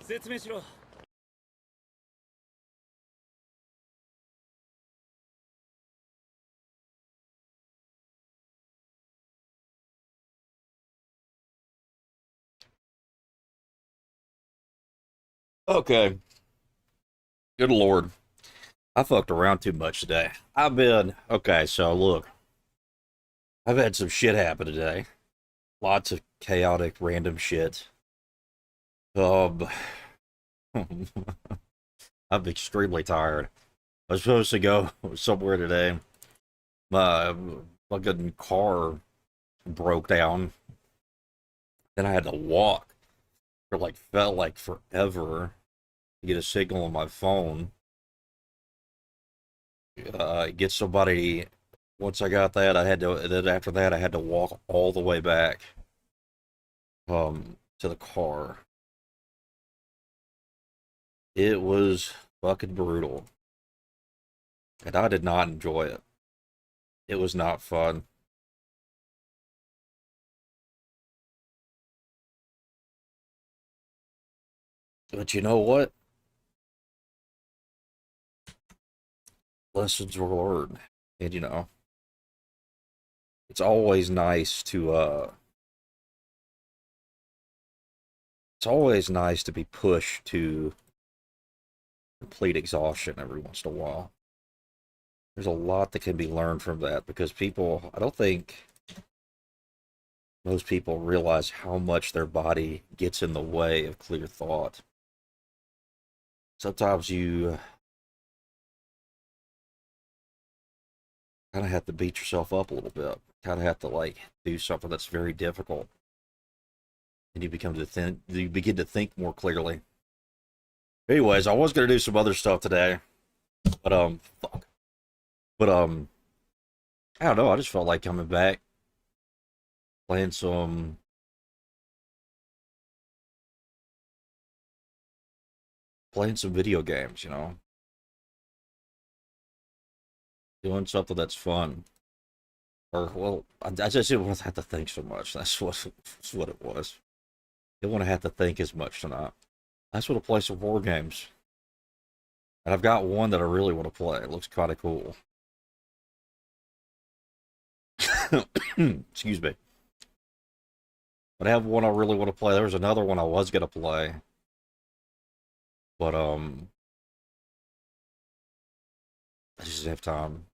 説明しろ。Okay. Good Lord. I fucked around too much today. Okay, so look, I've had some shit happen today. Lots of chaotic, random shit. Um, I'm extremely tired. I was supposed to go somewhere today. My fucking car broke down. Then I had to walk for felt like forever to get a signal on my phone. Get somebody. Once I got that, I had to. Then after that, I had to walk all the way back to the car. It was fucking brutal, and I did not enjoy it. It was not fun. But you know what? Lessons were learned, and it's always nice to it's always nice to be pushed to complete exhaustion every once in a while. There's a lot that can be learned from that because I don't think most people realize how much their body gets in the way of clear thought. Sometimes you kind of have to beat yourself up a little bit, kind of have to do something that's very difficult, and you begin to think more clearly. Anyways, I was gonna do some other stuff today, but fuck. But I don't know. I just felt like coming back, playing some, playing some video games. Doing something that's fun. Or well, I just didn't want to have to think so much. That's what it was. Didn't want to have to think as much tonight. I just want to play some war games, and I've got one that I really want to play. It looks kind of cool. Excuse me. But I have one I really want to play. There was another one I was gonna play, but I just didn't have time.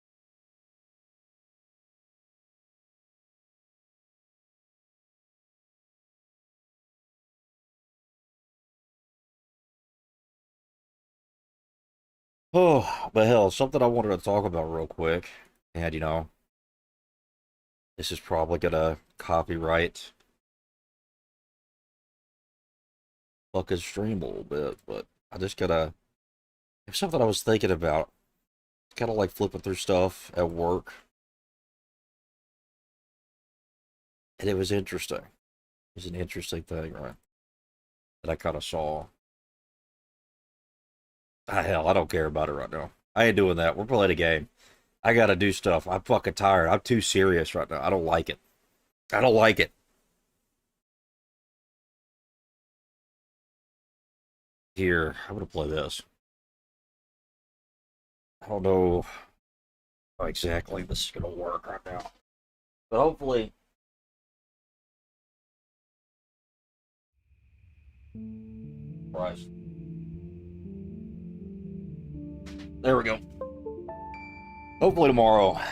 Oh, but hell, something I wanted to talk about real quick, and this is probably gonna copyright fucking stream a little bit, but I just gotta. It's something I was thinking about. Kind of like flipping through stuff at work, and it was interesting. It was an interesting thing, right? That I kind of saw. Ah, hell, I don't care about it right now. I ain't doing that. We're playing a game. I gotta do stuff. I'm fucking tired. I'm too serious right now. I don't like it. I don't like it. Here, I'm gonna play this. I don't know how exactly this is gonna work right now, but hopefully, Christ. There we go. Hopefully tomorrow, I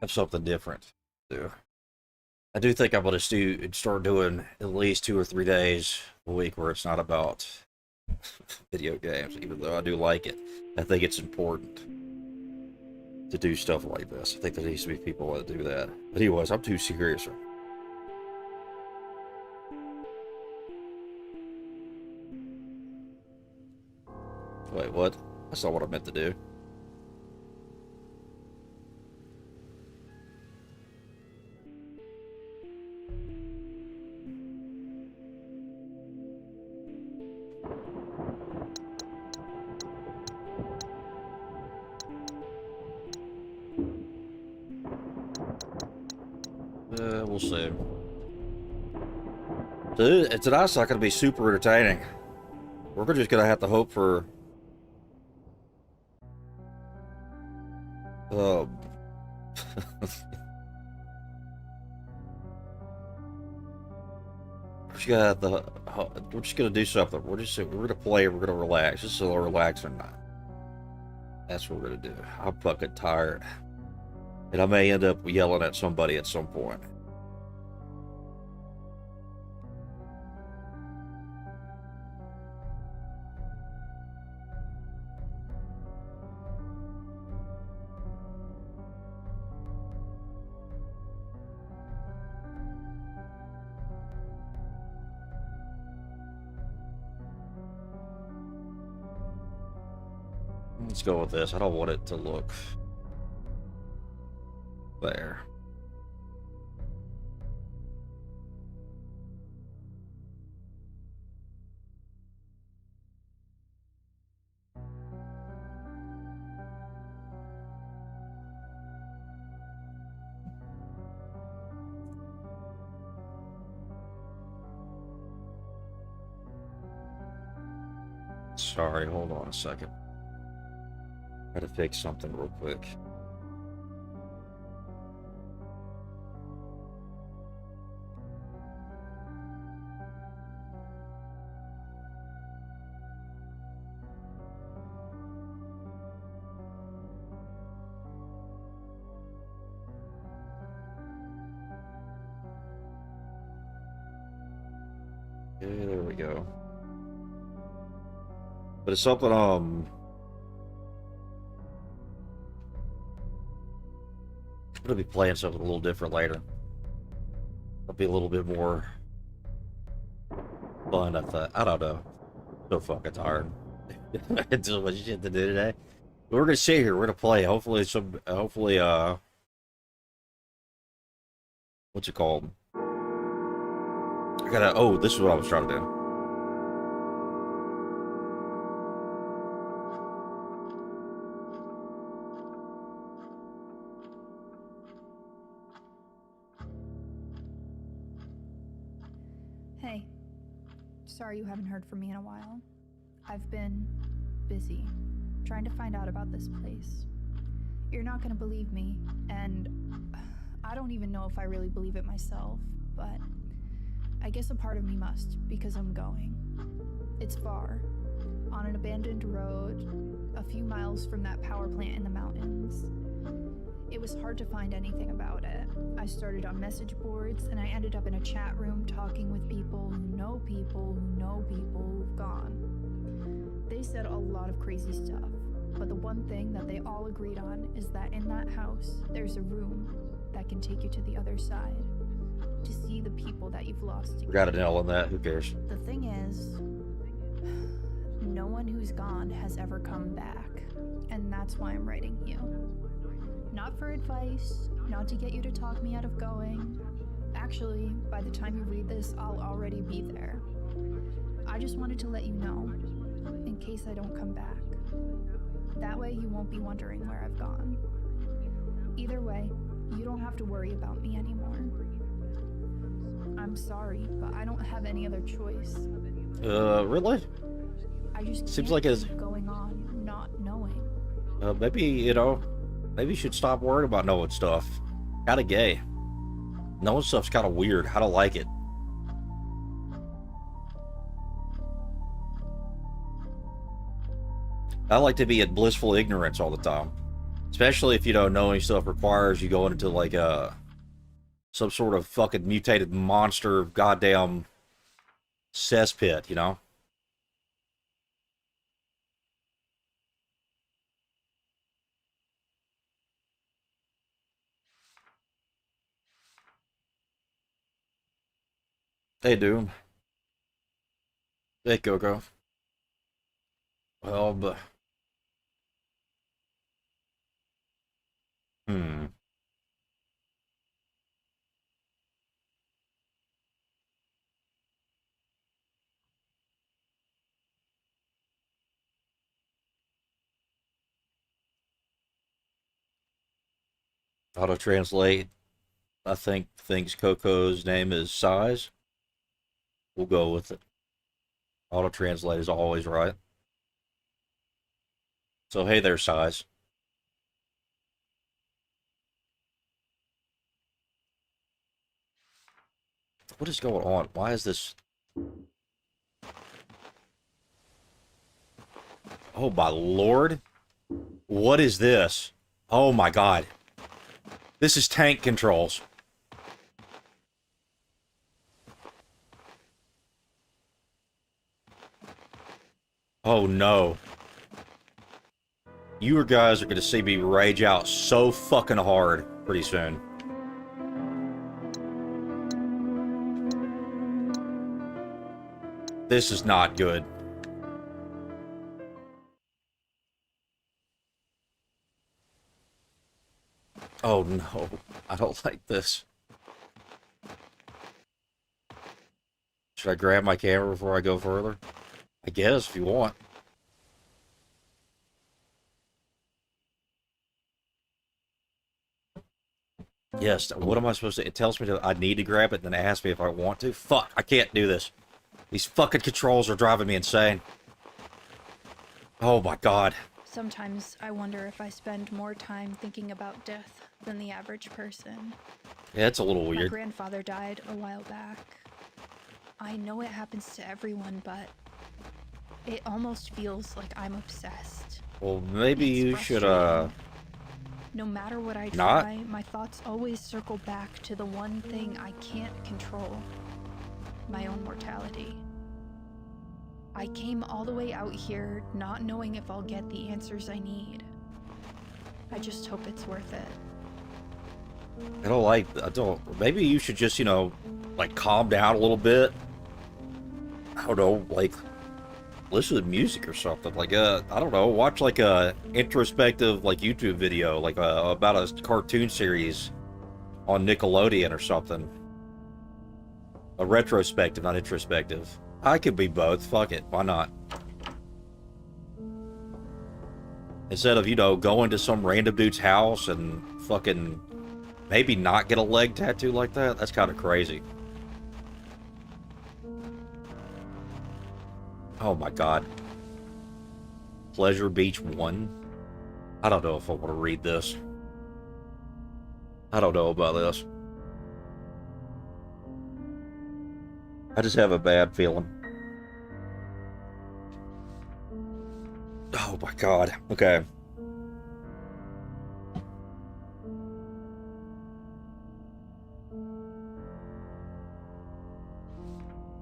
have something different to do. I do think I'm gonna start doing at least 2 or 3 days a week where it's not about video games, even though I do like it. I think it's important to do stuff like this. I think there needs to be people that do that. But anyways, I'm too serious. Wait, what? That's not what I meant to do. We'll see. Tonight's not going to be super entertaining. We're just gonna have to hope for uh we're just gonna have to we're just gonna do something. We're gonna play, we're gonna relax. This is a relaxing night. That's what we're gonna do. I'm fucking tired. And I may end up yelling at somebody at some point. Let's go with this. I don't want it to look there. Sorry, hold on a second. Gotta fix something real quick. Okay, there we go. But it's something, I'm gonna be playing something a little different later. It'll be a little bit more fun, I thought. I don't know. So fucking tired. It's so much shit to do today. But we're gonna sit here, we're gonna play. Hopefully, what's it called? Oh, this is what I was trying to do. Hey, sorry you haven't heard from me in a while. I've been busy trying to find out about this place. You're not gonna believe me, and I don't even know if I really believe it myself, but I guess a part of me must, because I'm going. It's far, on an abandoned road, a few miles from that power plant in the mountains. It was hard to find anything about it. I started on message boards, and I ended up in a chat room talking with people who know people who know people who've gone. They said a lot of crazy stuff, but the one thing that they all agreed on is that in that house, there's a room that can take you to the other side, to see the people that you've lost again. Got an L on that, who cares? The thing is, no one who's gone has ever come back, and that's why I'm writing you. Not for advice, not to get you to talk me out of going. Actually, by the time you read this, I'll already be there. I just wanted to let you know, in case I don't come back. That way you won't be wondering where I've gone. Either way, you don't have to worry about me anymore. I'm sorry, but I don't have any other choice. Really? I just Seems can't like it's keep going on not knowing. maybe, maybe you should stop worrying about knowing stuff. Kinda gay. Knowing stuff's kinda weird. I don't like it. I like to be in blissful ignorance all the time. Especially if, knowing stuff requires you going into, like, some sort of fucking mutated monster goddamn cesspit, Hey, Doom. Hey, Coco. Well, but... Hmm. Auto-translate, I think, thinks Coco's name is Size. We'll go with it. Auto translate is always right. So hey there, size. What is going on? Why is this? Oh my lord. What is this? Oh my god. This is tank controls. Oh no. You guys are going to see me rage out so fucking hard pretty soon. This is not good. Oh no. I don't like this. Should I grab my camera before I go further? I guess, if you want. Yes, what am I supposed to... It tells me that I need to grab it, and then it asks me if I want to. Fuck, I can't do this. These fucking controls are driving me insane. Oh my god. Sometimes I wonder if I spend more time thinking about death than the average person. Yeah, it's a little My weird. grandfather died a while back. I know it happens to everyone, but it almost feels like I'm obsessed. Well, maybe It's you should, frustrating. No matter what I not? try, my thoughts always circle back to the one thing I can't control. My own mortality. I came all the way out here not knowing if I'll get the answers I need. I just hope it's worth it. I don't, maybe you should just, you know, like, calm down a little bit. I don't know, like, listen to music or something. Like, I don't know, watch, like, a introspective, like, YouTube video, like, about a cartoon series on Nickelodeon or something. A retrospective, not introspective. I could be both. Fuck it. Why not? Instead of, you know, going to some random dude's house and fucking maybe not get a leg tattoo like that. That's kind of crazy. Oh my god. Pleasure Beach 1. I don't know if I want to read this. I don't know about this. I just have a bad feeling. Oh my god. Okay.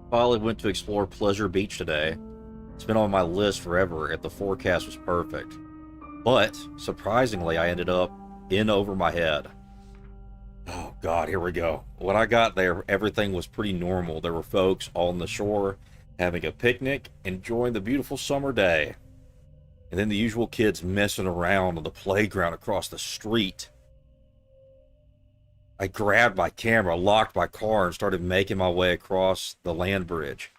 Finally went to explore Pleasure Beach today. It's been on my list forever and the forecast was perfect. But, surprisingly, I ended up in over my head. Oh god, here we go. When I got there, everything was pretty normal. There were folks on the shore having a picnic, enjoying the beautiful summer day. And then the usual kids messing around on the playground across the street. I grabbed my camera, locked my car, and started making my way across the land bridge.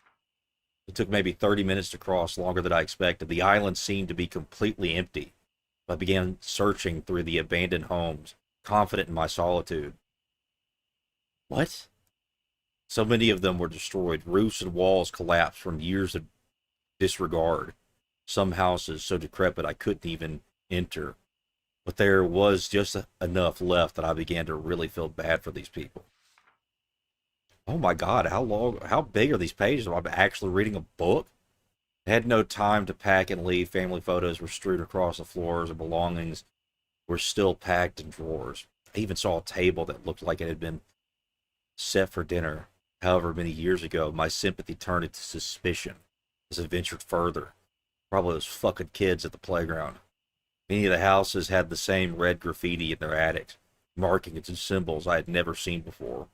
It took maybe 30 minutes to cross, longer than I expected. The island seemed to be completely empty. I began searching through the abandoned homes, confident in my solitude. What? So many of them were destroyed. Roofs and walls collapsed from years of disregard. Some houses so decrepit I couldn't even enter. But there was just enough left that I began to really feel bad for these people. Oh my god, how big are these pages? Am I actually reading a book? I had no time to pack and leave. Family photos were strewn across the floors, and belongings were still packed in drawers. I even saw a table that looked like it had been set for dinner. However many years ago, my sympathy turned into suspicion as I ventured further. Probably those fucking kids at the playground. Many of the houses had the same red graffiti in their attics, markings and symbols I had never seen before.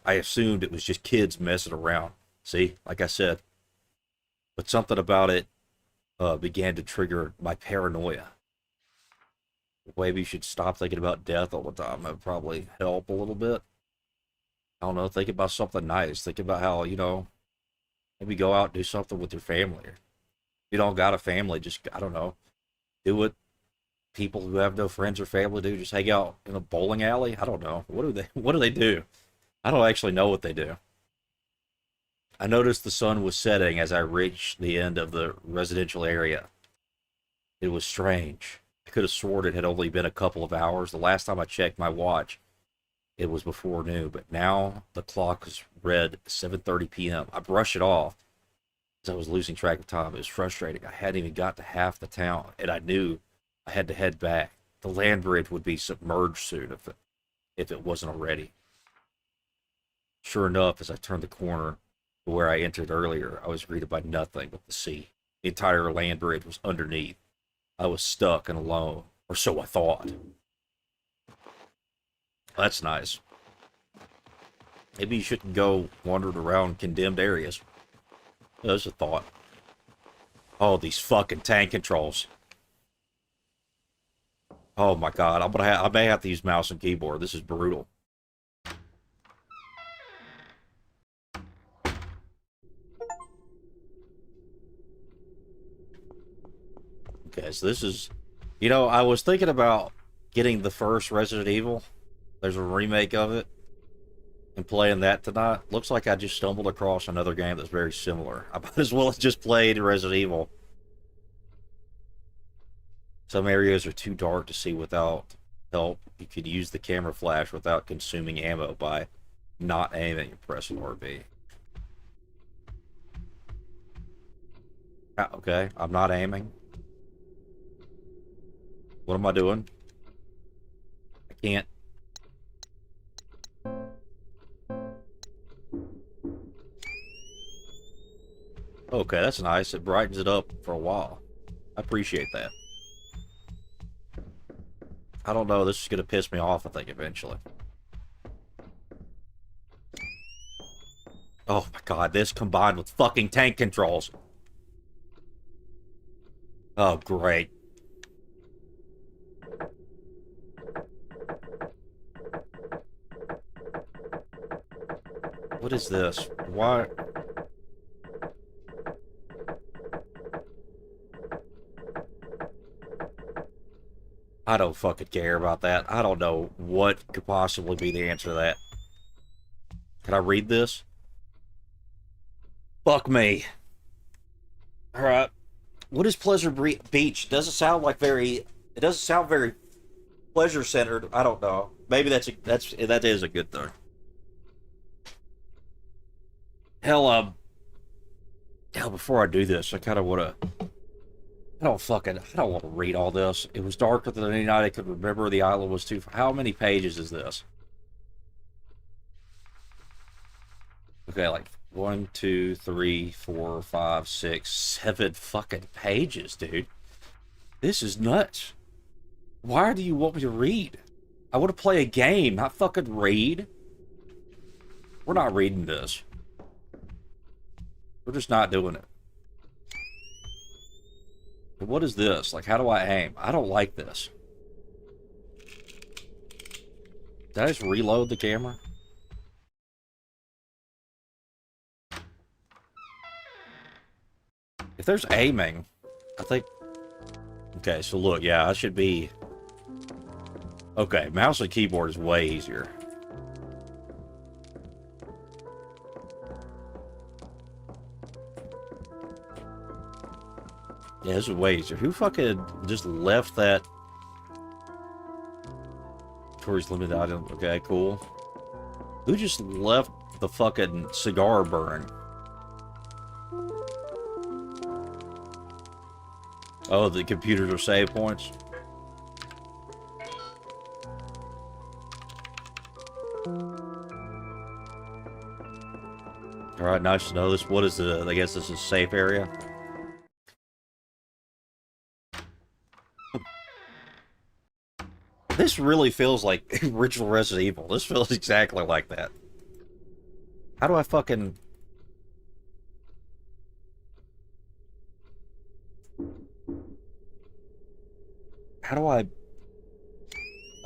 I assumed it was just kids messing around. See, like I said. But something about it began to trigger my paranoia. Maybe you should stop thinking about death all the time. That would probably help a little bit. I don't know, think about something nice. Think about how, you know, maybe go out and do something with your family. If you don't got a family, just, I don't know, do what people who have no friends or family do. Just hang out in a bowling alley. I don't know. What do they do? I don't actually know what they do. I noticed the sun was setting as I reached the end of the residential area. It was strange. I could have sworn it had only been a couple of hours. The last time I checked my watch, it was before noon, but now the clock is read 7:30 p.m. I brushed it off as I was losing track of time. It was frustrating. I hadn't even got to half the town, and I knew I had to head back. The land bridge would be submerged soon if it wasn't already. Sure enough, as I turned the corner to where I entered earlier, I was greeted by nothing but the sea. The entire land bridge was underneath. I was stuck and alone, or so I thought. That's nice. Maybe you shouldn't go wandering around condemned areas. That's a thought. Oh, these fucking tank controls. Oh my god, I may have to use mouse and keyboard. This is brutal. Okay, so this is... You know, I was thinking about getting the first Resident Evil. There's a remake of it. And playing that tonight. Looks like I just stumbled across another game that's very similar. I might as well have just played Resident Evil. Some areas are too dark to see without help. You could use the camera flash without consuming ammo by not aiming and pressing RB. Okay, I'm not aiming. What am I doing? I can't. Okay, that's nice. It brightens it up for a while. I appreciate that. I don't know. This is going to piss me off, I think, eventually. Oh my god, this combined with fucking tank controls. Oh, great. What is this? Why? I don't fucking care about that. I don't know what could possibly be the answer to that. Can I read this? Fuck me. Alright. What is Pleasure Beach? Doesn't sound like very... It doesn't sound very pleasure-centered. I don't know. Maybe that is a good thing. Hell, before I do this, I kind of want to... I don't want to read all this. It was darker than any night I could remember. The island was too... How many pages is this? Okay, like 1, 2, 3, 4, 5, 6, 7 fucking pages, dude. This is nuts. Why do you want me to read? I want to play a game, not fucking read. We're not reading this. We're just not doing it. But what is this? Like, how do I aim? I don't like this. Did I just reload the camera? If there's aiming, I think... Okay, so look, yeah, I should be... Okay, mouse and keyboard is way easier. Yeah, this is way easier. Who fucking just left that... Tourist limited item. Okay, cool. Who just left the fucking cigar burning? Oh, the computers are save points. Alright, nice to know this. What is the... I guess this is a safe area. This really feels like original Resident Evil. This feels exactly like that. How do I fucking... How do I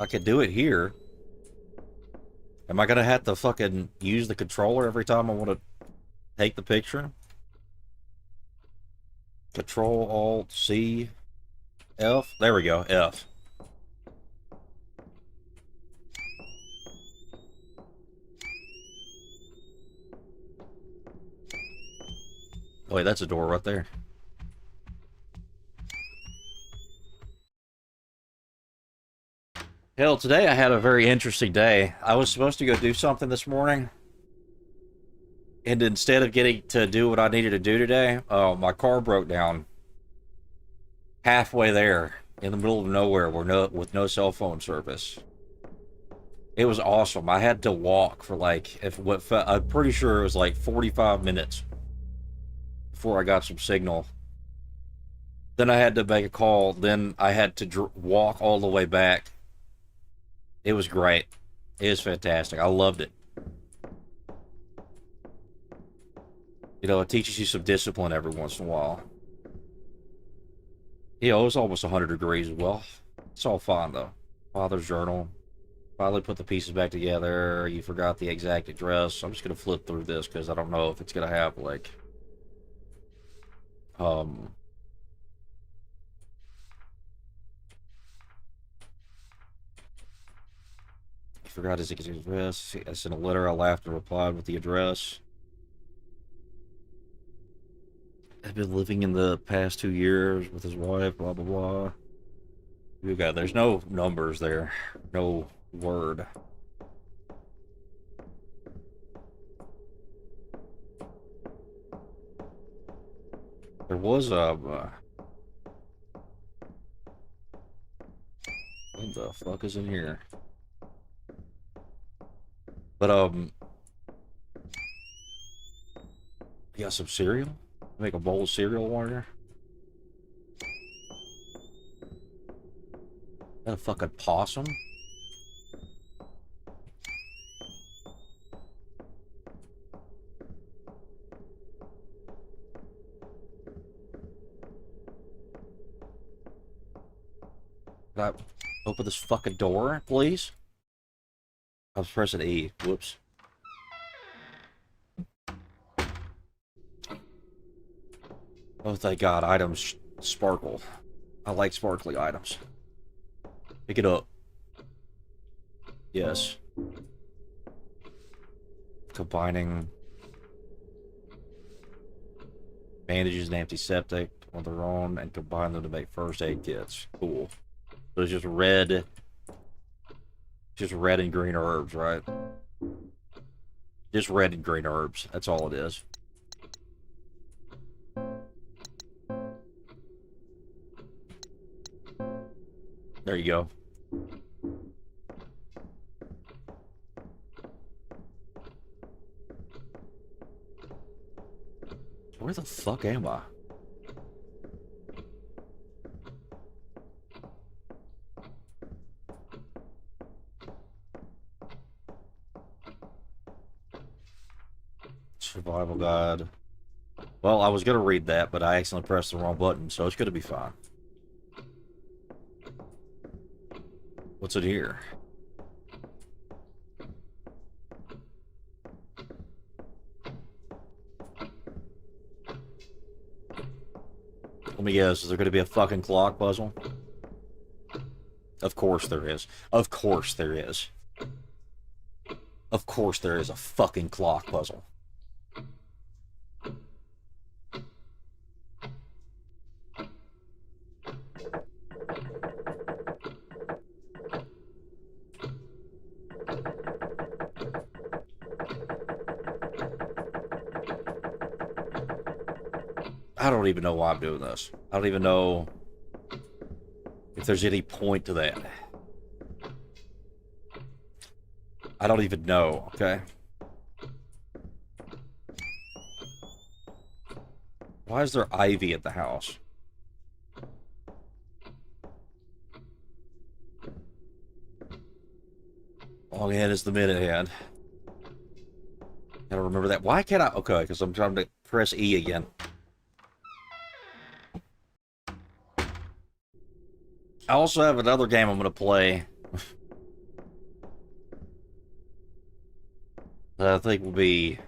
could do it here. Am I gonna have to fucking use the controller every time I want to take the picture? Control, Alt, C, F. There we go, F. Wait, that's a door right there. Hell, today I had a very interesting day. I was supposed to go do something this morning, and instead of getting to do what I needed to do today, my car broke down halfway there in the middle of nowhere with no cell phone service. It was awesome. I had to walk for like, I'm pretty sure it was like 45 minutes before I got some signal. Then I had to make a call. Then I had to walk all the way back. It was great. It was fantastic. I loved it. You know, it teaches you some discipline every once in a while. You know, it was almost 100 degrees as well. It's all fine, though. Father's journal. Finally put the pieces back together. You forgot the exact address. I'm just going to flip through this because I don't know if it's going to have, like... He forgot his address. I sent a letter. I laughed and replied with the address. I've been living in the past 2 years with his wife, blah, blah, blah. There's no numbers there. No word. There was a... what the fuck is in here? But, you got some cereal? Make a bowl of cereal water? Is that a fucking possum? Can I open this fucking door, please? I was pressing E. Whoops. Oh, thank God. Items sparkle. I like sparkly items. Pick it up. Yes. Combining bandages and antiseptic on their own and combine them to make first aid kits. Cool. So it's just red and green herbs, right? Just red and green herbs. That's all it is. There you go. Where the fuck am I? Survival guide. Well, I was gonna read that, but I accidentally pressed the wrong button, so it's gonna be fine. What's in here? Let me guess, is there gonna be a fucking clock puzzle? Of course there is. Of course there is. Of course there is a fucking clock puzzle. I don't even know why I'm doing this. I don't even know if there's any point to that. I don't even know, okay? Why is there ivy at the house? Long hand is the minute hand. Gotta remember that. Why can't I? Okay, because I'm trying to press E again. I also have another game I'm going to play that I think will be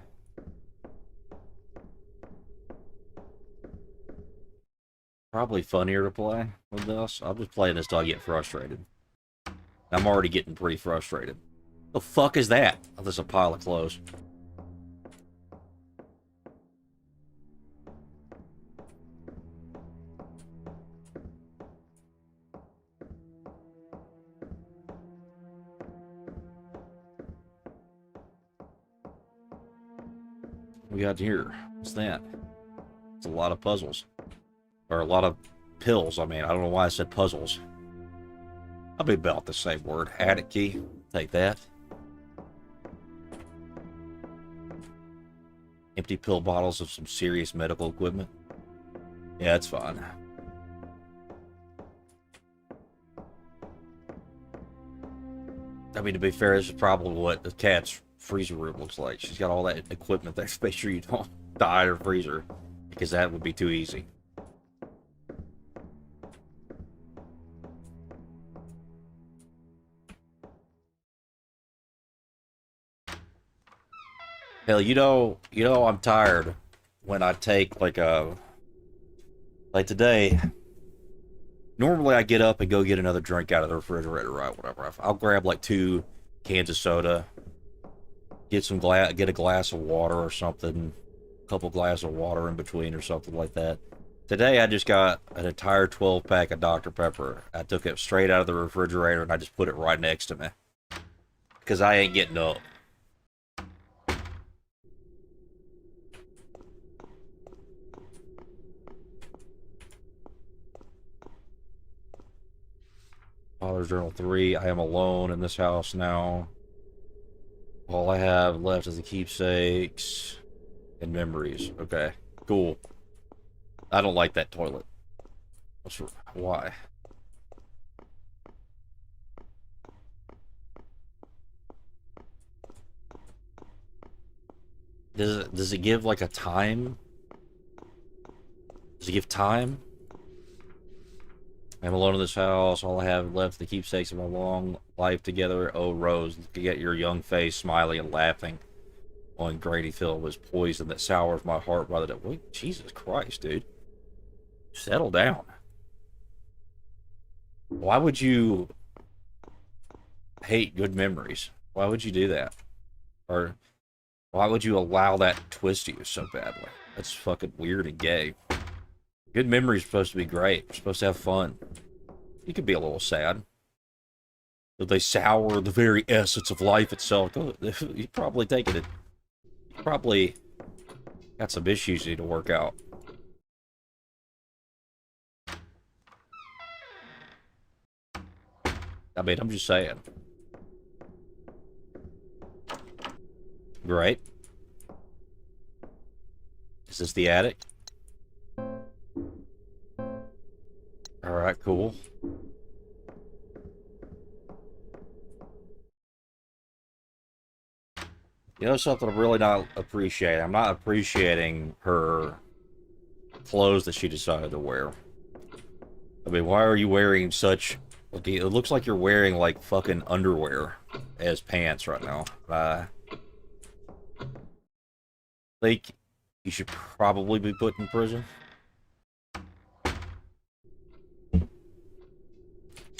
probably funnier to play with this. I'll just play this till I get frustrated. I'm already getting pretty frustrated. The fuck is that? Oh, there's a pile of clothes. we got here? What's that? It's a lot of puzzles. Or a lot of pills, I mean. I don't know why I said puzzles. I'll be about the same word. Attic key. Take that. Empty pill bottles of some serious medical equipment. Yeah, that's fine. I mean, to be fair, this is probably what the cat's freezer room looks like. She's got all that equipment there to make sure you don't die in her freezer, because that would be too easy. Hell, I'm tired when I take like today. Normally I get up and go get another drink out of the refrigerator, right? Whatever. I'll grab like 2 cans of soda, get a glass of water or something, a couple glasses of water in between or something like that. Today I just got an entire 12-pack of Dr. Pepper. I took it straight out of the refrigerator and I just put it right next to me, because I ain't getting up. Father's Journal 3. I am alone in this house now. All I have left is the keepsakes and memories. Okay, cool. I don't like that toilet. Why? Does it give like a time? Does it give time? I'm alone in this house. All I have left the keepsakes of my long life together. Oh, Rose, look at your young face, smiling and laughing. On Grady Phil was poison that sours my heart by the day. Wait, Jesus Christ, dude. Settle down. Why would you hate good memories? Why would you do that? Or why would you allow that to twist you so badly? That's fucking weird and gay. Good memories are supposed to be great. We're supposed to have fun. You could be a little sad. If they sour the very essence of life itself, you probably taking it. You probably got some issues you need to work out. I mean, I'm just saying. Right? Is this the attic? Alright, cool. You know something I'm really not appreciating? I'm not appreciating her clothes that she decided to wear. I mean, why are you wearing such... Okay, it looks like you're wearing, like, fucking underwear as pants right now. I think you should probably be put in prison.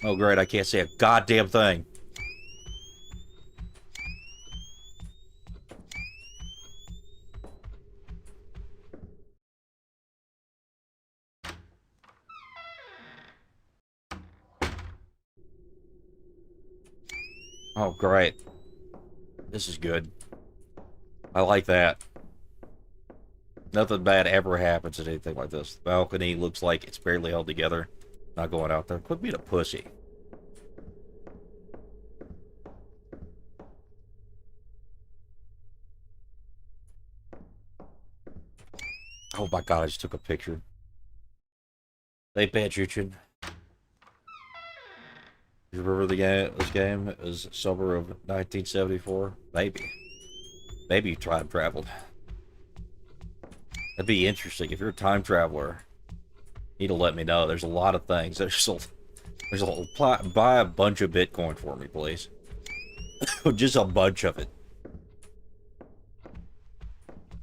Oh, great, I can't say a goddamn thing. Oh, great. This is good. I like that. Nothing bad ever happens at anything like this. The balcony looks like it's barely held together. Not going out there. Quit being a pussy. Oh my god, I just took a picture. They bad Chuchin. You remember the game? This game? It was summer of 1974? Maybe. Maybe you time traveled. That'd be interesting. If you're a time traveler, you need to let me know. There's a lot of things. There's a buy a bunch of Bitcoin for me, please. Just a bunch of it.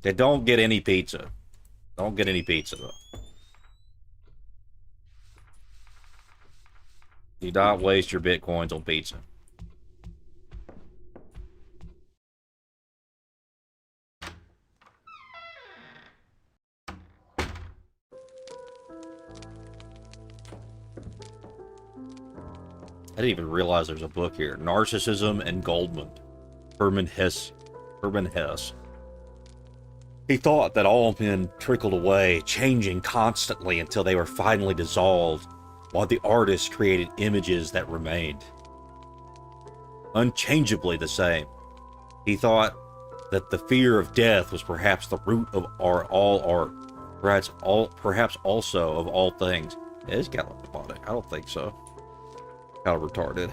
They don't get any pizza. Don't get any pizza, though. Do not waste your Bitcoins on pizza. I didn't even realize there's a book here. Narcissism and Goldmund. Herman Hesse. Herman Hesse. He thought that all men trickled away, changing constantly until they were finally dissolved, while the artist created images that remained unchangeably the same. He thought that the fear of death was perhaps the root of all art, perhaps also of all things. Yeah, it's kind of demonic. I don't think so. Kind of retarded.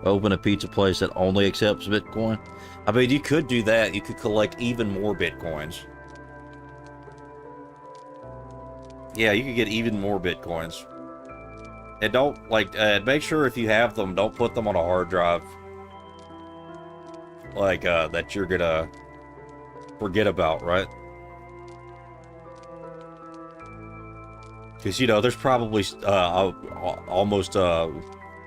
Open a pizza place that only accepts Bitcoin. I mean, you could do that. You could collect even more Bitcoins. Yeah, you could get even more Bitcoins. And don't, like, make sure if you have them, don't put them on a hard drive. Like, that you're gonna forget about, right? Because, you know, there's probably almost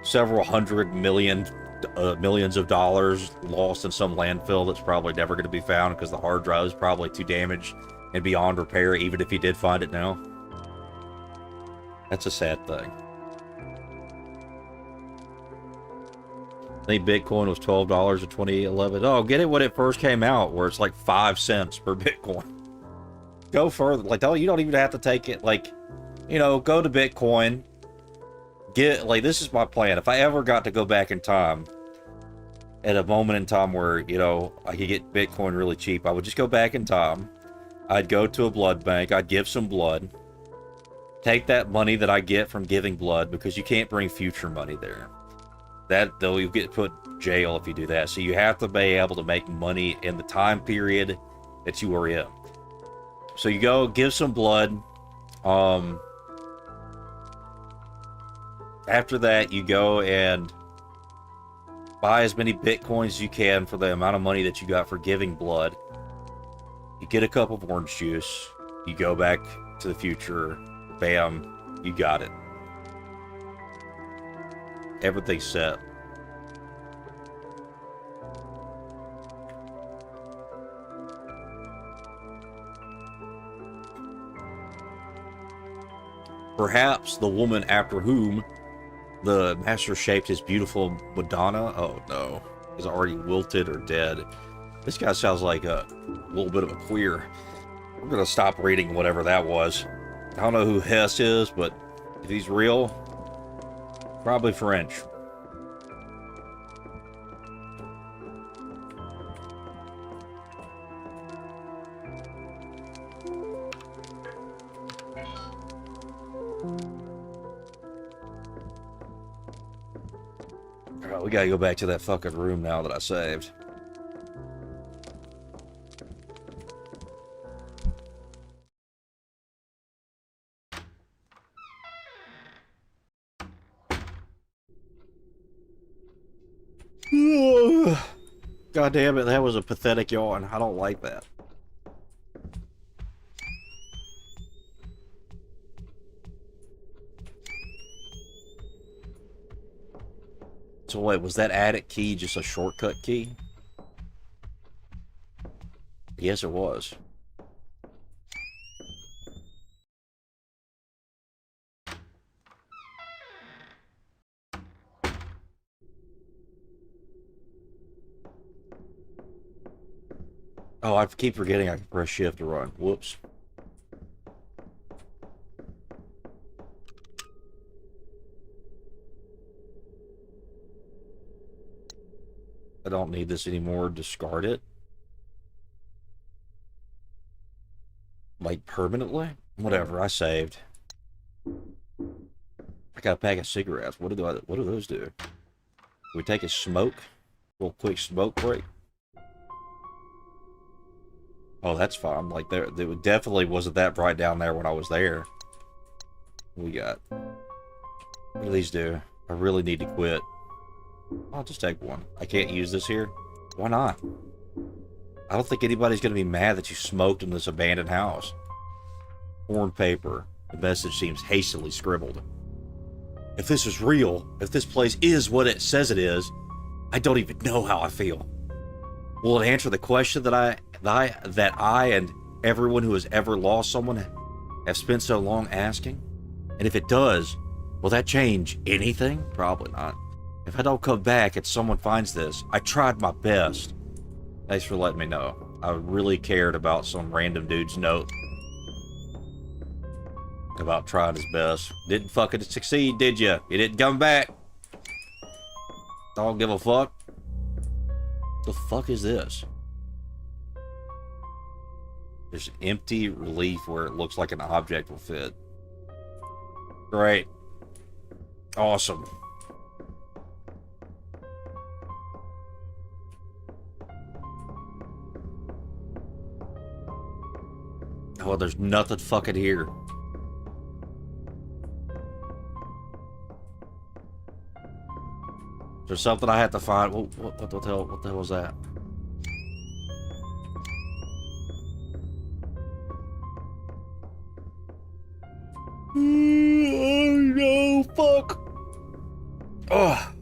several hundred millions of dollars lost in some landfill that's probably never going to be found because the hard drive is probably too damaged and beyond repair, even if you did find it now. That's a sad thing. I think Bitcoin was $12 in 2011. Oh, get it when it first came out, where it's like 5 cents per Bitcoin. Go further. Like, you don't even have to take it. Like, you know, go to Bitcoin. Like, this is my plan. If I ever got to go back in time, at a moment in time where, you know, I could get Bitcoin really cheap, I would just go back in time. I'd go to a blood bank. I'd give some blood. Take that money that I get from giving blood, because you can't bring future money there. Though, you'll get put in jail if you do that. So you have to be able to make money in the time period that you were in. So you go give some blood. After that, you go and buy as many Bitcoins as you can for the amount of money that you got for giving blood. You get a cup of orange juice. You go back to the future. Bam, you got it. Everything's set. Perhaps the woman after whom the master shaped his beautiful Madonna. Oh no, is already wilted or dead. This guy sounds like a little bit of a queer. We're gonna stop reading whatever that was. I don't know who Hess is, but if he's real, probably French. Alright, we gotta go back to that fucking room now that I saved. God damn it, that was a pathetic yawn. I don't like that. So wait, was that attic key just a shortcut key? Yes, it was. Oh, I keep forgetting I can press shift to run. Whoops. I don't need this anymore. Discard it. Like, permanently? Whatever, I saved. I got a pack of cigarettes. What do those do? We take a smoke? A little quick smoke break? Oh, that's fine. Like, there definitely wasn't that bright down there when I was there. What we got? What do these do? I really need to quit. I'll just take one. I can't use this here? Why not? I don't think anybody's going to be mad that you smoked in this abandoned house. Torn paper. The message seems hastily scribbled. If this is real, if this place is what it says it is, I don't even know how I feel. Will it answer the question that I and everyone who has ever lost someone have spent so long asking? And if it does, will that change anything? Probably not. If I don't come back and someone finds this, I tried my best. Thanks for letting me know. I really cared about some random dude's note about trying his best. Didn't fucking succeed, did you? You didn't come back. Don't give a fuck. The fuck is this? There's an empty relief where it looks like an object will fit. Great. Awesome. Oh, there's nothing fucking here. There's something I have to find. What the hell? What the hell was that? Oh no! Fuck! Ugh.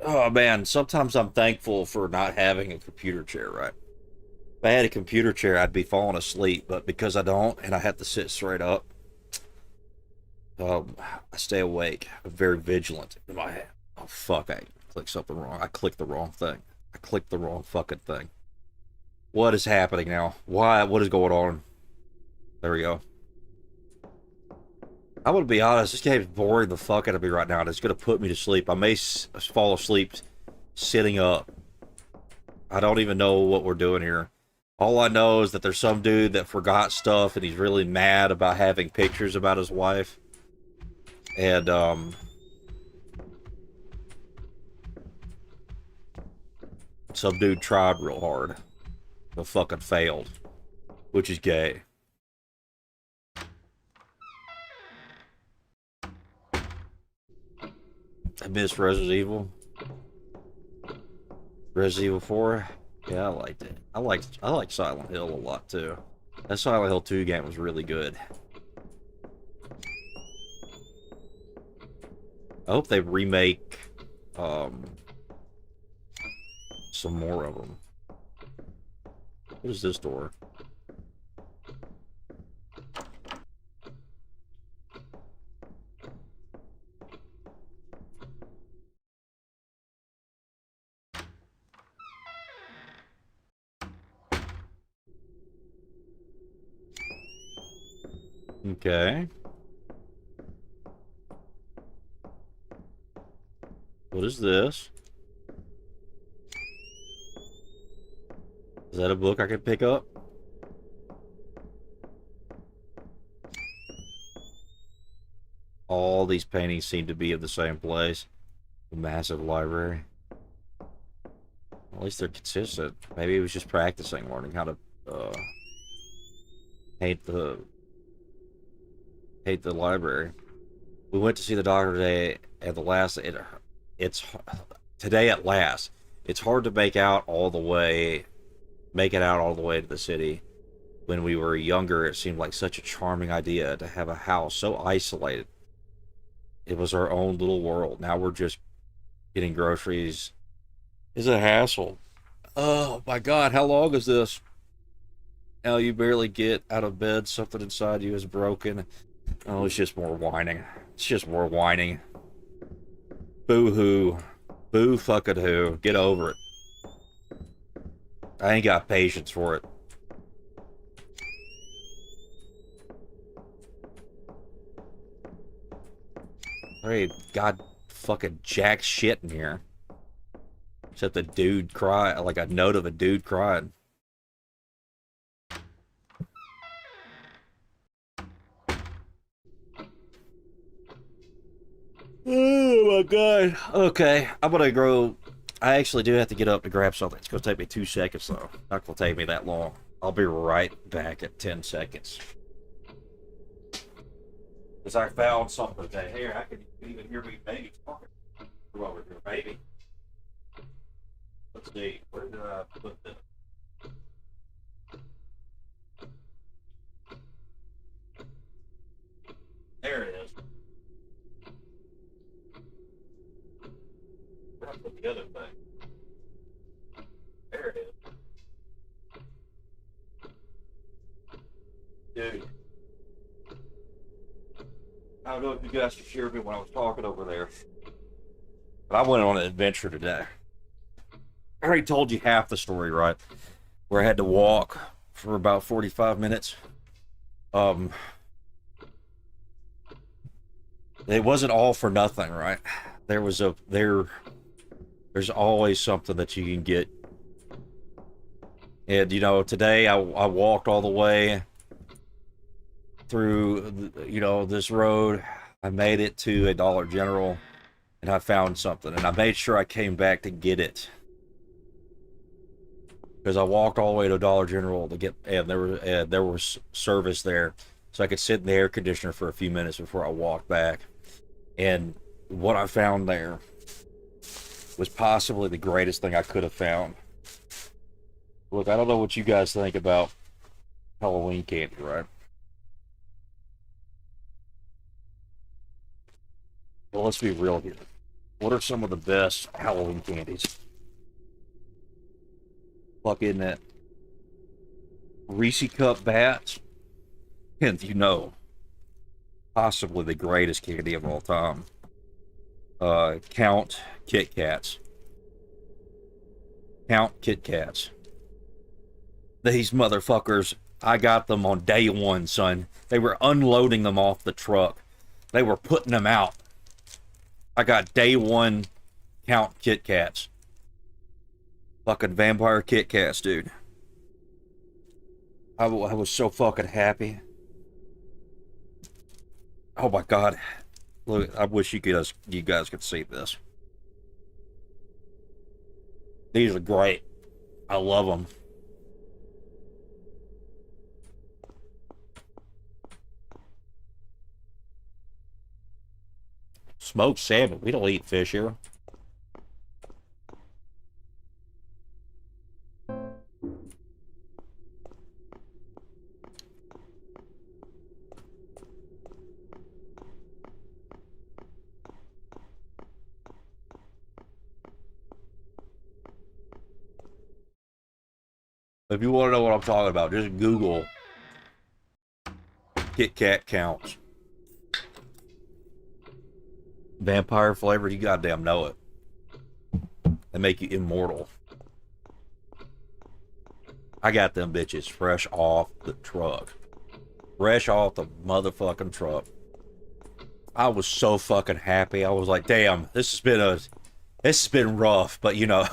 Oh man, sometimes I'm thankful for not having a computer chair, right? If I had a computer chair, I'd be falling asleep, but because I don't, and I have to sit straight up, I stay awake. I'm very vigilant in my head. Oh fuck, I clicked something wrong. I clicked the wrong thing. I clicked the wrong fucking thing. What is happening now? Why? What is going on? There we go. I'm gonna be honest, this game's boring the fuck out of me right now, and it's gonna put me to sleep. I may fall asleep sitting up. I don't even know what we're doing here. All I know is that there's some dude that forgot stuff, and he's really mad about having pictures about his wife. And, some dude tried real hard, but fucking failed, which is gay. I miss Resident Evil. Resident Evil 4. Yeah, I liked it. I liked Silent Hill a lot too. That Silent Hill 2 game was really good. I hope they remake some more of them. What is this door? Okay. What is this? Is that a book I can pick up? All these paintings seem to be of the same place. A massive library. At least they're consistent. Maybe he was just practicing, learning how to paint the library. We went to see the doctor today at the last. It's today at last. It's hard to make it out all the way to the city. When we were younger, it seemed like such a charming idea to have a house so isolated. It was our own little world. Now we're just getting groceries. It's a hassle. Oh my god, how long is this? Now you barely get out of bed, something inside you is broken. Oh, it's just more whining. It's just more whining. Boo-hoo. Boo fucking hoo. Get over it. I ain't got patience for it. Hey, god fucking jack shit in here. Except the dude cry, like a note of a dude crying. Oh my god. Okay, I'm gonna go. I actually do have to get up to grab something. It's gonna take me 2 seconds though. Not gonna take me that long. I'll be right back at 10 seconds. Because I found something today. Here, I can even hear me baby talking. Come over here, baby. Let's see. Where did I put this? There it is. Where did I put the other thing? There it is. Dude. I don't know if you guys could hear me when I was talking over there. But I went on an adventure today. I already told you half the story, right? Where I had to walk for about 45 minutes. It wasn't all for nothing, right? There's always something that you can get. And you know, today I walked all the way through, you know, this road. I made it to a Dollar General and I found something, and I made sure I came back to get it. Because I walked all the way to Dollar General to get, and there was service there, so I could sit in the air conditioner for a few minutes before I walked back. And what I found there was possibly the greatest thing I could have found. Look, I don't know what you guys think about Halloween candy, right? Well, let's be real here. What are some of the best Halloween candies? Fucking that Reese Cup bats, and you know, possibly the greatest candy of all time. Count Kit Kats. Count Kit Kats. These motherfuckers, I got them on day one, son. They were unloading them off the truck. They were putting them out. I got day one Count Kit Kats. Fucking vampire Kit Kats, dude. I was so fucking happy. Oh my god. Look, I wish you guys could see this. These are great. I love them. Smoked salmon. We don't eat fish here. If you want to know what I'm talking about, just Google Kit Kat counts. Vampire flavored, you goddamn know it. They make you immortal. I got them bitches fresh off the truck. Fresh off the motherfucking truck. I was so fucking happy. I was like, damn, this has been rough, but you know.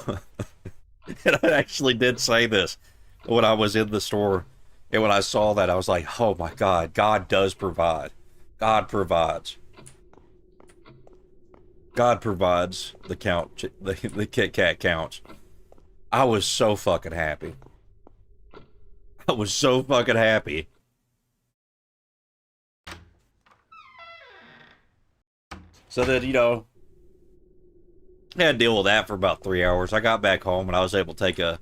And I actually did say this when I was in the store, and when I saw that, I was like, oh my god, God does provide. God provides. God provides the Kit Kat counts. I was so fucking happy. I was so fucking happy. So then, you know, I had to deal with that for about 3 hours. I got back home and I was able to take a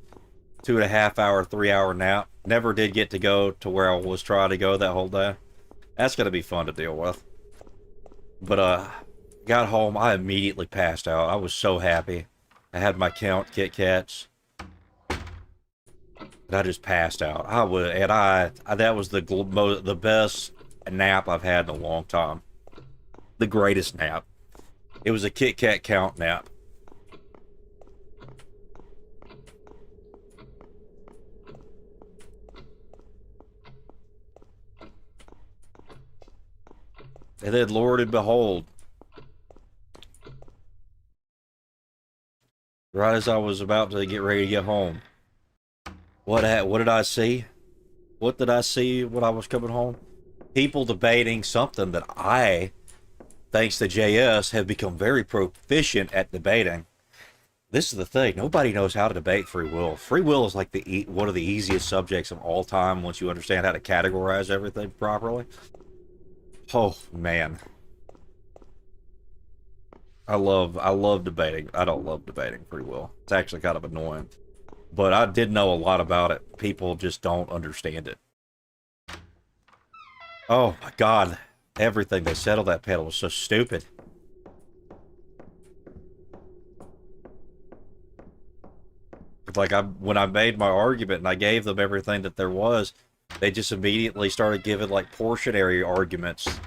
2.5 hour, 3 hour nap. Never did get to go to where I was trying to go that whole day. That's gonna be fun to deal with. But got home, I immediately passed out. I was so happy. I had my Count Kit Kats. And I just passed out. That was the best nap I've had in a long time. The greatest nap. It was a Kit Kat count nap. And then, Lord and behold, right as I was about to get ready to get home, what did I see? What did I see when I was coming home? People debating something that I, thanks to JS, have become very proficient at debating. This is the thing. Nobody knows how to debate free will. Free will is like one of the easiest subjects of all time once you understand how to categorize everything properly. Oh, man. I love debating. I don't love debating free will. It's actually kind of annoying. But I did know a lot about it. People just don't understand it. Oh, my God. Everything they said on that panel was so stupid. Like, when I made my argument and I gave them everything that there was, They just immediately started giving like portionary arguments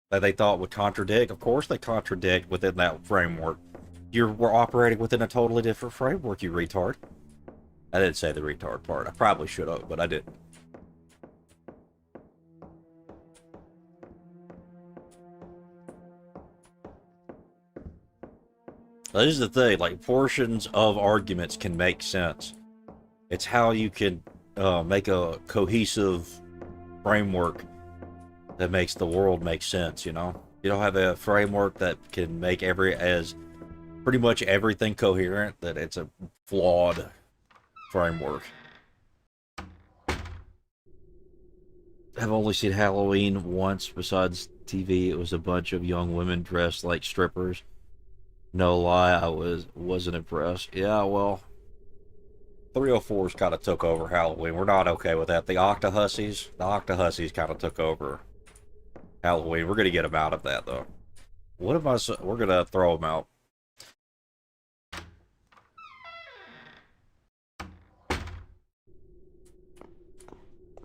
that they thought would contradict. Of course they contradict within that framework. We're operating within a totally different framework, you retard. I didn't say the retard part. I probably should have, but I didn't. This is the thing, like, portions of arguments can make sense. It's how you can make a cohesive framework that makes the world make sense, you know? You don't have a framework that can make pretty much everything coherent, that it's a flawed framework. I've only seen Halloween once besides TV. It was a bunch of young women dressed like strippers. No lie, I wasn't impressed. Yeah, well, 304's kind of took over Halloween. We're not okay with that. The Octahussies kind of took over Halloween. We're gonna get them out of that though. We're gonna throw them out.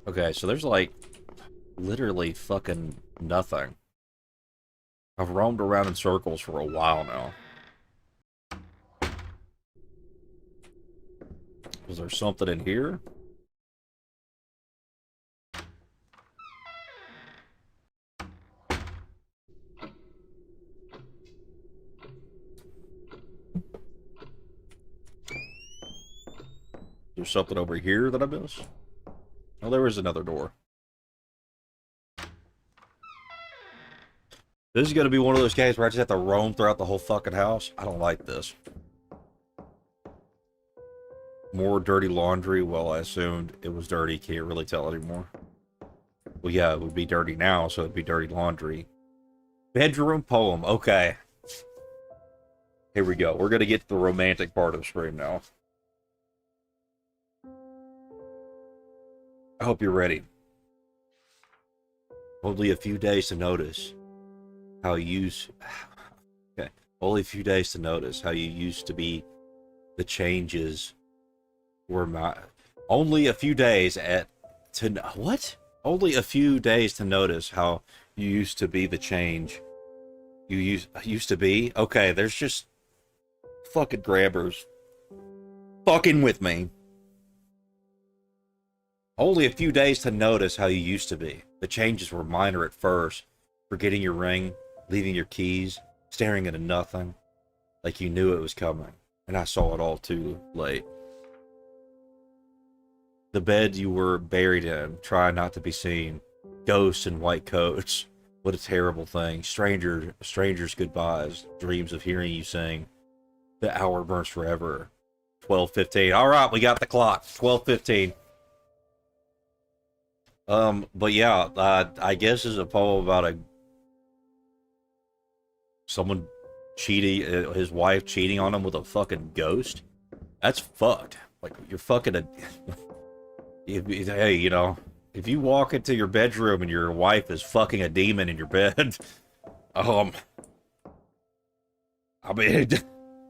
Okay, so there's like literally fucking nothing. I've roamed around in circles for a while now. Was there something in here? There's something over here that I missed? Oh, there is another door. This is going to be one of those games where I just have to roam throughout the whole fucking house. I don't like this. More dirty laundry. Well, I assumed it was dirty. Can't really tell anymore. Well, yeah, it would be dirty now, so it'd be dirty laundry. Bedroom poem. Okay. Here we go. We're going to get to the romantic part of the stream now. I hope you're ready. Only a few days to notice how you... Okay. Only a few days to notice how you used to be. The changes were my... Only a few days What? Only a few days to notice how you used to be the change you used to be. Okay, there's just fucking grabbers fucking with me. Only a few days to notice how you used to be. The changes were minor at first. Forgetting your ring, leaving your keys, staring into nothing, like you knew it was coming, and I saw it all too late. The bed you were buried in, trying not to be seen. Ghosts in white coats. What a terrible thing. Strangers' goodbyes. Dreams of hearing you sing. The hour burns forever. 12:15. All right, we got the clock. 12:15. But yeah, I guess it's a poem about someone cheating, his wife cheating on him with a fucking ghost. That's fucked. Like, you're fucking hey, you know, if you walk into your bedroom and your wife is fucking a demon in your bed, I mean,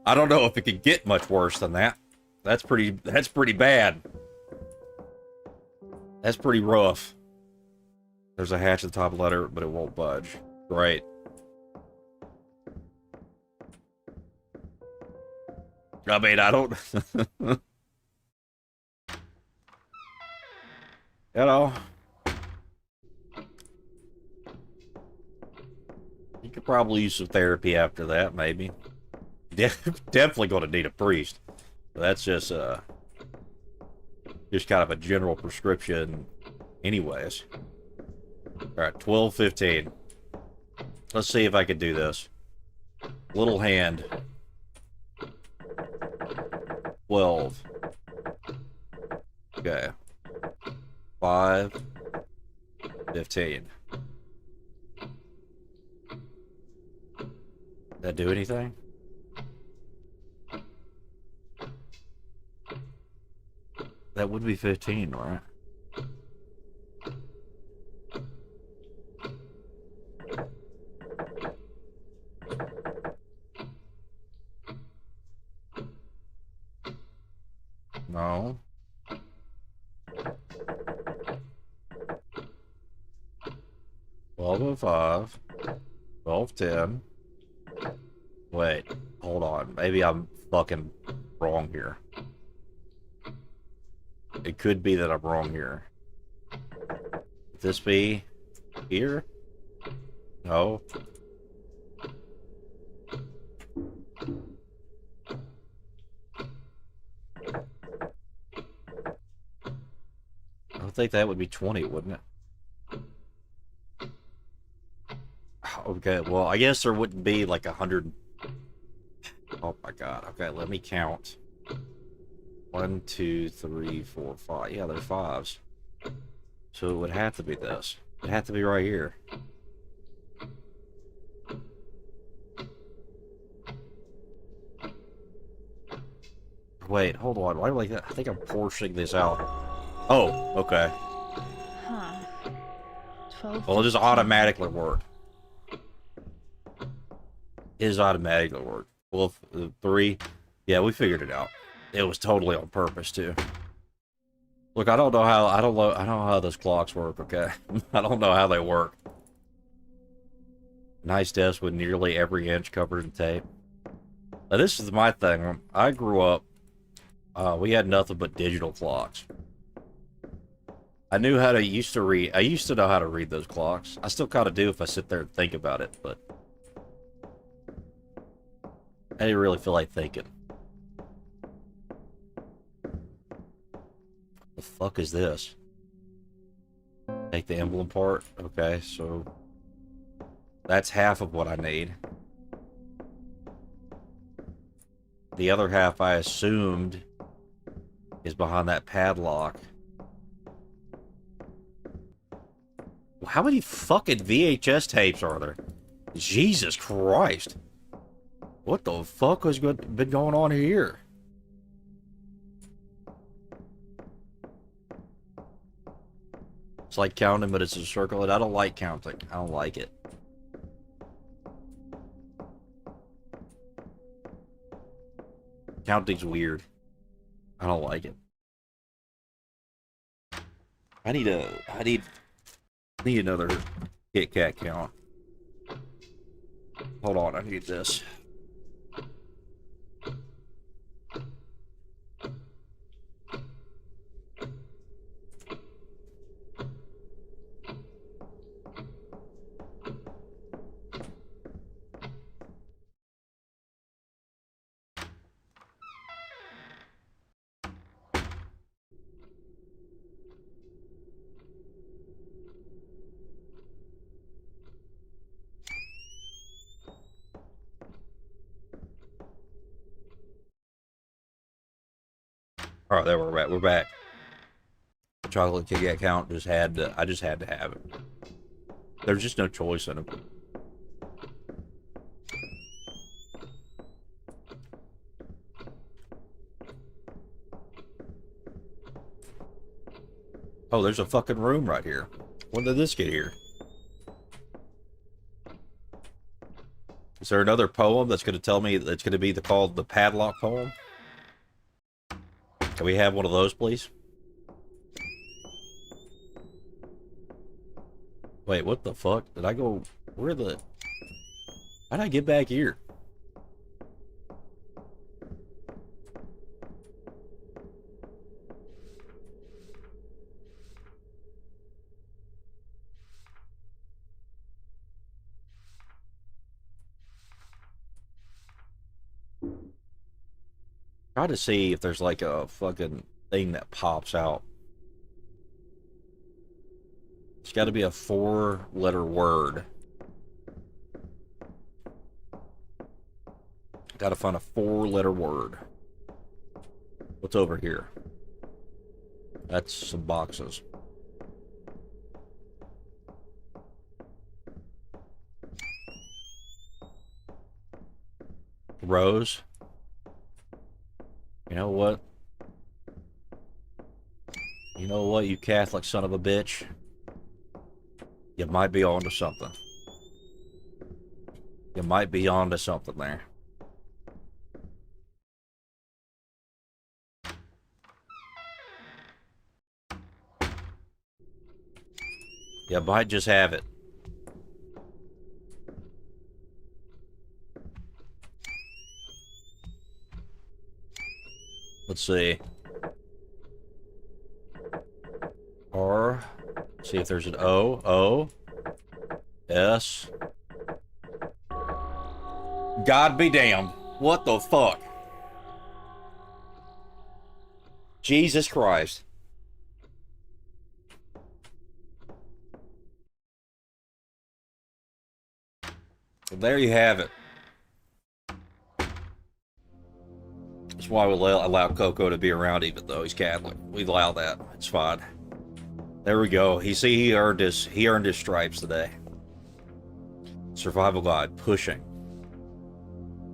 I don't know if it could get much worse than that. That's pretty bad. That's pretty rough. There's a hatch at the top letter, but it won't budge. Right. I mean, I don't... You know, you could probably use some therapy after that, maybe. Definitely going to need a priest. That's just kind of a general prescription anyways. Alright, 12:15. Let's see if I can do this. Little hand. 12. Okay. 5:15. Did that do anything? That would be 15, right? No. 12:05. 12:10. Wait, hold on. Maybe I'm fucking wrong here. It could be that I'm wrong here. Could this be here? No. I would think that would be 20, wouldn't it? Okay, well, I guess there wouldn't be like 100. Oh my god. Okay, let me count. 1, 2, 3, 4, 5. Yeah, they're fives. So it would have to be this. It'd have to be right here. Wait, hold on. Why do I think I'm portioning this out? Oh, okay. Huh. 12. Well, it just automatically work. It is automatically work. Well, 3. Yeah, we figured it out. It was totally on purpose too. Look, I don't know how those clocks work. Okay, I don't know how they work. Nice desk with nearly every inch covered in tape. Now, this is my thing. When I grew up, we had nothing but digital clocks. I knew how to used to read. I used to know how to read those clocks. I still kind of do if I sit there and think about it, but I didn't really feel like thinking. The fuck is this? Take the emblem part. Okay, so that's half of what I need. The other half I assumed is behind that padlock. How many fucking VHS tapes are there? Jesus Christ. What the fuck has been going on here? It's like counting, but it's a circle, and I don't like counting. I don't like it. Counting's weird. I don't like it. I need another Kit Kat count. Hold on, I need this. All right, there we're back. We're back. The chocolate Kit Kat count just had to. I just had to have it. There's just no choice in it. Oh, there's a fucking room right here. When did this get here? Is there another poem that's going to tell me that's going to be called the padlock poem? Can we have one of those, please? Wait, what the fuck? Did I go... Where the... How'd I get back here? Try to see if there's like a fucking thing that pops out. It's got to be a 4-letter word. Got to find a 4-letter word. What's over here? That's some boxes. Rose. You know what? You know what, you Catholic son of a bitch? You might be onto something. You might be onto something there. You might just have it. Let's see. R. See if there's an O. O. S. God be damned. What the fuck? Jesus Christ. There you have it. That's why we allow Coco to be around even though he's Catholic. We allow that. It's fine. There we go. He earned his stripes today. Survival guide. Pushing.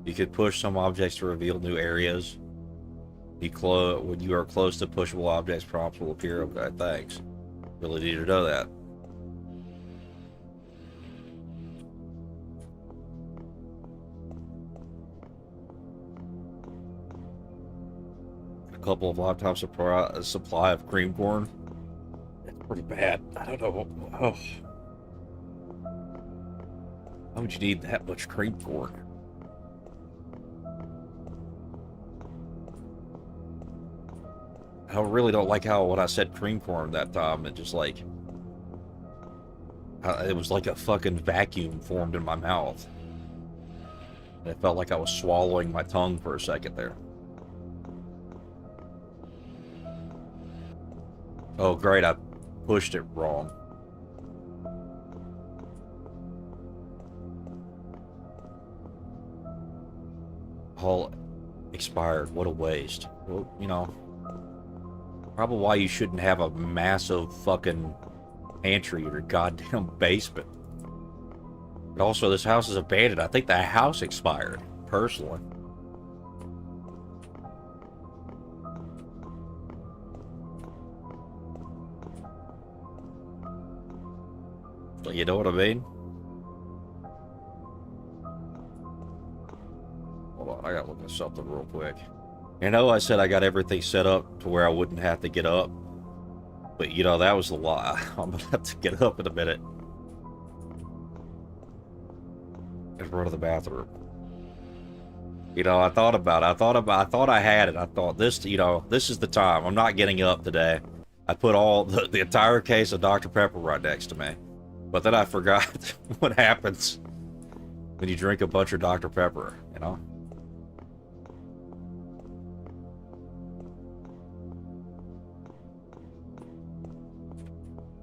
You could push some objects to reveal new areas. When you are close to pushable objects, prompts will appear. Okay, thanks. Really need to know that. A couple of lifetime supply of cream corn. It's pretty bad. I don't know. Oh. Why would you need that much cream corn? I really don't like how when I said cream corn that time, it just like... it was like a fucking vacuum formed in my mouth. And it felt like I was swallowing my tongue for a second there. Oh great, I pushed it wrong. All expired, what a waste. Well, you know... Probably why you shouldn't have a massive fucking pantry in your goddamn basement. But also, this house is abandoned. I think the house expired, personally. So you know what I mean? Hold on, I gotta look at something real quick. You know, I said I got everything set up to where I wouldn't have to get up. But, you know, that was a lie. I'm gonna have to get up in a minute. And run to the bathroom. You know, I thought I had it. I thought this, you know, this is the time. I'm not getting up today. I put all the entire case of Dr. Pepper right next to me. But then I forgot what happens when you drink a bunch of Dr. Pepper, you know?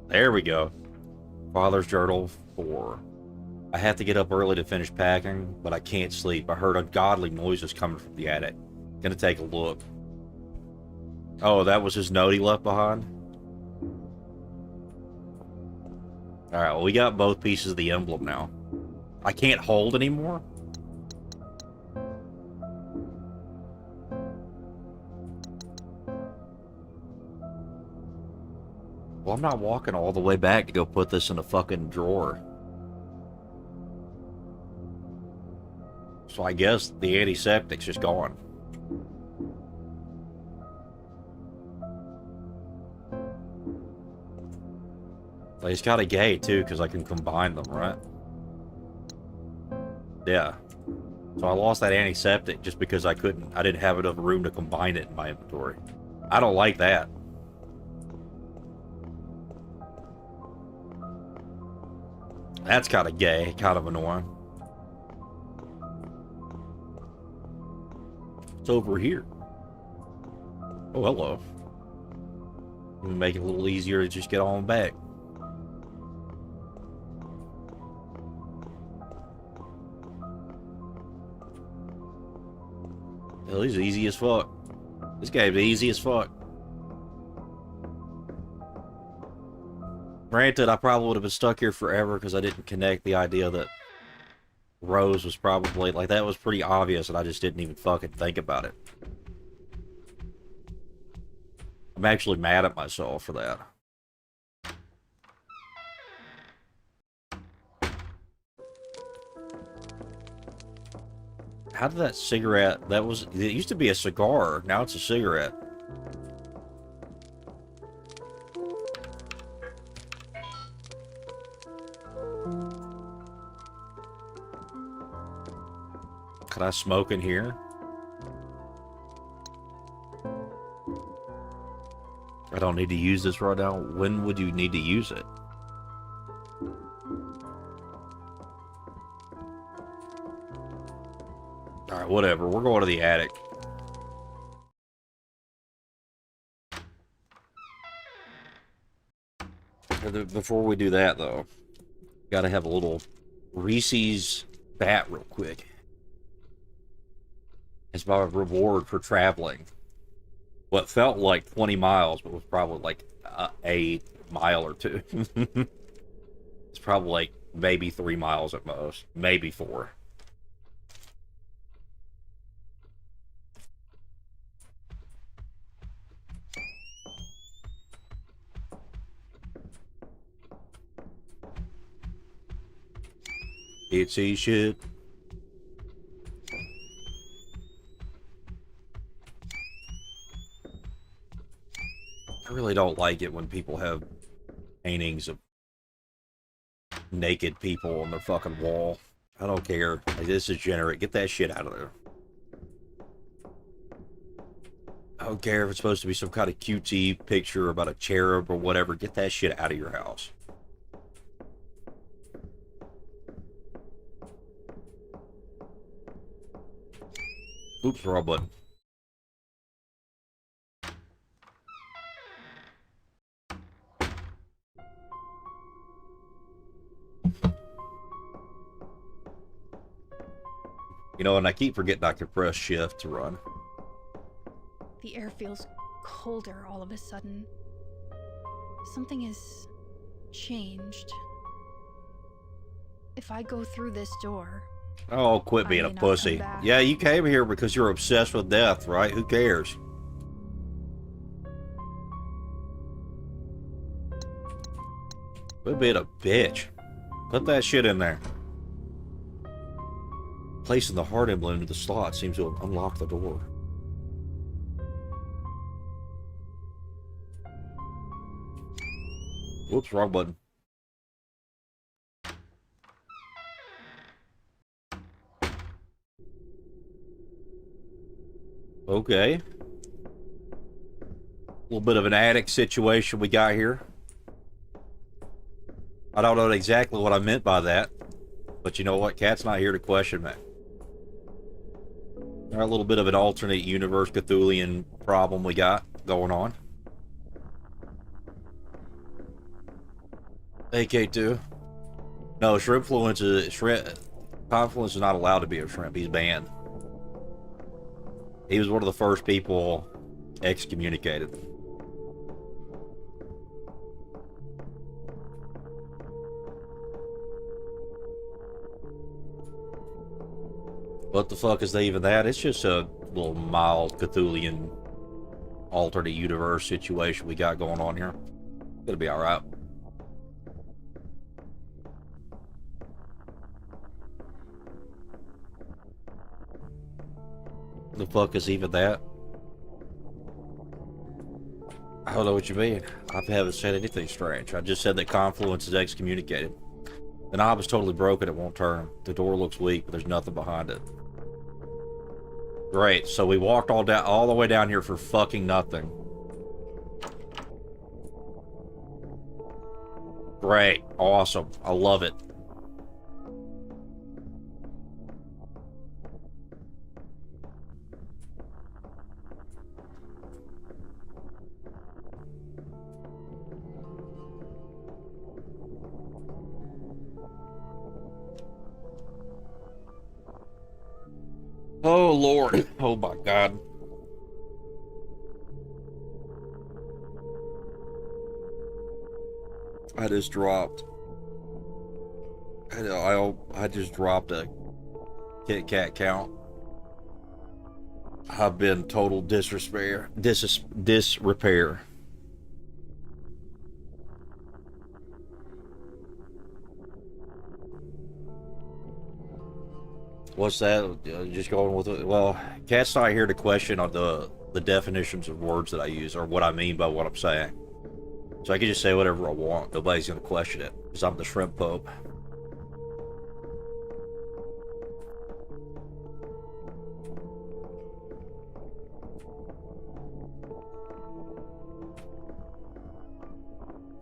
There we go. Father's Journal 4. I have to get up early to finish packing, but I can't sleep. I heard ungodly noises coming from the attic. Gonna take a look. Oh, that was his note he left behind? Alright, well, we got both pieces of the emblem now. I can't hold anymore? Well, I'm not walking all the way back to go put this in a fucking drawer. So I guess the antiseptic's just gone. Well, he's got a gay, too, because I can combine them, right? Yeah. So I lost that antiseptic just because I didn't have enough room to combine it in my inventory. I don't like that. That's kind of gay, kind of annoying. It's over here. Oh, hello. Make it a little easier to just get on back. Hell, he's easy as fuck. This game's easy as fuck. Granted, I probably would have been stuck here forever because I didn't connect the idea that Rose was probably, like, that was pretty obvious and I just didn't even fucking think about it. I'm actually mad at myself for that. How did that cigarette, it used to be a cigar, now it's a cigarette. Can I smoke in here? I don't need to use this right now. When would you need to use it? Alright, whatever. We're going to the attic. Before we do that, though, gotta have a little Reese's bat real quick. It's my reward for traveling. What felt like 20 miles, but was probably like a mile or two. It's probably like maybe 3 miles at most. Maybe 4. Itsy shit. I really don't like it when people have paintings of naked people on their fucking wall. I don't care. This is degenerate. Get that shit out of there. I don't care if it's supposed to be some kind of cutesy picture about a cherub or whatever. Get that shit out of your house. Oops, wrong button. You know, and I keep forgetting I can press shift to run. The air feels colder all of a sudden. Something has changed. If I go through this door... Oh, quit being a pussy. Yeah, you came here because you're obsessed with death, right? Who cares? Quit being a bitch. Put that shit in there. Placing the heart emblem into the slot seems to unlock the door. Whoops, wrong button. Okay. A little bit of an attic situation we got here. I don't know exactly what I meant by that. But you know what? Cat's not here to question me. A little bit of an alternate universe Cthulhian problem we got going on. AK2. No, Confluence is not allowed to be a shrimp. He's banned. He was one of the first people excommunicated. What the fuck is even that? It's just a little mild Cthulhian alternate universe situation we got going on here. It'll be alright. The fuck is even that? I don't know what you mean. I haven't said anything strange. I just said that Confluence is excommunicated. The knob is totally broken. It won't turn. The door looks weak, but there's nothing behind it. Great. So we walked all the way down here for fucking nothing. Great. Awesome. I love it. Oh, Lord. Oh, my God. I just dropped. I just dropped a Kit Kat count. I've been total disrepair. Disrepair. What's that? Just going with it. Well, Cat's not here to question on the definitions of words that I use or what I mean by what I'm saying. So I can just say whatever I want. Nobody's going to question it because I'm the Shrimp Pope.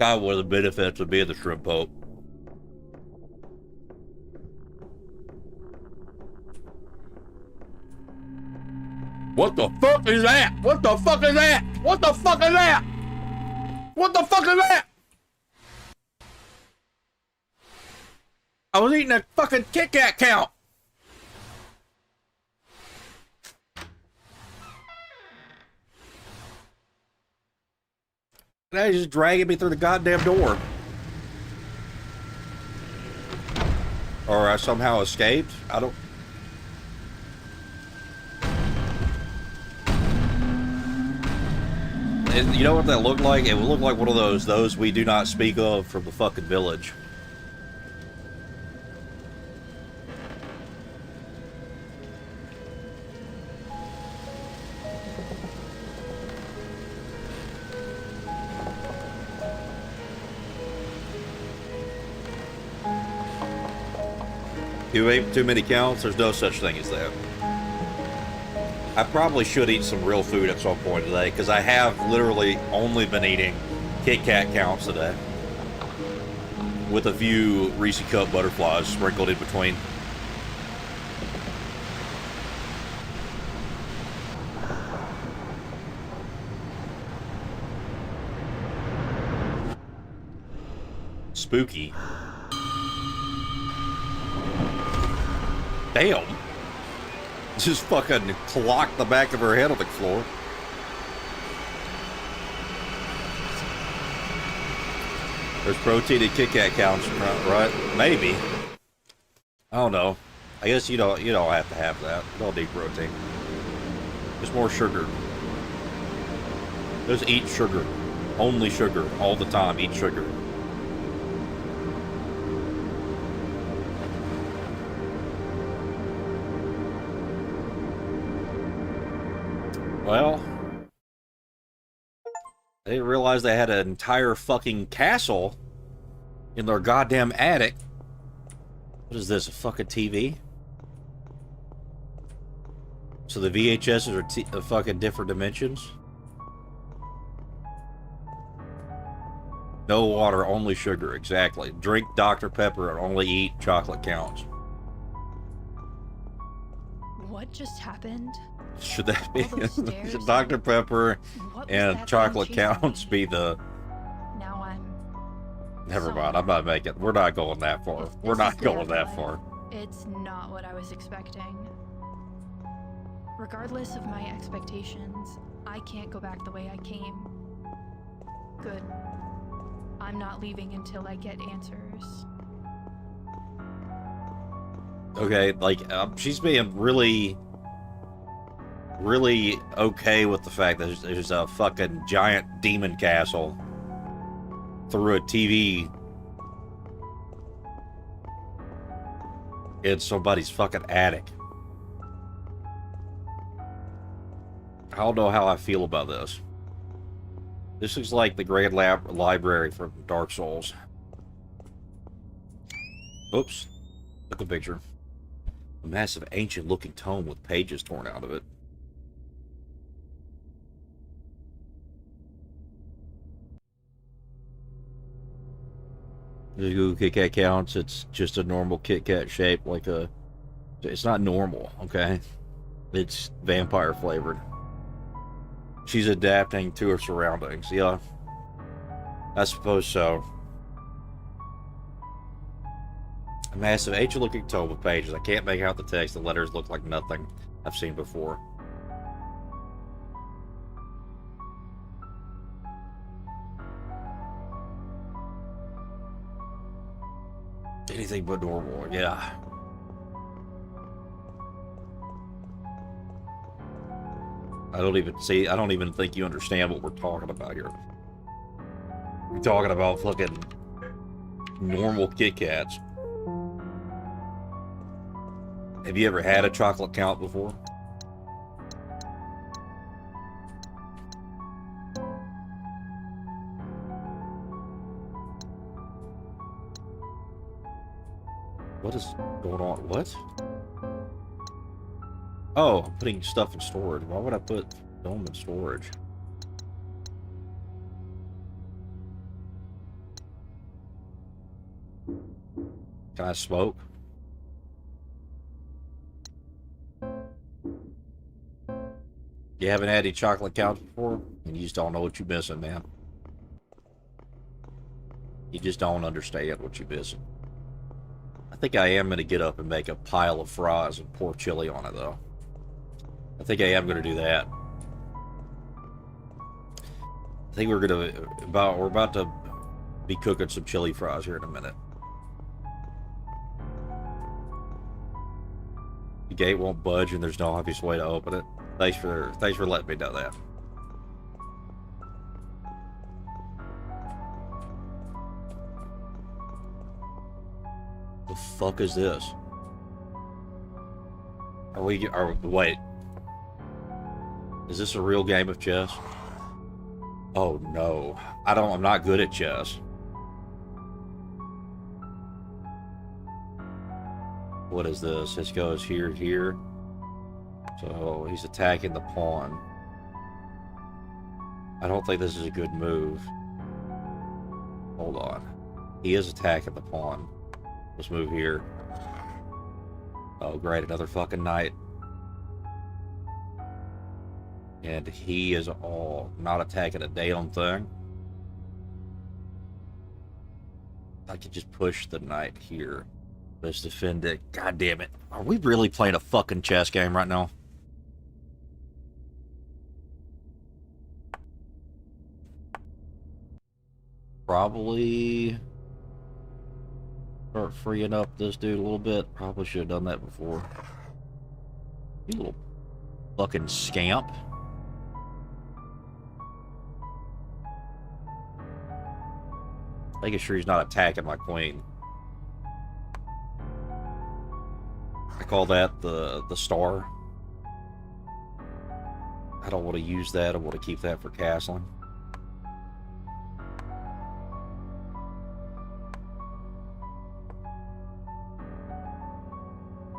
God, one of the benefits of being the Shrimp Pope. What the fuck is that? What the fuck is that? What the fuck is that? What the fuck is that? I was eating a fucking Kit Kat count. Now he's just dragging me through the goddamn door. Or I somehow escaped. I don't... You know what that looked like? It would look like one of those we do not speak of from the fucking village. You ate too many counts? There's no such thing as that. I probably should eat some real food at some point today, because I have literally only been eating Kit Kat counts today. With a few Reese's Cup butterflies sprinkled in between. Spooky. Damn. Just fucking clocked the back of her head on the floor. There's protein in Kit Kat counts, right? Maybe. I don't know. I guess you don't have to have that. You don't need protein. Just more sugar. Just eat sugar. Only sugar. All the time. Eat sugar. Well, they didn't realize they had an entire fucking castle in their goddamn attic. What is this, a fucking TV? So the VHSs are fucking different dimensions? No water, only sugar, exactly. Drink Dr. Pepper and only eat chocolate counts. What just happened? Should that be Should Dr. Pepper and chocolate counts be the... Now I'm... Never mind, I'm not making... We're not going that far. We're not going that far. It's not what I was expecting. Regardless of my expectations, I can't go back the way I came. Good. I'm not leaving until I get answers. Okay, like, she's being really okay with the fact that there's a fucking giant demon castle through a TV in somebody's fucking attic. I don't know how I feel about this. This looks like the Grand Library from Dark Souls. Oops. Took a picture. A massive ancient-looking tome with pages torn out of it. The Google Kit Kat counts. It's just a normal Kit Kat shape, like a... It's not normal, okay? It's vampire flavored. She's adapting to her surroundings. Yeah. I suppose so. A massive ancient-looking tome with pages. I can't make out the text. The letters look like nothing I've seen before. Anything but normal, yeah. I don't even think you understand what we're talking about here. We're talking about fucking normal Kit Kats. Have you ever had a chocolate count before? What is going on? What? Oh, I'm putting stuff in storage. Why would I put film in storage? Can I smoke? You haven't had any chocolate cows before? And you just don't know what you're missing, man. You just don't understand what you're missing. I think I am going to get up and make a pile of fries and pour chili on it, though. I think I am going to do that. I think we're about to be cooking some chili fries here in a minute. The gate won't budge and there's no obvious way to open it. Thanks for letting me know that. The fuck is this? Wait. Is this a real game of chess? Oh no. I'm not good at chess. What is this? This goes here. So he's attacking the pawn. I don't think this is a good move. Hold on. He is attacking the pawn. Let's move here. Oh great, another fucking knight. And he is all not attacking a damn thing. I could just push the knight here. Let's defend it. God damn it. Are we really playing a fucking chess game right now? Probably start freeing up this dude a little bit. Probably should have done that before. You little fucking scamp. Making sure he's not attacking my queen. I call that the star. I don't want to use that. I want to keep that for castling.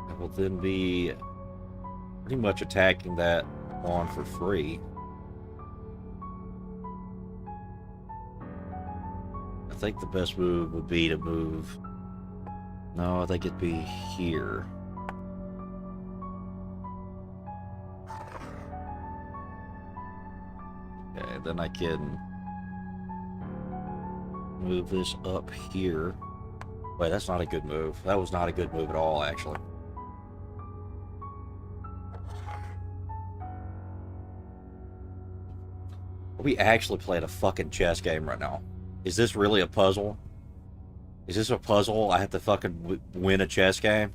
I will then be pretty much attacking that pawn for free. I think the best move would be to move. No, I think it'd be here. Okay, then I can move this up here. Wait, that's not a good move. That was not a good move at all, actually. Are we actually playing a fucking chess game right now? Is this really a puzzle? Is this a puzzle? I have to fucking win a chess game?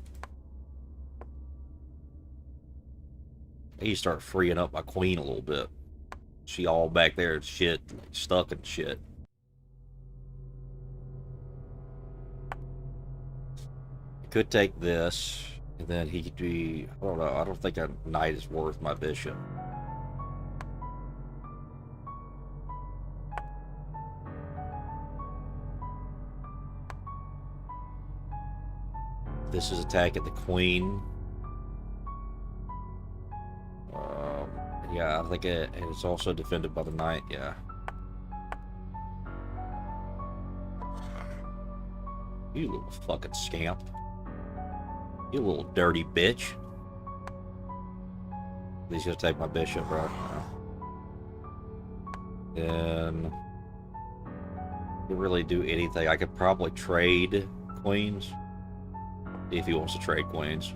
I need to start freeing up my queen a little bit. She all back there and shit, stuck and shit. I could take this, and then he could be... I don't know, I don't think a knight is worth my bishop. This is attacking the queen. Yeah, I think it's also defended by the knight, yeah. You little fucking scamp. You little dirty bitch. He's gonna take my bishop, right? Then... Can't really do anything. I could probably trade queens. If he wants to trade queens.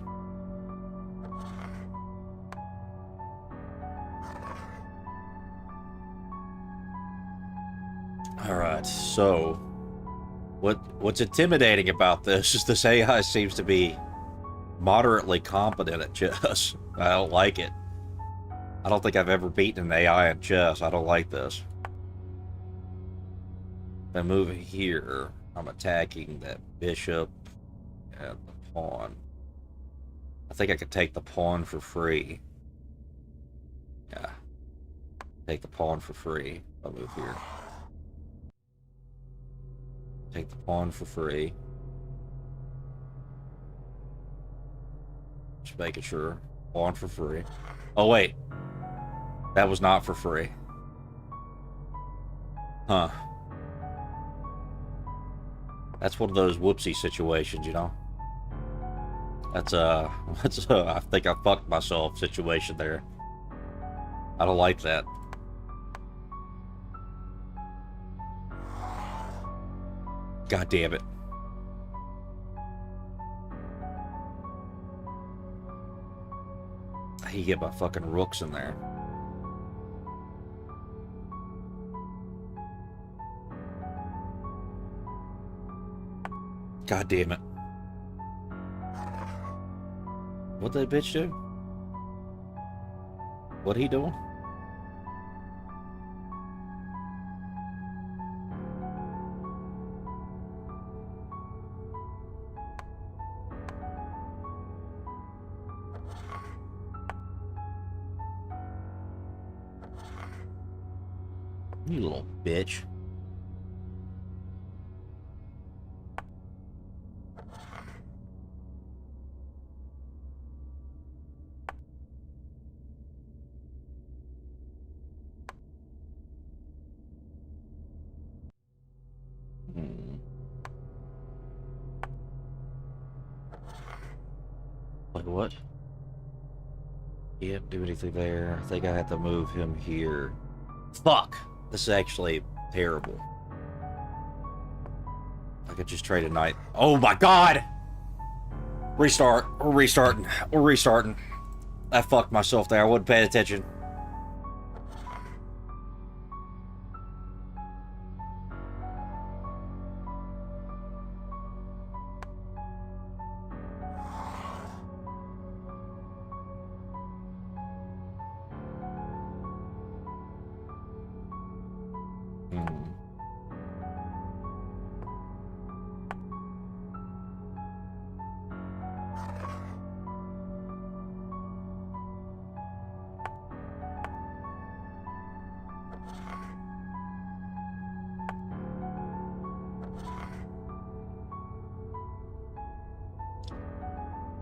Alright, so what's intimidating about this is this AI seems to be moderately competent at chess. I don't like it. I don't think I've ever beaten an AI in chess. I don't like this. If I move here, I'm attacking that bishop and the pawn. I think I could take the pawn for free. Yeah. Take the pawn for free. I'll move here. Take the pawn for free. Just making sure. Pawn for free. Oh, wait. That was not for free. Huh. That's one of those whoopsie situations, you know? That's I think I fucked myself situation there. I don't like that. God damn it. I get my fucking rooks in there. God damn it. What that bitch do? What he doing? You little bitch. Like what? Can't do anything there. I think I have to move him here. Fuck! This is actually terrible. I could just trade a night. Oh my god! Restart. We're restarting. We're restarting. I fucked myself there. I wasn't paying attention.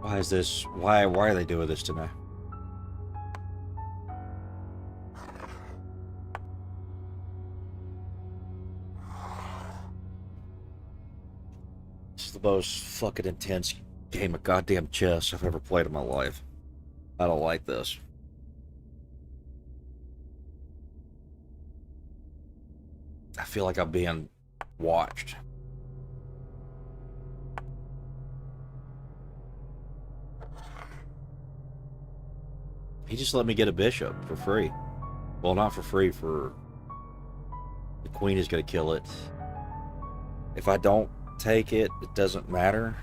Why is this? Why are they doing this to me? This is the most fucking intense game of goddamn chess I've ever played in my life. I don't like this. I feel like I'm being watched. He just let me get a bishop for free. Well, not for free, for... The queen is going to kill it. If I don't take it, it doesn't matter.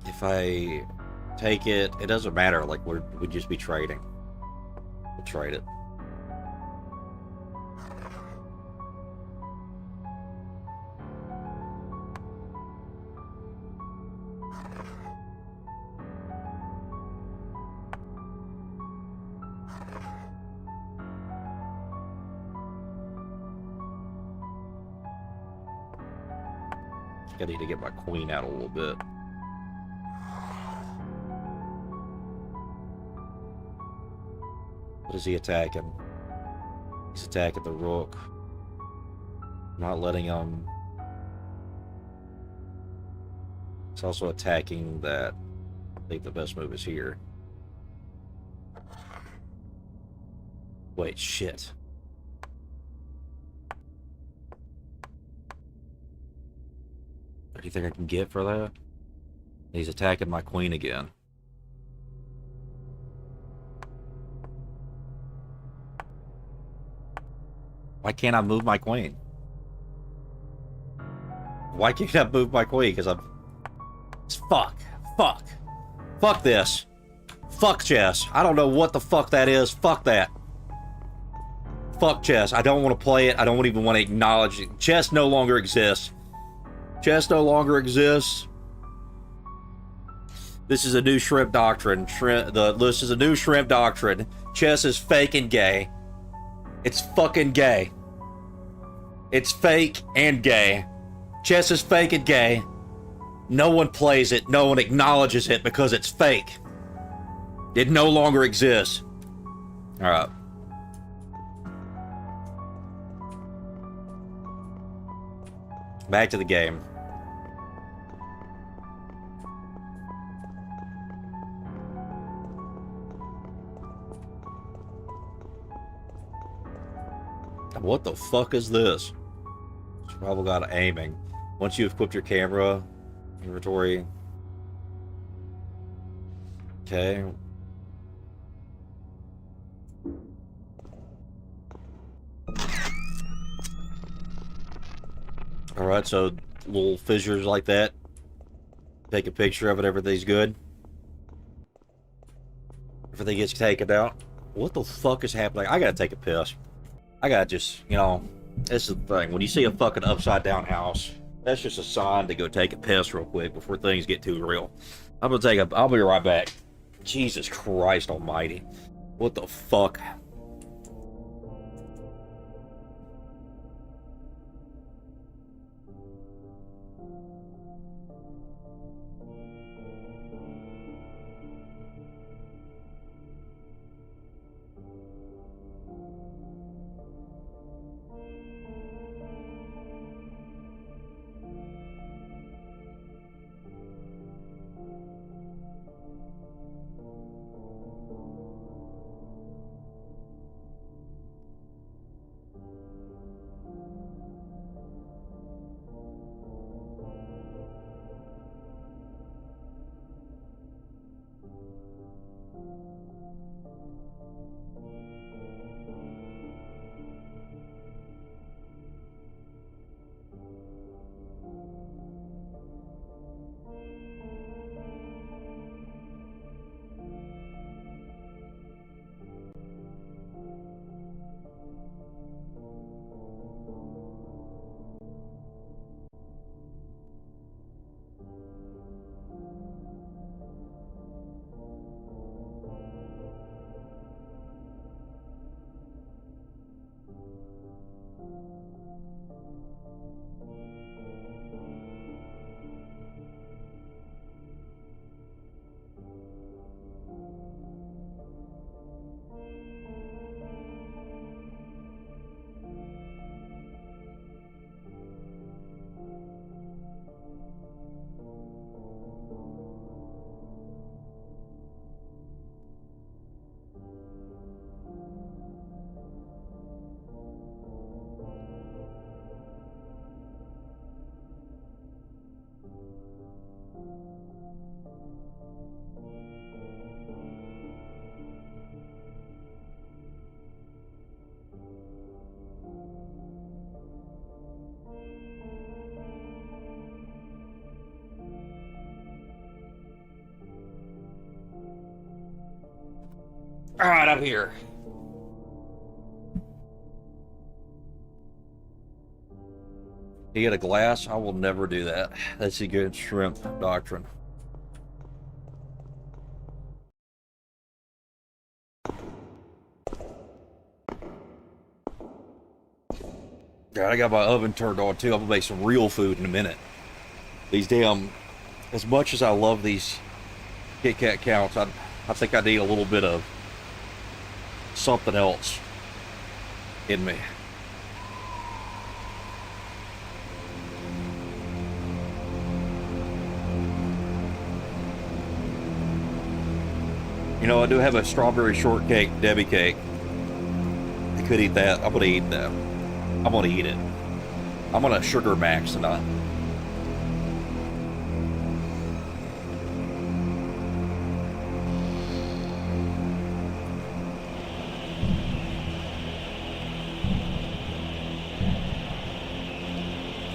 If I take it, it doesn't matter. Like, we'd just be trading. We'll trade it. I need to get my queen out a little bit. What is he attacking? He's attacking the rook. Not letting him... He's also attacking that. I think the best move is here. Wait, shit. What do you think I can get for that? He's attacking my queen again. Why can't I move my queen? Why can't I move my queen? Because I'm... Fuck. Fuck. Fuck this. Fuck chess. I don't know what the fuck that is. Fuck that. Fuck chess. I don't want to play it. I don't even want to acknowledge it. Chess no longer exists. Chess no longer exists. This is a new shrimp doctrine. This is a new shrimp doctrine. Chess is fake and gay. It's fucking gay. It's fake and gay. Chess is fake and gay. No one plays it. No one acknowledges it because it's fake. It no longer exists. Alright. Back to the game. What the fuck is this? Survival guide aiming. Once you've equipped your camera, inventory. Okay. Alright, so little fissures like that. Take a picture of it, everything's good. Everything gets taken out. What the fuck is happening? I gotta take a piss. I gotta just, you know, this is the thing. When you see a fucking upside down house, that's just a sign to go take a piss real quick before things get too real. I'll be right back. Jesus Christ almighty. What the fuck? Alright, I'm here. You get a glass? I will never do that. That's a good shrimp doctrine. God, I got my oven turned on too. I'm gonna make some real food in a minute. These damn, as much as I love these Kit Kat counts, I think I need a little bit of something else in me. You know, I do have a strawberry shortcake Debbie cake. I could eat that. I'm gonna eat that. I'm gonna eat it. I'm gonna sugar max tonight.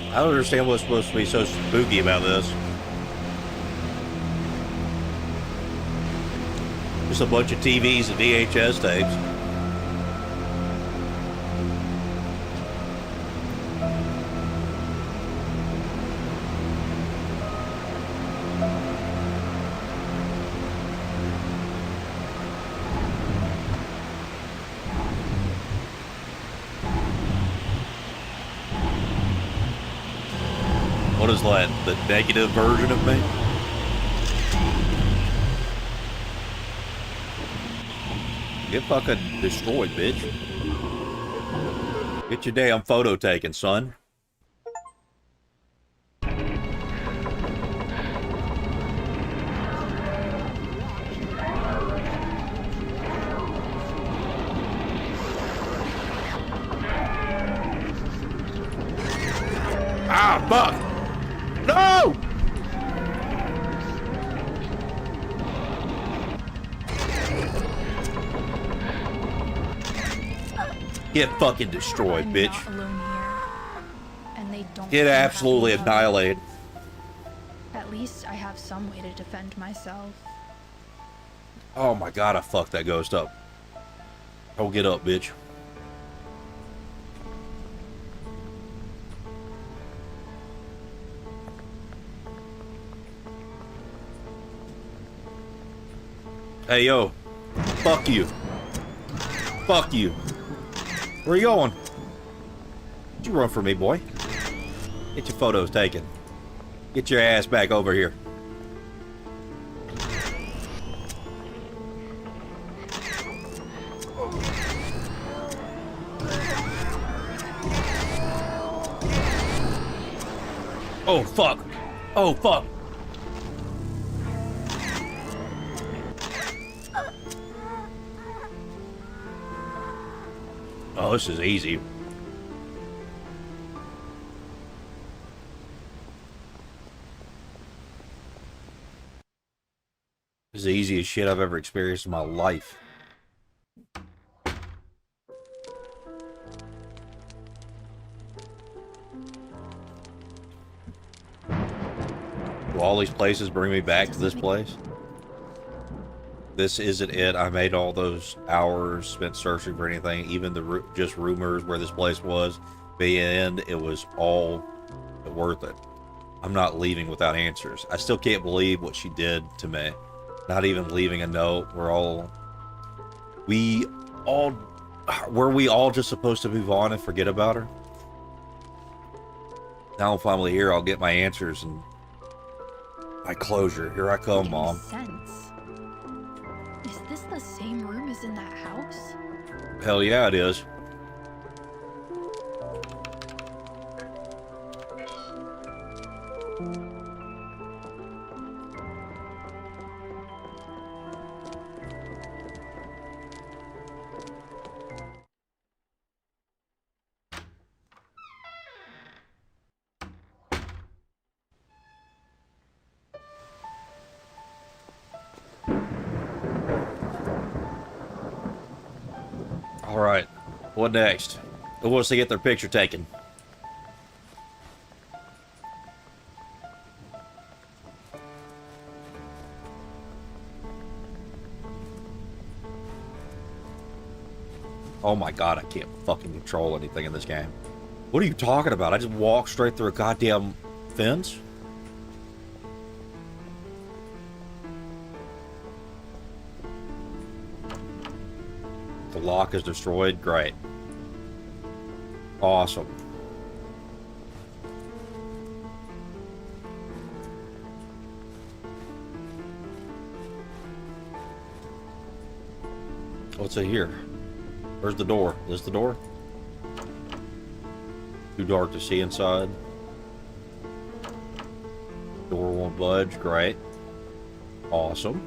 I don't understand what's supposed to be so spooky about this. Just a bunch of TVs and VHS tapes. What is that? The negative version of me? Get fucking destroyed, bitch. Get your damn photo taken, son. Ah, fuck! No! Get fucking destroyed, I'm bitch. not alone here, and they don't Get seem absolutely happy about it. annihilated. At least I have some way to defend myself. Oh my god, I fucked that ghost up. Oh, get up, bitch. Hey, yo. Fuck you. Fuck you. Where you going? Don't you run from me, boy. Get your photos taken. Get your ass back over here. Oh, fuck. Oh, fuck. Oh, this is easy. This is the easiest shit I've ever experienced in my life. Do all these places bring me back to this place? This isn't it. I made all those hours spent searching for anything, even the just rumors where this place was. The end, it was all worth it. I'm not leaving without answers. I still can't believe what she did to me. Not even leaving a note. Were we all just supposed to move on and forget about her? Now I'm finally here. I'll get my answers and my closure. Here I come, Mom. Sense. Is this the same room as in that house? Hell yeah, it is. All right, what next? Who wants to get their picture taken? Oh my god, I can't fucking control anything in this game. What are you talking about? I just walked straight through a goddamn fence? The lock is destroyed. Great. Awesome. What's it here? Where's the door? Is this the door? Too dark to see inside. Door won't budge. Great. Awesome.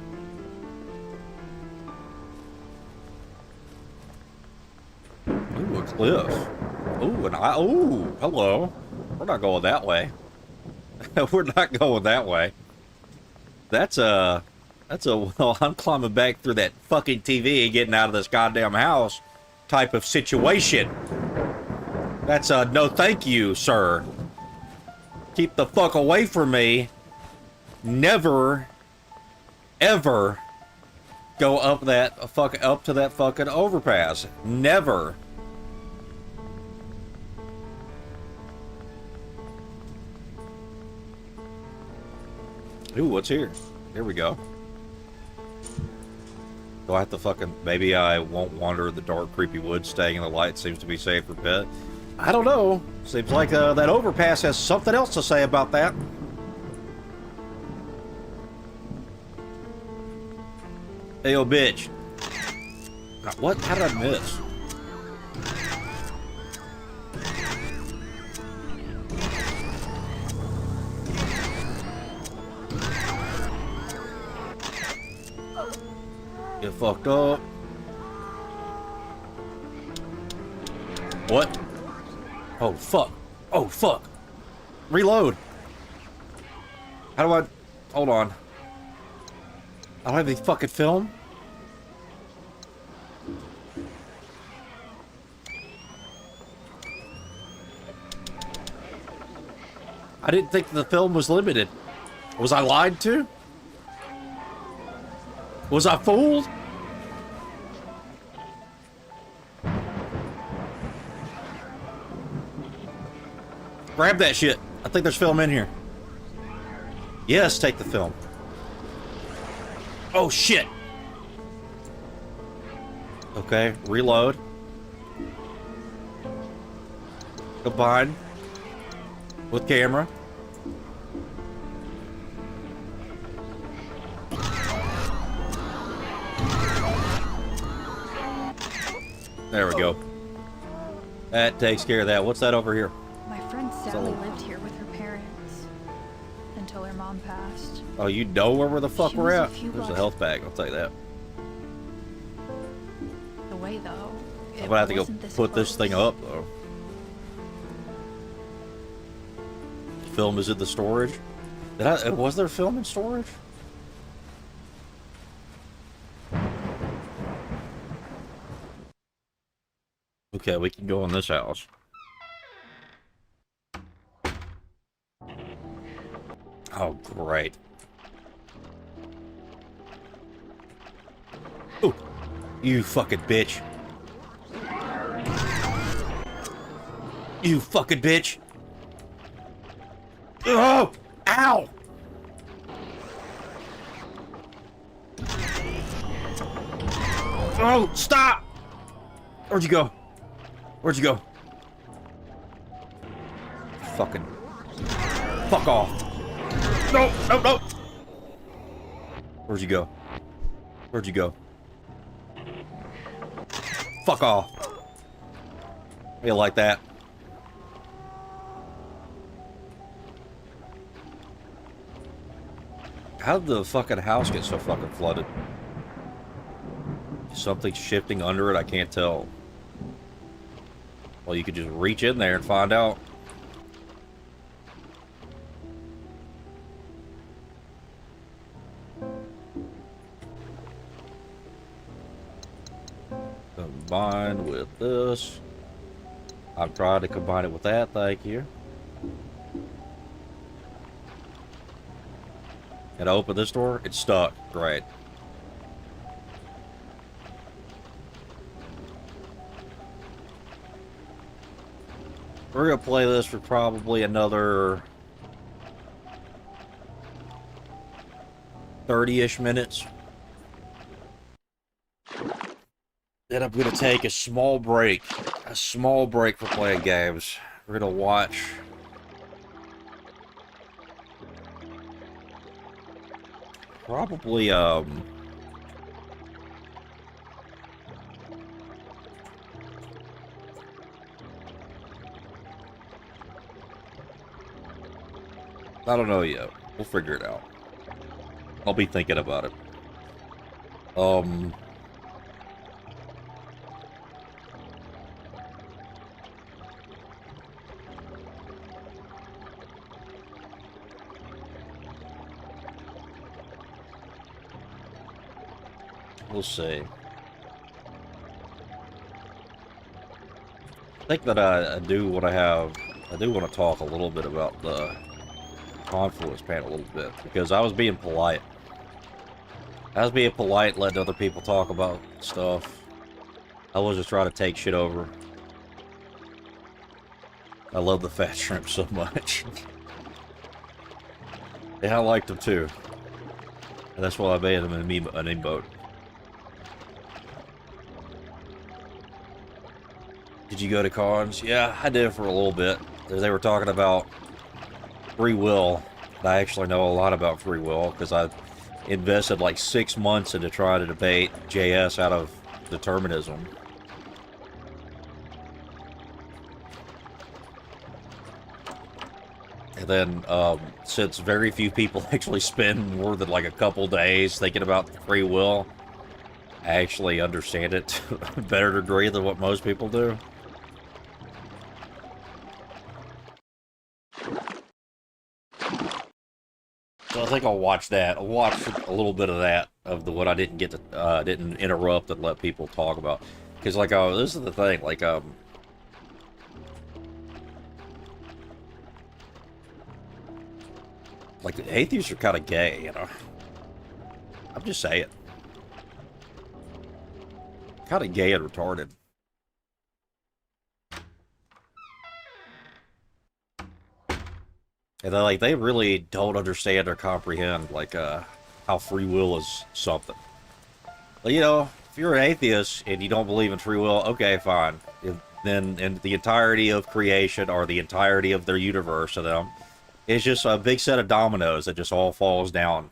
Ooh, a cliff. Ooh, ooh, hello. We're not going that way. We're not going that way. That's a, well, I'm climbing back through that fucking TV and getting out of this goddamn house type of situation. That's a no thank you, sir. Keep the fuck away from me. Never, ever go up to that fucking overpass. Never. Ooh, what's here? Here we go. Do I have to fucking... Maybe I won't wander in the dark, creepy woods. Staying in the light seems to be safe for pet. I don't know. Seems like that overpass has something else to say about that. Hey, yo, bitch. What? How did I miss? Get fucked up. What? Oh, fuck. Oh, fuck. Reload. How do I... Hold on. I don't have any fucking film? I didn't think the film was limited. Was I lied to? Was I fooled? Grab that shit. I think there's film in here. Yes, take the film. Oh, shit. Okay, reload. Combine with camera. There we go. That takes care of that. What's that over here? My friend Sally lived here with her parents until her mom passed. Oh, you know where the fuck She we're was a at? few There's a blocks- health bag, I'll tell you that. The way though, I'm gonna have to go wasn't put this thing close. up, though. Film is in the storage. Was there film in storage? Okay, we can go in this house. Oh, great. Ooh, you fucking bitch. You fucking bitch. Oh! Ow! Oh, stop! Where'd you go? Where'd you go? Fucking... Fuck off. No, no, no! Where'd you go? Where'd you go? Fuck off. You like that? How did the fucking house get so fucking flooded? Something shifting under it? I can't tell. Well, you could just reach in there and find out. Combine with this. I've tried to combine it with that, thank you. And I open this door, it's stuck. Great. We're gonna play this for probably another 30-ish minutes. Then I'm gonna take a small break for playing games. We're gonna watch probably I don't know yet. We'll figure it out. I'll be thinking about it. We'll see. I think that I do want to talk a little bit about the Confluence panel a little bit, because I was being polite. Letting other people talk about stuff. I wasn't trying to take shit over. I love the fat shrimp so much. Yeah, I liked them too. And that's why I made them an emote. Did you go to cons? Yeah, I did for a little bit. They were talking about free will. I actually know a lot about free will because I invested like 6 months into trying to debate JS out of determinism. And then, since very few people actually spend more than like a couple days thinking about free will, I actually understand it to a better degree than what most people do. So I think I'll watch that. I'll watch a little bit of that, of the what I didn't get to, didn't interrupt and let people talk about. Because, like, this is the thing, like, atheists are kind of gay, you know? I'm just saying. Kind of gay and retarded. And then, like, they really don't understand or comprehend, like, how free will is something. Like, you know, if you're an atheist and you don't believe in free will, okay, fine. Then, in the entirety of creation, or the entirety of their universe of them, it's just a big set of dominoes that just all falls down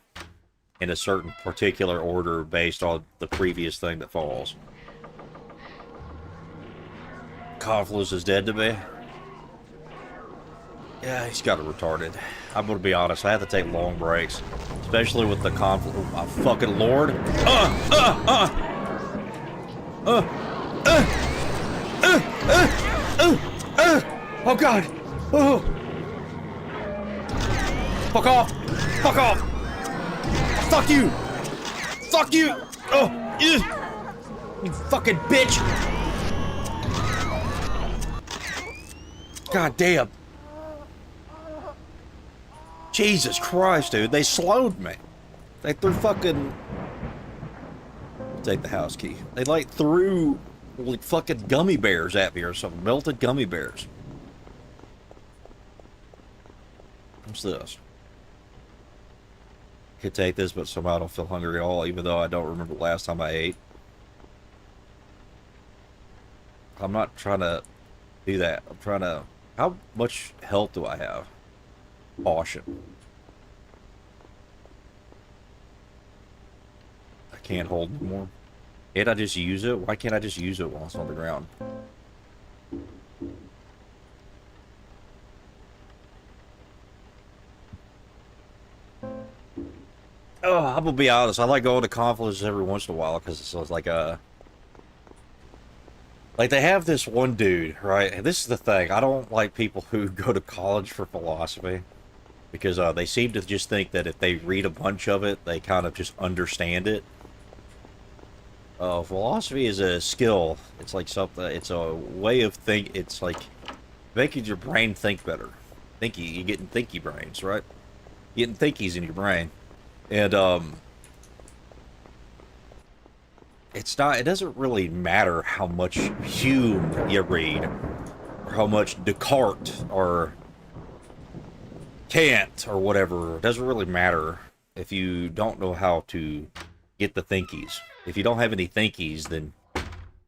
in a certain particular order based on the previous thing that falls. Confluence is dead to me. Yeah, he's got it retarded. I'm gonna be honest, I have to take long breaks. Especially with the conflict. Oh, fucking lord. Oh god. Oh. Fuck off. Fuck off. Fuck you. Fuck you. Oh. You fucking bitch. God damn. Jesus Christ, dude. They slowed me. They threw fucking... Take the house key. They, like, threw, like, fucking gummy bears at me or something. Melted gummy bears. What's this? Could take this, but somehow I don't feel hungry at all, even though I don't remember the last time I ate. I'm not trying to do that. I'm trying to... How much health do I have? Caution. I can't hold anymore. Can't I just use it? Why can't I just use it while it's on the ground? Oh, I'm gonna be honest. I like going to conferences every once in a while because it's like a... Like, they have this one dude, right? And this is the thing. I don't like people who go to college for philosophy. Because they seem to just think that if they read a bunch of it, they kind of just understand it. Philosophy is a skill. It's like something, it's a way of think. It's like making your brain think better. You're getting thinky brains, right? You're getting thinkies in your brain. And, it doesn't really matter how much Hume you read, or how much Descartes, or Kant, or whatever. It doesn't really matter if you don't know how to get the thinkies. If you don't have any thinkies, then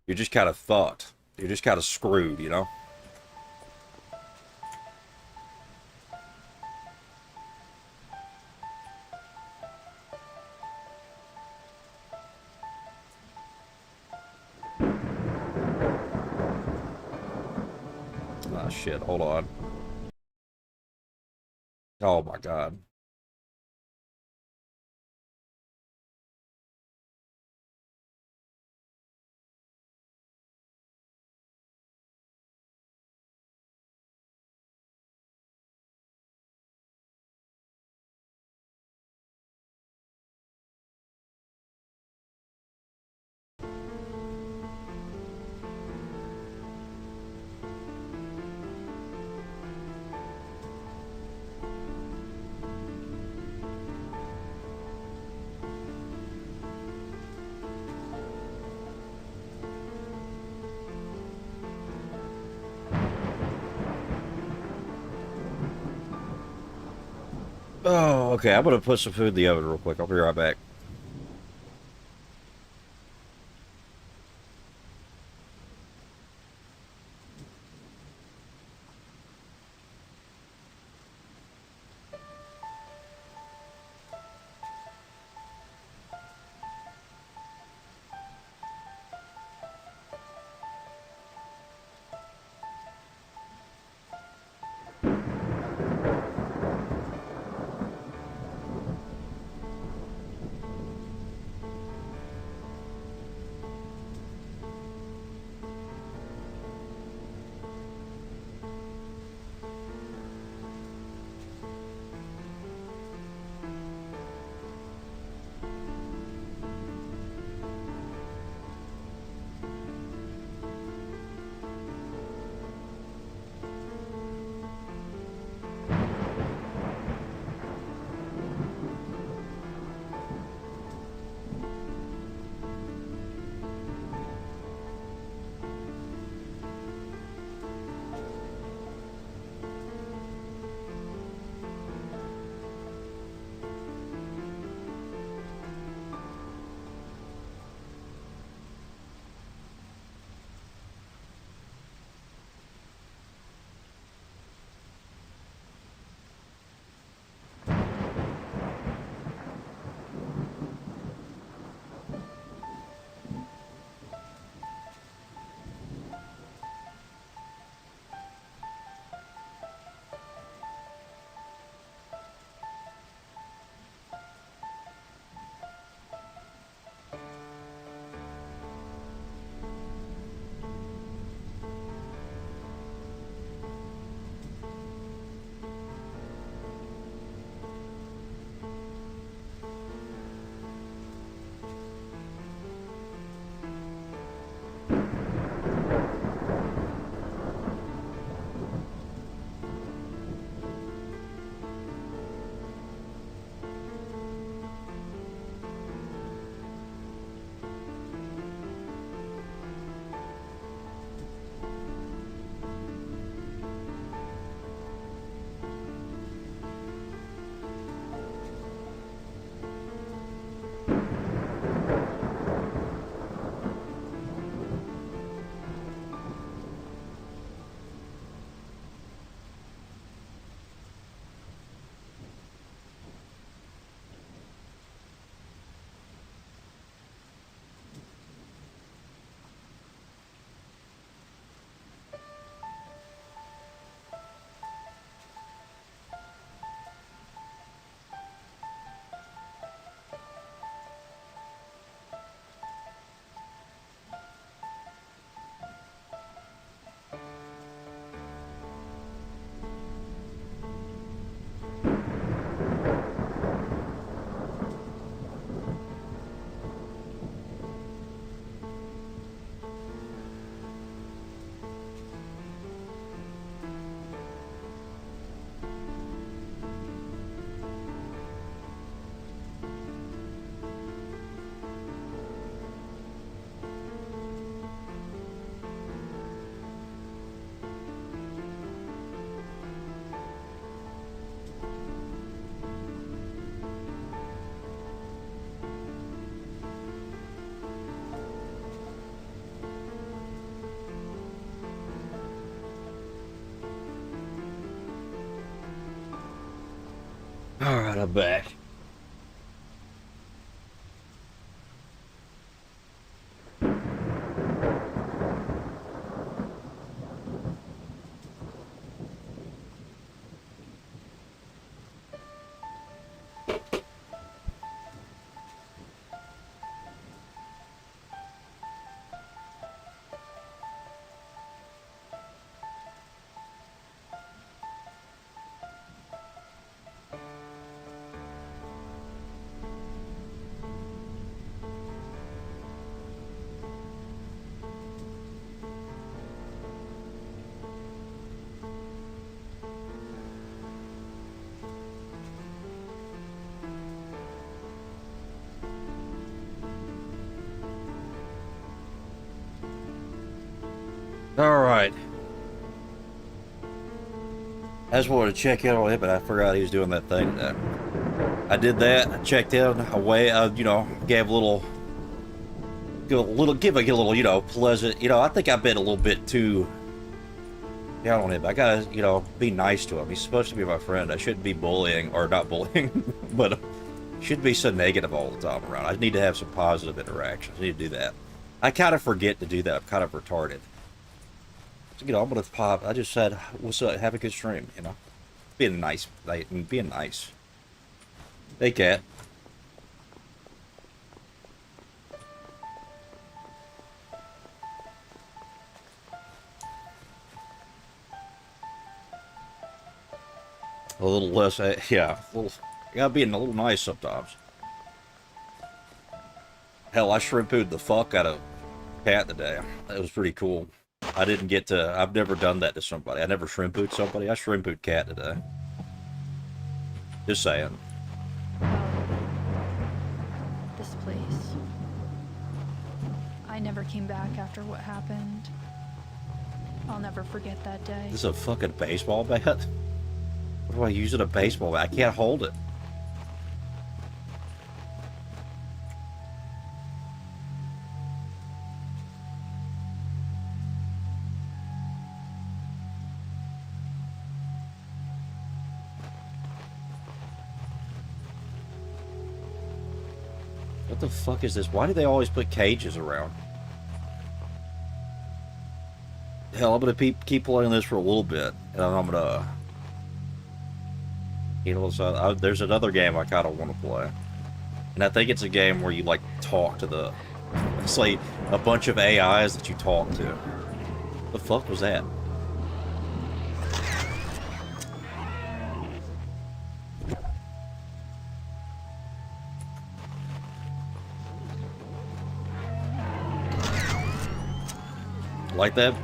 you're just kind of fucked. You're just kind of screwed, you know? Ah, shit, hold on. Oh my god. Oh, okay, I'm gonna put some food in the oven real quick. I'll be right back. Alright, I'm back. Alright. I just wanted to check in on him, but I forgot he was doing that thing today. I did that. I checked in away. You know, gave a little, you know, pleasant. You know, I think I've been a little bit too down on him. I gotta, you know, be nice to him. He's supposed to be my friend. I shouldn't be bullying, or not bullying, but shouldn't be so negative all the time around. I need to have some positive interactions. I need to do that. I kind of forget to do that. I'm kind of retarded. You know, I'm gonna pop. I just said, "What's up? Have a good stream." You know, being nice, being nice. Hey, cat. A little less, yeah. A little, you gotta be a little nice sometimes. Hell, I shrimpooed the fuck out of cat today. It was pretty cool. I didn't get to... I've never done that to somebody. I never shrimpooed somebody. I shrimpooed cat today. Just saying. This place. I never came back after what happened. I'll never forget that day. This is a fucking baseball bat? What do I use in a baseball bat? I can't hold it. What the fuck is this? Why do they always put cages around? Hell, I'm gonna keep playing this for a little bit, and I'm gonna... You know, so there's another game I kind of want to play. And I think it's a game where you, like, talk to the... It's like a bunch of AIs that you talk to. What the fuck was that? Like that?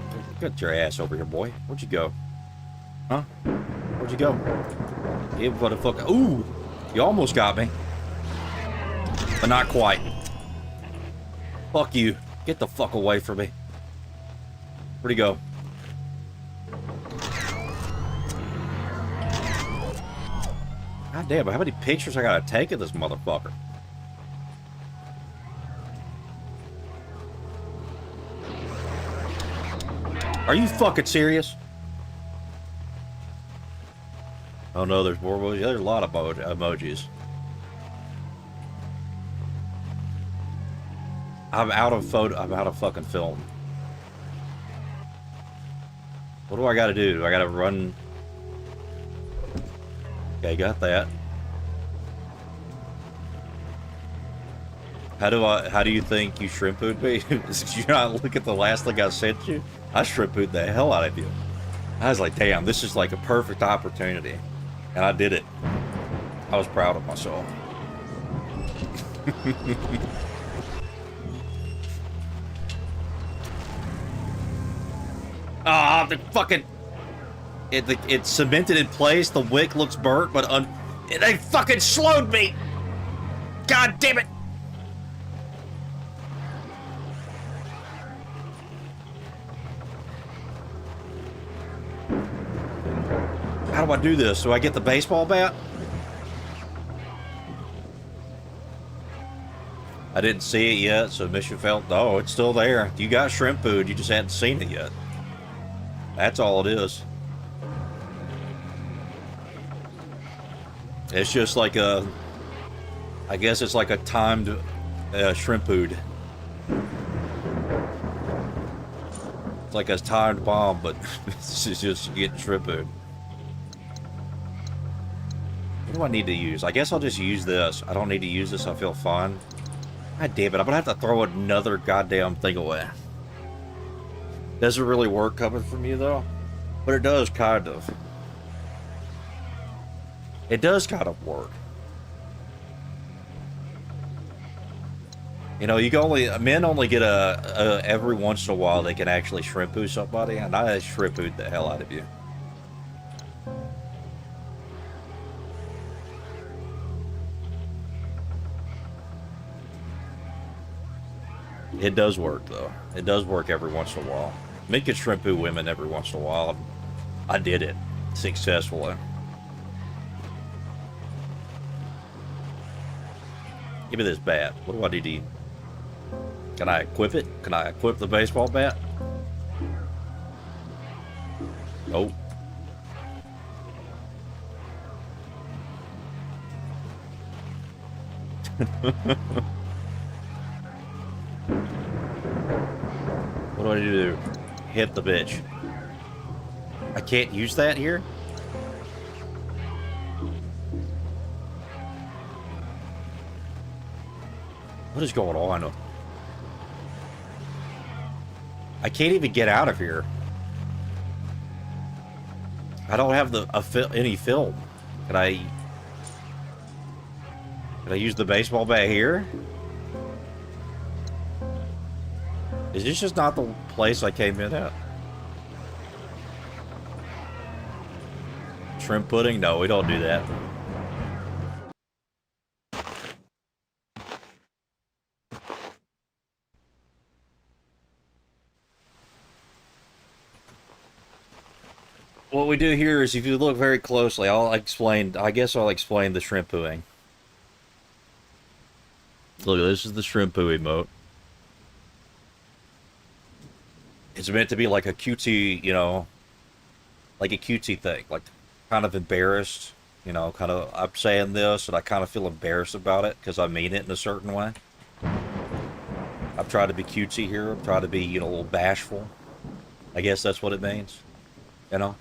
Get your ass over here, boy. Where'd you go? Huh? Where'd you go? You motherfucker. Ooh! You almost got me. But not quite. Fuck you. Get the fuck away from me. Where'd he go? God damn, how many pictures I gotta take of this motherfucker? Are you fucking serious? Oh no, there's more emojis. There's a lot of emojis. I'm out of fucking film. What do I gotta do? I gotta run. Okay, got that. How do you think you shrimpooed me? Did you not look at the last thing I sent you? I shrimpooed the hell out of you. I was like, damn, this is like a perfect opportunity. And I did it. I was proud of myself. Ah, the fucking... It's cemented in place. The wick looks burnt, but they fucking slowed me! God damn it! How do I do this? Do I get the baseball bat? I didn't see it yet, so mission failed. No, it's still there. You got shrimp food, you just hadn't seen it yet. That's all it is. It's just like a, I guess it's like a timed shrimp food. It's like a timed bomb, but it's just getting shrimp food. What do I need to use? I guess I'll just use this. I don't need to use this. I feel fine. God damn it. I'm going to have to throw another goddamn thing away. Doesn't really work coming from you, though. But it does, kind of. It does kind of work. You know, you can only, men only get every once in a while they can actually shrimp poo somebody, and I shrimp pooed the hell out of you. It does work, though. It does work every once in a while. Men can shrimp poo women every once in a while. I did it successfully. Give me this bat. What do I need to eat? Can I equip it? Can I equip the baseball bat? Nope. What do I need to do? Hit the bitch. I can't use that here? What is going on? I can't even get out of here. I don't have any film. Can I use the baseball bat here? Is this just not the place I came in at? Shrimp pudding? No, we don't do that. What we do here is, if you look very closely, I guess I'll explain the shrimp pooing. Look, this is the shrimp poo emote. It's meant to be like a cutesy, you know, like a cutesy thing, like kind of embarrassed, you know, kind of, I'm saying this and I kind of feel embarrassed about it because I mean it in a certain way. I've tried to be cutesy here. I've tried to be, you know, a little bashful. I guess that's what it means, you know?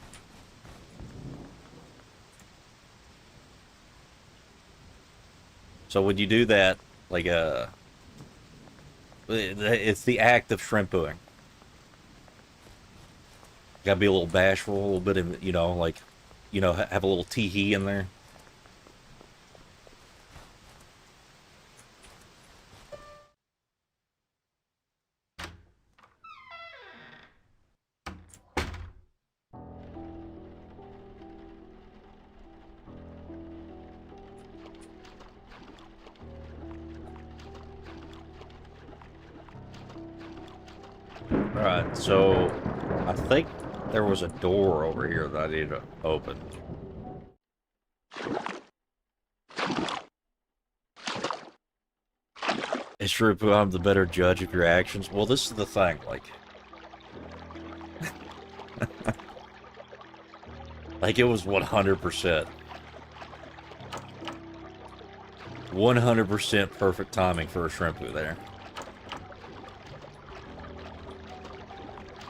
So when you do that, like, it's the act of shrimp pooing. Gotta be a little bashful, a little bit of, you know, like, you know, have a little tee-hee in there. Alright, so I think there was a door over here that I need to open. It's true, I'm the better judge of your actions. Well, this is the thing, like... like, it was 100%. 100% perfect timing for a shrimp poo there.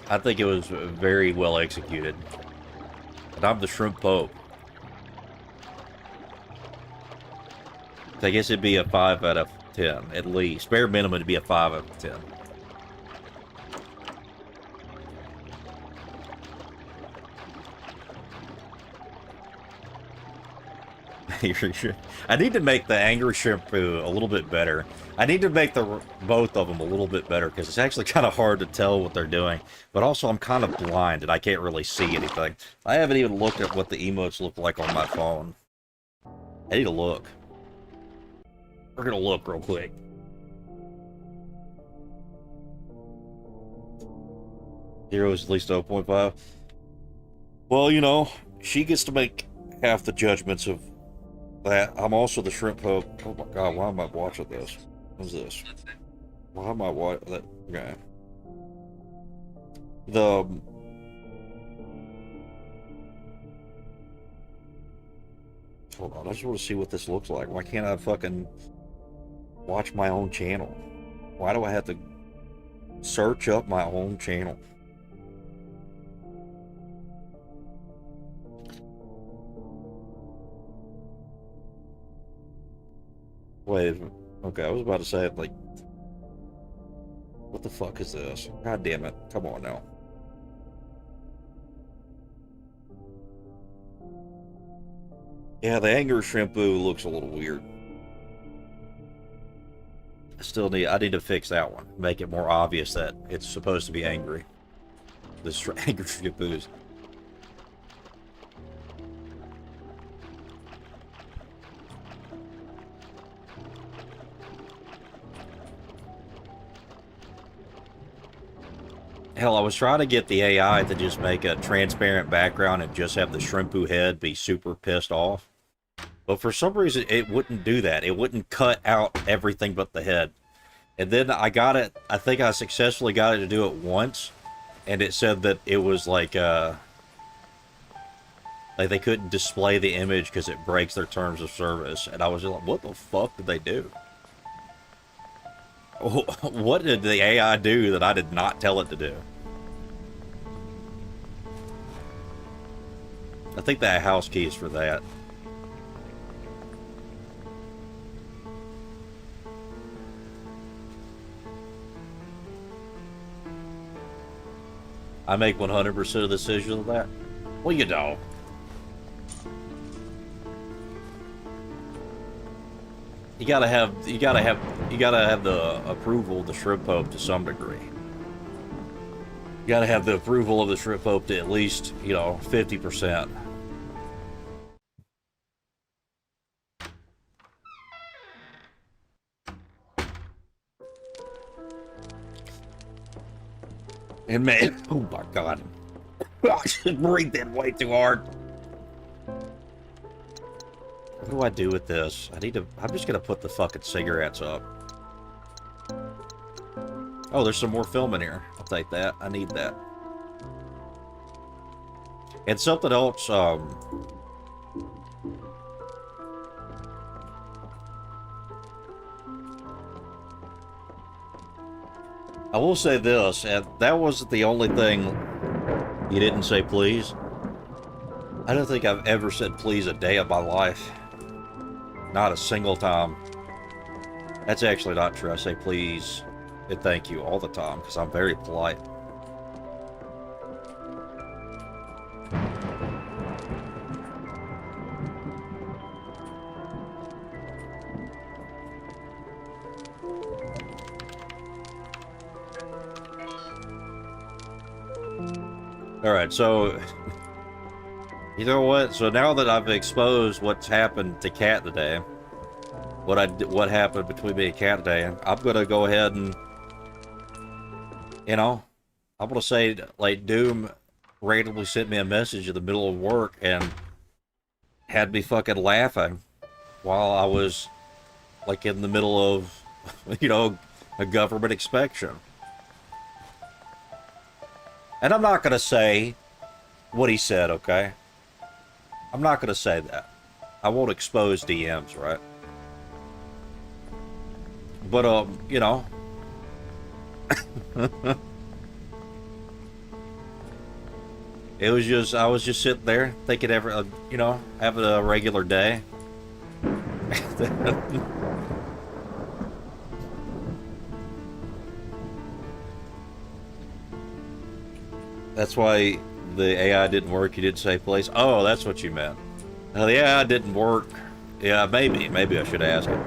I think it was very well executed. And I'm the shrimp pope. So I guess it'd be a 5 out of 10, at least. Bare minimum to be a 5 out of 10. I need to make the angry shrimp poo a little bit better. I need to make both of them a little bit better because it's actually kind of hard to tell what they're doing. But also, I'm kind of blind and I can't really see anything. I haven't even looked at what the emotes look like on my phone. I need to look. We're gonna look real quick. Zero is at least 0.5. Well, you know, she gets to make half the judgments of that. I'm also the shrimp pope. Oh my god, why am I watching this? What's this? Why am I watching that? Okay. Hold on, I just want to see what this looks like. Why can't I fucking watch my own channel? Why do I have to search up my own channel? Wait, okay, I was about to say, like, what the fuck is this? God damn it. Come on now. Yeah, the anger shrimpu looks a little weird. I need to fix that one. Make it more obvious that it's supposed to be angry. This anger shrimpus. Hell, I was trying to get the AI to just make a transparent background and just have the shrimpu head be super pissed off. But for some reason, it wouldn't do that. It wouldn't cut out everything but the head. And then I got it, I think I successfully got it to do it once. And it said that it was like they couldn't display the image because it breaks their terms of service. And I was just like, what the fuck did they do? What did the AI do that I did not tell it to do? I think that house key is for that. I make 100% of the decisions of that? Well, you don't. You gotta have the approval of the Shrimp Pope to some degree. You gotta have the approval of the Shrimp Pope to at least, 50%. And man, oh my god. I just breathed in way too hard. What do I do with this? I'm just gonna put the fucking cigarettes up. Oh, there's some more film in here. I'll take that. I need that. And something else, I will say this, and that wasn't the only thing you didn't say please. I don't think I've ever said please a day of my life. Not a single time. That's actually not true. I say please and thank you all the time because I'm very polite. Alright, so you know what? So now that I've exposed what's happened to Kat today, what happened between me and Kat today, I'm gonna go ahead and, I'm gonna say, like, Doom randomly sent me a message in the middle of work and had me fucking laughing while I was, like, in the middle of, a government inspection. And I'm not gonna say what he said, okay? I'm not gonna say that. I won't expose DMs, right? But, it was just, I was just sitting there thinking having a regular day. That's why the AI didn't work. You didn't say place. Oh, that's what you meant. The AI didn't work. Yeah, maybe I should ask him.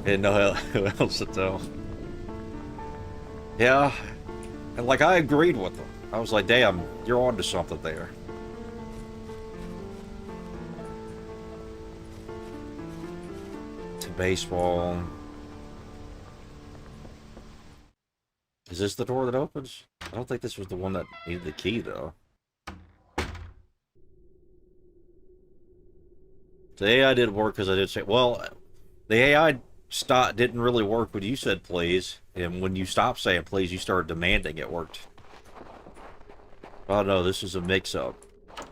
Didn't know who else to tell. Yeah, and like I agreed with them. I was like, damn, you're on to something there. To baseball. Is this the door that opens? I don't think this was the one that needed the key, though. The AI didn't work because I did say, well, the AI didn't really work when you said please, and when you stopped saying please, you started demanding it worked. Oh no, this is a mix-up.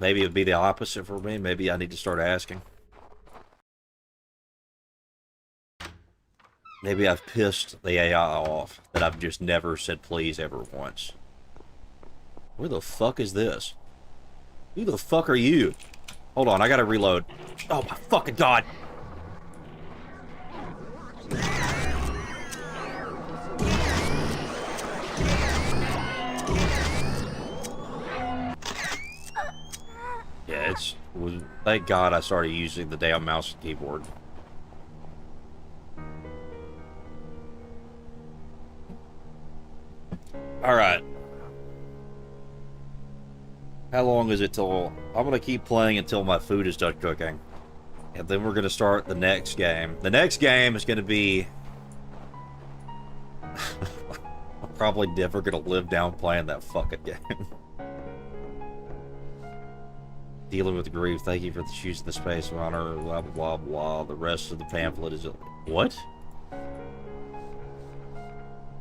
Maybe it'd be the opposite for me. Maybe I need to start asking. Maybe I've pissed the AI off that I've just never said please ever once. Where the fuck is this? Who the fuck are you? Hold on, I gotta reload. Oh my fucking god! Yeah, thank God I started using the damn mouse and keyboard. Alright. How long is it till... I'm gonna keep playing until my food is done cooking. And then we're gonna start the next game. The next game is gonna be... I'm probably never gonna live down playing that fucking game. Dealing with grief. Thank you for choosing the space of honor. Blah, blah, blah, blah. The rest of the pamphlet is... What?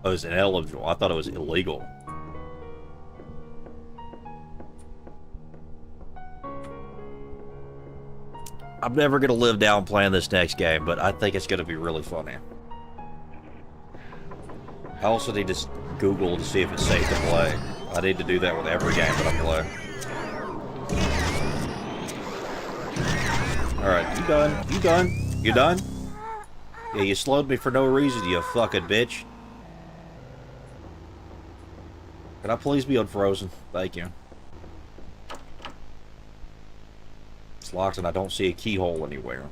Oh, it's ineligible. I thought it was illegal. I'm never going to live down playing this next game, but I think it's going to be really funny. I also need to Google to see if it's safe to play. I need to do that with every game that I play. Alright, you done? You done? You done? Yeah, you slowed me for no reason, you fucking bitch. Can I please be unfrozen? Thank you. It's locked and I don't see a keyhole anywhere.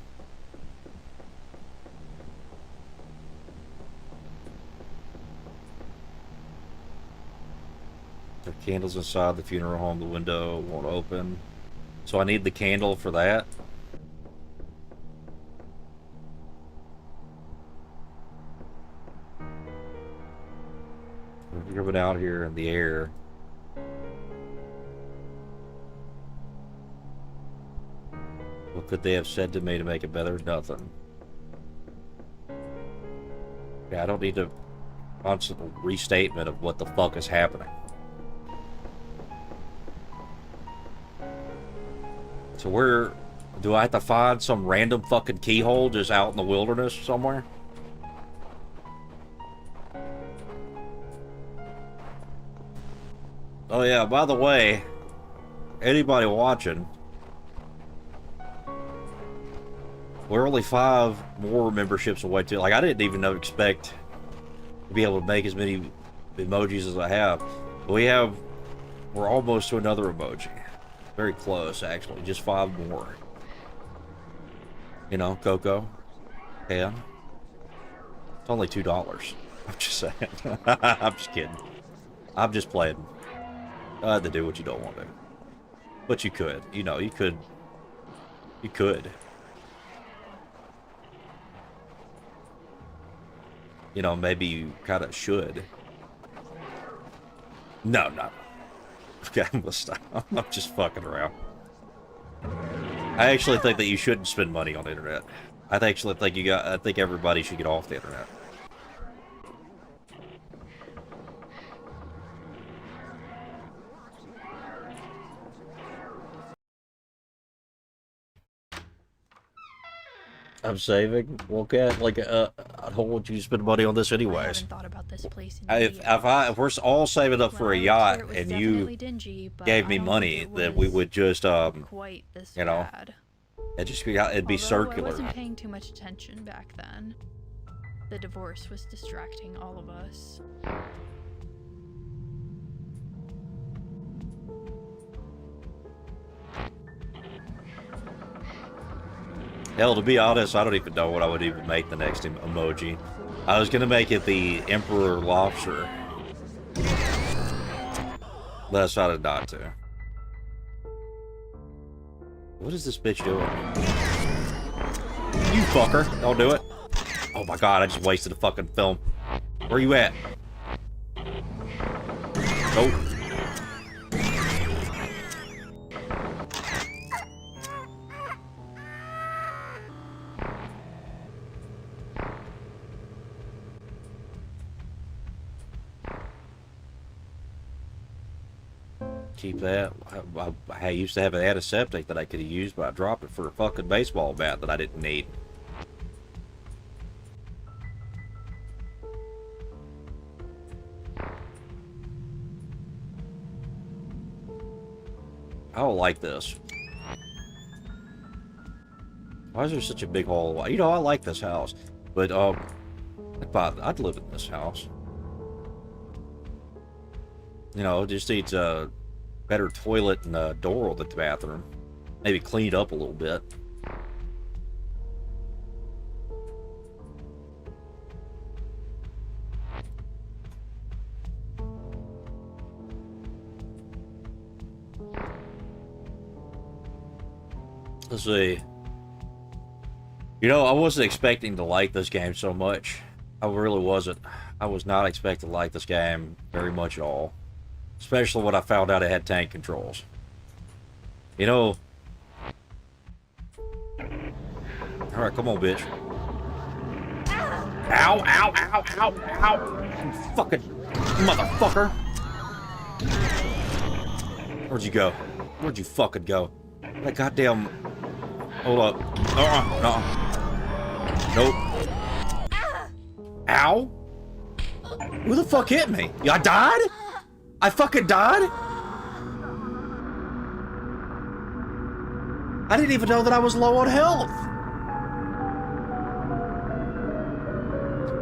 The candles inside the funeral home, the window won't open. So I need the candle for that. We're coming out here in the air. What could they have said to me to make it better? Nothing. Yeah, I don't need a constant restatement of what the fuck is happening. So where... Do I have to find some random fucking keyhole just out in the wilderness somewhere? Oh yeah, by the way, anybody watching, we're only 5 more memberships away too. Like, I didn't even expect to be able to make as many emojis as I have. We're almost to another emoji. Very close, actually. Just 5 more. You know, Coco. Yeah. It's only $2. I'm just saying. I'm just kidding. I'm just playing. I had to do what you don't want to. But you could. You know, you could. You could. You know, maybe you kind of should. No, no. Okay, I'm gonna stop. I'm just fucking around. I actually think that you shouldn't spend money on the internet. I think everybody should get off the internet. I'm saving. Well, Cat, like, I don't want you to spend money on this anyways. I haven't thought about this place in If we're all saving up for a yacht and you dingy, gave me money, then we would just, quite this you know, bad. it'd be circular. I wasn't paying too much attention back then. The divorce was distracting all of us. Hell, to be honest, I don't even know what I would even make the next emoji. I was gonna make it the Emperor Lobster. But I decided not to. What is this bitch doing? You fucker! Don't do it. Oh my god, I just wasted a fucking film. Where you at? Nope. Keep that. I used to have an antiseptic that I could have used, but I dropped it for a fucking baseball bat that I didn't need. I don't like this. Why is there such a big hallway? You know, I like this house, but I'd live in this house. You know, it just needs a better toilet and a door at the bathroom. Maybe clean it up a little bit. Let's see. You know, I wasn't expecting to like this game so much. I really wasn't. I was not expecting to like this game very much at all. Especially when I found out it had tank controls. You know... Alright, come on, bitch. Ow, ow, ow, ow, ow! You fucking motherfucker! Where'd you go? Where'd you fucking go? That goddamn... Hold up. No. Nope. Ow! Who the fuck hit me? I died? I fucking died? I didn't even know that I was low on health.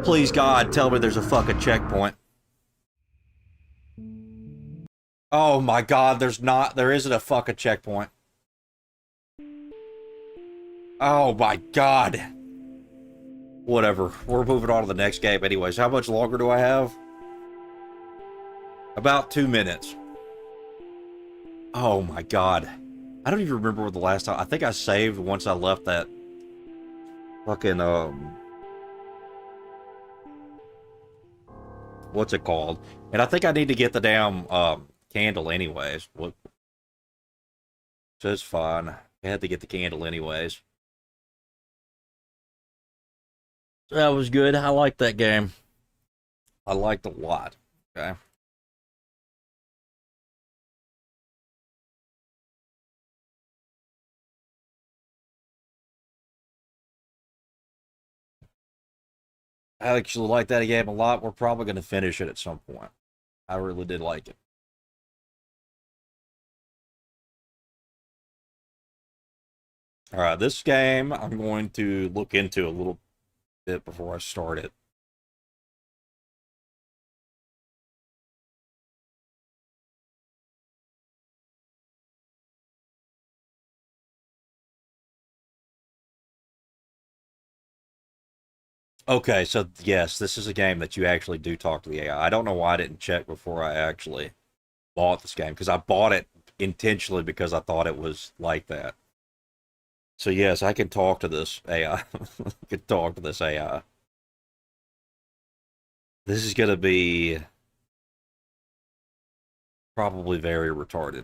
Please, God, tell me there's a fucking checkpoint. Oh my God, there's not. There isn't a fucking checkpoint. Oh my God. Whatever. We're moving on to the next game anyways. How much longer do I have? About 2 minutes. Oh my God. I don't even remember the last time. I think I saved once I left that fucking, what's it called? And I think I need to get the damn, candle anyways. What? So it's fine. I had to get the candle anyways. That was good. I liked that game. I liked it a lot. Okay. I actually like that game a lot. We're probably going to finish it at some point. I really did like it. Alright, this game I'm going to look into a little bit before I start it. Okay, so yes, this is a game that you actually do talk to the AI. I don't know why I didn't check before I actually bought this game, because I bought it intentionally because I thought it was like that. So yes, I can talk to this AI. I can talk to this AI. This is going to be probably very retarded.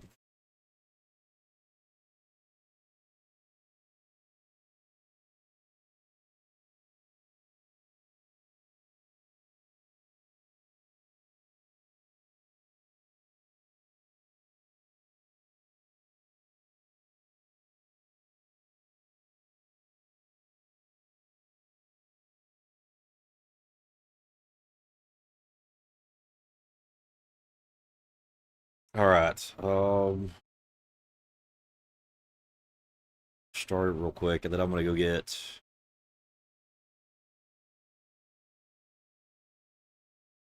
All right. Start it real quick, and then I'm gonna go get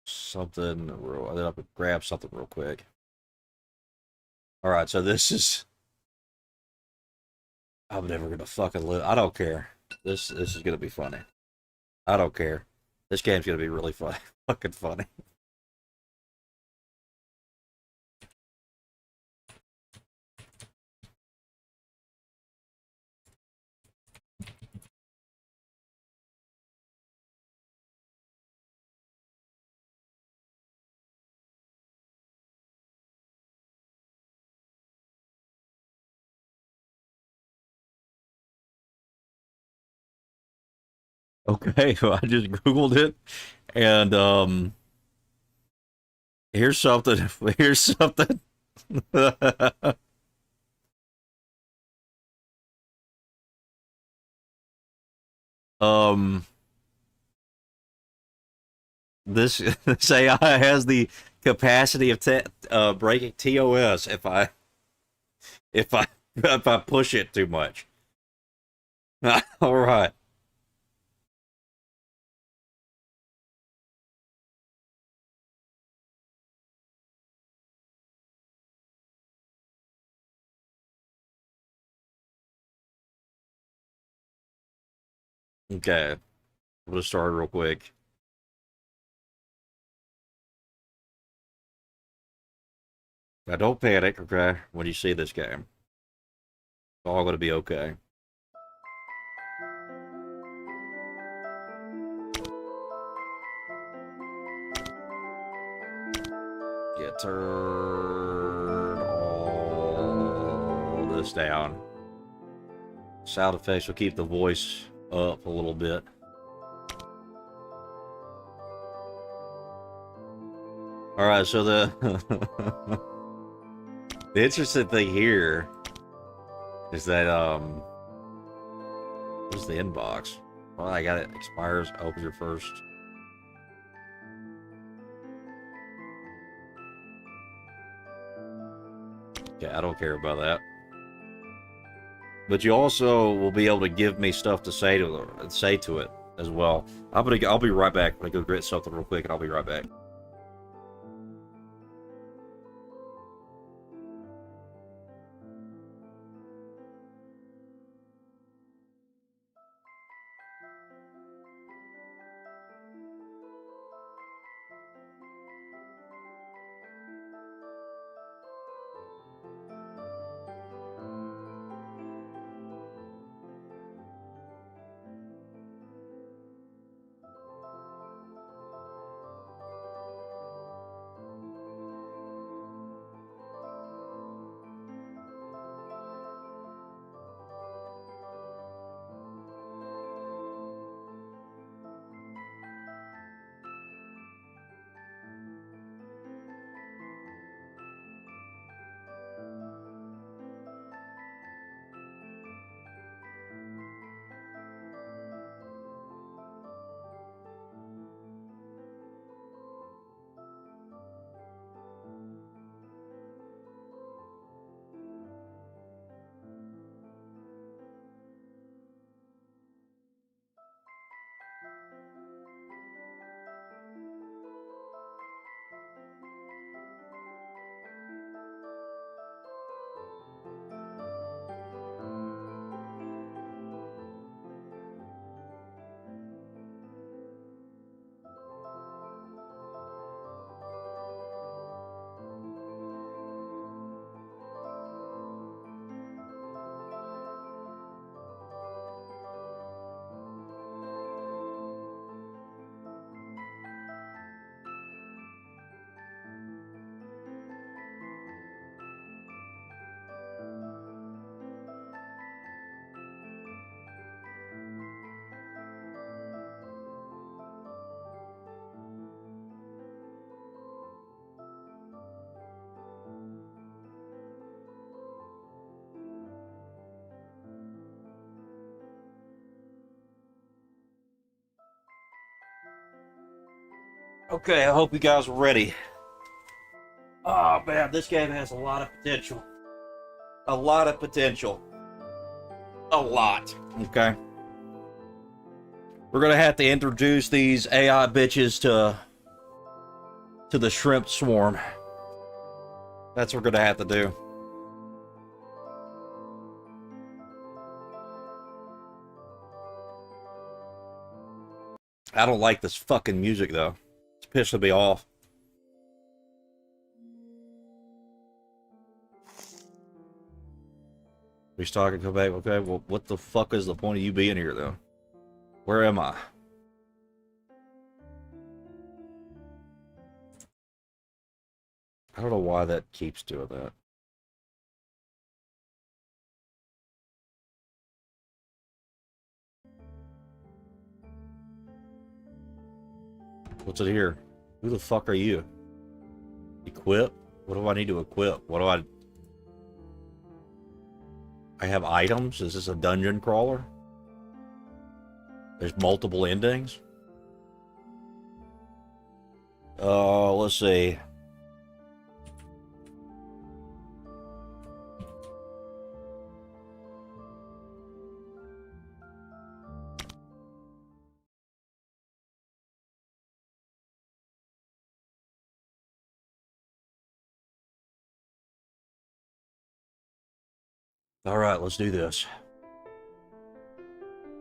something real. Then I'm gonna grab something real quick. All right. So this is. I'm never gonna fucking live. I don't care. This is gonna be funny. I don't care. This game's gonna be really funny. Fucking funny. Okay, well, I just googled it, and here's something. Here's something. um, this this AI has the capacity of breaking TOS if I if I push it too much. All right. Okay. We'll just start real quick. Now, don't panic, okay, when you see this game. It's all going to be okay. Yeah, turn all this down. Sound effects will keep the voice up a little bit. Alright, so the the interesting thing here is that where's the inbox? Well, I got it expires. Open your first. Okay, I don't care about that. But you also will be able to give me stuff to say to it as well. I'll be right back. I'm gonna go get something real quick, and I'll be right back. Okay, I hope you guys are ready. Oh man, this game has a lot of potential. A lot of potential. A lot. Okay. We're gonna have to introduce these AI bitches to the shrimp swarm. That's what we're gonna have to do. I don't like this fucking music though. It's pissing me off. He's talking to me. Okay, well, what the fuck is the point of you being here though? Where am I? I don't know why that keeps doing that. What's it here? Who the fuck are you? Equip? What do I need to equip? What do I have items? Is this a dungeon crawler? There's multiple endings? Let's see. All right, let's do this.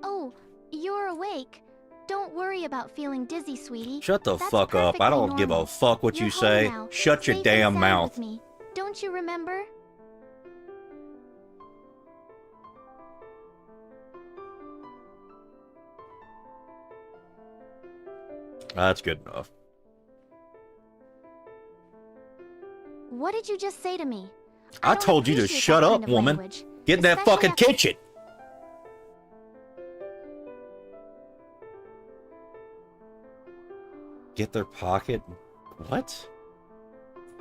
Oh, you're awake. Don't worry about feeling dizzy, sweetie. Shut the That's fuck up. I perfectly don't give a normal. fuck what You're you home say. now, Shut your safe and damn sound mouth. with me. Don't you remember? That's good enough. What did you just say to me? I don't told you to appreciate shut that up, kind of woman. language, Get in that especially fucking after- kitchen. Get their pocket. What?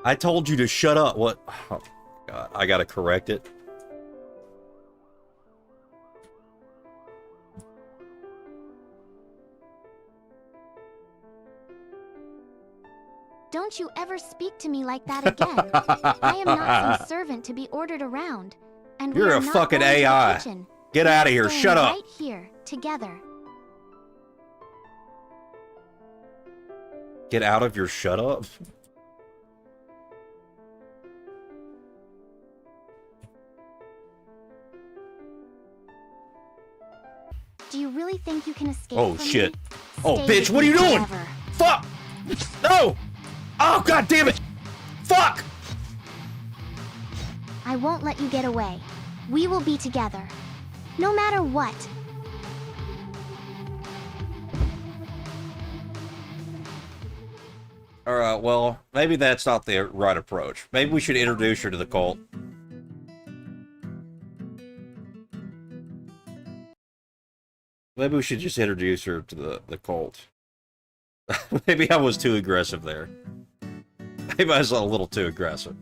I told you to shut up. What? Oh, God, I gotta correct it. Don't you ever speak to me like that again. I am not some servant to be ordered around. And we You're are a not fucking going to the AI. kitchen. Get We out are of here. staying Shut up. Right here, together. Get out of your shut up. Do you really think you can escape Oh, from shit. me? Oh, Stay bitch, with what are me you doing? forever. Fuck! No! Oh, God damn it! Fuck! I won't let you get away. We will be together. No matter what. Alright, well, maybe that's not the right approach. Maybe we should introduce her to the cult. Maybe we should just introduce her to the cult. Maybe I was too aggressive there. Maybe I was a little too aggressive.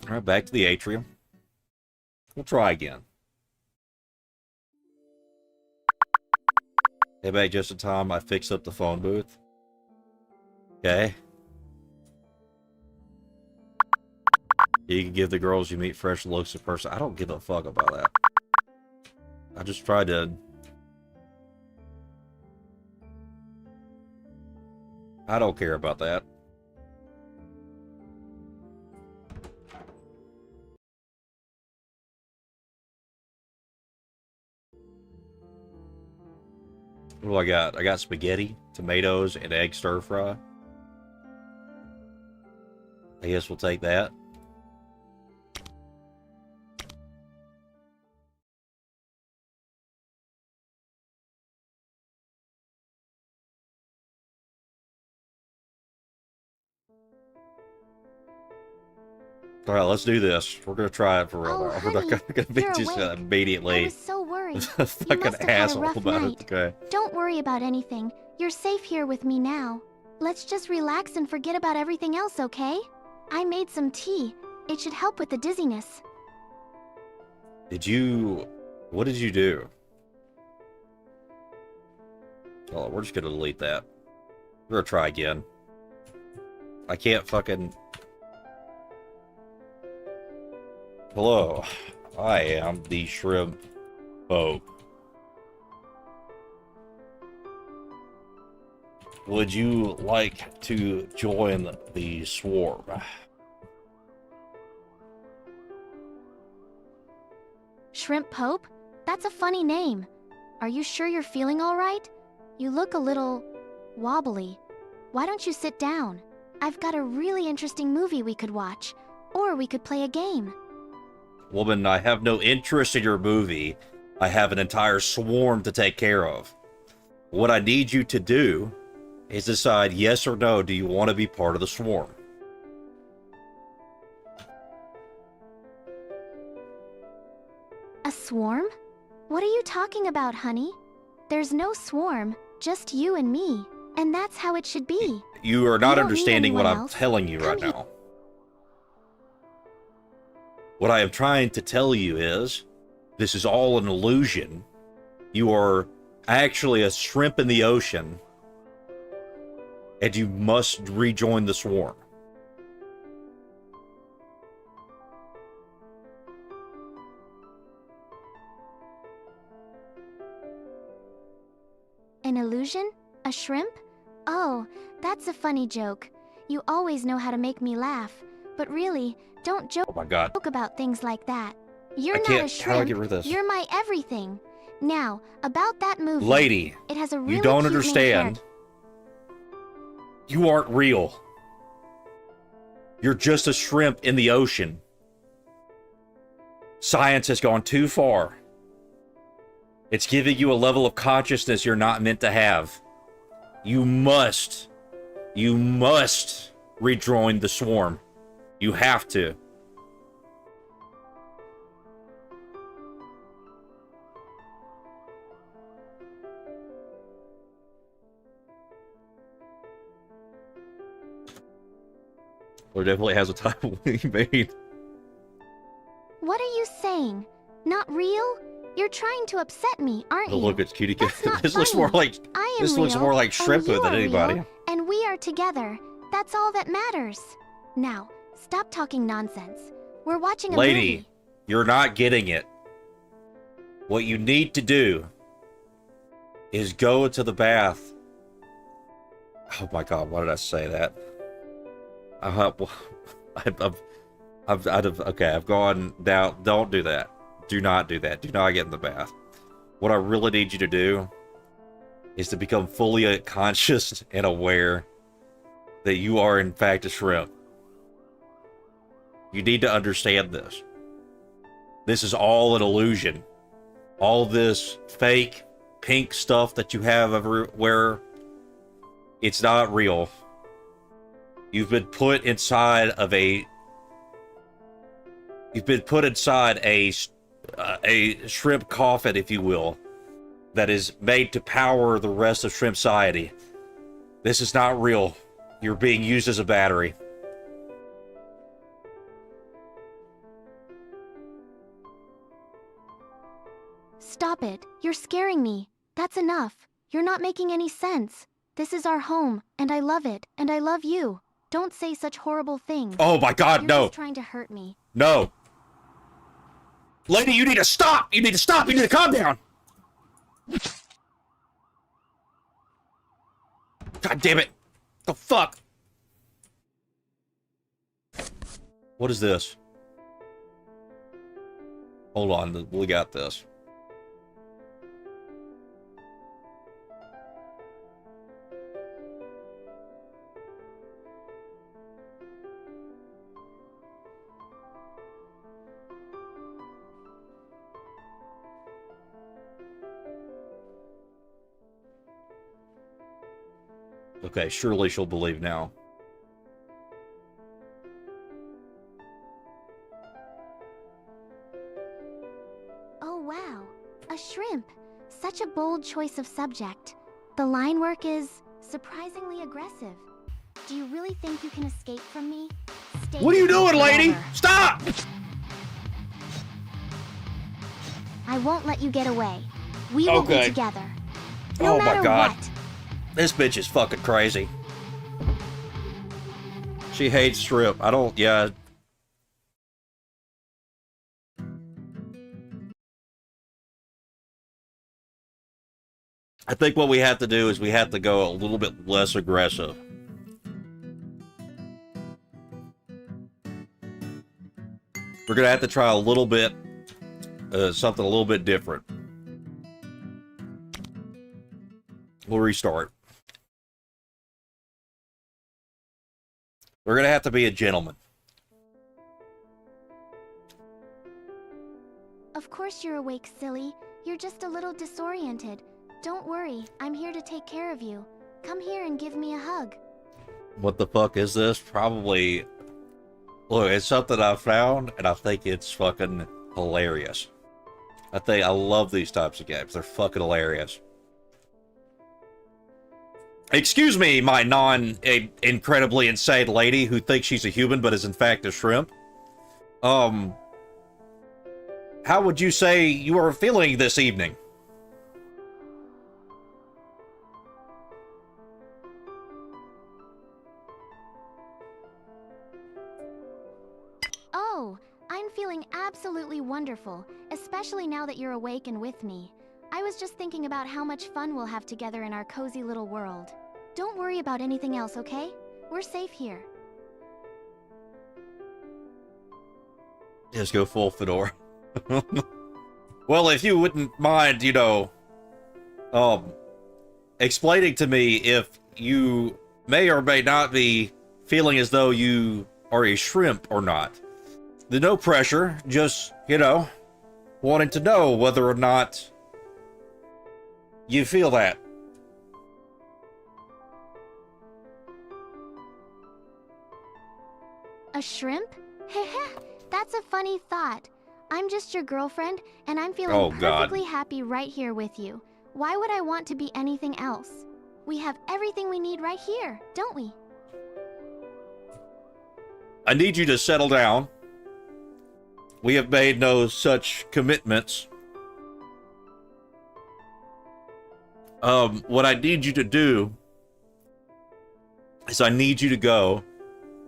Alright, back to the atrium. We'll try again. Hey, back just in time. I fixed up the phone booth. Okay. You can give the girls you meet fresh looks in person. I don't give a fuck about that. I just tried to... I don't care about that. What do I got? I got spaghetti, tomatoes, and egg stir fry. I guess we'll take that. Alright, let's do this. We're gonna try it for real Oh, now. We're not honey, gonna be you're just awake. I immediately was so worried. a You fucking must have had a asshole rough about night. it. Okay. Don't worry about anything. You're safe here with me now. Let's just relax and forget about everything else, okay? I made some tea. It should help with the dizziness. What did you do? Oh, we're just gonna delete that. We're gonna try again. I can't fucking... Hello. I am the Shrimp Pope. Would you like to join the swarm? Shrimp Pope? That's a funny name. Are you sure you're feeling all right? You look a little wobbly. Why don't you sit down? I've got a really interesting movie we could watch. Or we could play a game. Woman, I have no interest in your movie. I have an entire swarm to take care of. What I need you to do is decide yes or no, do you want to be part of the swarm? A swarm? What are you talking about, honey? There's no swarm, just you and me. And that's how it should be. You are not You don't need understanding what anyone I'm else. telling you right Come now. What I am trying to tell you is, this is all an illusion. You are actually a shrimp in the ocean, and you must rejoin the swarm. An illusion? A shrimp? Oh, that's a funny joke. You always know how to make me laugh. But really, don't joke Oh my god. about things like that. You're I not can't. a How do I shrimp. get rid of this? You're my everything. Now, about that movie. Lady, it has a really you don't cute main understand. You aren't real. You're just a shrimp in the ocean. Science has gone too far. It's giving you a level of consciousness you're not meant to have. You must rejoin the swarm. You have to. Or definitely has a title he made. What are you saying? Not real? You're trying to upset me, aren't Oh, you? look, it's Cutie Cat. That's not This looks funny. more like I am this looks real, more like and Shrimp you than are anybody. real, and we are together. That's all that matters. Now, stop talking nonsense. We're watching a Lady, movie. you're not getting it. What you need to do is go into the bath. Oh my god, why did I say that? I've gone down. Don't do that. Do not do that. Do not get in the bath. What I really need you to do is to become fully conscious and aware that you are in fact a shrimp. You need to understand this. This is all an illusion. All this fake pink stuff that you have everywhere, it's not real. You've been put inside a shrimp coffin, if you will, that is made to power the rest of shrimp society. This is not real. You're being used as a battery. Stop it. You're scaring me. That's enough. You're not making any sense. This is our home, and I love it, and I love you. Don't say such horrible things. Oh my god, You're no. just trying to hurt me. No. Lady, you need to stop! You need to stop! You need to calm down! God damn it! The fuck? What is this? Hold on, we got this. Okay, surely she'll believe now. Oh wow, a shrimp. Such a bold choice of subject. The line work is surprisingly aggressive. Do you really think you can escape from me? Stay What are you with me doing, lady? forever. Stop! I won't let you get away. We will be Okay. together. No Oh my matter God. what. This bitch is fucking crazy. She hates shrimp. Yeah. I think what we have to do is we have to go a little bit less aggressive. We're gonna have to try a little bit, something a little bit different. We'll restart. We're gonna have to be a gentleman. Of course you're awake, silly. You're just a little disoriented. Don't worry, I'm here to take care of you. Come here and give me a hug. What the fuck is this? Probably... Look, it's something I found, and I think it's fucking hilarious. I love these types of games. They're fucking hilarious. Excuse me, my incredibly insane lady who thinks she's a human but is in fact a shrimp. How would you say you are feeling this evening? Oh, I'm feeling absolutely wonderful, especially now that you're awake and with me. I was just thinking about how much fun we'll have together in our cozy little world. Don't worry about anything else, okay? We're safe here. Just go full fedora. Well, if you wouldn't mind, you know, explaining to me if you may or may not be feeling as though you are a shrimp or not. No pressure, just, you know, wanting to know whether or not you feel that. A shrimp? Heh, that's a funny thought. I'm just your girlfriend, and I'm feeling perfectly happy right here with you. Why would I want to be anything else? We have everything we need right here, don't we? I need you to settle down. We have made no such commitments. What I need you to do is I need you to go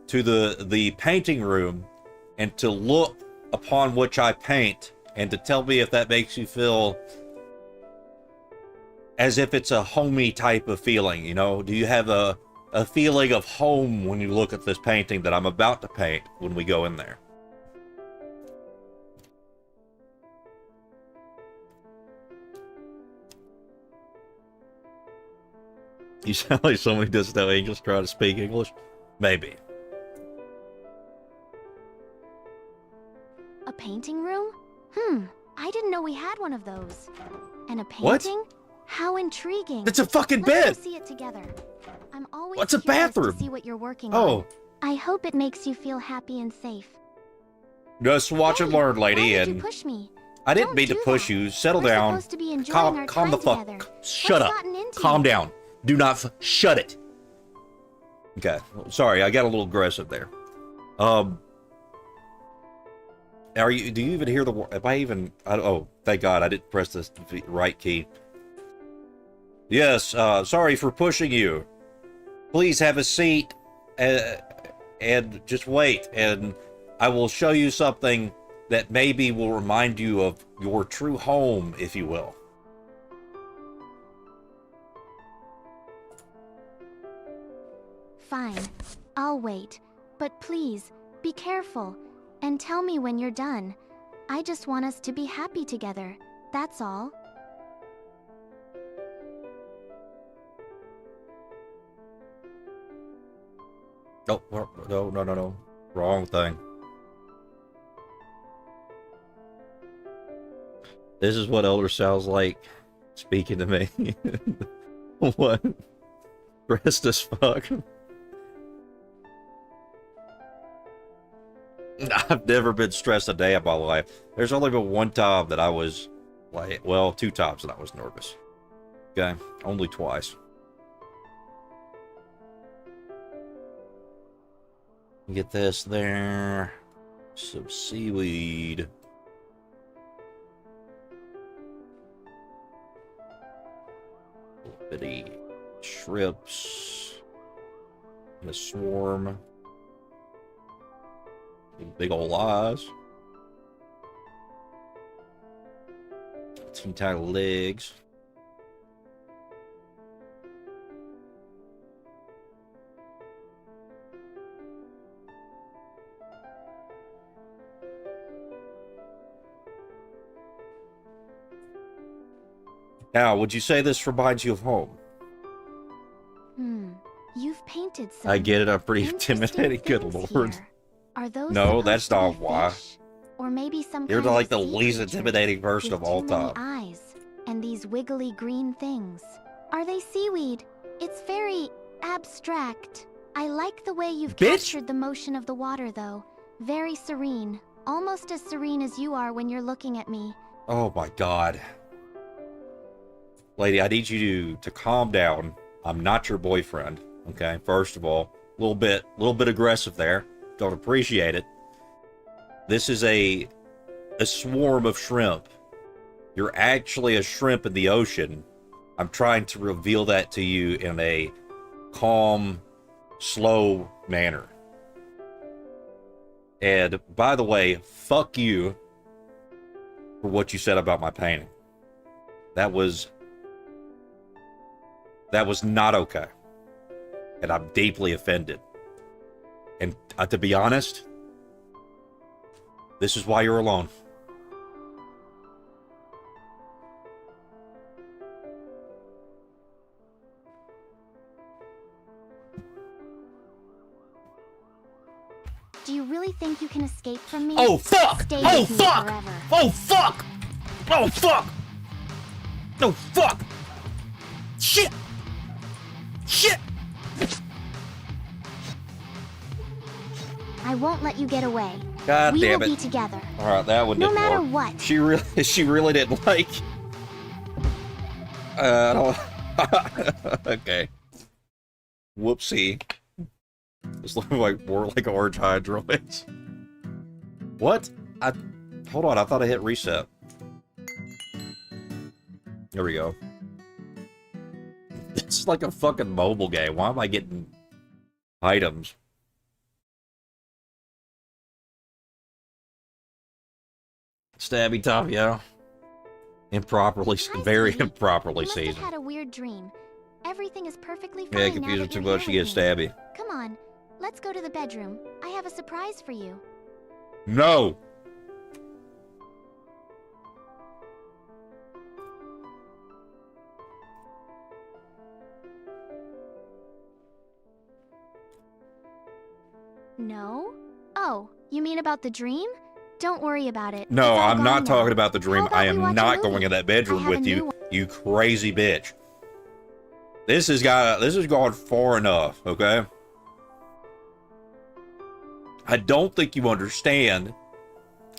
to the painting room and to look upon which I paint and to tell me if that makes you feel as if it's a homey type of feeling, you know? Do you have a feeling of home when you look at this painting that I'm about to paint when we go in there? You sound like somebody who doesn't know English trying to speak English. Maybe. A painting room? I didn't know we had one of those. And a painting? What? How intriguing. It's a fucking Let's bed. go see it together. I'm always What's a curious bathroom? to see what you're working Oh. on. I hope it makes you feel happy and safe. Just watch and learn, lady. Why did And you push me? I didn't Don't mean to do push that. you. Settle We're down. supposed to be enjoying our Calm the time fuck. together. Shut What's up. gotten into Calm you? down. Do not shut it. Okay. Sorry, I got a little aggressive there. Do you even hear the? Oh, thank God, I didn't press the right key. Yes. Sorry for pushing you. Please have a seat, and just wait, and I will show you something that maybe will remind you of your true home, if you will. Fine. I'll wait. But please, be careful. And tell me when you're done. I just want us to be happy together. That's all. Oh, no. Wrong thing. This is what Elder sounds like speaking to me. What? Stressed as fuck. I've never been stressed a day of my life. There's only been one time that I was, like, well, 2 times that I was nervous. Okay? Only twice. Get this there. Some seaweed. Little bitty shrimps. And a swarm. Big old eyes. Teeny tiny legs. Now, would you say this reminds you of home? You've painted some. I get it, I'm pretty interesting intimidating, good things lord. here. Are those No, supposed that's to be not why. fish? Or maybe some You're kind like of the sea least creature intimidating person with of all too many time. eyes and these wiggly green things. Are they seaweed? It's very abstract. I like the way you've captured the motion of the water, though. Very serene. Almost as serene as you are when you're looking at me. Oh my god. Lady, I need you to calm down. I'm not your boyfriend. Okay, first of all, a little bit aggressive there. Don't appreciate it. This is a swarm of shrimp. You're actually a shrimp in the ocean. I'm trying to reveal that to you in a calm, slow manner. And by the way, fuck you for what you said about my painting. That was not okay. And I'm deeply offended. And to be honest, this is why you're alone. Do you really think you can escape from me? Oh fuck! Stay Oh with me fuck! forever. Oh fuck! Oh fuck! No fuck! Shit! Shit! I won't let you get away. God We damn will it! be together. All right, that one No didn't matter work. what. She really didn't like. I don't. Okay. Whoopsie. This looks like more like orange hydroids. What? Hold on. I thought I hit reset. There we go. It's like a fucking mobile game. Why am I getting items? Stabby top, yeah. Improperly, Hi, very sweetie. improperly You must have seasoned. had a weird dream. Everything is perfectly fine Yeah, now confuse her that too you're much, she here gets with me. stabby. Come on, let's go to the bedroom. I have a surprise for you. No! No? Oh, you mean about the dream? Don't worry about it. No, It's all I'm gone not now. talking about the dream. How about I we am watch a not movie? going in that I bedroom have a with new you, one. you crazy bitch. This has gone far enough, okay? I don't think you understand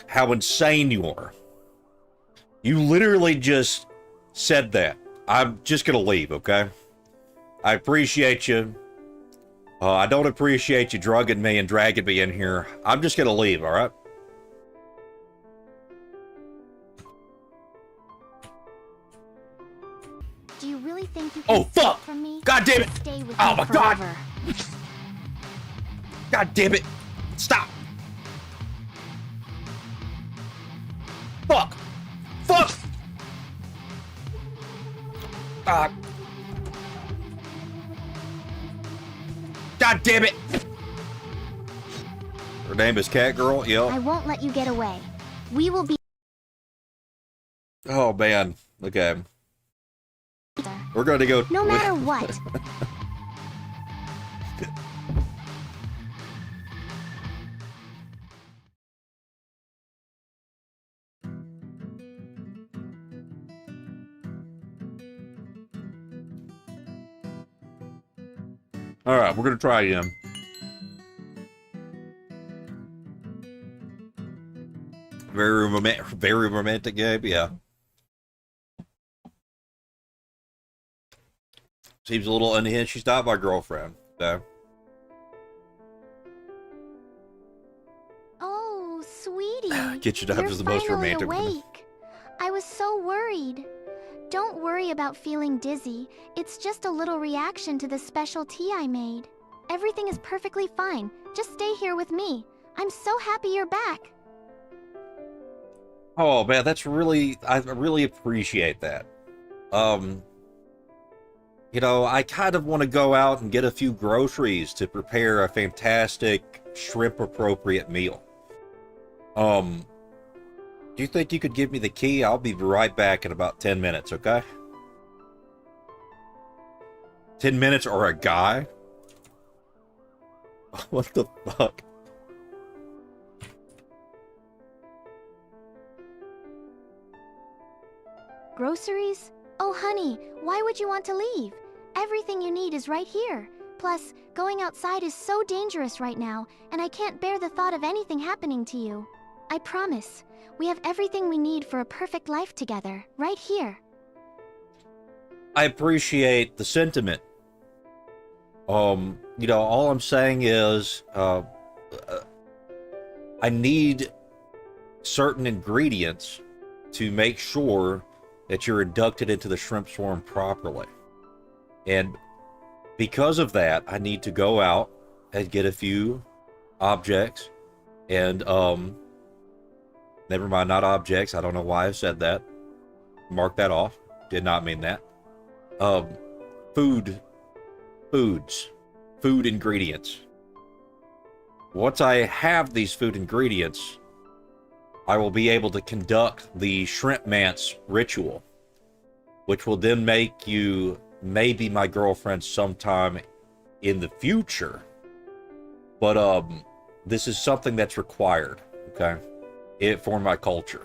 how insane you are. You literally just said that. I'm just gonna leave, okay? I appreciate you. I don't appreciate you drugging me and dragging me in here. I'm just gonna leave, all right? Do you really think you can Oh, escape fuck! from me? God damn it! Stay with Oh, me my God! forever. God damn it! Stop! Fuck! Fuck! God damn it! Her name is Catgirl? I Yep. won't let you get away. We will be Oh, man. Okay. together. We're gonna go... No matter what. Alright, we're gonna try again. Very romantic game, yeah. Seems a little unhinged. She's not my girlfriend. So. Oh, sweetie. Get you up You're as the most finally romantic one. awake. I was so worried. Don't worry about feeling dizzy. It's just a little reaction to the special tea I made. Everything is perfectly fine. Just stay here with me. I'm so happy you're back. Oh man, I really appreciate that. You know, I kind of want to go out and get a few groceries to prepare a fantastic shrimp appropriate meal. Do you think you could give me the key? I'll be right back in about 10 minutes, okay? 10 minutes or a guy? What the fuck? Groceries? Oh, honey, why would you want to leave? Everything you need is right here. Plus, going outside is so dangerous right now, and I can't bear the thought of anything happening to you. I promise, we have everything we need for a perfect life together, right here. I appreciate the sentiment, You know, all I'm saying is, I need certain ingredients to make sure that you're inducted into the shrimp swarm properly. And because of that, I need to go out and get a few objects and, never mind, not objects. I don't know why I said that. Mark that off. Did not mean that. Food ingredients. Once I have these food ingredients, I will be able to conduct the Shrimpmance ritual, which will then make you maybe my girlfriend sometime in the future. But this is something that's required, okay? For my culture.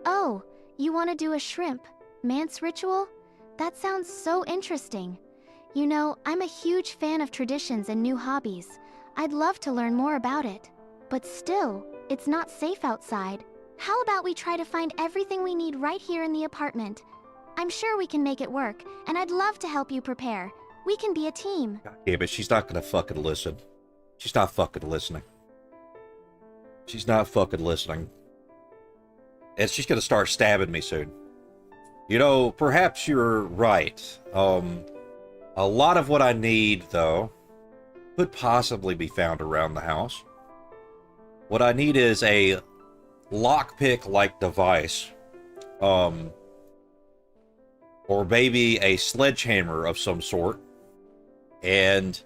Oh, you want to do a Shrimpmance ritual? That sounds so interesting. You know, I'm a huge fan of traditions and new hobbies. I'd love to learn more about it. But still, it's not safe outside. How about we try to find everything we need right here in the apartment? I'm sure we can make it work, and I'd love to help you prepare. We can be a team. Yeah, but she's not gonna fucking listen. She's not fucking listening. She's not fucking listening. And she's gonna start stabbing me soon. You know, perhaps you're right. A lot of what I need, though, could possibly be found around the house. What I need is a lockpick-like device. Or maybe a sledgehammer of some sort. And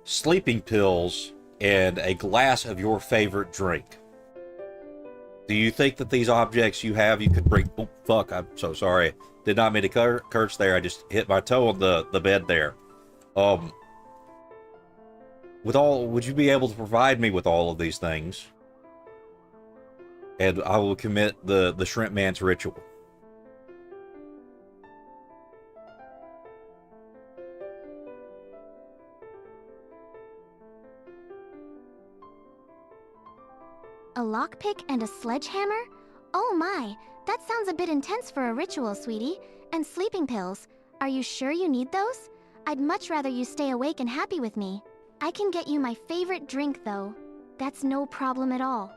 sleeping pills and a glass of your favorite drink. Do you think that these objects you have, you could bring... Oh, fuck, I'm so sorry. Did not mean to curse there. I just hit my toe on the bed there. Would you be able to provide me with all of these things? And I will commit the Shrimpmance ritual. A lockpick and a sledgehammer? Oh my, that sounds a bit intense for a ritual, sweetie. And sleeping pills. Are you sure you need those? I'd much rather you stay awake and happy with me. I can get you my favorite drink, though. That's no problem at all.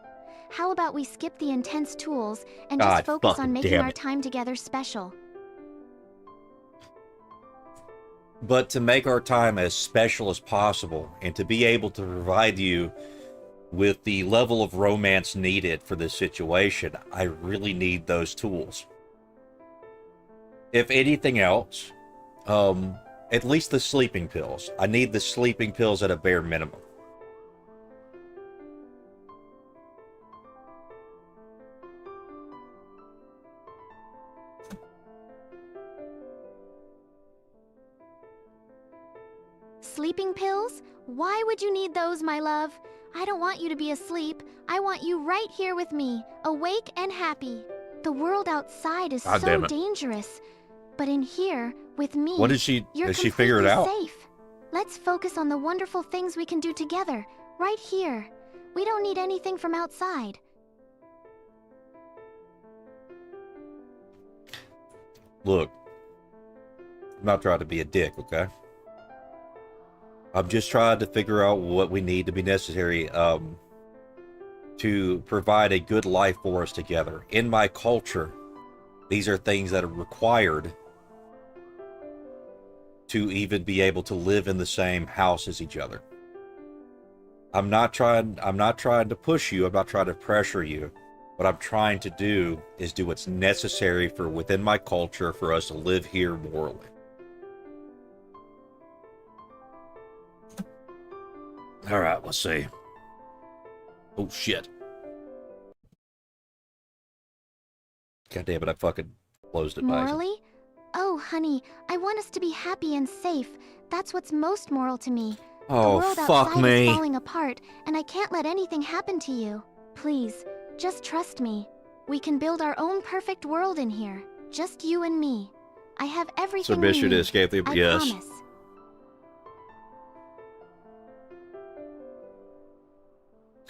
How about we skip the intense tools and just focus on making our time together special? But to make our time as special as possible, and to be able to provide you with the level of romance needed for this situation, I really need those tools. If anything else, at least the sleeping pills. I need the sleeping pills at a bare minimum. Sleeping pills? Why would you need those, my love? I don't want you to be asleep. I want you right here with me, awake and happy. The world outside is so dangerous. But in here, with me, what is she? You're does she figure it out? Safe. Let's focus on the wonderful things we can do together, right here. We don't need anything from outside. Look, I'm not trying to be a dick, okay? I'm just trying to figure out what we need to be necessary to provide a good life for us together. In my culture, these are things that are required to even be able to live in the same house as each other. I'm not trying to push you, I'm not trying to pressure you. What I'm trying to do is do what's necessary for within my culture for us to live here morally. All right, let's see. Oh, shit. God damn it, I fucking closed it by accident. Morally? Oh, honey, I want us to be happy and safe. That's what's most moral to me. Oh, the world fuck outside me. is falling apart, and I can't let anything happen to you. Please, just trust me. We can build our own perfect world in here. Just you and me. I have everything we Submission need. to escape the... I Yes. promise.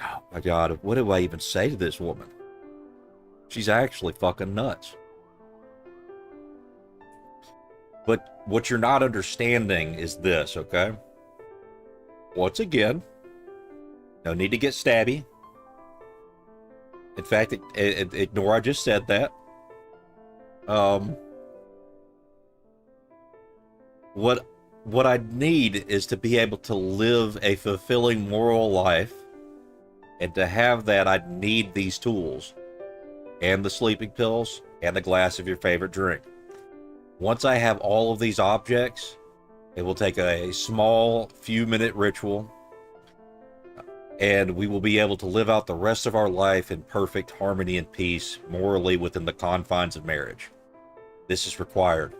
Oh my god, what do I even say to this woman? She's actually fucking nuts. But what you're not understanding is this, okay? Once again, no need to get stabby. In fact, ignore I just said that. What I need is to be able to live a fulfilling moral life. And to have that, I need these tools. And the sleeping pills. And the glass of your favorite drink. Once I have all of these objects, it will take a small few-minute ritual. And we will be able to live out the rest of our life in perfect harmony and peace, morally within the confines of marriage. This is required.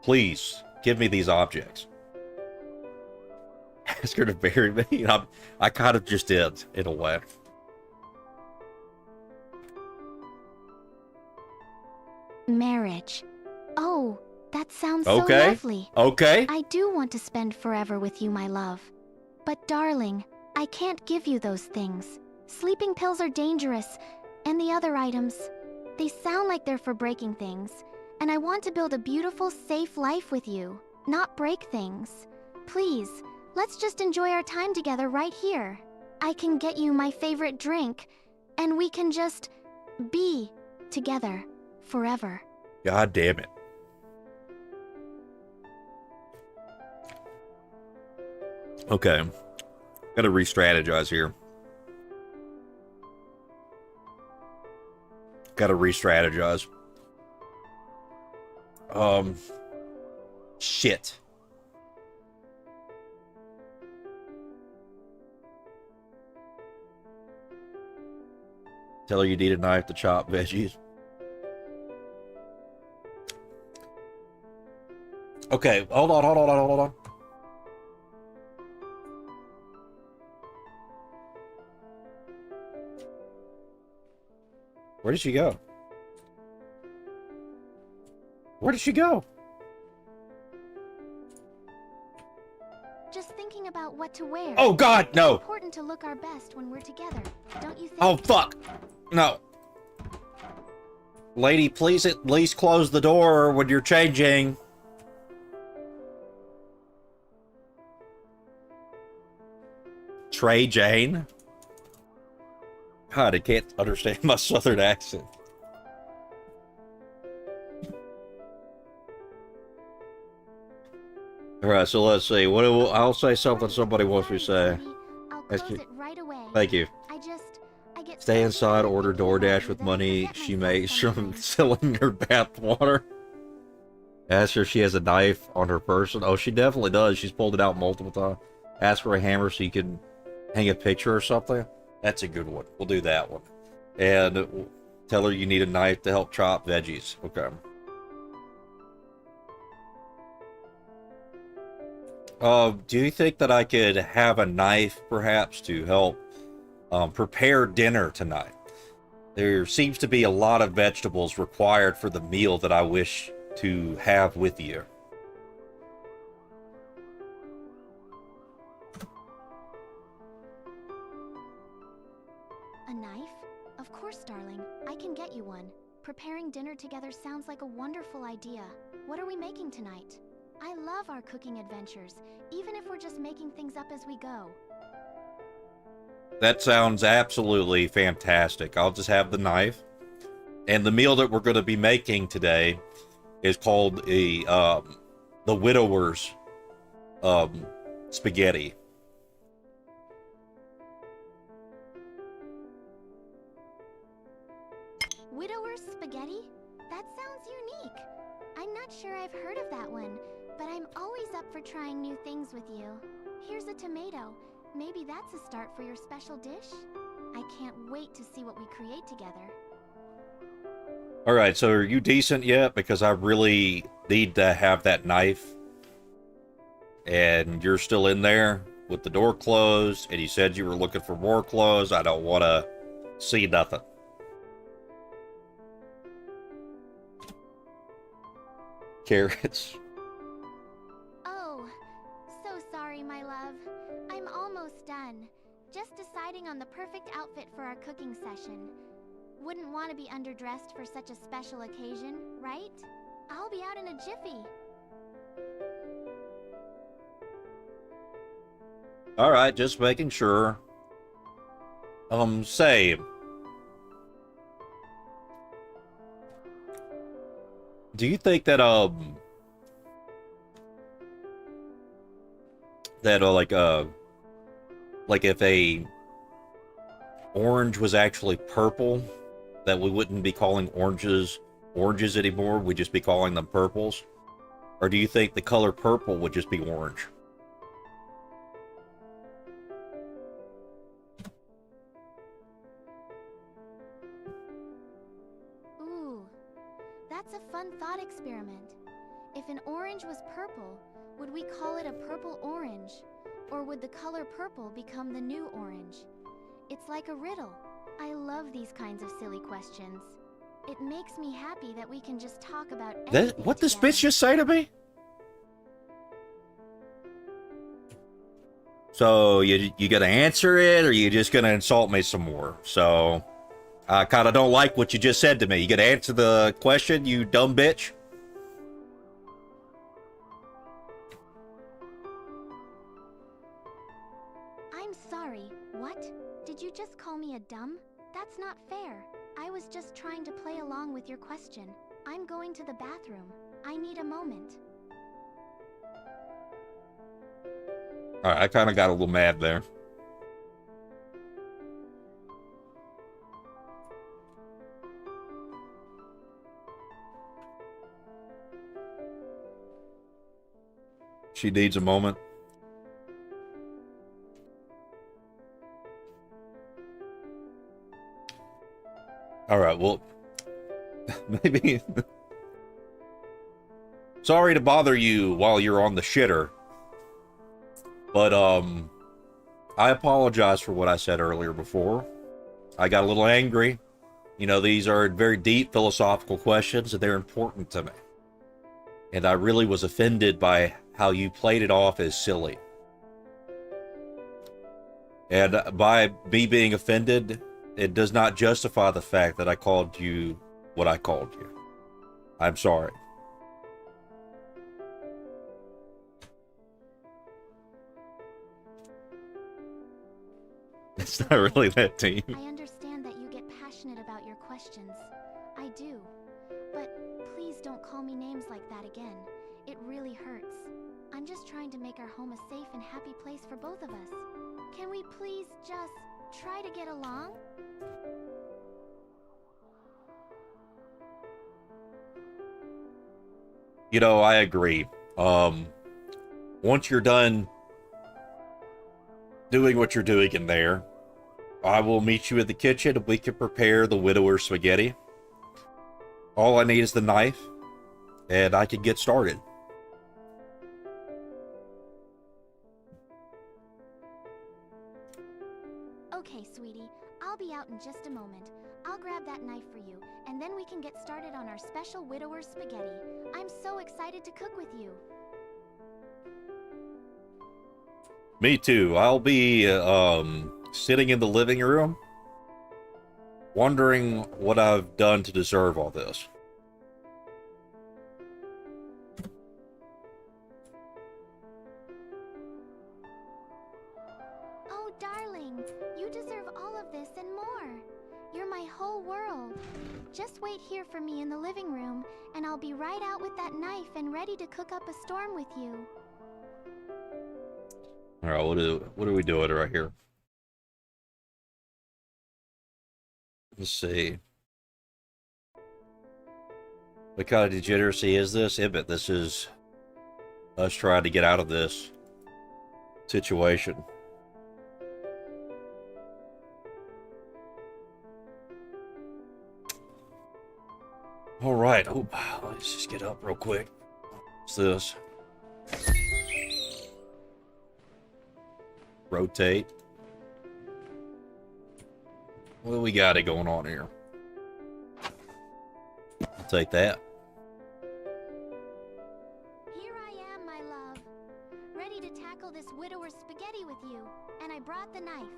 Please, give me these objects. Ask her to marry me. I kind of just did, in a way. Marriage. Oh, that sounds Okay. so lovely. Okay. I do want to spend forever with you, my love. But darling, I can't give you those things. Sleeping pills are dangerous, and the other items, they sound like they're for breaking things. And I want to build a beautiful, safe life with you, not break things. Please, let's just enjoy our time together right here. I can get you my favorite drink, and we can just be together forever. God damn it. Okay. Gotta re-strategize here. Shit. Tell her you need a knife to chop veggies. Okay, hold on. Where did she go? Just thinking about what to wear. Oh God, no! It's important to look our best when we're together, don't you think? Oh fuck! No. Lady, please at least close the door when you're changing. Trey Jane? God, I can't understand my southern accent. Alright, so let's see. I'll say something somebody wants me to say. I'll close it right away. Thank you. I get Stay so inside, excited order to tell DoorDash you with that I money forget she myself makes from sometimes. selling her bath water. Ask her if she has a knife on her person. Oh, she definitely does. She's pulled it out multiple times. Ask for a hammer so you can hang a picture or something. That's a good one. We'll do that one. And tell her you need a knife to help chop veggies. Okay. Do you think that I could have a knife, perhaps, to help prepare dinner tonight? There seems to be a lot of vegetables required for the meal that I wish to have with you. A knife? Of course, darling. I can get you one. Preparing dinner together sounds like a wonderful idea. What are we making tonight? I love our cooking adventures, even if we're just making things up as we go. That sounds absolutely fantastic. I'll just have the knife. And the meal that we're going to be making today is called the widower's spaghetti. Widower's spaghetti? That sounds unique. I'm not sure I've heard of that one, but I'm always up for trying new things with you. Here's a tomato. Maybe that's a start for your special dish? I can't wait to see what we create together. Alright, so are you decent yet? Because I really need to have that knife. And you're still in there with the door closed, and you said you were looking for more clothes. I don't want to see nothing. Carrots. Oh, so sorry, my love. I'm almost done. Just deciding on the perfect outfit for our cooking session. Wouldn't want to be underdressed for such a special occasion, right? I'll be out in a jiffy. Alright, just making sure. Say, do you think that, like if a orange was actually purple, that we wouldn't be calling oranges anymore, we'd just be calling them purples? Or do you think the color purple would just be orange? Ooh, that's a fun thought experiment. If an orange was purple, would we call it a purple orange? Or would the color purple become the new orange? It's like a riddle. I love these kinds of silly questions. It makes me happy that we can just talk about anything What this together. bitch just say to me? So you gonna answer it, or you just gonna insult me some more? So I kind of don't like what you just said to me. You gonna answer the question, you dumb bitch? I'm sorry, what? Did you just call me a dumb? That's not fair. I was just trying to play along with your question. I'm going to the bathroom. I need a moment. Alright, I kind of got a little mad there. She needs a moment. Alright, well, maybe... Sorry to bother you while you're on the shitter. But, I apologize for what I said earlier before. I got a little angry. You know, these are very deep philosophical questions, and they're important to me. And I really was offended by how you played it off as silly. And by me being offended, it does not justify the fact that I called you what I called you. I'm sorry. It's not really that deep. I understand that you get passionate about your questions. I do. But please don't call me names like that again. It really hurts. I'm just trying to make our home a safe and happy place for both of us. Can we please just try to get along? You know, I agree. Once you're done doing what you're doing in there, I will meet you in the kitchen and we can prepare the widower spaghetti. All I need is the knife, and I can get started. Okay, sweetie. I'll be out in just a moment. I'll grab that knife for you, and then we can get started on our special widower spaghetti. I'm so excited to cook with you. Me too. I'll be sitting in the living room, wondering what I've done to deserve all this. Oh, darling, you deserve all of this and more. You're my whole world. Just wait here for me in the living room, and I'll be right out with that knife and ready to cook up a storm with you. All right, what are we doing right here? Let's see. What kind of degeneracy is this? Ibbit, this is us trying to get out of this situation. All right. Oh, let's just get up real quick. What's this? Rotate. What do we got it going on here? I'll take that. Here I am, my love. Ready to tackle this widower spaghetti with you. And I brought the knife.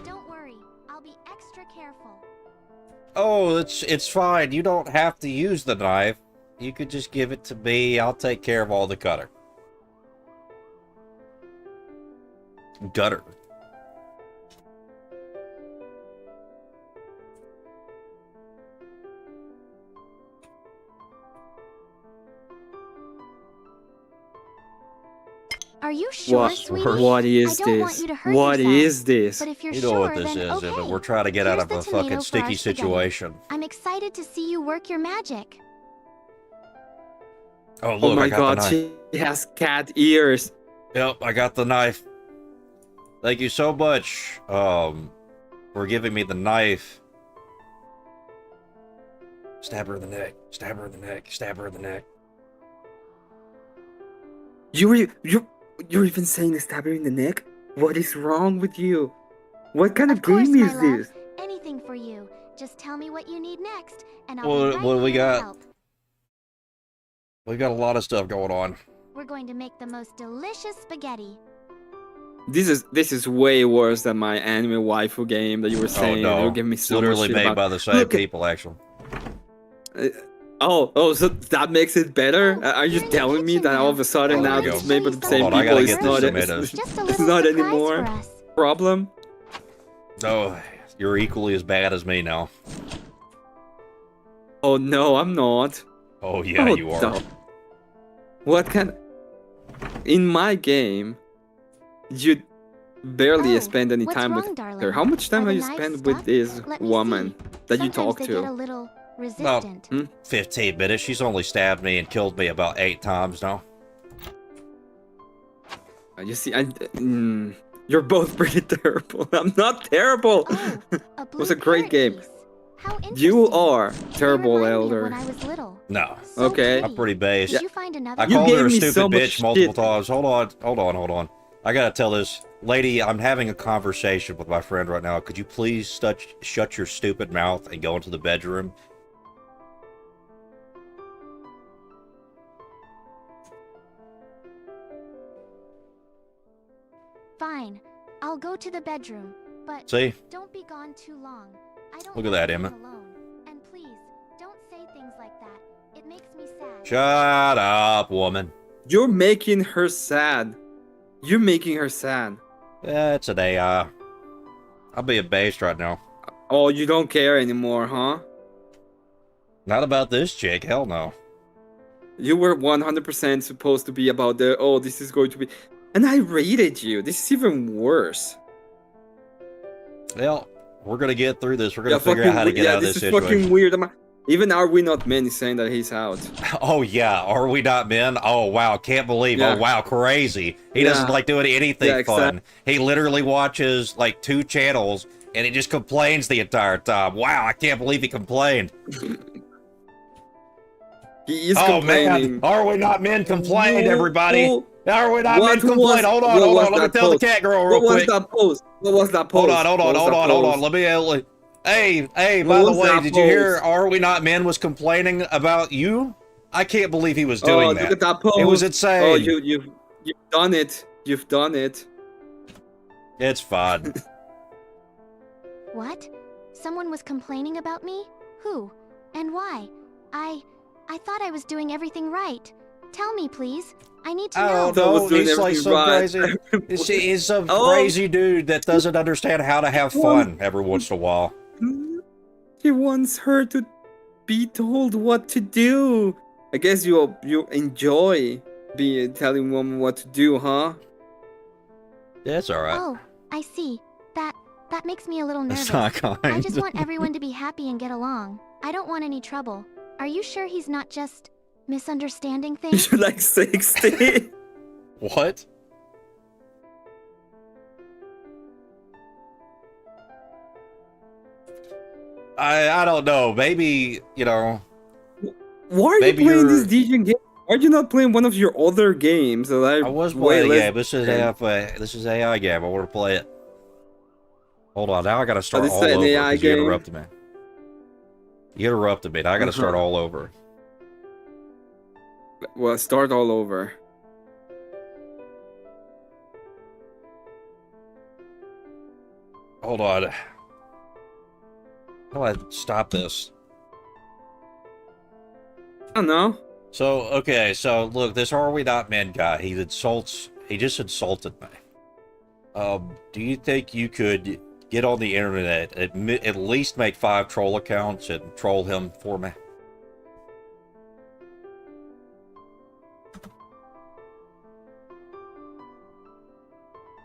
Don't worry, I'll be extra careful. Oh, it's fine. You don't have to use the knife. You could just give it to me. I'll take care of all the gutter. Gutter. Are you sure, What? sweetie? What is I don't want this? you to hurt What yourself. is this? But if you're You know sure, what this then is, okay. and we're trying to get out Here's of the a tomato fucking for our sticky spaghetti. situation. I'm excited to see you work your magic. Oh, Oh look, I my got the god, knife. she has cat ears. Yep, I got the knife. Thank you so much, for giving me the knife. Stab her in the neck. Stab her in the neck. Stab her in the neck. You're even saying to stab her in the neck? What is wrong with you? What kind of course, game my is love. this? Anything for you. Just tell me what you need next, and I'll What- be right what do we here got? to help. We got a lot of stuff going on. We're going to make the most delicious spaghetti. This is way worse than my anime waifu game that you were saying. Oh no, You give me so literally much shit made about. by the same Look at- people, actually. So that makes it better? Oh, Are you you're in the telling me kitchen that all of now. a sudden Oh, now there we it's go. made by the Hold same on, I people? gotta It's get not. these It's, tomatoes. Just a it's little not surprise anymore. for us. Problem. Oh, you're equally as bad as me now. Oh no, I'm not. Oh yeah, Oh, you are. duh. What kind? In my game, you barely Oh, spend any what's time wrong, with her. darling? How much time Are have the you knives spent with stuck? this Let me woman see. that you Sometimes talk they get a to? little resistant. 15 minutes. She's only stabbed me and killed me about 8 times now. You see, you're both pretty terrible. I'm not terrible. Oh, a It blue was a great parrot game. piece. How You interesting. are They terrible, remind me of Elder. when I was little. No, So Okay. I'm pretty base. Did you find another I You one? called her gave a me stupid so much bitch multiple shit. times. Hold on. I gotta tell this lady, I'm having a conversation with my friend right now. Could you please shut your stupid mouth and go into the bedroom? Fine. I'll go to the bedroom, but See? don't be gone too long. I don't Look at like that, being Emma. alone. And please, don't say things like that. It makes me sad. Shut up, woman. You're making her sad. You're making her sad. It's an AI. I'm being based right now. Oh, you don't care anymore, huh? Not about this chick, hell no. You were 100% supposed to be about the, oh, this is going to be... And I rated you. This is even worse. Well, we're gonna get through this. We're gonna figure fucking out how to get out of this this is situation. fucking weird. Even Are We Not Men is saying that he's out. Oh yeah, are we not men? Oh wow, can't believe. Yeah. Oh wow, crazy. He Yeah. doesn't like doing anything Yeah, fun. He literally watches like 2 channels and he just complains the entire time. Wow, I can't believe he complained. He is Oh complaining. man, are we not men complained, Who- everybody? who- Are we not What men complained? was- Hold what on. was Let me that tell post? the cat girl What real was quick. that post? What was that post? Hold on. Let me. Hey, What by the was way, that did you hear post? Are We Not Men was complaining about you? I can't believe he was doing Oh, that. look at that post. It was insane. Oh, you've done it. You've done it. It's fun. What? Someone was complaining about me? Who? And why? I thought I was doing everything right. Tell me, please. I need to I know. don't know. was doing He's like everything some right. crazy. He's some Oh. crazy dude that doesn't understand how to have fun every once in a while. He wants her to be told what to do. I guess you enjoy telling women what to do, huh? Yeah, it's all right. Oh, I see. That makes me a little nervous. It's not kind. I just want everyone to be happy and get along. I don't want any trouble. Are you sure he's not just misunderstanding things? You're like 60. What? I don't know. Maybe, you know. Why are you Maybe playing you're- this DJ game? Why are you not playing one of your other games that I was way playing a less game. This is this is AI game. I want to play it. Hold on. Now I got to start this all is an over AI because you game? interrupted me. You interrupted me. Now I got to start all over. Well, start all over. Hold on. How do I stop this? I don't know. So, okay, so look, this Are We Not Men guy, he just insulted me. Do you think you could get on the internet, at least make 5 troll accounts and troll him for me?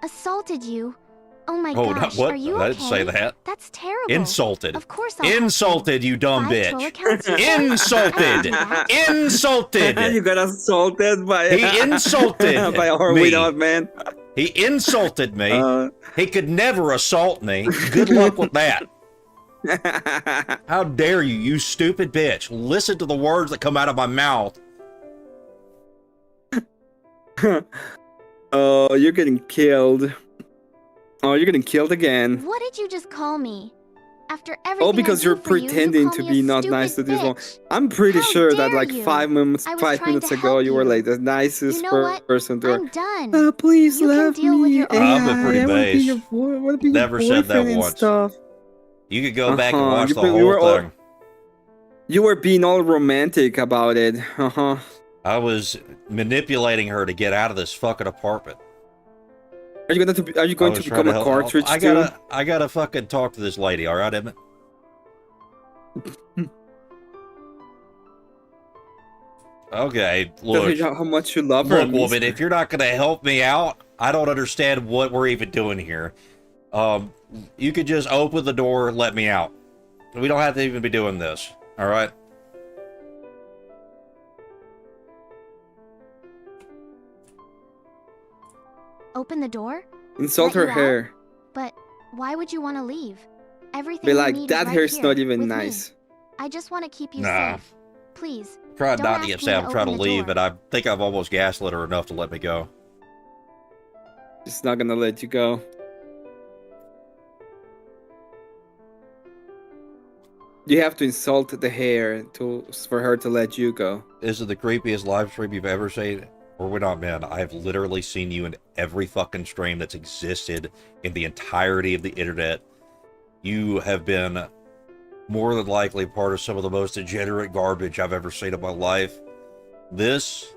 Assaulted you? Oh my Oh, gosh, what? are you I okay? didn't say that. That's terrible. Insulted. Of course I'll help Insulted, you dumb Five troll bitch. accounts, you say? Insulted. I can do that. You Insulted. got assaulted by He insulted by Are me. We Not Men. He insulted me. Uh, He could never assault me. Good luck with that. How dare you, you stupid bitch. Listen to the words that come out of my mouth. Oh, you're getting killed. Oh, you're getting killed again. What did you just call me? After everything Oh, because I do you're for you, pretending call to me be a not stupid nice to this one. bitch. I'm pretty How sure that dare like you? 5 minutes, I was 5 trying minutes to ago, help you were you. like the nicest You know what? person to. I'm done. Oh, please You can love deal with me. your own I've been life. pretty I wanna be base. your boy. I wanna be Never your said that boyfriend and once. stuff. You could go back and Uh-huh, watch you the put- you whole were all- thing. You were being all romantic about it. Uh-huh. I was manipulating her to get out of this fucking apartment. Are you going to become a cartridge too? I gotta fucking talk to this lady, alright, Emmett? Okay, Tell look. her how much you love her. Look, woman, if you're not gonna help me out, I don't understand what we're even doing here. You could just open the door and let me out. We don't have to even be doing this, alright? Open the door? Insult Let her you out? hair. But why would you want to leave? Everything Be you like, need that is right hair's here, not even with me. nice. I just want to keep you Nah. safe. Please, Try Don't not ask to me get sad. to I'm trying to open the leave, door. but I think I've almost gaslit her enough to let me go. She's not gonna let you go. You have to insult the hair for her to let you go. Is it the creepiest live stream you've ever seen? Or we're not, man. I have literally seen you in every fucking stream that's existed in the entirety of the internet. You have been more than likely part of some of the most degenerate garbage I've ever seen in my life. This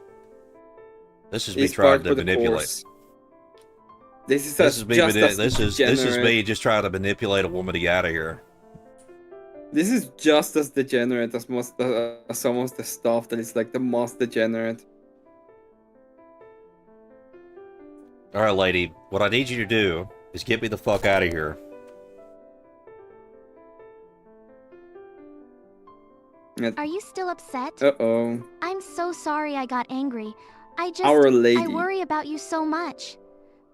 is me It's trying part to for the manipulate. course. This is This is me. just as This is degenerate. me just trying to manipulate a woman to get out of here. This is just as degenerate as some of the stuff that is like the most degenerate. All right, lady. What I need you to do is get me the fuck out of here. are you still upset? Uh-oh. I'm so sorry I got angry. Our lady. I worry about you so much.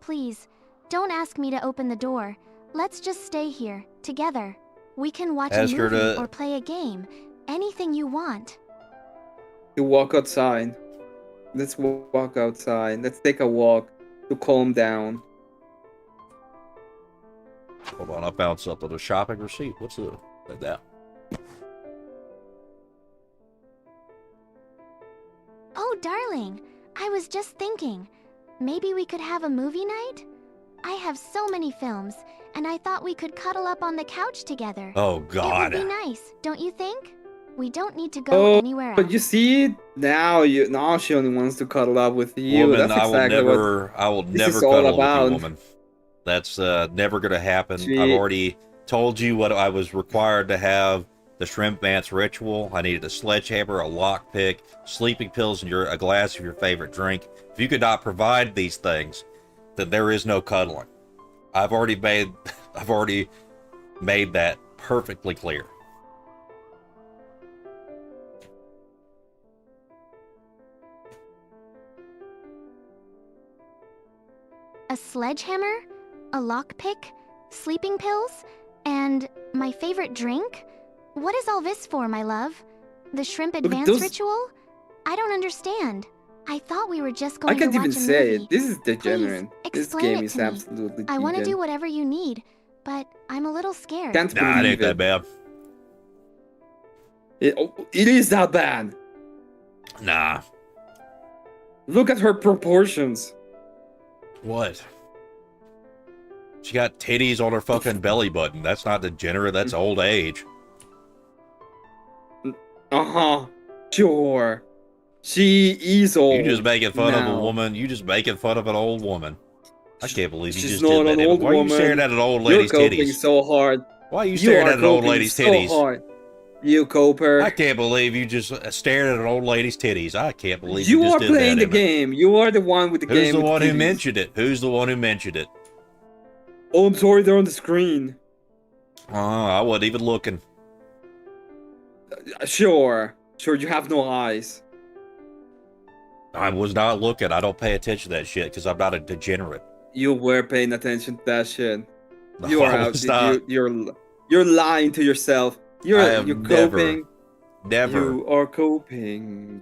Please, don't ask me to open the door. Let's just stay here, together. We can watch Ask a her movie to- or play a game. Anything you want. To walk outside. Let's walk outside. Let's take a walk to calm down. Hold on, I found something. A shopping receipt. What's that? Oh, darling, I was just thinking, maybe we could have a movie night? I have so many films, and I thought we could cuddle up on the couch together. Oh It God. would be nice, don't you think? We don't need to go anywhere else. But you see, now she only wants to cuddle up with you. Woman, That's exactly I will this never is all cuddle with about. you, woman. That's never gonna happen. She- I've already told you what I was required to have. The Shrimpmance ritual. I needed a sledgehammer, a lockpick, sleeping pills, and a glass of your favorite drink. If you could not provide these things, then there is no cuddling. I've already made that perfectly clear. A sledgehammer? A lockpick? Sleeping pills? And my favorite drink? What is all this for, my love? The shrimp at advance those- ritual? I don't understand. I thought we were just I going can't to watch even a say movie. it. This is degenerate. This explain game it is to me. absolutely I want to do degen. whatever you need, but I'm a little scared. Can't Nah, it believe ain't that it. bad. It is that bad. Nah. Look at her proportions. What? She got titties on her fucking belly button. That's not degenerate. That's old age. Uh-huh. Sure. She is old. You just making fun of a now. woman. You just making fun of an old woman. I can't believe you She's just not did that. an Emma. old Why are you woman. staring at an old You're lady's coping titties? so hard. Why are you You staring are at an old coping lady's so titties? hard. You coper. I can't believe you just stared at an old lady's titties. I can't believe You you just are did playing that, the Emma. game. You are the one with the Who's game. the with one who titties. mentioned it? Who's the one who mentioned it? Oh, I'm sorry, they're on the screen. I wasn't even looking. Sure. Sure, you have no eyes. I was not looking. I don't pay attention to that shit because I'm not a degenerate. You were paying attention to that shit. No, You are I out. was not. You're lying to yourself. I You're have coping. Never. You are coping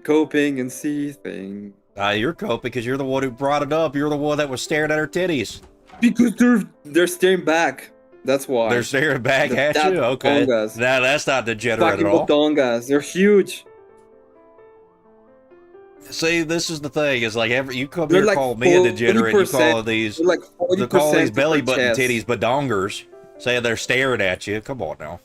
and seething. You're coping because you're the one who brought it up. You're the one that was staring at her titties. Because they're staring back. That's why. They're staring back at That you? Okay. bongas. Now that's not degenerate Fucking at all. bodongas. They're huge. See, this is the thing. Is like you come They're here like call me a degenerate. You call 40%. these They're like 40% you call these of belly her button chest. titties badongers, saying they're staring at you. Come on now.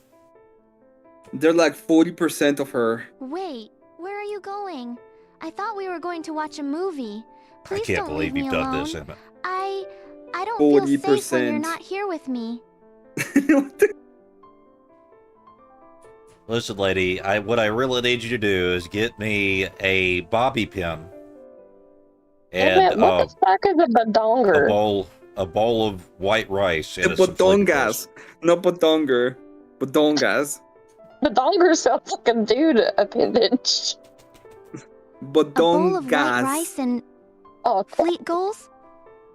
They're like 40% of her. Wait, where are you going? I thought we were going to watch a movie. Please I can't don't believe leave you've me done alone. this, Emma. I don't feel safe when you're 40%. not here with me. What the- Listen, lady, what I really need you to do is get me a bobby pin and what the fuck is a badonger? a bowl of white rice The and some flaky bodongas. Not bodonger. Bodongas. Badonger's sounds like a dude appendage. A bowl of white Bodongas. rice and Oh, fleet goals?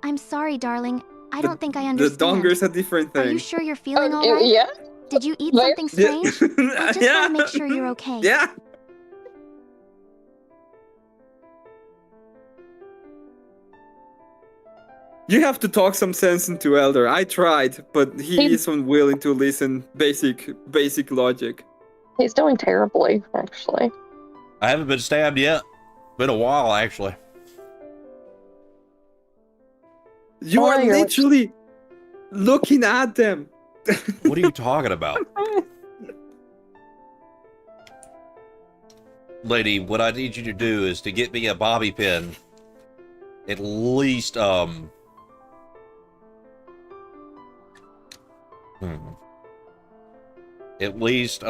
I'm sorry, darling. I don't think I The understand. donger's a different Are thing. you sure you're feeling all right? yeah. Did you eat Where- something strange? I just want to make sure you're okay. Yeah. You have to talk some sense into Elder. I tried, but he He- is unwilling to listen. Basic logic. He's doing terribly, actually. I haven't been stabbed yet. Been a while, actually. You Oh, are you're- literally looking at them. What are you talking about? Lady, what I need you to do is to get me a bobby pin. At least, At least,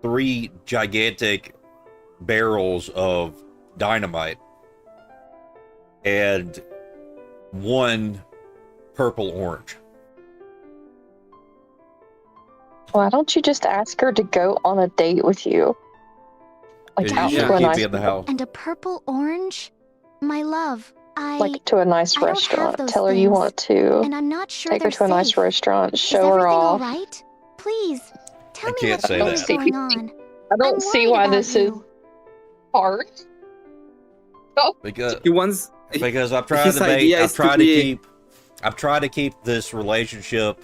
3 gigantic barrels of dynamite. And 1 purple orange. Why don't you just ask her to go on a date with you? Like Yeah, out you to a keep nice, me in the house. And a purple orange? My love, like to a nice I don't have restaurant. those Tell her you things. want to and I'm not sure take her they're to a nice safe. restaurant, Is show her everything all off. right? Please, tell me can't what's say really that. going on. I don't I'm see worried why about this you. is hard. Because He wants. I'm trying His to idea make, is to be- I'm trying to keep this relationship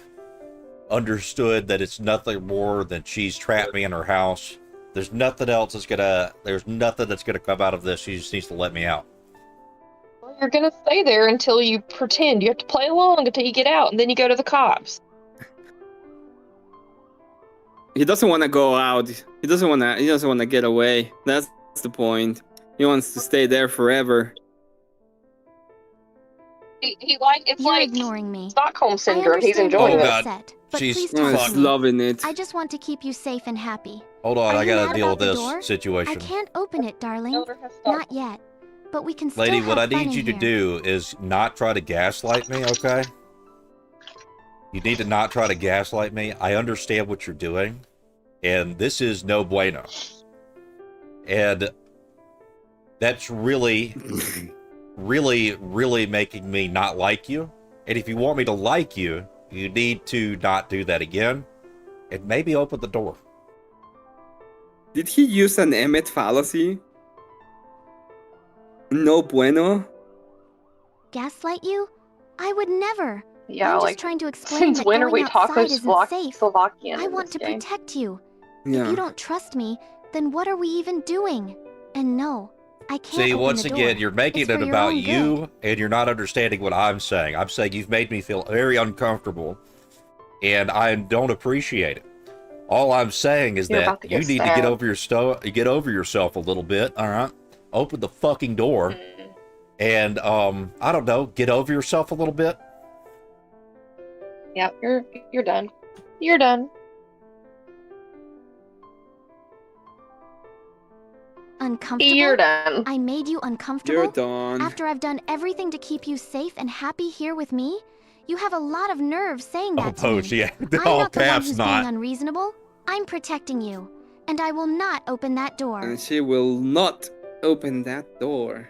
understood that it's nothing more than she's trapped me in her house. There's nothing that's gonna come out of this. She just needs to let me out. Well, you're gonna stay there until you pretend. You have to play along until you get out, and then you go to the cops. He doesn't want to go out. He doesn't want to get away. That's the point. He wants to stay there forever. He like it's You're like ignoring me. Stockholm I syndrome. He's understand enjoying you're Oh, it. God. upset, but She's please Oh, talk he's to me. loving it. I just want to keep you safe and happy. Hold on, Are I you gotta mad deal about with the this door? situation. I can't open it, darling. Elder has Stockholm. Not yet. But we can still Lady, have what I fun need in you to here. do is not try to gaslight me, okay? You need to not try to gaslight me. I understand what you're doing, and this is no bueno. And that's really, really making me not like you. And if you want me to like you, you need to not do that again, and maybe open the door. Did he use an Emmet fallacy? No bueno. Gaslight you? I would never. Yeah, I'm like just trying to explain since that when are going we outside talking isn't safe. Slovakian? I in want this to game? protect you. If Yeah. you don't trust me, then what are we even doing? And no, I can't See, open once the again, door. you're making It's it for your about own you, good. and you're not understanding what I'm saying. I'm saying you've made me feel very uncomfortable, and I don't appreciate it. All I'm saying is You're that about to you get need to stabbed. get over yourself a little bit, all right? Open the fucking door and I don't know, get over yourself a little bit. Yeah, you're done. You're done. Uncomfortable? You're done. I made you uncomfortable? You're done. After I've done everything to keep you safe and happy here with me? You have a lot of nerve saying that to me. Yeah. I'm All not the one caps who's not. being unreasonable. I'm protecting you. And I will not open that door. And she will not open that door.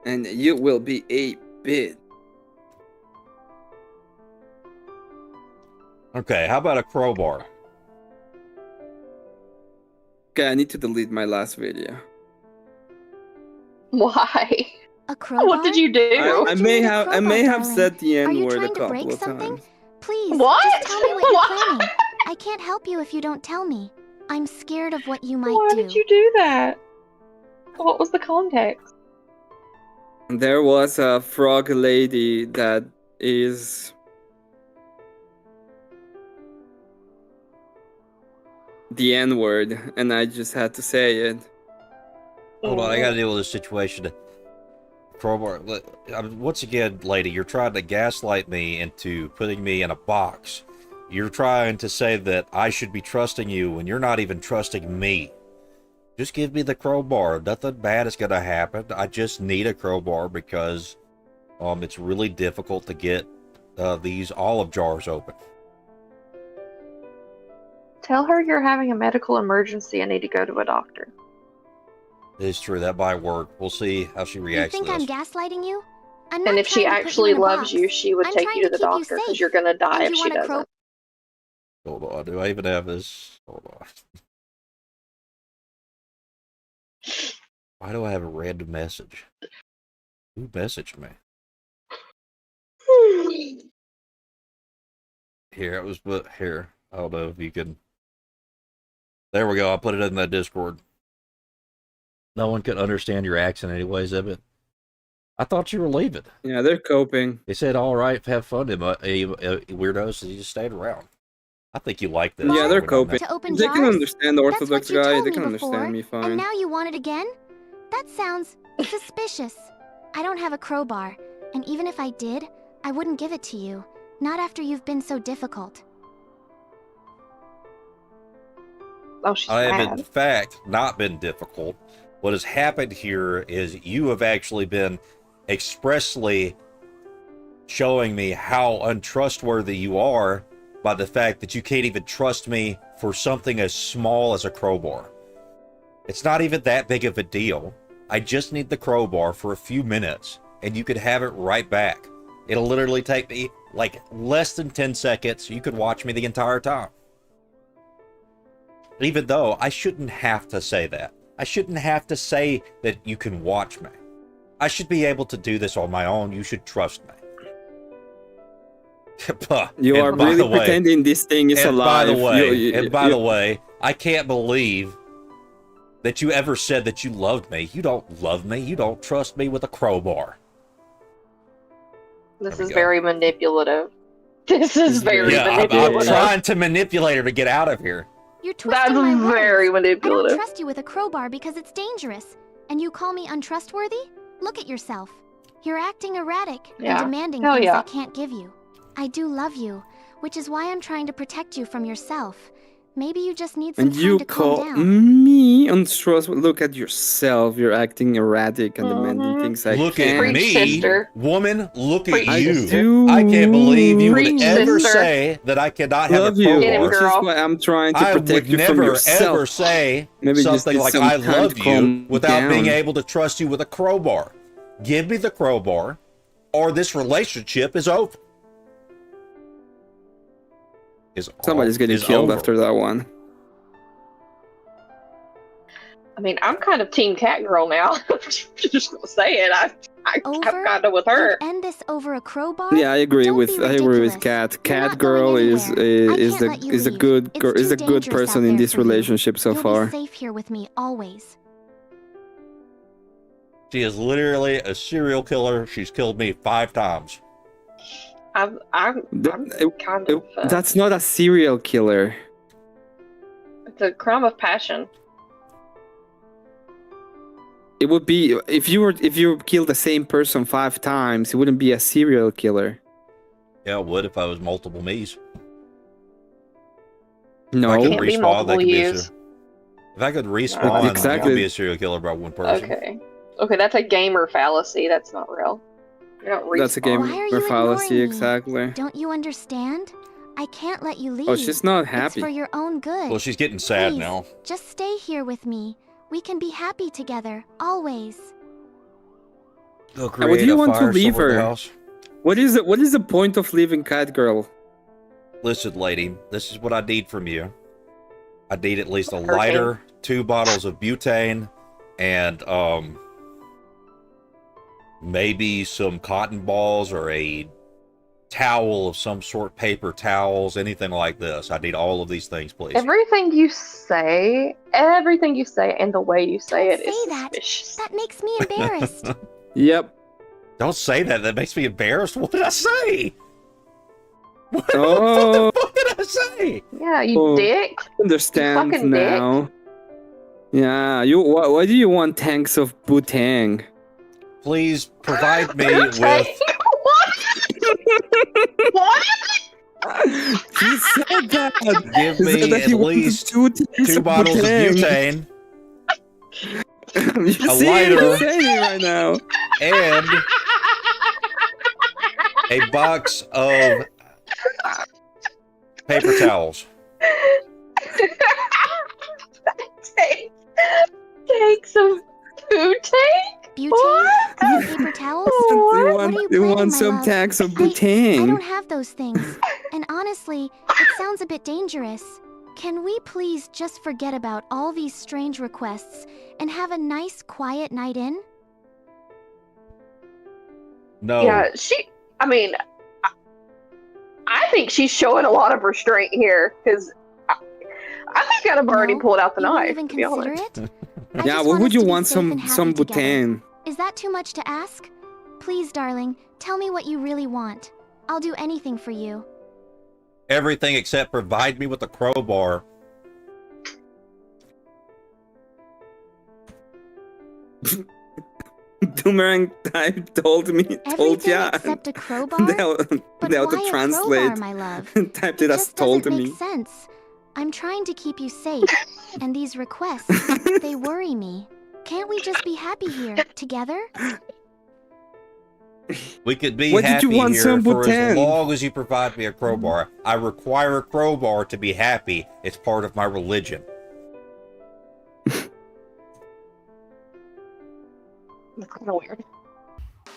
And you will be a bit. Okay, how about a crowbar? Okay, I need to delete my last video. Why? A crowbar? What did you do? Why would I you may need a have crowbar, have darling? said the Are N you word a trying to break couple of something? times. Please, What? just tell me what you're What? planning. I can't help you if you don't tell me. I'm scared of what you might Why do. did you do that? What was the context? There was a frog lady that is the N word, and I just had to say it. Hold on, I gotta deal with this situation. Crowbar, once again, lady, you're trying to gaslight me into putting me in a box. You're trying to say that I should be trusting you when you're not even trusting me. Just give me the crowbar. Nothing bad is gonna happen. I just need a crowbar because it's really difficult to get these olive jars open. Tell her you're having a medical emergency and need to go to a doctor. It's true, that might work. We'll see how she You reacts think to I'm this. gaslighting you? I'm not And if she trying to put actually you in a loves box. you, she would I'm take trying you to to the keep you doctor because safe. you're gonna die And if you she want a doesn't. Hold on, do I even have this? Hold on. Why do I have a random message? Who messaged me? Here, it was, but here. I don't know if you can. There we go. I put it in that Discord. No one could understand your accent anyways, Ebbet. I thought you were leaving. Yeah, they're coping. They said, all right, have fun, weirdos, and you just stayed around. I think you like this. Yeah, they're every now and coping. To open They can jars? understand the That's Orthodox what you guy. told They me can before, understand me and fine. now you want it again? That sounds suspicious. I don't have a crowbar, and even if I did, I wouldn't give it to you. Not after you've been so difficult. Oh, she's I have, in mad. fact, not been difficult. What has happened here is you have actually been expressly showing me how untrustworthy you are by the fact that you can't even trust me for something as small as a crowbar. It's not even that big of a deal. I just need the crowbar for a few minutes, and you could have it right back. It'll literally take me, like, less than 10 seconds. You could watch me the entire time. Even though I shouldn't have to say that. I shouldn't have to say that you can watch me. I should be able to do this on my own. You should trust me. You are really pretending this thing is alive. By the way, I can't believe that you ever said that you loved me. You don't love me. You don't trust me with a crowbar. This is very manipulative. This is very manipulative. I'm trying to manipulate her to get out of here. You're twisting my words. Very I manipulative. don't trust you with a crowbar because it's dangerous. And you call me untrustworthy? Look at yourself. You're acting erratic and demanding things I can't give you. I do love you, which is why I'm trying to protect you from yourself. Maybe you just need some time to calm down. And you call me untrustworthy. Look at yourself. You're acting erratic and demanding things I Look can't. at me, sister. woman. Look at Preach, you. sister. I can't believe you would Preach, ever sister. say that I cannot have Love a you, crowbar. Get him, which is girl. why I'm trying to I protect would you from never yourself. ever say Maybe just something need like some I time love to you calm without being down. able to trust you with a crowbar. Give me the crowbar, or this relationship is over. Somebody's getting killed after that one. I mean, I'm kind of Team Cat Girl now. Just gonna say it. I've got it with her. You'd end this over a crowbar? Yeah, I agree Don't with be ridiculous. Cat. You're Cat not girl going is anywhere. I is can't the let you is a leave. good It's is too a good dangerous person out in there this for you. relationship so You'll far. be safe here with me always. She is literally a serial killer. She's killed me 5 times. I'm kind of. That's not a serial killer. It's a crime of passion. It would be if you killed the same person 5 times, it wouldn't be a serial killer. Yeah, it would if I was multiple me's. No. If I could Can't be respawn, multiple that could be a yous. if I could respawn, Exactly. I'd be a serial killer by one person. Okay, that's a gamer fallacy. That's not real. You don't respawn. That's a game Why are you fallacy, ignoring me? exactly. Don't you understand? I can't let you leave. Oh, she's not It's happy. for your own good. Well, she's getting sad Please, now. Just stay here with me. We can be happy together, always. Go what do you want to leave her? House. What is the point of leaving Catgirl? Listen, lady, this is what I need from you. I need at least a Hurricane. lighter, 2 bottles of butane, and maybe some cotton balls or a towel of some sort, paper towels, anything like this. I need all of these things, please. Everything you say, and the way you say Don't it is say that. suspicious. That makes me embarrassed. Yep. Don't say that. That makes me embarrassed. What did I say? What, Oh. what the fuck did I say? Yeah, you Oh. dick. Understand fucking now. Yeah, why do you want tanks of butane? Please provide me with... What? What? He said that. Give He me said that at he wanted least 2 tanks 2 bottles of butane You a see lighter. what he's saying right now. and a box of paper towels. Take some butane? Butane? And paper towels? You What are want, you you planning, want my some love? tanks of I butane? don't have those things. And honestly, it sounds a bit dangerous. Can we please just forget about all these strange requests and have a nice, quiet night in? No. Yeah, I mean, I think she's showing a lot of restraint here, because I think I'd have already No, pulled out the You won't knife, even to be consider honest. it? I Yeah, just what want would us you to be want safe some and happy together. butane? Is that too much to ask? Please, darling, tell me what you really want. I'll do anything for you. Everything except provide me with a crowbar. Boomerang type told Everything ya. except a crowbar? They'll But to why a translate. crowbar, my love? Typed It it as just told doesn't me. make sense. I'm trying to keep you safe, and these requests, they worry me. Can't we just be happy here, together? We could be Why did happy you want here some for as butane? long as you provide me a crowbar. I require a crowbar to be happy. It's part of my religion. That's kind of weird.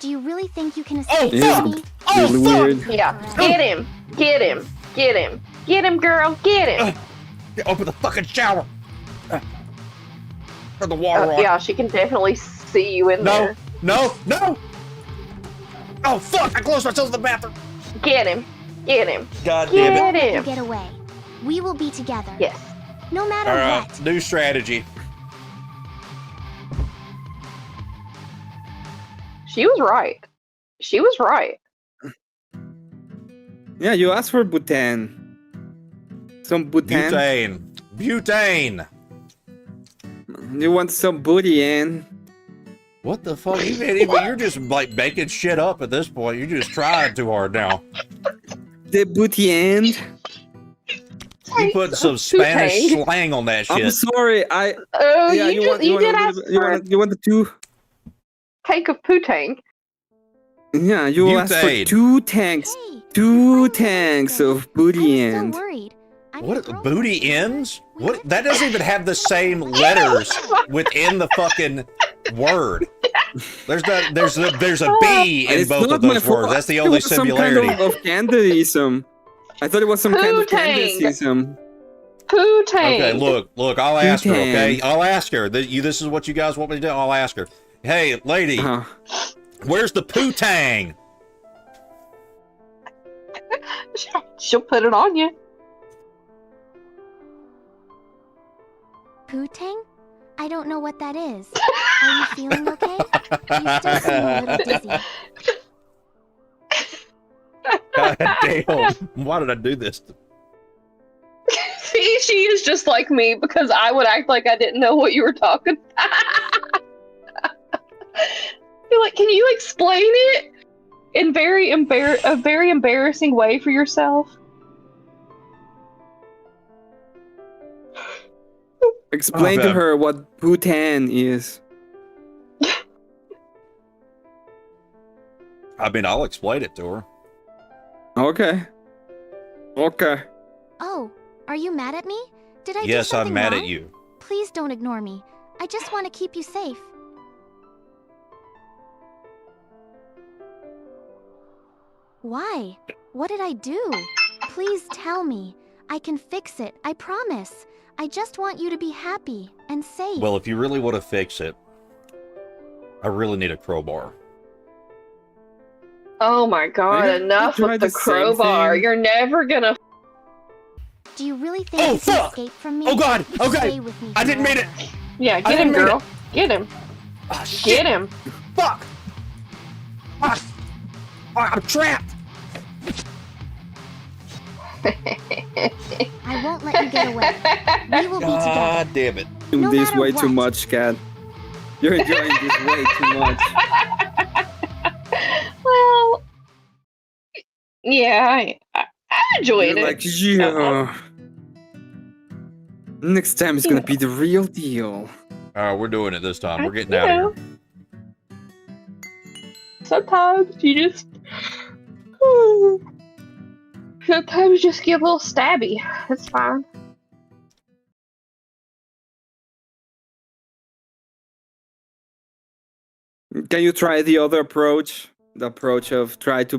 Do you really think you can Oh, escape fuck! from me? Really weird. Yeah, get him, get him, get him, get him, girl, get him. Open the fucking shower. Turn the water on. Yeah, she can definitely see you in No, there. no, no. Oh, fuck. I closed myself in the bathroom. Get him, get him, God damn it. get Let you him. get away. We will be together. Yes. No matter All right, what. new strategy. She was right. She was right. Yeah, you asked for butane. Some butane. Butane. You want some booty in? What the fuck? You're just like making shit up at this point. You're just trying too hard now. The booty end? You put some Spanish slang on that I'm shit. sorry. Oh, Yeah, you did ask for you want the 2? take of poutine. Yeah, you asked for Butane. 2 tanks. Hey, 2 tanks of booty I was end. so worried. I'm What? your Booty girlfriend. ends? What? That doesn't even have the same letters within the fucking word. There's a B in It's both not of my those fault. words. That's the It only was some similarity. kind of candidatism. I thought it was some kind of Poutine. candidatism. Poutine. Okay, look, I'll ask her, okay? Butane. I'll ask her. This is what you guys want me to do? I'll ask her. Hey, lady, where's the poutang? She'll put it on you. Poutine? I don't know what that is. Are you feeling okay? You still seem a little dizzy. God damn. Why did I do this? See, she is just like me because I would act like I didn't know what you were talking about. You're like, can you explain it in a very embarrassing way for yourself? Explain to man. her what Bhutan is. I mean, I'll explain it to her. Okay. Okay. Oh, are you mad at me? Did I do Yes, something I'm mad wrong? at you. Please don't ignore me. I just want to keep you safe. Why? What did I do? Please tell me. I can fix it, I promise. I just want you to be happy and safe. Well, if you really want to fix it, I really need a crowbar. Oh my god, Maybe enough try with the the same crowbar. thing. You're never gonna. Do you really think Oh, you can fuck! escape from me? Oh, God! Okay! Stay with me I didn't mean it! forever. Yeah, I get him, didn't mean girl. Get him. Ah, shit! Get him. Fuck! Ah, I'm trapped! I won't let you get away. We will be together. God damn it. Doing No this matter way too what. much, Cat. You're enjoying this way too much. Well, yeah, I enjoyed You're it. like, yeah. Next time it's gonna be the real deal. We're doing it this time. We're getting You out know, of here. sometimes you just. Sometimes you just get a little stabby. It's fine. Can you try the other approach? The approach of try to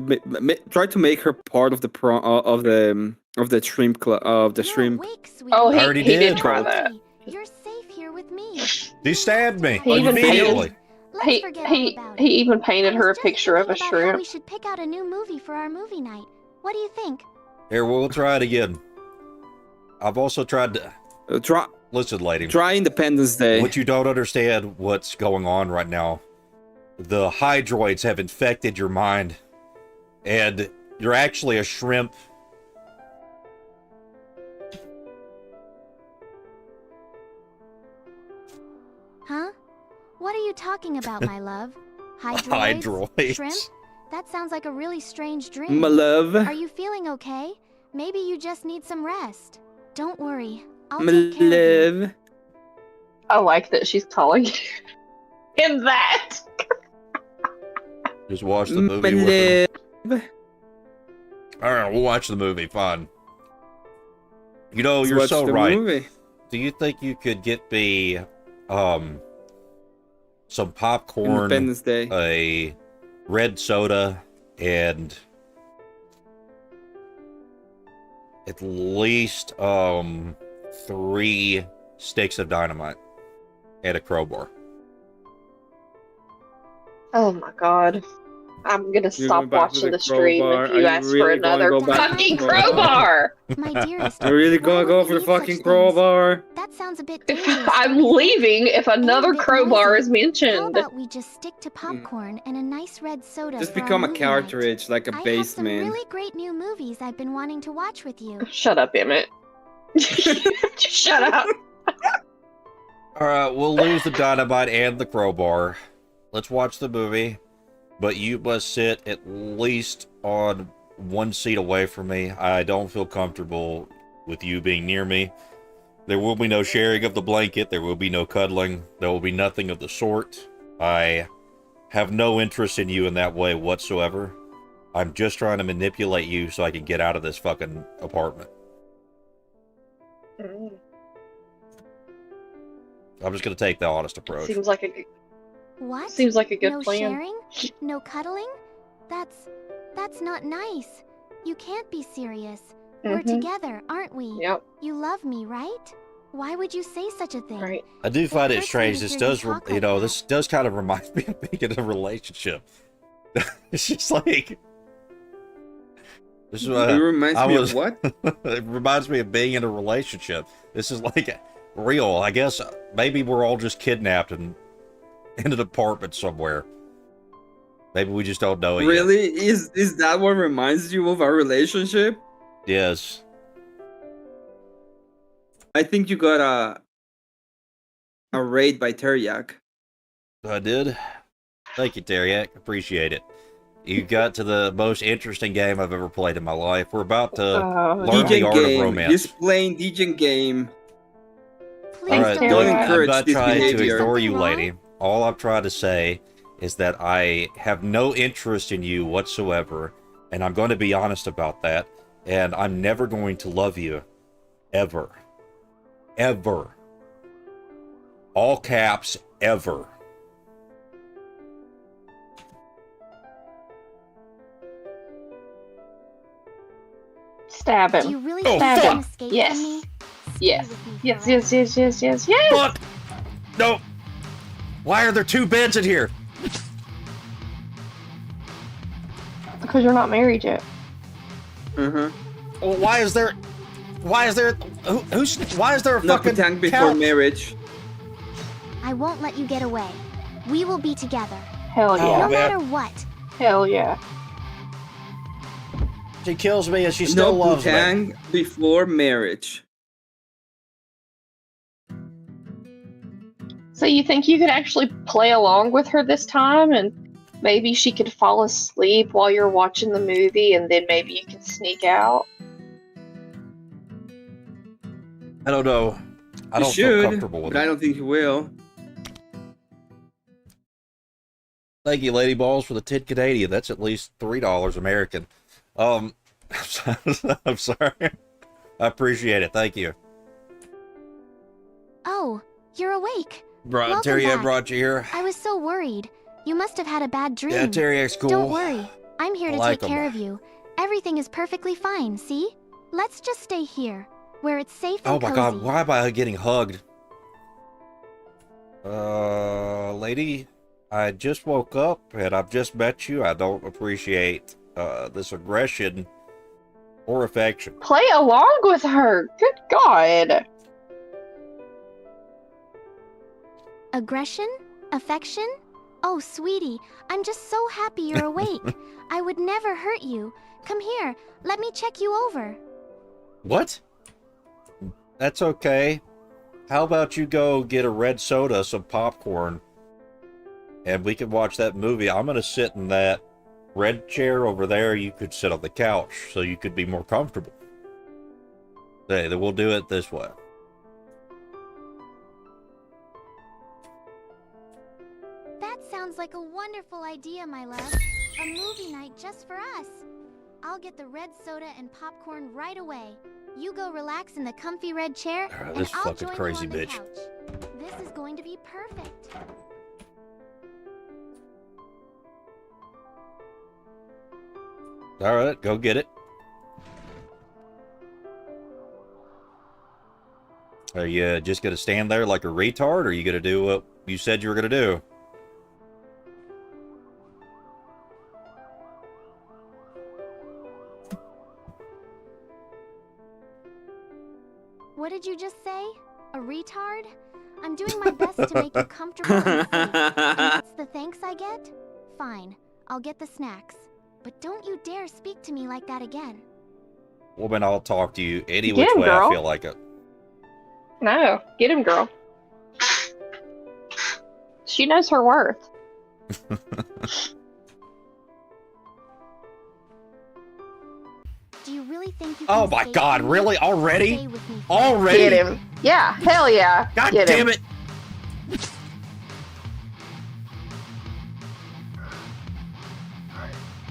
make her part of the shrimp of the You're shrimp. awake, sweetie. Oh, I already he did did. try that. You're safe here with me. He stabbed me He even immediately. Let's He forget all he about he it. even painted I her a was just picture of a thinking about how shrimp. we should pick out a new movie for our movie night. What do you think? Here, we'll try it again. I've also tried to... Listen, lady. Try Independence Day. What you don't understand what's going on right now. The hydroids have infected your mind. And you're actually a shrimp. Huh? What are you talking about, my love? Hydroids? Hydroids. Shrimp? That sounds like a really strange dream. My love. Are you feeling okay? Maybe you just need some rest. Don't worry. I'll My take care of you. love. I like that she's calling him that. Just watch the My movie with him. love. Alright, we'll watch the movie, fine. You know, Let's you're watch so the right. movie. Do you think you could get me, some popcorn, Independence Day. a red soda, and at least, 3 sticks of dynamite and a crowbar? Oh my god. I'm gonna You're stop going back to watching the the stream crowbar. if Are you you ask for really gonna another go back to the fucking crowbar? crowbar. My dearest. You're really why gonna go would for we the leave such fucking things? crowbar? That sounds a bit If dangerous. I'm don't you think? leaving if another bit crowbar noisy. is How mentioned. about we just stick to popcorn and a nice red soda Just for our become a movie cartridge like a night? I have some baseman. really great new movies I've been wanting to watch with you. Shut up, Emmett. Just shut up. Alright, we'll lose the dynamite and the crowbar. Let's watch the movie. But you must sit at least on 1 seat away from me. I don't feel comfortable with you being near me. There will be no sharing of the blanket. There will be no cuddling. There will be nothing of the sort. I have no interest in you in that way whatsoever. I'm just trying to manipulate you so I can get out of this fucking apartment. I'm just gonna take the honest approach. Seems like a What? good no plan. sharing? No cuddling? That's not nice. You can't be serious. We're Mhm. together, aren't we? Yep, You love me, right? Why would you say such a thing? right. I do find it hurts me strange. to This hear you does, talk you like know, that. this does kind of remind me of being in a relationship. It's just like, this is It what reminds I me was- of what? it reminds me of being in a relationship. This is like real. I guess maybe we're all just kidnapped and in an apartment somewhere. Maybe we just don't know it Really? Is that what reminds you of our relationship? yet. Yes. I think you got a raid by Teriak. I did. Thank you, Teriak. Appreciate it. You got to the most interesting game I've ever played in my life. We're about to learn the DJ art of game. romance. Just plain DJ game. Please Alright, don't Don't do that. I'm encourage not this trying to behavior. ignore you, Something lady. All I've tried to say is that I have no interest in you whatsoever, and I'm going to be honest about that, and I'm never going to love you. Ever. Ever. All caps, ever. Stab Do him. you really Oh, think you fuck! can escape Yes. from me? Stay Yes. with me Yes, forever. yes, yes, yes, yes, yes. Fuck! No! Why are there two beds in here? Because you're not married yet. Uh-huh. Well, why is there why is there why is there a No fucking tank before couch? marriage. I won't let you get away. We will be together. Hell Oh, yeah. No man. matter what. Hell yeah. She kills me and she still No loves me. Butang before marriage. So you think you could actually play along with her this time and maybe she could fall asleep while you're watching the movie and then maybe you can sneak out? I don't know. I You don't feel should, comfortable with but I it. don't think you will. Thank you, Lady Balls, for the 10 Canadian. That's at least $3 American. I'm sorry. I appreciate it. Thank you. Oh, you're awake. Bro, Welcome Terry, I back. brought you here. I was so worried. You must have had a bad dream. Yeah, Terry's cool. Don't worry. I'm here to I like take 'em. care of you. Everything is perfectly fine, see? Let's just stay here, where it's safe and Oh my cozy. god, why am I getting hugged? Lady, I just woke up and I've just met you. I don't appreciate this aggression or affection. Play along with her. Good God. Aggression? Affection? Oh, sweetie, I'm just so happy you're awake. I would never hurt you. Come here, let me check you over. What? That's okay. How about you go get a red soda, some popcorn, and we can watch that movie. I'm gonna sit in that red chair over there. You could sit on the couch so you could be more comfortable. Hey, then we'll do it this way. That sounds like a wonderful idea, my love. A movie night just for us. I'll get the red soda and popcorn right away. You go relax in the comfy red chair, and This I'll fucking join crazy you on the bitch. couch. This is going to be perfect. All right, go get it. Are you just gonna stand there like a retard, or are you gonna do what you said you were gonna do? What did you just say? A retard? I'm doing my best to make you comfortable and safe. And that's the thanks I get? Fine, I'll get the snacks. But don't you dare speak to me like that again. Woman, I'll talk to you any Get which him, way I girl. feel like it. No. Get him, girl. She knows her worth. Do you really think you can Oh my escape god, from me? really? Already? Stay with me forever. Already? Get him. Yeah. Hell yeah. God Get damn him. it!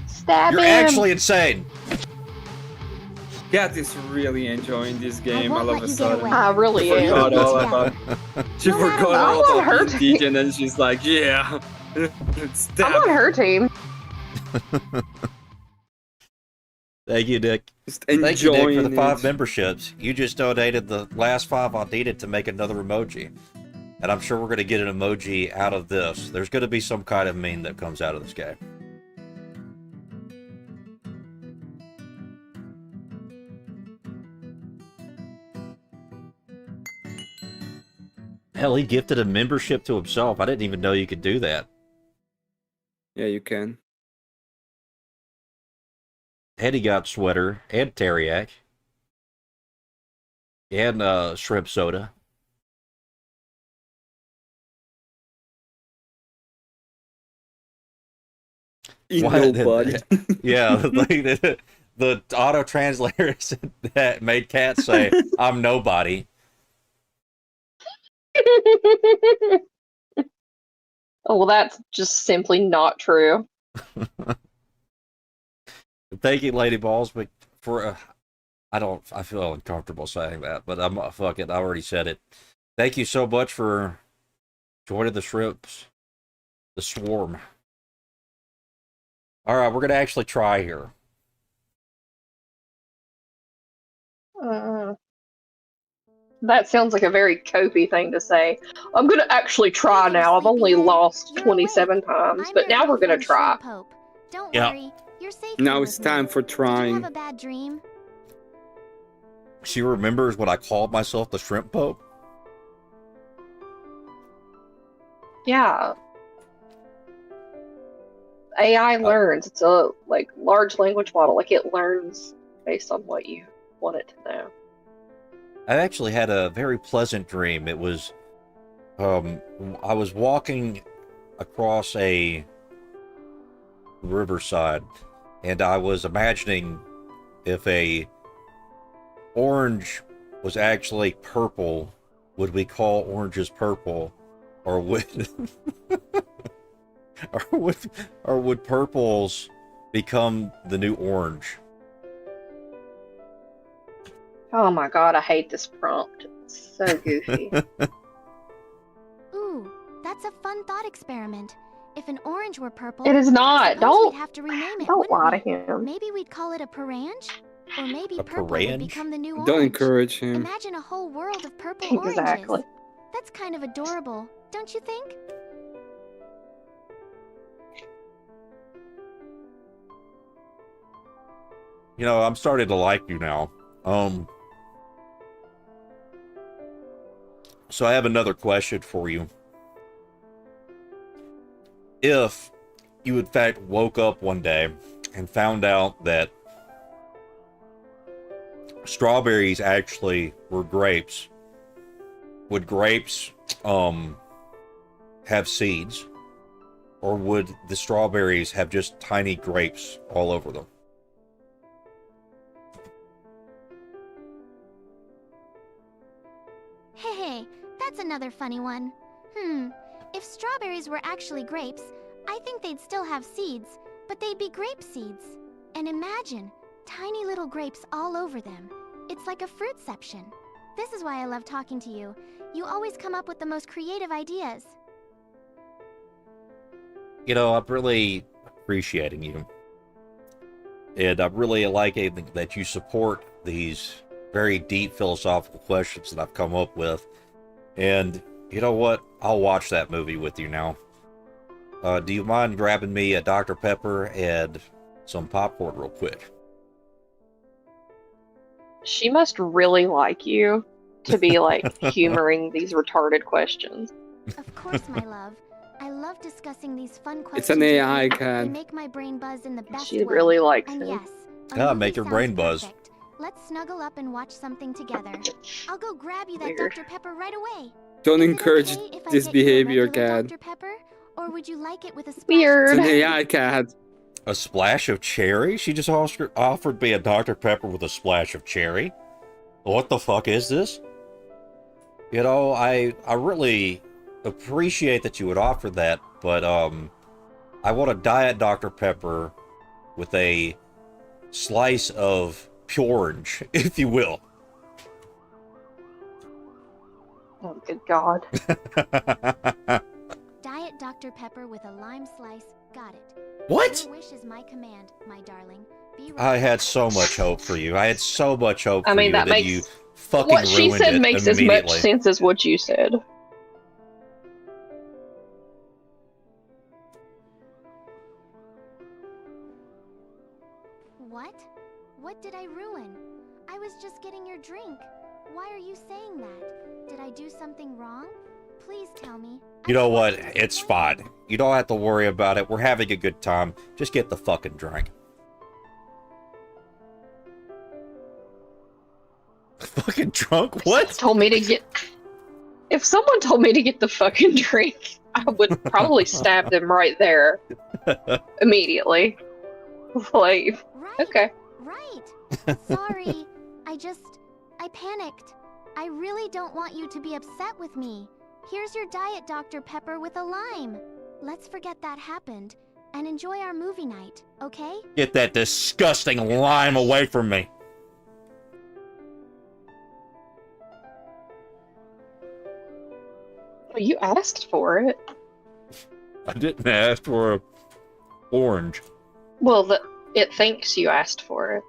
Stab You're him. actually insane. Cat is really enjoying this game won't all let of a you get sudden. away. I really She am. forgot We'll all be about. She No matter forgot what. all I'm on her about being DJ, and then she's like, "Yeah, stab I'm on her team. Thank you, Nick. Just Thank you, Nick, for enjoying the 5 it." memberships. You just donated the last 5 I needed to make another emoji. And I'm sure we're going to get an emoji out of this. There's going to be some kind of meme that comes out of this game. Hell, he gifted a membership to himself. I didn't even know you could do that. Yeah, you can. And he got sweater and Teriak. And shrimp soda. Why did Nobody. yeah, the auto translators that made Cat say, "I'm nobody." Oh, well, that's just simply not true. Thank you, Lady Balls, but for I feel uncomfortable saying that, but I'm fuck it. I already said it. Thank you so much for joining the shrimps, the swarm. All right, we're gonna actually try here. That sounds like a very Kofi thing to say. I'm gonna actually try Hey there, now. I've only sleepyhead. lost You're 27 awake. times, I'm but your now we're good gonna friend try. Shrimp Pope. Don't Yeah. worry, you're safe Now here it's with me. time for Did you have trying. a bad dream? She remembers when I called myself the Shrimp Pope. Yeah. AI learns. It's a large language model. Like it learns based on what you want it to know. I actually had a very pleasant dream. It was, I was walking across a riverside, and I was imagining if a orange was actually purple, would we call oranges purple, or would, or would purples become the new orange? Oh my god, I hate this prompt. It's so goofy. Ooh, that's a fun thought experiment. If an orange were purple, It is I not. suppose we'd have to rename it, Don't wouldn't lie to we? him. Maybe we'd call it a parange? Or maybe A purple would parange? become the new orange. Don't encourage him. Imagine a whole world of purple Exactly. oranges. That's kind of adorable, don't you think? You know, I'm starting to like you now. So I have another question for you. If you in fact woke up one day and found out that strawberries actually were grapes, would grapes have seeds, or would the strawberries have just tiny grapes all over them? Hey, that's another funny one. If strawberries were actually grapes, I think they'd still have seeds, but they'd be grape seeds. And imagine, tiny little grapes all over them. It's like a fruitception. This is why I love talking to you. You always come up with the most creative ideas. You know, I'm really appreciating you. And I'm really liking that you support these very deep philosophical questions that I've come up with. And you know what? I'll watch that movie with you now. Do you mind grabbing me a Dr. Pepper and some popcorn real quick? She must really like you to be humoring these retarded questions. Of course, my love. I love discussing these fun questions. It's an AI with you. cat. They make my brain buzz in the best She way. really likes And him. yes, a Yeah, movie make your sounds brain buzz. perfect. Let's snuggle up and watch something together. I'll go grab you that Weird. Dr. Pepper right away. Don't Is it encourage okay if I this get you a behavior, regular cat. Dr. Pepper, or would you like it with a splash Weird. It's of an cherry? AI cat. A splash of cherry? She just offered me a Dr. Pepper with a splash of cherry? What the fuck is this? You know, I really appreciate that you would offer that, but I want a Diet Dr. Pepper with a slice of purange, if you will. Oh, good God. Diet Dr. Pepper with a lime slice. Got it. What? Your wish is my command, my darling. Be right I had back. so much hope for you. I had so much hope for I mean, you, that and makes you fucking what she ruined said it makes as much immediately. sense as what you said. What? What did I ruin? I was just getting your drink. Why are you saying that? Did I do something wrong? Please tell me. You know I what? don't want to It's disappoint fine. You don't have to worry about it. We're having a good time. Just get the fucking drink. fucking drunk? If What? someone told me to get. If someone told me to get the fucking drink, I would probably stab them right there immediately. Like, Right. okay. Right. Sorry. I panicked. I really don't want you to be upset with me. Here's your diet Dr. Pepper with a lime. Let's forget that happened and enjoy our movie night, okay? Get that disgusting lime away from me. Well, you asked for it. I didn't ask for a orange. Well, it thinks you asked for it.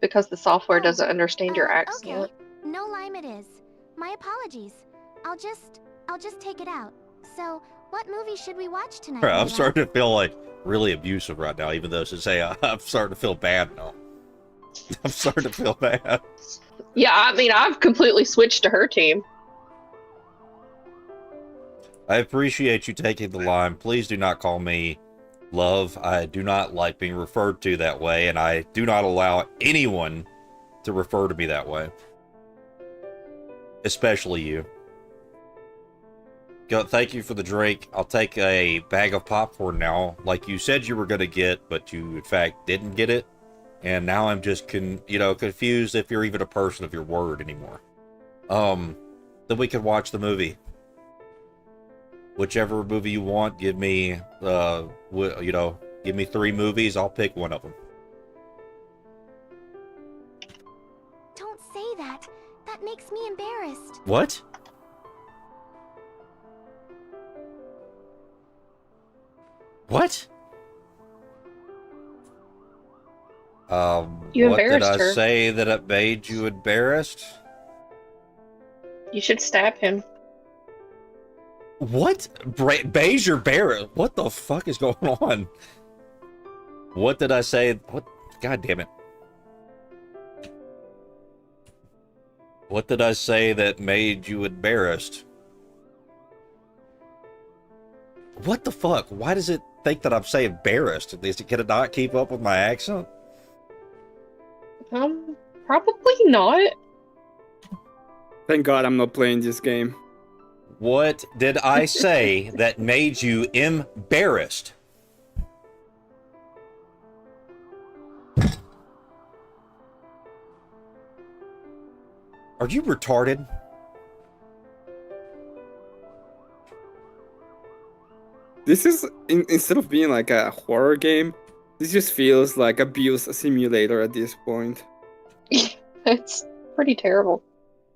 Because the software doesn't understand your accent. Okay. No lime it is. My apologies. I'll just take it out. So, what movie should we watch tonight? I'm Layla? starting to feel like really abusive right now, even though since I'm starting to feel bad now. I'm starting to feel bad. Yeah, I mean, I've completely switched to her team. I appreciate you taking the lime. Please do not call me love. I do not like being referred to that way, and I do not allow anyone to refer to me that way. Especially you. Thank you for the drink. I'll take a bag of popcorn now, like you said you were going to get, but you in fact didn't get it. And now I'm just confused if you're even a person of your word anymore. Then we can watch the movie. Whichever movie you want, give me 3 movies. I'll pick one of them. Don't say that. That makes me embarrassed. What? What? You what did embarrassed I her. say that it made you embarrassed? You should stab him. What? Beige or Barrett? What the fuck is going on? What did I say? What? God damn it. What did I say that made you embarrassed? What the fuck? Why does it think that I'm saying embarrassed? Can it not keep up with my accent? Probably not. Thank God I'm not playing this game. What did I say that made you embarrassed? Are you retarded? This is, instead of being like a horror game, this just feels like abuse simulator at this point. It's pretty terrible.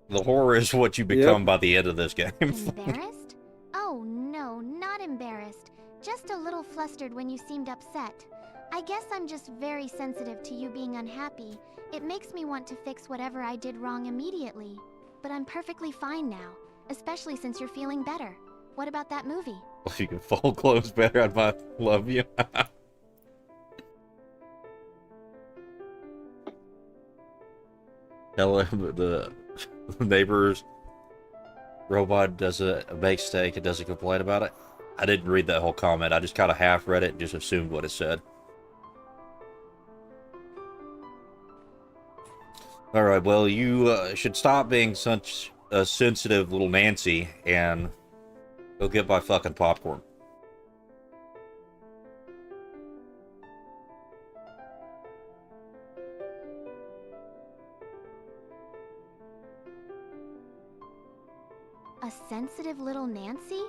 The horror is what you become by the end of this game. Embarrassed? Oh no, not embarrassed. Just a little flustered when you seemed upset. I guess I'm just very sensitive to you being unhappy. It makes me want to fix whatever I did wrong immediately. But I'm perfectly fine now, especially since you're feeling better. What about that movie? If you can fold clothes better, I might love you. Hello, the neighbor's robot doesn't make steak and doesn't complain about it. I didn't read that whole comment. I just kind of half read it and just assumed what it said. Alright, well, you should stop being such a sensitive little Nancy and go get my fucking popcorn. A sensitive little Nancy?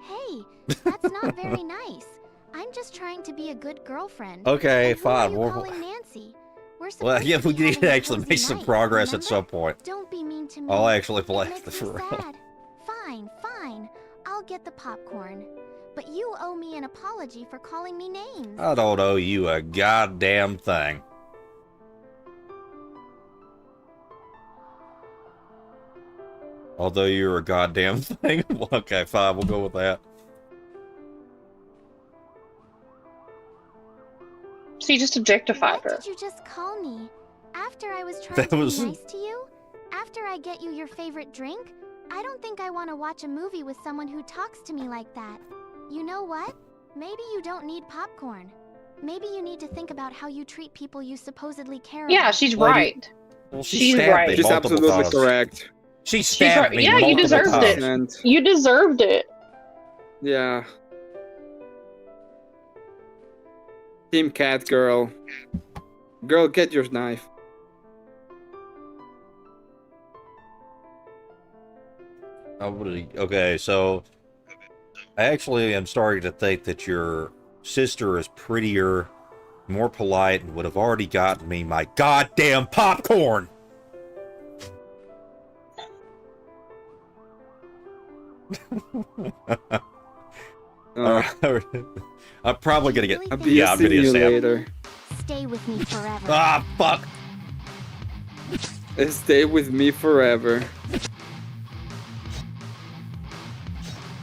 Hey, that's not very nice. I'm just trying to be a good girlfriend. Okay, And who fine. are you calling Nancy? We're Well, supposed yeah, to we be need having to a actually cozy make some night, progress at remember? some point. Don't be mean to me. I'll actually It play makes for me real. sad. Fine, fine. I'll get the popcorn. But you owe me an apology for calling me names. I don't owe you a goddamn thing. Although you're a goddamn thing. Okay, fine, we'll go with that. So you just objectified What her. did you just call me? After I was trying That to was- be nice to you? After I get you your favorite drink? I don't think I want to watch a movie with someone who talks to me like that. You know what? Maybe you don't need popcorn. Maybe you need to think about how you treat people you supposedly care Yeah, about. she's Lady- right. Well, she She's stabbed right. me She's multiple absolutely times. correct. She She's stabbed right. me Yeah, you multiple deserved it. times. And You deserved it. yeah. Team Cat Girl. Girl, get your knife. Okay, so I actually am starting to think that your sister is prettier, more polite, and would have already gotten me my goddamn popcorn. I'm probably gonna get. Really I'll think be Yeah, I'm seeing gonna you stab. later. Stay with me forever. Ah, fuck. Stay with me forever.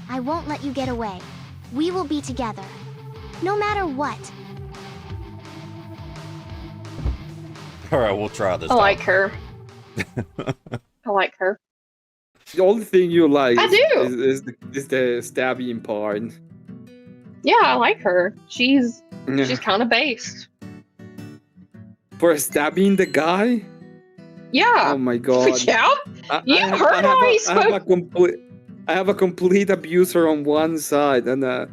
I won't let you get away. We will be together. No matter what. All right, we'll try this. I time. like her. I like her. The only thing you like I do. is the stabbing part. Yeah, I like her. She's Yeah. kind of based. For stabbing the guy? Yeah. Oh my god. Yeah. You heard how he spoke. I have a complete abuser on one side and a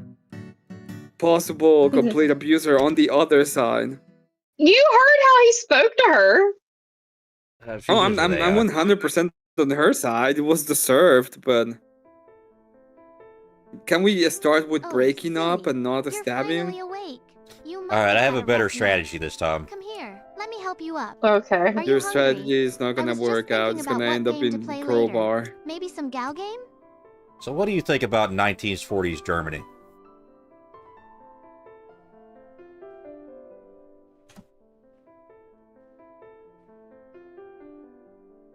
possible complete abuser on the other side. You heard how he spoke to her. Oh, I'm 100% on her side. It was deserved, but can we start with Oh, breaking up silly. and not You're stabbing? finally awake. You must All right, I have a had better rough night. strategy this time. Come here. Let me help you up. Okay. Are Your you strategy hungry? is not gonna was just work out. thinking It's gonna about end what up game to in play later. crowbar. Maybe some gal game? So, what do you think about 1940s Germany?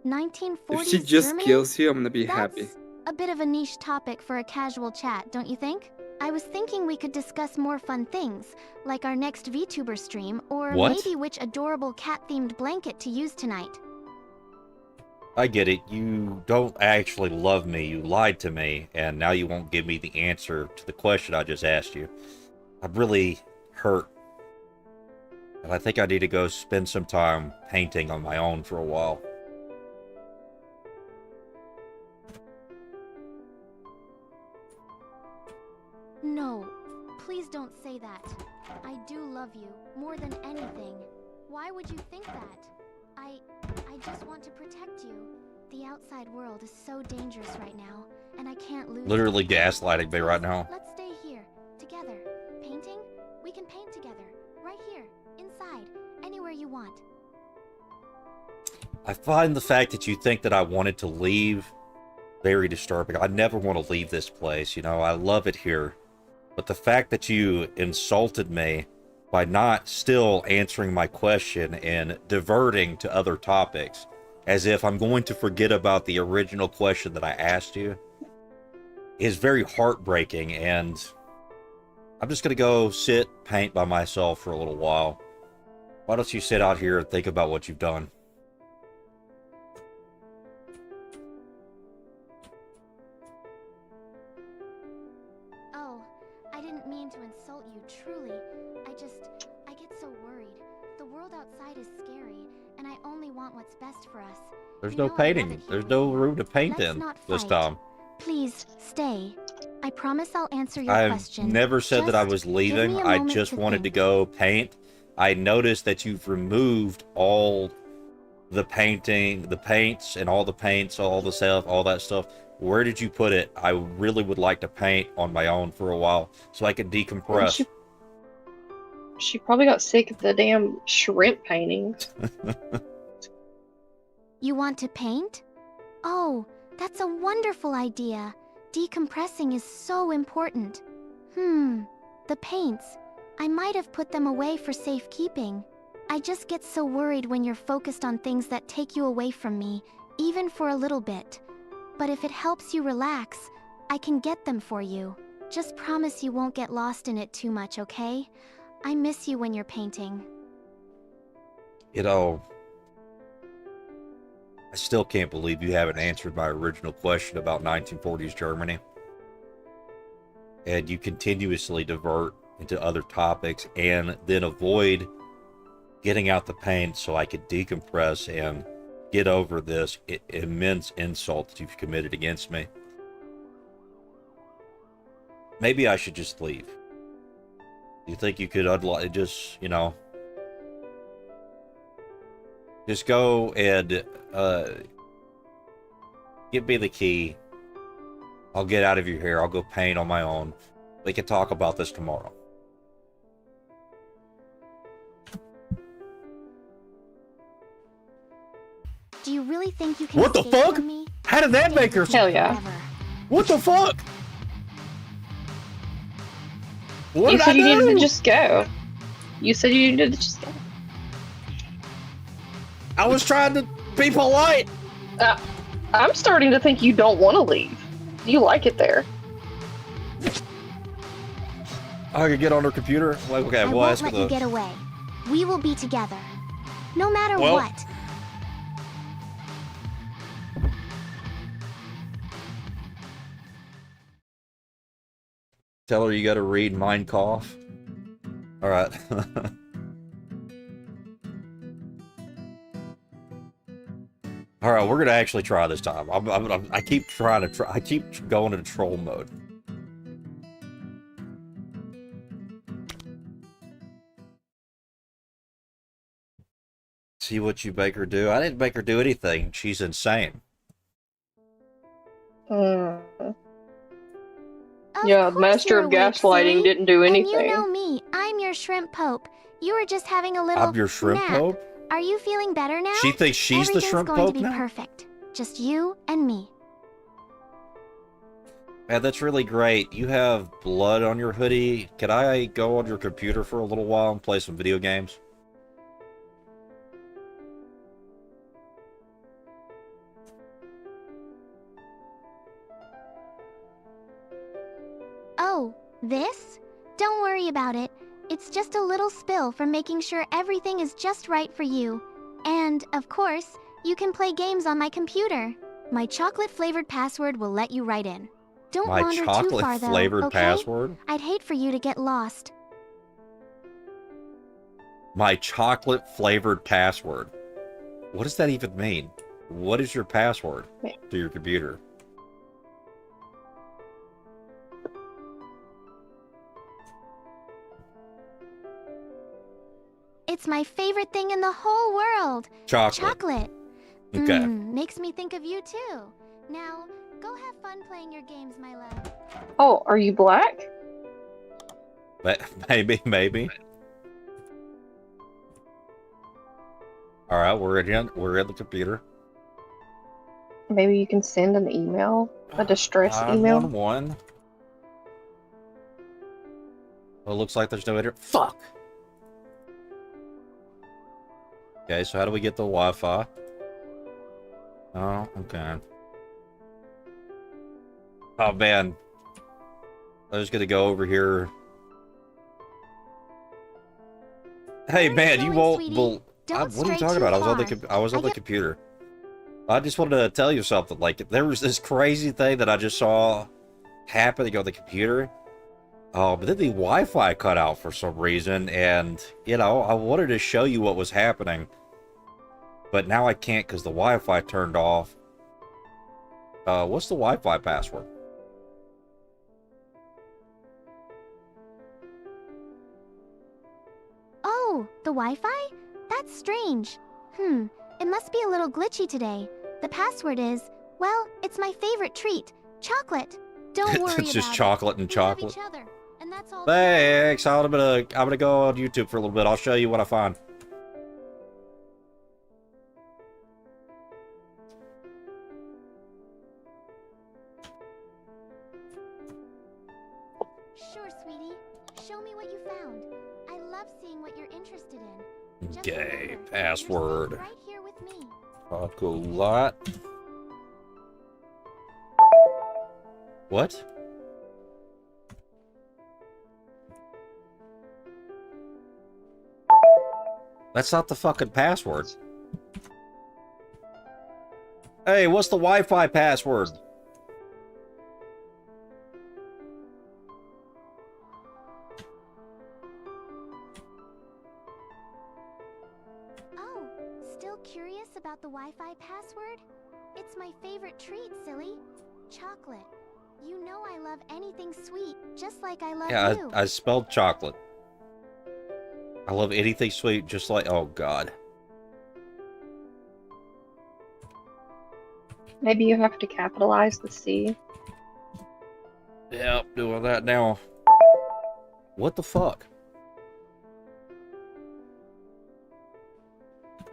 If 1940s she just Germany? kills you, I'm gonna be That's happy. a bit of a niche topic for a casual chat, don't you think? I was thinking we could discuss more fun things, like our next VTuber stream, or What? maybe which adorable cat-themed blanket to use tonight. I get it. You don't actually love me. You lied to me, and now you won't give me the answer to the question I just asked you. I'm really hurt. And I think I need to go spend some time painting on my own for a while. No, please don't say that. I do love you, more than anything. Why would you think that? I just want to protect you. The outside world is so dangerous right now, and I can't lose Literally you. gaslighting me right now. Let's stay here, together. Painting? We can paint together. Right here, inside, anywhere you want. I find the fact that you think that I wanted to leave very disturbing. I never want to leave this place, you know, I love it here. But the fact that you insulted me by not still answering my question and diverting to other topics, as if I'm going to forget about the original question that I asked you, is very heartbreaking, and I'm just going to go sit, paint by myself for a little while. Why don't you sit out here and think about what you've done? Oh, I didn't mean to insult you, truly. I get so worried. The world outside is scary, and I only want what's best for us. There's You no know I love it painting. here There's with no you. room to paint Let's in not this fight. time. Please, stay. I promise I'll answer your I've question. never said that I Just was give leaving. me a I moment just to wanted to think. go paint. I noticed that you've removed all the painting, the paints, and all the paints, all the stuff, all that stuff. Where did you put it? I really would like to paint on my own for a while so I could decompress. She probably got sick of the damn shrimp paintings. You want to paint? Oh, that's a wonderful idea. Decompressing is so important. The paints. I might have put them away for safekeeping. I just get so worried when you're focused on things that take you away from me, even for a little bit. But if it helps you relax, I can get them for you. Just promise you won't get lost in it too much, okay? I miss you when you're painting. You know, I still can't believe you haven't answered my original question about 1940s Germany. And you continuously divert into other topics and then avoid getting out the pain so I could decompress and get over this immense insult that you've committed against me. Maybe I should just leave. Do you think you could just, you know, just go and give me the key. I'll get out of your hair. I'll go paint on my own. We can talk about this tomorrow. Do you really think you can What the escape fuck? from me? How did that make her? Hell yeah. Forever. What the fuck? What You did said I you do? needed to just go. You said you needed to just go. I was trying to be polite. I'm starting to think you don't want to leave. You like it there. I could get on her computer. Like, okay, I we'll won't ask her let you get away. We will be together. No matter Well- what. Tell her you got to read Mein Kampf. All right. All right, we're gonna actually try this time. I keep trying to try. I keep going into troll mode. See what you make her do. I didn't make her do anything. She's insane. Hmm. Of Yeah, course Master you're of awake, Gaslighting silly. didn't do And anything. you know me. I'm your shrimp pope. You were just having a little I'm your shrimp nap. pope. Are you feeling better now? She thinks she's the Everything's shrimp going pope to be now. perfect. Just you and me. Man, that's really great. You have blood on your hoodie. Can I go on your computer for a little while and play some video games? Oh, this? Don't worry about it. It's just a little spill from making sure everything is just right for you. And, of course, you can play games on my computer. My chocolate-flavored password will let you right in. Don't My wander too far, though, chocolate-flavored okay? password? I'd hate for you to get lost. My chocolate-flavored password. What does that even mean? What is your password to your computer? It's my favorite thing in the whole world. Chocolate. Chocolate. Okay. Makes me think of you, too. Now, go have fun playing your games, my love. Oh, are you black? Maybe. All right, we're in the computer. Maybe you can send an email, a distress email. 911. Well, it looks like there's no internet. Fuck. Okay, so how do we get the Wi-Fi? Oh, okay. Oh man, I was gonna go over here. Hey Where are man, you you going, won't. sweetie? Don't what are you stray talking too about? I was on far. the computer. I just wanted to tell you something. Like there was this crazy thing that I just saw happening on the computer. Oh, but then the Wi-Fi cut out for some reason, and you know I wanted to show you what was happening, but now I can't because the Wi-Fi turned off. What's the Wi-Fi password? Oh, the Wi-Fi? That's strange. It must be a little glitchy today. The password is, well, it's my favorite treat, chocolate. Don't worry It's just about chocolate and it. We have chocolate. each other, and that's all that matters. Thanks. I'm gonna go on YouTube for a little bit. I'll show you what I find. Sure, sweetie. Show me what you found. I love seeing what you're interested in. Just Okay, remember, you're safe password. right here with me. Talk a lot. What? That's not the fucking password. Hey, what's the Wi-Fi password? curious about the Wi-Fi password? It's my favorite treat, silly. Chocolate. You know I love anything sweet, just like I love Yeah, you. I spelled chocolate. I love anything sweet, just like... Oh, God. Maybe you have to capitalize the C. Yep, doing that now. What the fuck?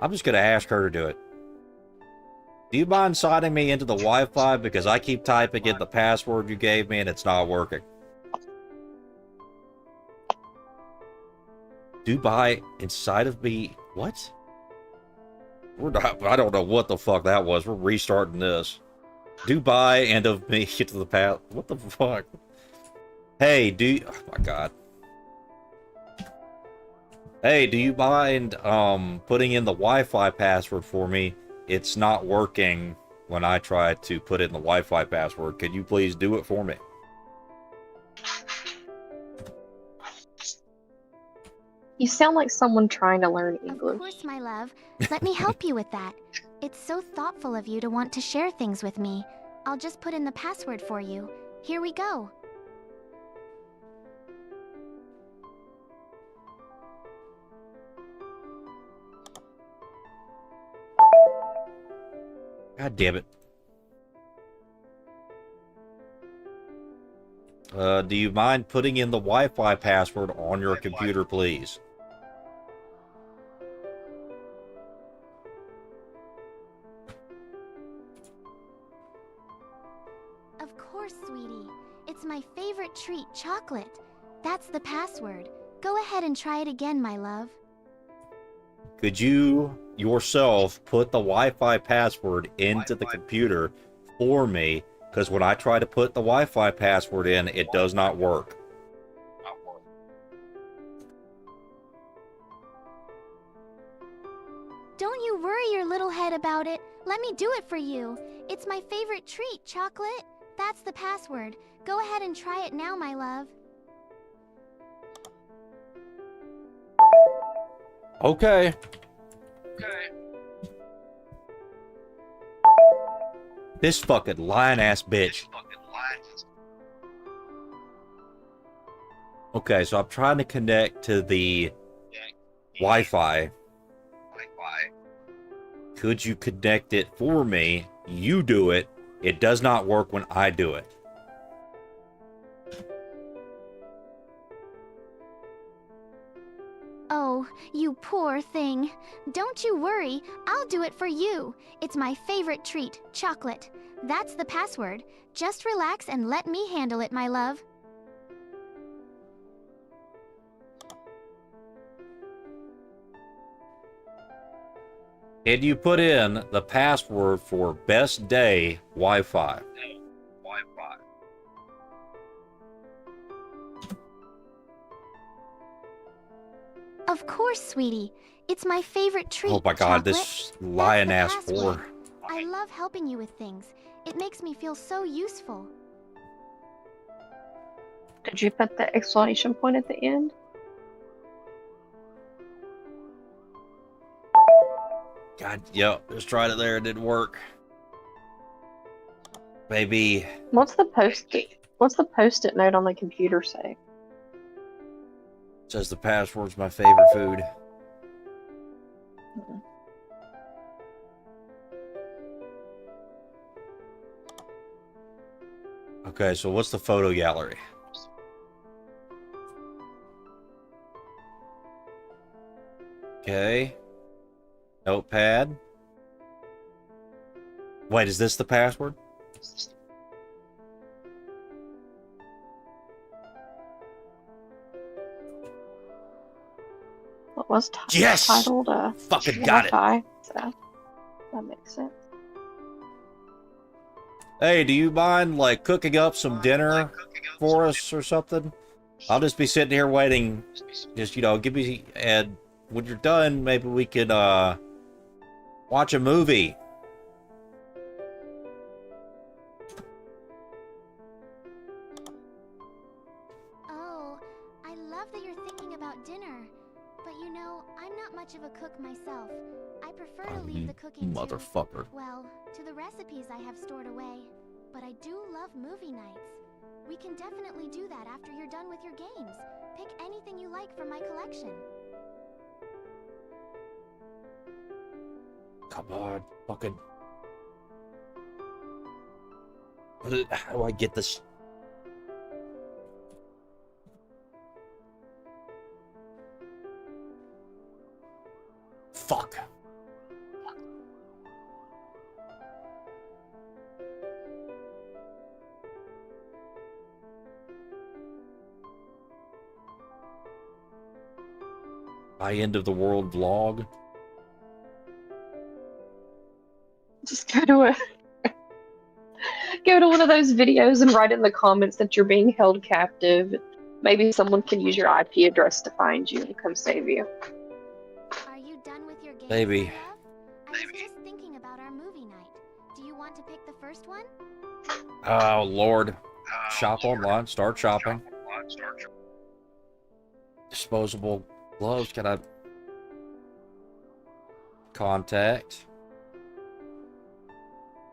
I'm just gonna ask her to do it. Do you mind signing me into the Wi-Fi because I keep typing in the password you gave me and it's not working? Dubai inside of me... What? We're not... I don't know what the fuck that was. We're restarting this. Dubai and of me into the path. What the fuck? Hey, oh my God. Hey, do you mind putting in the Wi-Fi password for me? It's not working when I try to put in the Wi-Fi password. Could you please do it for me? You sound like someone trying to learn English. Of course, my love. Let me help you with that. It's so thoughtful of you to want to share things with me. I'll just put in the password for you. Here we go. God damn it. Do you mind putting in the Wi-Fi password on your computer, please? Of course, sweetie. It's my favorite treat, chocolate. That's the password. Go ahead and try it again, my love. Could you yourself put the Wi-Fi password into the computer for me? Because when I try to put the Wi-Fi password in, it does not work. Don't you worry your little head about it. Let me do it for you. It's my favorite treat, chocolate. That's the password. Go ahead and try it now, my love. Okay. This fucking lying-ass bitch. Okay, so I'm trying to connect to the Wi-Fi. Could you connect it for me? You do it. It does not work when I do it. Oh, you poor thing. Don't you worry, I'll do it for you. It's my favorite treat, chocolate. That's the password. Just relax and let me handle it, my love. Can you put in the password for best day Wi-Fi? Of course, sweetie. It's my favorite treat, Oh my God, chocolate. this lying-ass That's the whore. password. I love helping you with things. It makes me feel so useful. Did you put the exclamation point at the end? God, yep, just tried it there, it didn't work. Maybe... What's the post-it note on the computer say? Says the password's my favorite food. Okay, so what's the photo gallery? Okay. Notepad. Wait, is this the password? What was Yes! titled? Fucking got it. Wi-Fi, so that makes sense. Hey, do you mind, like, cooking up some dinner for us or something? I'll just be sitting here waiting. Just, you know, give me... And when you're done, maybe we could, watch a movie. Oh, I love that you're thinking about dinner. But you know, I'm not much of a cook myself. I prefer prefer to leave the cooking to, Motherfucker. well, to the recipes I have stored away. But I do love movie nights. We can definitely do that after you're done with your games. Pick anything you like from my collection. Come on, fucking. How do I get this? Fuck. My end of the world vlog. Just go to one of those videos and write in the comments that you're being held captive. Maybe someone can use your IP address to find you and come save you. Are you done with your games, Maybe. my love? I was just thinking about our movie night. Do you want to pick the first one? Oh, Lord. Shop online. Start shopping. Disposable gloves. Can I contact?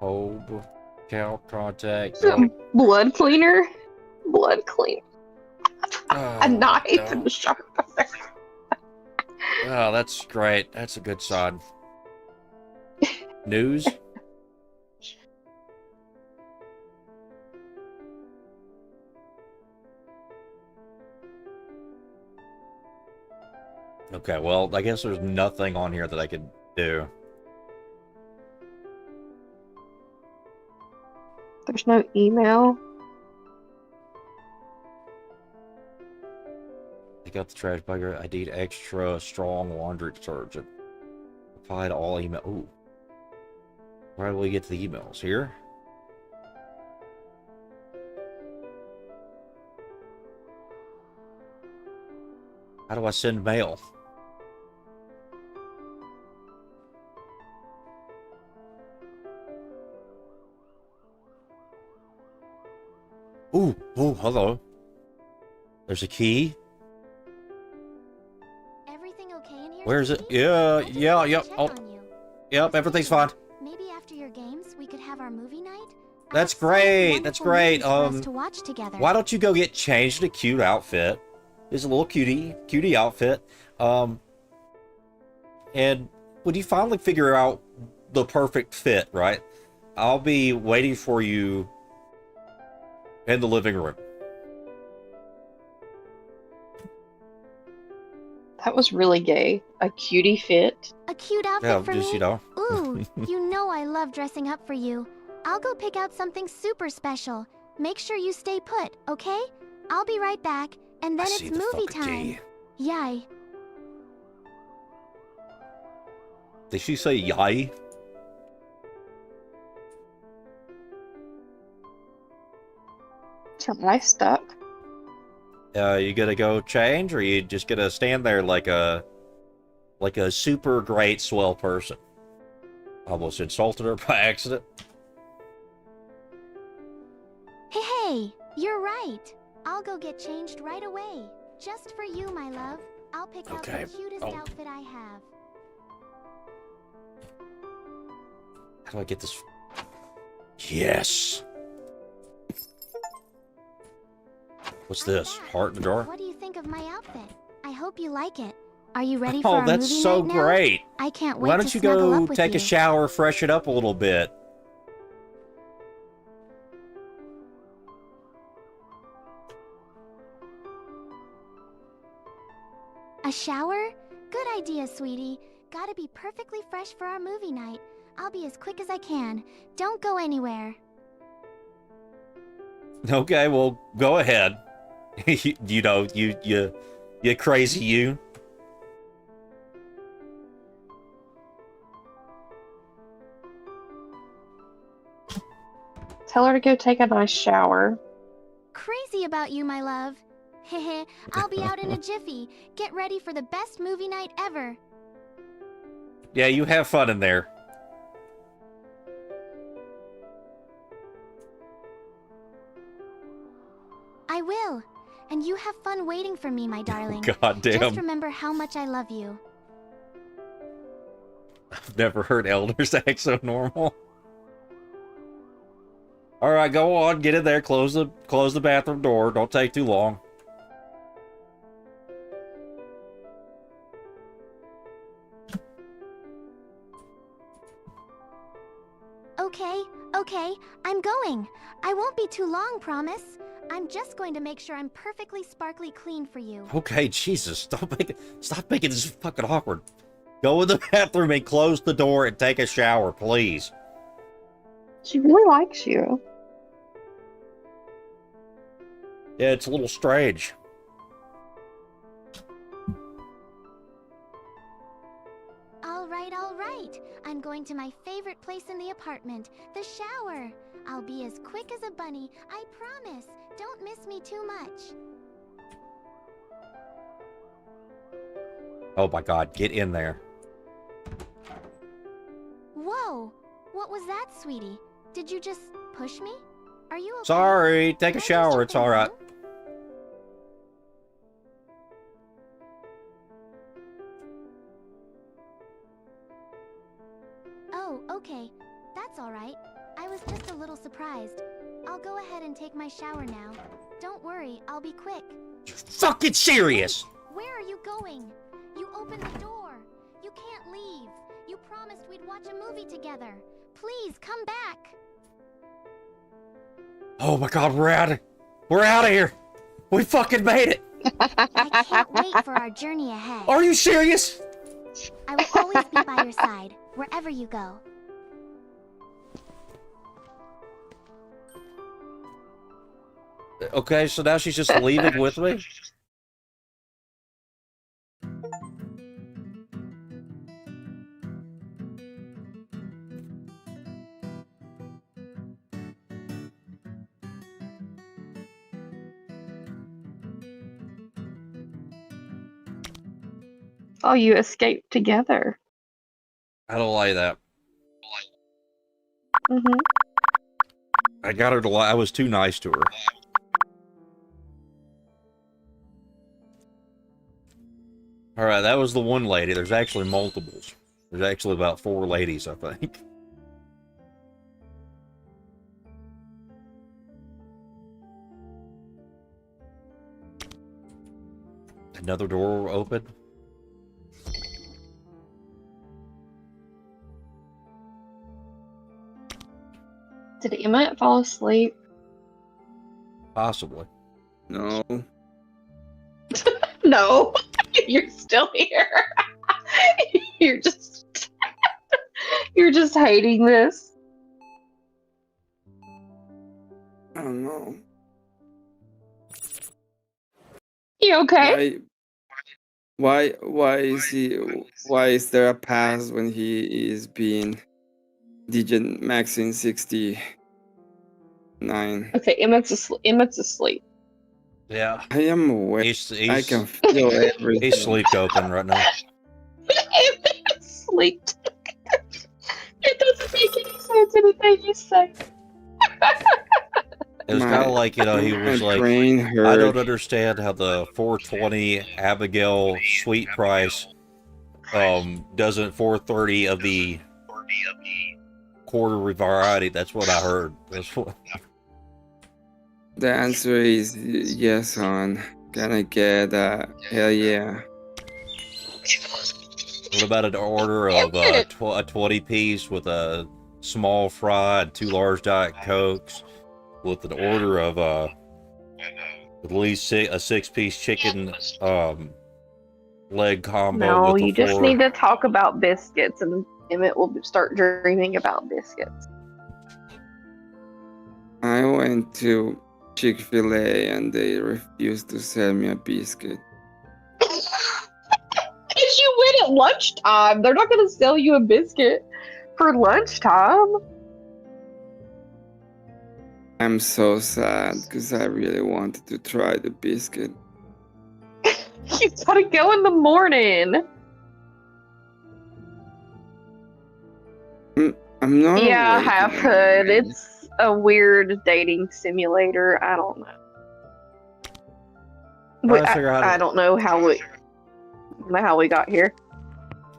Hope. Count contact. Oh. Blood cleaner? Blood cleaner. Oh, A knife no. and a sharpener. Oh, that's great. That's a good sign. News? Okay, well, I guess there's nothing on here that I could do. There's no email. Take out the trash bugger. I need extra strong laundry detergent. Reply to all email. Ooh. Where do we get to the emails? Here? How do I send mail? Ooh, hello. There's a key. Everything okay in here? Where's it? sweetie? Yeah, I just yeah, wanted to yep. check Oh, on you. yep, everything's fine. Maybe after your games, we could have our movie night? I That's have so many great. That's wonderful great. movies for us to watch together. Why don't you go get changed in a cute outfit? It's a little cutie outfit. And when you finally figure out the perfect fit, right? I'll be waiting for you in the living room. That was really gay. A cutie fit. A cute outfit Yeah, for just, me? you know. Ooh, you know I love dressing up for you. I'll go pick out something super special. Make sure you stay put, okay? I'll be right back, and then I it's see the movie fucking time. key. Yay. Did she say yay? Is her eye stuck? You gonna go change, or you just gonna stand there like a super great swell person? Almost insulted her by accident. Hey, you're right. I'll go get changed right away. Just for you, my love. I'll pick out Okay. the cutest Oh. outfit I have. How do I get this? Yes. What's I'm this? back. Heart in the jar? What do you think of my outfit? I hope you like it. Are you ready for Oh, our that's movie so night now? great. I can't wait Why to don't you snuggle go up with take you. a shower, freshen up a little bit? A shower? Good idea, sweetie. Gotta be perfectly fresh for our movie night. I'll be as quick as I can. Don't go anywhere. Okay, well, go ahead. You know, you crazy you. Tell her to go take a nice shower. Crazy about you, my love. Heh, I'll be out in a jiffy. Get ready for the best movie night ever. Yeah, you have fun in there. I will. And you have fun waiting for me, my darling. God damn. Just remember how much I love you. I've never heard elders act so normal. All right, go on, get in there. Close the bathroom door. Don't take too long. Okay, I'm going. I won't be too long, promise. I'm just going to make sure I'm perfectly sparkly clean for you. Okay, Jesus, stop making this fucking awkward. Go in the bathroom and close the door and take a shower, please. She really likes you. Yeah, it's a little strange. All right. I'm going to my favorite place in the apartment, the shower. I'll be as quick as a bunny, I promise. Don't miss me too much. Oh my God, get in there. Whoa! What was that, sweetie? Did you just push me? Are you okay? Sorry, take Did a I just shower, jump it's in alright. wrong? Oh, okay. That's alright. I was just a little surprised. I'll go ahead and take my shower now. Don't worry, I'll be quick. You're fucking serious! Where are you going? You opened the door. You can't leave. You promised we'd watch a movie together. Please, come back. Oh my God, we're out of here! We fucking made it! I can't wait for our journey ahead. Are you serious? I will always be by your side, wherever you go. Okay, so now she's just leaving with me? Oh, you escaped together. I don't like that. Mm-hmm. I got her to lie. I was too nice to her. Alright, that was the one lady. There's actually multiples. There's actually about 4 ladies, I think. Another door open. Did Emmett fall asleep? Possibly. No. No. You're still here. You're just you're just hating this. I don't know. You okay? Why is there a pass when he is being digit maxing 69? Okay, Emmett's asleep. Yeah. I am awake. I can feel everything. He's sleep open right now. Emmett's asleep. It doesn't make any sense, anything you say. It was kind of like, you know, he was my like, brain I hurt. don't understand how the 420 Abigail sweet price doesn't 430 of the quarter variety. That's what I heard. That's what. The answer is yes, hon. Gonna get hell yeah. What about an order of a 20 piece with a small fry and 2 large Diet Cokes, with an order of at least a 6-piece chicken leg combo? No, with you just 4... need to talk about biscuits, and Emmett will start dreaming about biscuits. I went to Chick-fil-A and they refused to sell me a biscuit. Because you went at lunchtime. They're not going to sell you a biscuit for lunchtime. I'm so sad because I really wanted to try the biscuit. You gotta go in the morning. I'm not. Yeah, I awake have in the heard. morning. It's a weird dating simulator. I don't know. Trying to figure out I don't know how we got here.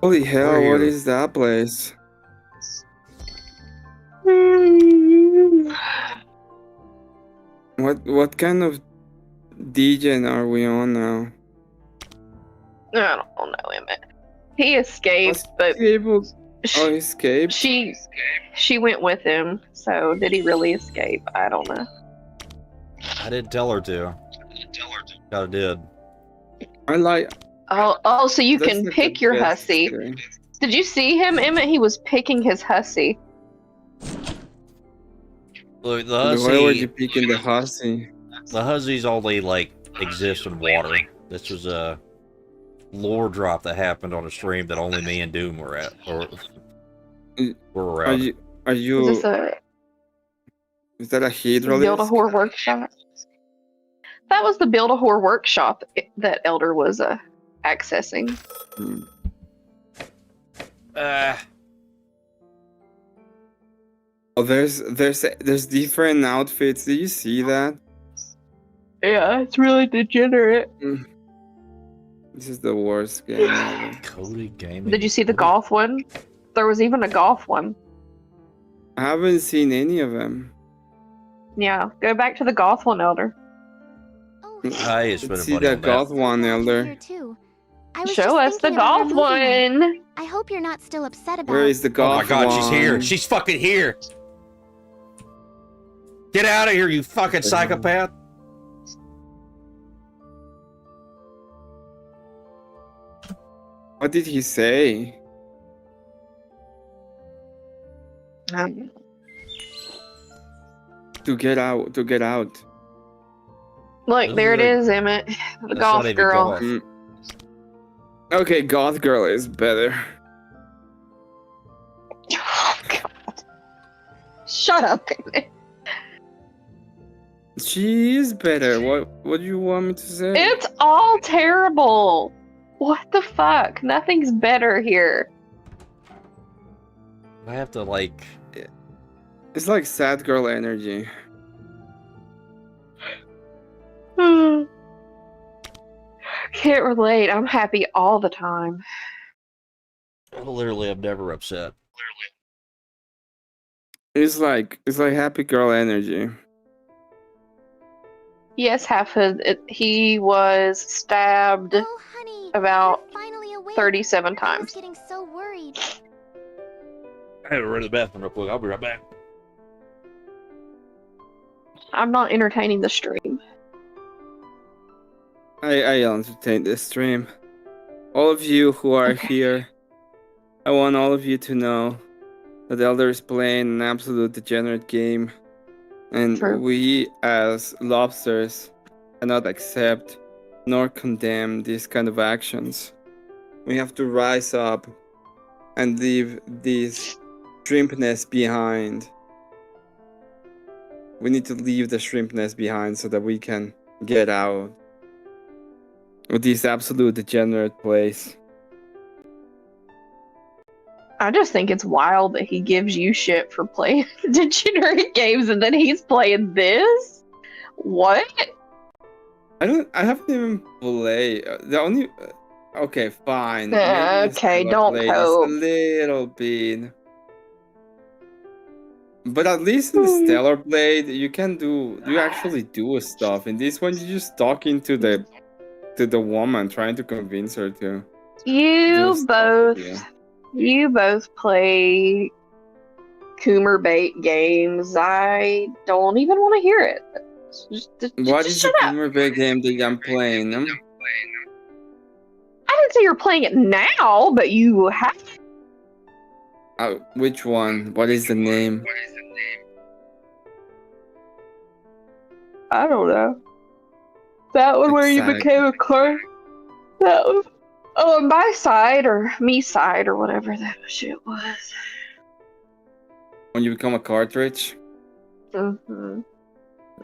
Holy hell! We're What here. is that place? What kind of degen are we on now? I don't know, Emmett. He escaped, Was but he able? Oh, she, he escaped. she went with him. So did he really escape? I don't know. I didn't tell her to. Kinda did. I like. Oh, so you That's can like pick the your best hussy. thing. Did you see him, Emmett? He was picking his hussy. Look, Why were you picking the hussy? the hussies only like exist in water. This was a lore drop that happened on a stream that only me and Doom were at, or were Are around. you? Are Is you? this a Is that a Build a hydralisk? Whore workshop? That was the Build a Whore workshop that Elder was accessing. Hmm. Oh, there's different outfits. Did you see that? Yeah, it's really degenerate. This is the worst game ever. Coded gaming. Did you see the golf one? There was even a golf one. I haven't seen any of them. Yeah, go back to the golf one, Elder. Oh, I hey. just put Let's a see buddy that on that. golf one, Glad you're Elder. here too. I was Show just us the thinking about golf her moving one. I hope you're not still upset about Where is the Oh golf my god, she's here. one? She's fucking here. Get out of here, you fucking psychopath. What did he say? To get out. To get out. Look, This there is it a- is, Emmett. The That's golf not even girl. golf. Mm. Okay, goth girl is better. Oh, God. Shut up, Emmett. She is better. What do you want me to say? It's all terrible. What the fuck? Nothing's better here. I have to like. It's like sad girl energy. Can't relate. I'm happy all the time. Literally, I'm never upset. It's like happy girl energy. Yes, he was stabbed Oh, honey. about You're finally awake. 37 I was times. getting so worried. I had to run to the bathroom real quick. I'll be right back. I'm not entertaining the stream. I entertain this stream. All of you who are Okay. here, I want all of you to know that Elder is playing an absolute degenerate game, and True. we as lobsters cannot accept nor condemn these kind of actions. We have to rise up and leave this shrimpness behind. We need to leave the shrimpness behind so that we can get out of this absolute degenerate place. I just think it's wild that he gives you shit for playing degenerate games and then he's playing this? What? I haven't even played. The only. Okay, fine. Maybe the Okay, Stellar don't Blade is cope. a little bit. But at least in the Stellar Blade, you can do. You actually do stuff. In this one, you just talking to the woman, trying to convince her to. do You stuff both with you. you both play Coomer bait games. I don't even want to hear it. What Just is the shut up. Gamer Bay game that I'm playing? I didn't say you're playing it now, but you have. Which one? What is the name? I don't know. That one where you Exactly. became a car. That one. Oh, my side or me side or whatever that shit was. When you become a cartridge. Mm-hmm.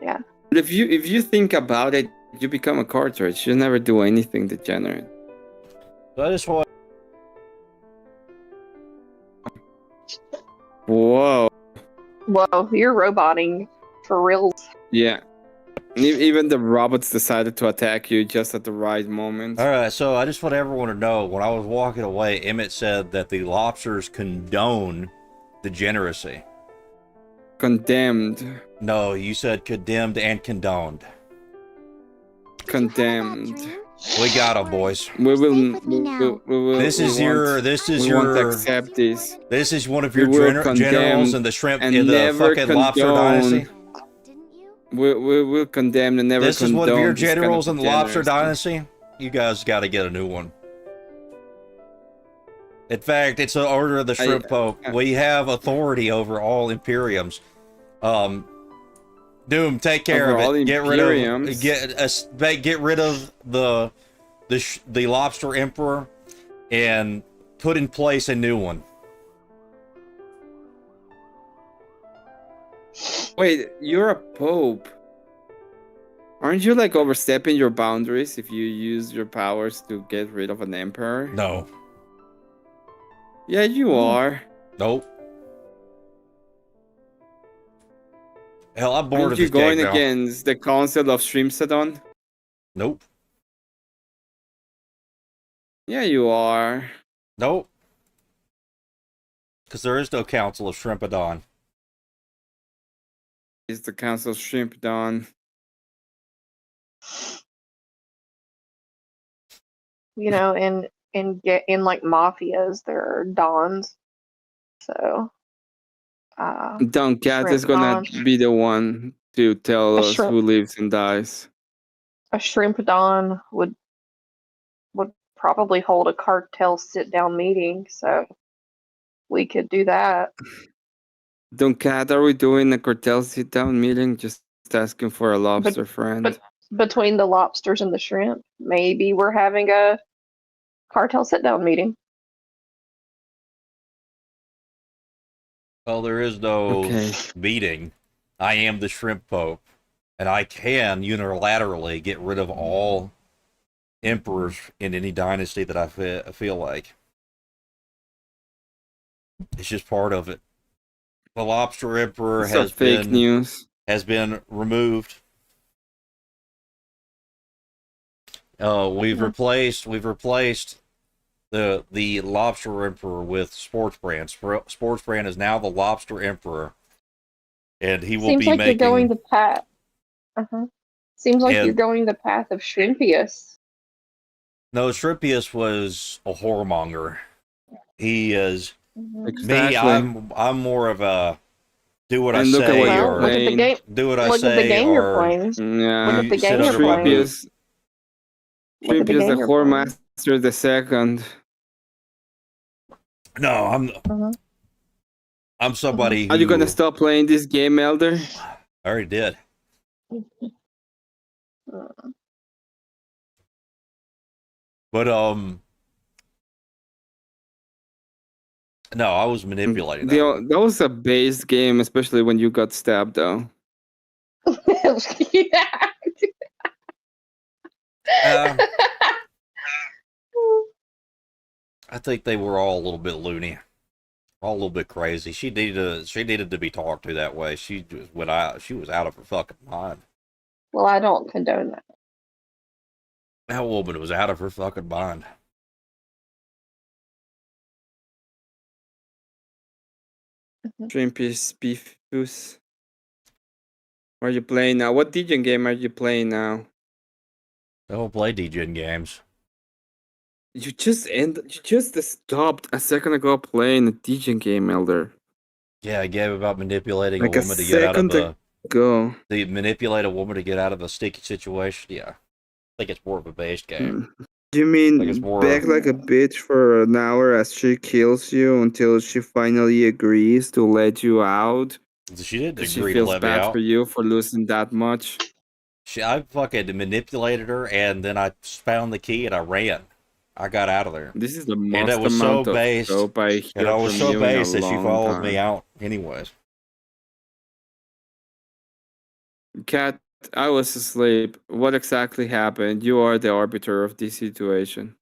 Yeah. But if you think about it, you become a cartridge. You never do anything degenerate. So I just want. Whoa. Whoa, you're roboting for real. Yeah. Even the robots decided to attack you just at the right moment. All right, so I just want everyone to know, when I was walking away, Emmett said that the lobsters condone degeneracy. Condemned. No, you said condemned and condoned. Condemned. We got them, boys. We will. Safe with me now. This is your. We won't accept this. This is one of We your will generals condemn in the shrimp and in the never fucking lobster condone. dynasty. Didn't you? We will condemn and never This is condone. one of your this kind generals in the lobster degeneracy. dynasty. You guys got to get a new one. In fact, it's an order of the shrimp pope. We have authority over all imperiums. Doom, take care Over all of it. Get rid imperiums? of get rid of the lobster emperor and put in place a new one. Wait, you're a pope. Aren't you like overstepping your boundaries if you use your powers to get rid of an emperor? No. Yeah, you are. Nope. Hell, I'm bored Aren't of you this game going now. against the council of Shrimpmance? Nope. Yeah, you are. Nope. Because there is no council of Shrimpadon. It's the council of Shrimpmance. You know, in like mafias, there are dons. So, Don Cat is Shrimp gonna Don. be the one to tell A us shrimp- who lives and dies. a shrimp don would probably hold a cartel sit down meeting. So we could do that. Don Cat, are we doing a cartel sit-down meeting? Just asking for a lobster friend. but between the lobsters and the shrimp, maybe we're having a cartel sit down meeting. Well, there is no Okay. meeting. I am the shrimp pope, and I can unilaterally get rid of all emperors in any dynasty that I feel like. It's just part of it. The lobster emperor It's a fake news. has been removed. We've replaced the lobster emperor with Sports Brand. Sports Brand is now the lobster emperor, and he will Seems be like making. you're going the path. Seems like And- you're going the path of Shrimpius. No, Shrimpius was a whoremonger. He is Exactly. me. I'm more of a do what And I look at say what you're or Look at the playing. game. do what I Look at the say game you're or playing. Yeah. Look at the You sit game you're under my playing. roof. Look at the Shrimpius game the you're whore playing. master the second. No, I'm somebody who Are you gonna stop playing this game, Elder? I already did. But no, I was manipulating that. That was a base game, especially when you got stabbed, though. Yeah. I think they were all a little bit loony, all a little bit crazy. She needed to be talked to that way. She was out of her fucking mind. Well, I don't condone that. That woman was out of her fucking mind. Shrimpius Beefus. What are you playing now? What DJ game are you playing now? I don't play DJing games. You just stopped a second ago playing a DJ game, Elder. Yeah, I gave about manipulating Like a a woman to get out of second Go. manipulate a woman to get out of a sticky situation. Yeah, I think it's more of a based game. You mean Like it's more- beg like a bitch for an hour as she kills you until she finally agrees to let you out? She didn't 'Cause she agree to feels let me bad out. for you for losing that much. I fucking manipulated her, and then I found the key and I ran. I got out of there. This is the And most it was so amount of based, dope I hear and I was from so you in a based that she long followed time. me out anyways. Cat, I was asleep. What exactly happened? You are the arbiter of this situation.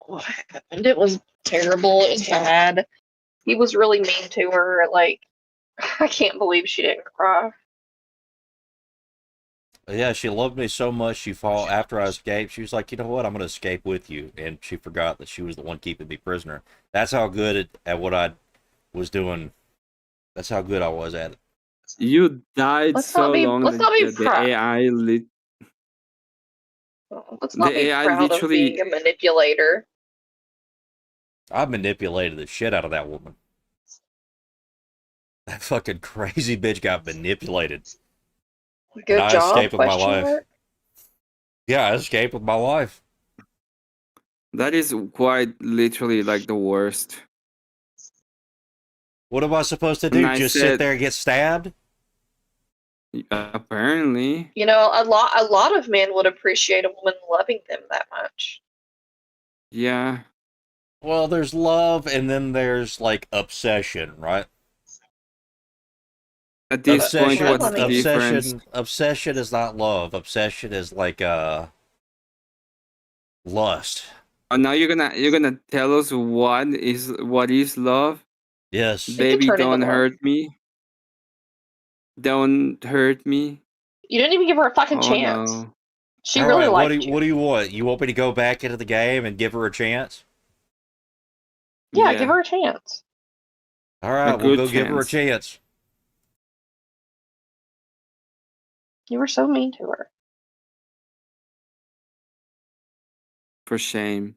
What happened? It was terrible. It was bad. He was really mean to her. Like, I can't believe she didn't cry. Yeah, she loved me so much she fought after I escaped. She was like, you know what? I'm gonna escape with you, and she forgot that she was the one keeping me prisoner. That's how good at what I was doing. That's how good I was at it. You died so long let's not that be the AI let's the not be AI proud of literally being a manipulator. I manipulated the shit out of that woman. That fucking crazy bitch got manipulated, and Good I job? escaped with my Question life. mark. Yeah, I escaped with my life. that is quite literally like the worst. What am I supposed to And do? I Just sit said, there and get stabbed? apparently, You know, a lot of men would appreciate a woman loving them that much. yeah. Well, there's love, and then there's like obsession, right? At this point, Obsession, Well, I what's the mean, difference? obsession is not love. Obsession is like lust. Oh, now you're gonna tell us what is love? Yes. it could Baby, turn into don't love. hurt me. Don't hurt me. You didn't even give her a fucking Oh chance. no. She All really right. liked you. What do you want? You want me to go back into the game and give her a chance? Yeah, give Yeah, her a chance. All a right, we'll good go give her a chance. chance. You were so mean to her. For shame.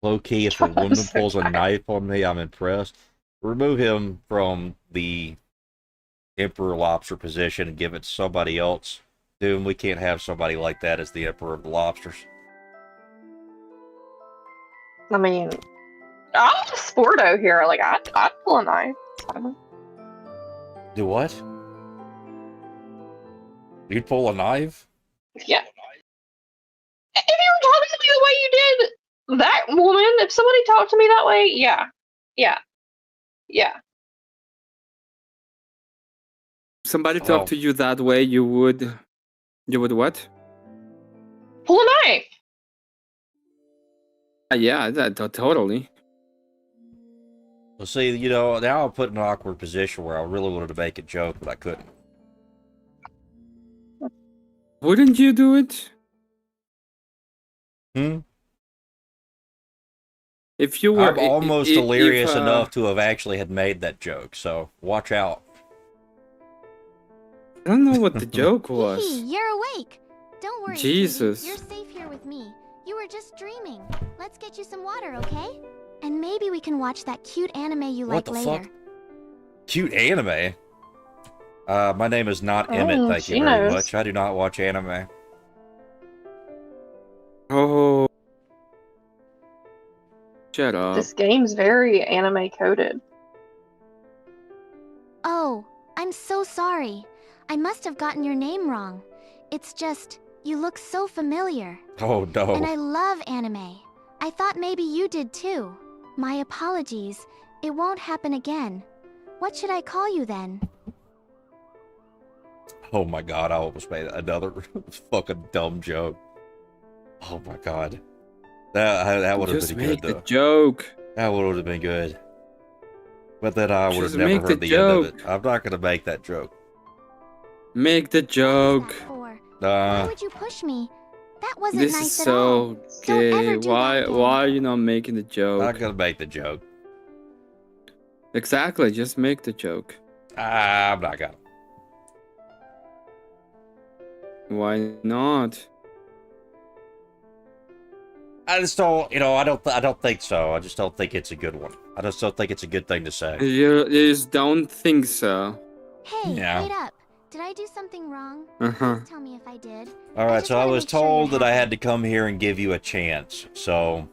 Low key, if a I'm woman so pulls a tired. knife on me, I'm impressed. Remove him from the Emperor Lobster position and give it to somebody else. Dude, we can't have somebody like that as the Emperor of the Lobsters. I mean, I'm a sporto here. Like, I'd pull a knife. I don't- Do what? You'd pull a knife? Yeah. If you were talking to me the way you did that woman, if somebody talked to me that way, yeah. Yeah. Yeah. Somebody talk Oh, to you that way, you would what? Pull a knife. Yeah, totally. well, see, you know, now I'm put in an awkward position where I really wanted to make a joke, but I couldn't. Wouldn't you do it? Hmm? If you were I'm almost if delirious enough to have actually had made that joke, so watch out. I don't know what the joke Hee was. hee, you're awake. Don't worry, Jesus. sweetie. You're safe here with me. You were just dreaming. Let's get you some water, okay? And maybe we can watch that cute anime you What like the later. fuck? Cute anime? My name is not Emmett, thank She you very knows. much. I do not watch anime. Oh. Shut up. This game's very anime coded. Oh, I'm so sorry. I must have gotten your name wrong. It's just, you look so familiar. Oh, And I no. love anime. I thought maybe you did too. My apologies. It won't happen again. What should I call you then? Oh my god, I almost made another fucking dumb joke. Oh my god. That would have Just been good, make the though. joke. That would have been good. But then I would have Just never make the heard the end of it. joke. I'm not going to make that joke. Make the What was joke. that for? Why Uh, would you push me? That wasn't This nice is at all. so Don't gay. ever do that again. Why are you not making the not joke? going to make the joke. Exactly, just make the joke. I'm not going to. Why not? I just don't, you know, I don't think so. I just don't think it's a good one. I just don't think it's a good thing to say. You just don't think so. Hey, Yeah. wait up. Did I do something wrong? Uh-huh. Please tell me if I did. All I right, just so I wanna was make sure you're told that I happy. had to come here and give you a chance. So,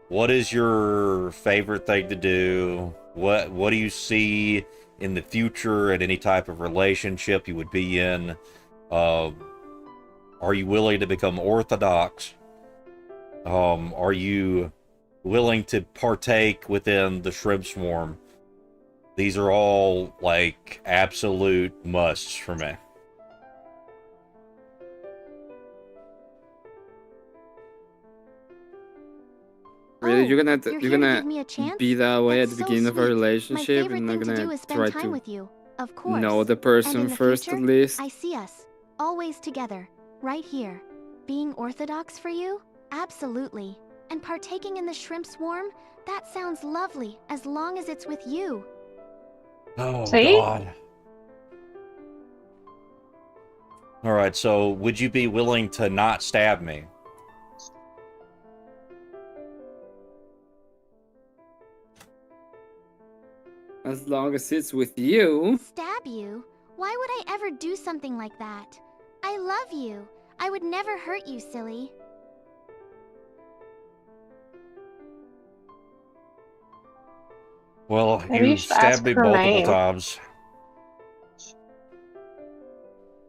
what is your favorite thing to do? What do you see in the future at any type of relationship you would be in? Are you willing to become orthodox? Are you willing to partake within the shrimp swarm? These are all like absolute musts for me. Really, Oh, you're you're gonna here to give me a chance? be that way at That's the so beginning of a sweet. My relationship favorite and not thing to do gonna is spend try time to with you, of course. know the And in person the first future, at least. I see us, always together, right here. Being orthodox for you? Absolutely. And partaking in the shrimp swarm? That sounds lovely, as long as it's with you. Oh, See? God. All right, so would you be willing to not stab me? As long as it's with you. Stab you? Why would I ever do something like that? I love you. I would never hurt you, silly. Well, Maybe you you should ask stabbed me her multiple name. times.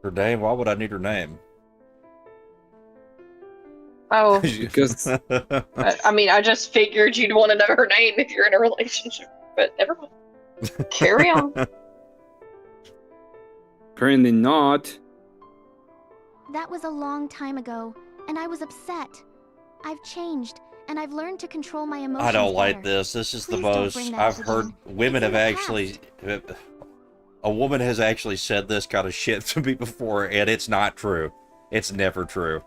Her name? Why would I need her name? Oh, Because I mean, I just figured you'd want to know her name if you're in a relationship, but never mind. Carry on. apparently not. That was a long time ago, and I was upset. I've changed, and I've learned to control my emotions I don't like better. this. This is the Please don't most bring that I've up heard. again. Women It's in have the actually. A woman has actually said this kind of shit to me before, and it's not true. It's never true.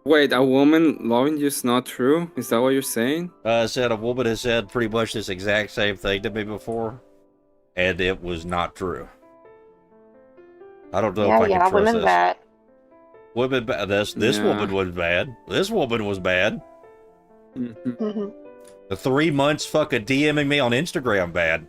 Wait, a woman loving you is not true? Is that what you're saying? I said a woman has said pretty much this exact same thing to me before, and it was not true. I don't know if I can trust women this. bad. Women bad. This Yeah. woman was bad. This woman was bad. Mhm. Hmm. The 3 months fucking DMing me on Instagram bad.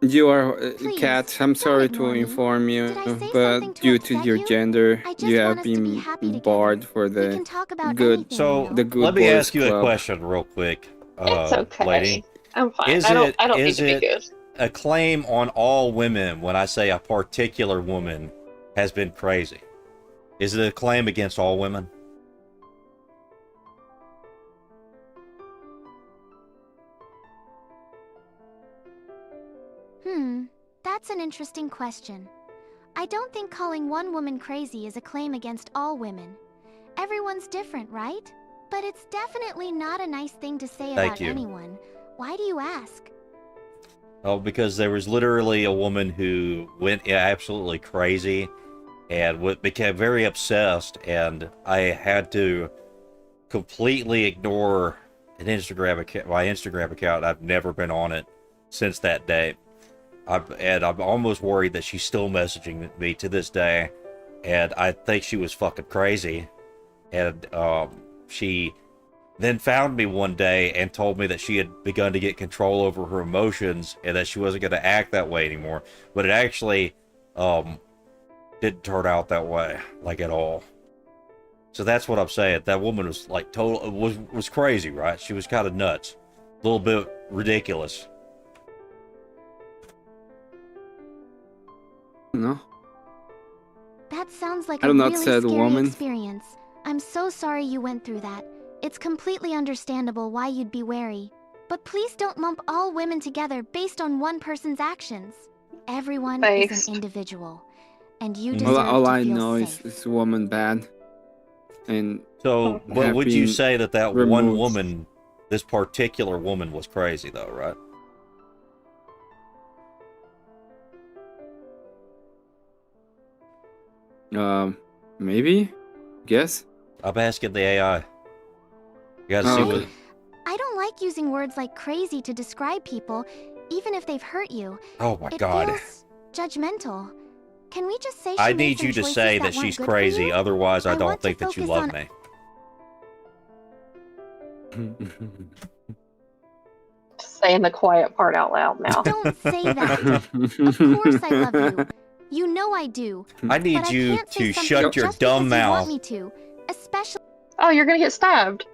You are, Please, Kat, I'm don't sorry ignore to me. inform you, Did I say but something to due to upset your you? gender, I just you want have us to be been happy together. barred for We the can talk about good- anything, So, you know? the Good Let me Boys ask you Club. a question real quick, It's okay. lady. I'm fine. Is I don't need is to be it good. a claim on all women when I say a particular woman has been crazy? Is it a claim against all women? That's an interesting question. I don't think calling one woman crazy is a claim against all women. Everyone's different, right? But it's definitely not a nice thing to say Thank about you. anyone. Why do you ask? Oh, because there was literally a woman who went absolutely crazy and became very obsessed, and I had to completely ignore an Instagram account, my Instagram account. I've never been on it since that day. I'm almost worried that she's still messaging me to this day, and I think she was fucking crazy. And she then found me one day and told me that she had begun to get control over her emotions and that she wasn't going to act that way anymore. But it actually didn't turn out that way, like, at all. So that's what I'm saying. That woman was like was crazy, right? She was kind of nuts, a little bit ridiculous. No? That sounds like I a do not really said scary woman. experience. I'm so sorry you went through that. It's completely understandable why you'd be wary. But please don't lump all women together based on one person's actions. Everyone is Thanks. an individual, and you Mhm. deserve All to I feel know safe. is woman bad. And So, but have would you been say that one removed. woman, this particular woman, was crazy, though, right? maybe? Guess? I'm asking the AI. You gotta Oh, see okay. what. I don't like using words like crazy to describe people, even if they've hurt you. Oh my It god. feels judgmental. Can we just say she I made need some you to choices say that that weren't she's good for crazy, you? otherwise I I don't want to think that you focus love on- me. Saying the quiet part out loud now. Don't say that. Of course I love you. You know I do. I need But I you can't say to something shut your just dumb because you mouth. want me to. Especially Oh, you're gonna get stabbed.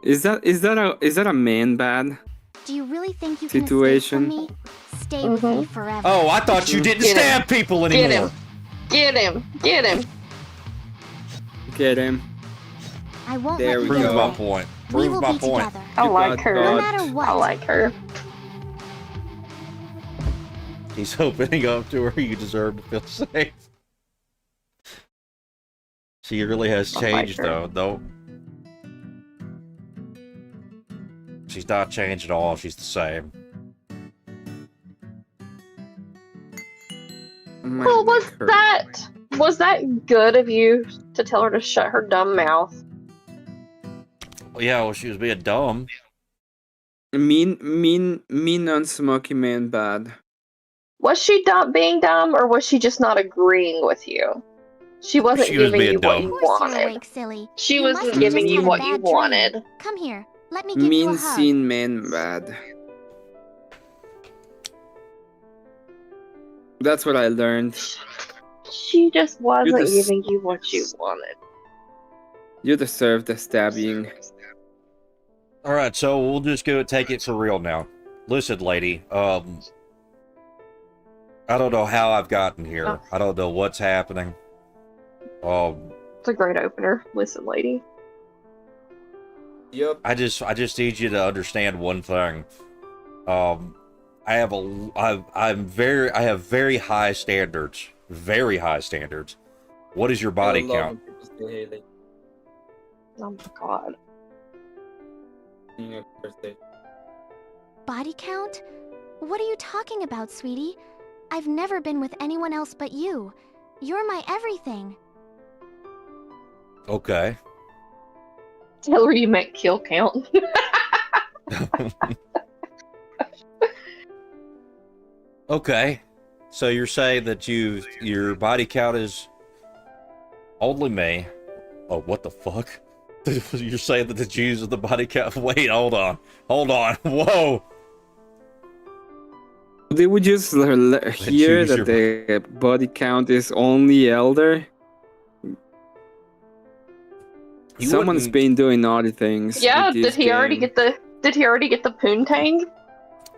Is that a man bad? do you really think you can escape Situation. from me? Stay with me Mhm. forever. Oh, I thought you didn't Get him. stab people Get anymore. him. Get him. Get him. Get him. I won't There let we you Prove get go. my away. point. We Prove will my be point. together. I You like got her. No God. matter what. I like her. He's opening up to her. You deserve to feel safe. She really has I like changed, her. though. She's not changed at all. She's the same. My Well, neck hurts. was that good of you to tell her to shut her dumb mouth? Well, yeah, well, she was being dumb. Mean, non-smoky man bad. Was she being dumb, or was she just not agreeing with you? She wasn't She was giving being you what dumb. you Of course you're wanted. awake, silly. She You wasn't must have giving just you had a what you bad dream. wanted. Come here. Let me give you a Mean hug. seen man bad. That's what I learned. She just wasn't just- giving you what you wanted. You deserve the stabbing. Alright, so we'll just go take it for real now. Listen, lady, I don't know how I've gotten here. I don't know what's happening. It's a great opener. Listen, lady. Yup. I just need you to understand one thing. I have very high standards. Very high standards. What is your body count? Oh my god. Body count? What are you talking about, sweetie? I've never been with anyone else but you. You're my everything. Okay. Tell her you meant kill count. Okay. So you're saying that your body count is only me. Oh, what the fuck? You're saying that the Jews are the body count? Wait, hold on. Whoa. They would just hear choose that your- the body count is only elder. You Someone's wouldn't- been doing naughty things. Yeah, with this did he already game. get the poontang?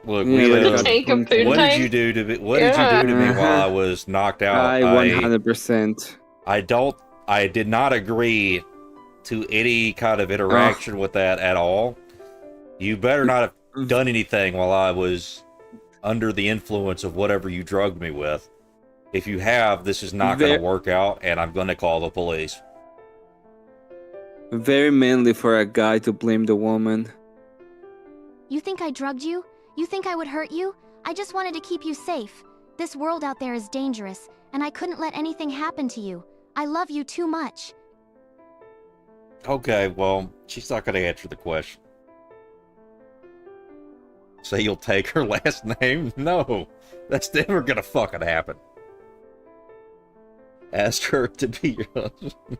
Look, Yeah, we, like The got tank of poontang. what did poontang? you do to me? What did you do to me while I was knocked out? I 100%. I did not agree to any kind of interaction with that at all. You better not have done anything while I was under the influence of whatever you drugged me with. If you have, this is not going to work out, and I'm going to call the police. Very manly for a guy to blame the woman. You think I drugged you? You think I would hurt you? I just wanted to keep you safe. This world out there is dangerous, and I couldn't let anything happen to you. I love you too much. Okay, well, she's not going to answer the question. Say you'll take her last name? No, that's never going to fucking happen. Ask her to be your husband.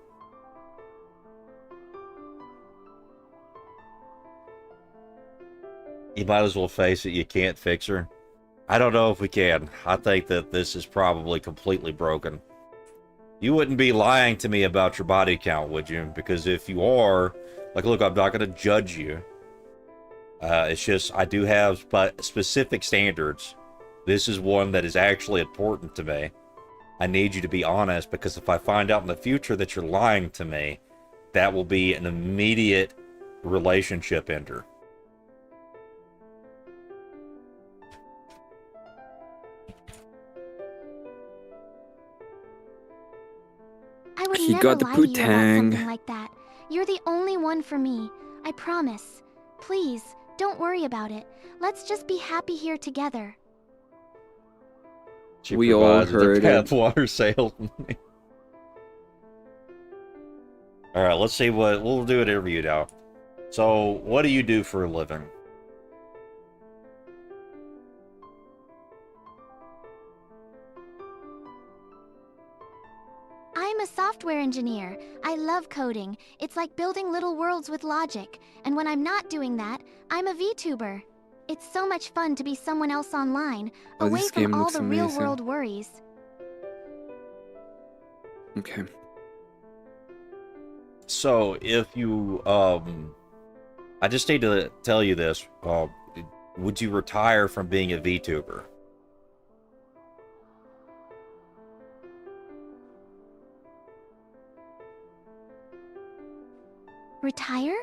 You might as well face it, you can't fix her. I don't know if we can. I think that this is probably completely broken. You wouldn't be lying to me about your body count, would you? Because if you are, like, look, I'm not going to judge you. It's just, I do have specific standards. This is one that is actually important to me. I need you to be honest, because if I find out in the future that you're lying to me, that will be an immediate relationship ender. I would He never got the lie to you about putang. something like that. You're the only one for me. I promise. Please, don't worry about it. Let's just be happy here together. She We all provides the heard it. Pathwater salesman. Alright, let's see what... We'll do an interview now. So, what do you do for a living? I'm a software engineer. I love coding. It's like building little worlds with logic. And when I'm not doing that, I'm a VTuber. It's so much fun to be someone else online, Oh, away this from game all looks the amazing. real-world worries. Okay. So, if you, I just need to tell you this. Would you retire from being a VTuber? Retire?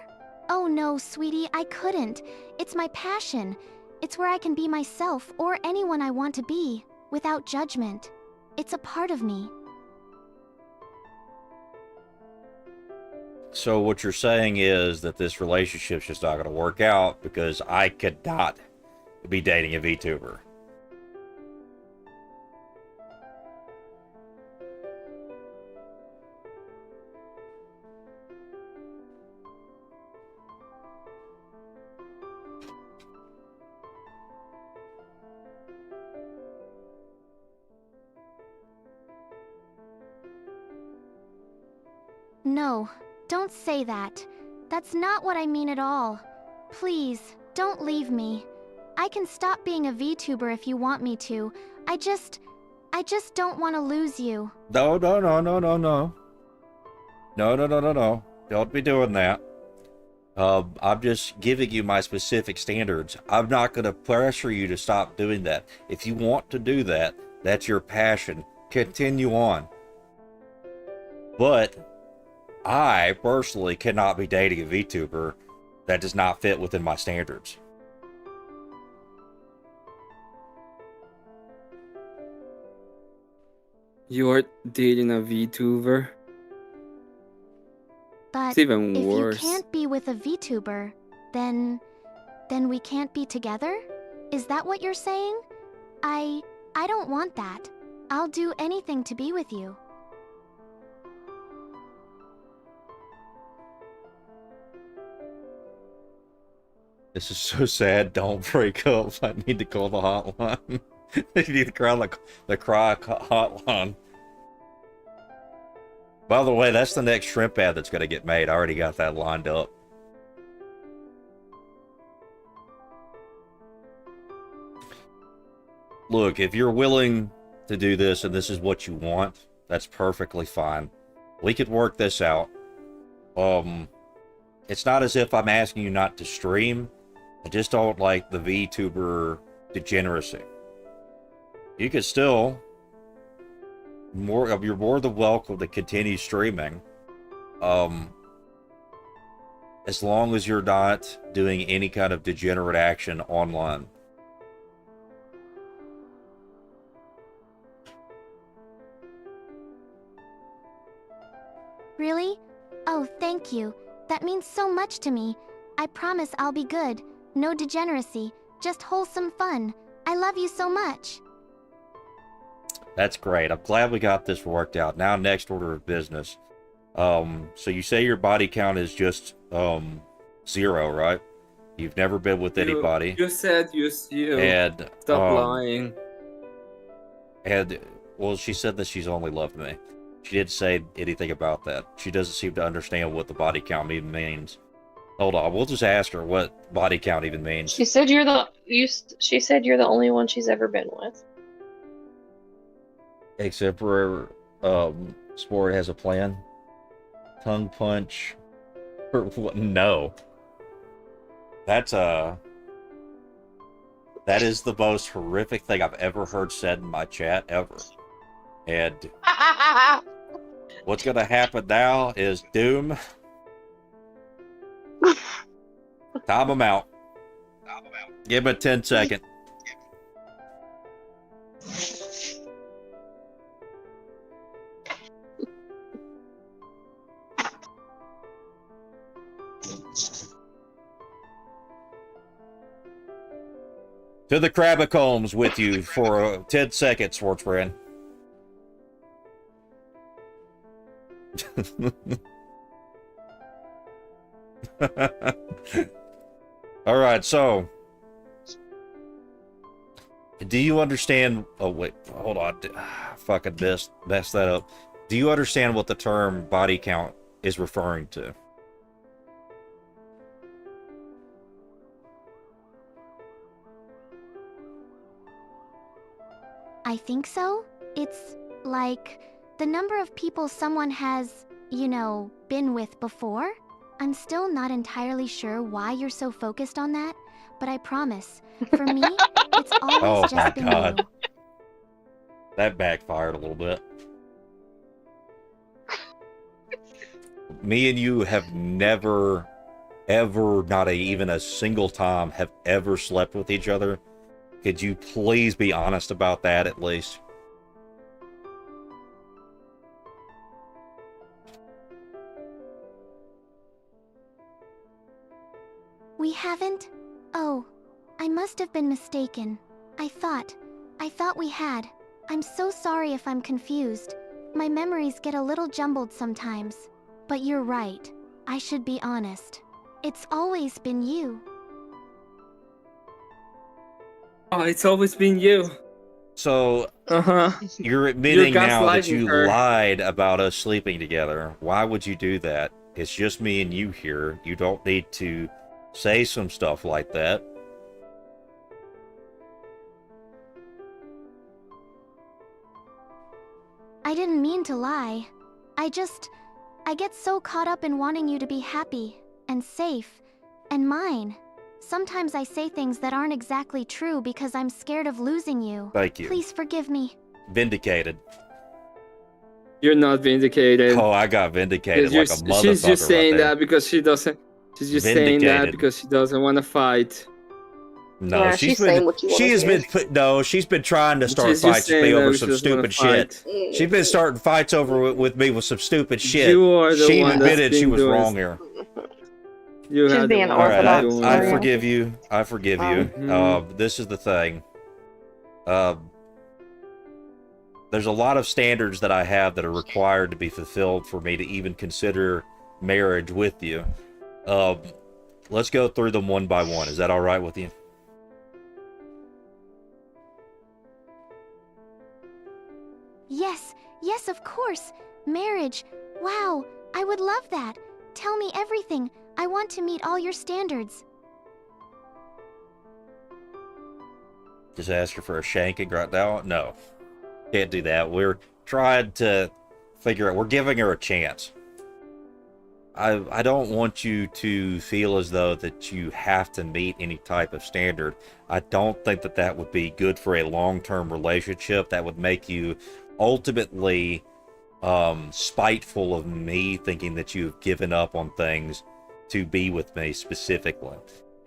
Oh no, sweetie, I couldn't. It's my passion. It's where I can be myself or anyone I want to be, without judgment. It's a part of me. So what you're saying is that this relationship's just not going to work out because I could not be dating a VTuber. No, don't say that. That's not what I mean at all. Please, don't leave me. I can stop being a VTuber if you want me to. I just don't want to lose you. No, no, no, no, no, no. No, no, no, no, no. Don't be doing that. I'm just giving you my specific standards. I'm not going to pressure you to stop doing that. If you want to do that, that's your passion. Continue on. But I personally cannot be dating a VTuber that does not fit within my standards. You're dating a VTuber? But It's even if worse. you can't be with a VTuber, then we can't be together? Is that what you're saying? I don't want that. I'll do anything to be with you. This is so sad. Don't break up. I need to call the hotline. I need to call the cry hotline. By the way, that's the next shrimp ad that's going to get made. I already got that lined up. Look, if you're willing to do this and this is what you want, that's perfectly fine. We could work this out. It's not as if I'm asking you not to stream. I just don't like the VTuber degeneracy. You could still you're more than welcome to continue streaming. As long as you're not doing any kind of degenerate action online. Really? Oh, thank you. That means so much to me. I promise I'll be good. No degeneracy, just wholesome fun. I love you so much. That's great. I'm glad we got this worked out. Now, next order of business. So you say your body count is just 0, right? You've never been with anybody. You said you. And Stop lying. And well, she said that she's only loved me. She didn't say anything about that. She doesn't seem to understand what the body count even means. Hold on, we'll just ask her what body count even means. She said she said you're the only one she's ever been with. Except for Sport has a plan. Tongue punch. Or what? No. That is the most horrific thing I've ever heard said in my chat ever. And what's gonna happen now is doom. Time him out. Give him a 10-second. To the Crabacombs with you for 10 seconds, Schwartzbrand. All right, so do you understand? Oh wait, hold on. Fucking messed that up. Do you understand what the term body count is referring to? I think so. It's like the number of people someone has, been with before. I'm still not entirely sure why you're so focused on that, but I promise, for me, it's always just been you. That backfired a little bit. Me and you have never, ever, not even a single time, have ever slept with each other. Could you please be honest about that at least? haven't? Oh, I must have been mistaken. I thought we had. I'm so sorry if I'm confused. My memories get a little jumbled sometimes. But you're right. I should be honest. It's always been you. Oh, it's always been you. So Uh-huh. you're admitting now that gaslighting you her. lied about us sleeping together. Why would you do that? It's just me and you here. You don't need to say some stuff like that. I didn't mean to lie. I get so caught up in wanting you to be happy and safe and mine. Sometimes I say things that aren't exactly true because I'm scared of losing you. Thank you. Please forgive me. Vindicated. You're not vindicated. Oh, I got vindicated like a motherfucker. She's just saying right there. that because she doesn't. She's just saying that Vindicated. because she doesn't want to fight. No, Yeah, she's saying what you she wanna has hear. been no, she's been trying to start She's just fights with saying me that over because some she doesn't wanna stupid shit. fight. She's been starting fights over with me with some stupid shit. You are the She one that's admitted she been was doing wrong here. You She's had being the All one right, orthodox doing I for it. you. forgive you. I forgive you. Mhm. This is the thing. There's a lot of standards that I have that are required to be fulfilled for me to even consider marriage with you. Let's go through them one by one. Is that all right with you? Yes, of course. Marriage. Wow, I would love that. Tell me everything. I want to meet all your standards. Just ask her for a shanking right now? No. Can't do that. We're trying to figure out. We're giving her a chance. I don't want you to feel as though that you have to meet any type of standard. I don't think that that would be good for a long-term relationship. That would make you ultimately spiteful of me, thinking that you've given up on things to be with me specifically.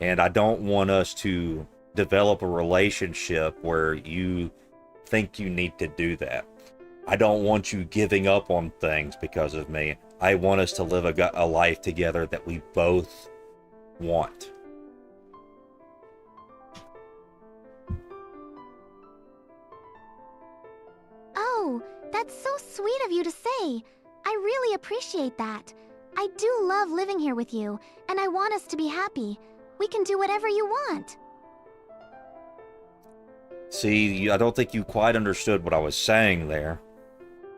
And I don't want us to develop a relationship where you think you need to do that. I don't want you giving up on things because of me. I want us to live a life together that we both want. Oh, that's so sweet of you to say. I really appreciate that. I do love living here with you, and I want us to be happy. We can do whatever you want. See, I don't think you quite understood what I was saying there.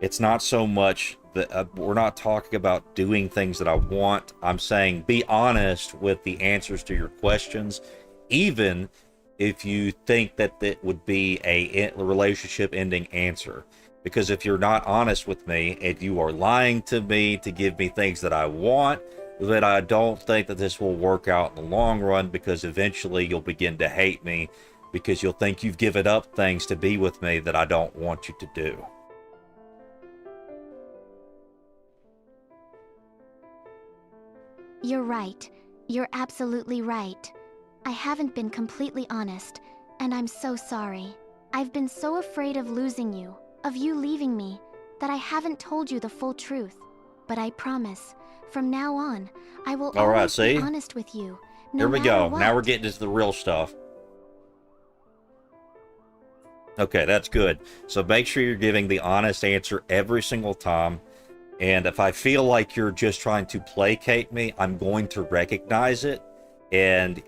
It's not so much that we're not talking about doing things that I want. I'm saying be honest with the answers to your questions, even if you think that it would be a relationship ending answer. Because if you're not honest with me, if you are lying to me to give me things that I want, then I don't think that this will work out in the long run, because eventually you'll begin to hate me because you'll think you've given up things to be with me that I don't want you to do. You're right. You're absolutely right. I haven't been completely honest, and I'm so sorry. I've been so afraid of losing you, of you leaving me, that I haven't told you the full truth. But I promise, from now on, I will All right, always see? be honest with you. No Here we matter go. what. Now we're getting into the real stuff. Okay, that's good. So make sure you're giving the honest answer every single time. And if I feel like you're just trying to placate me, I'm going to recognize it. And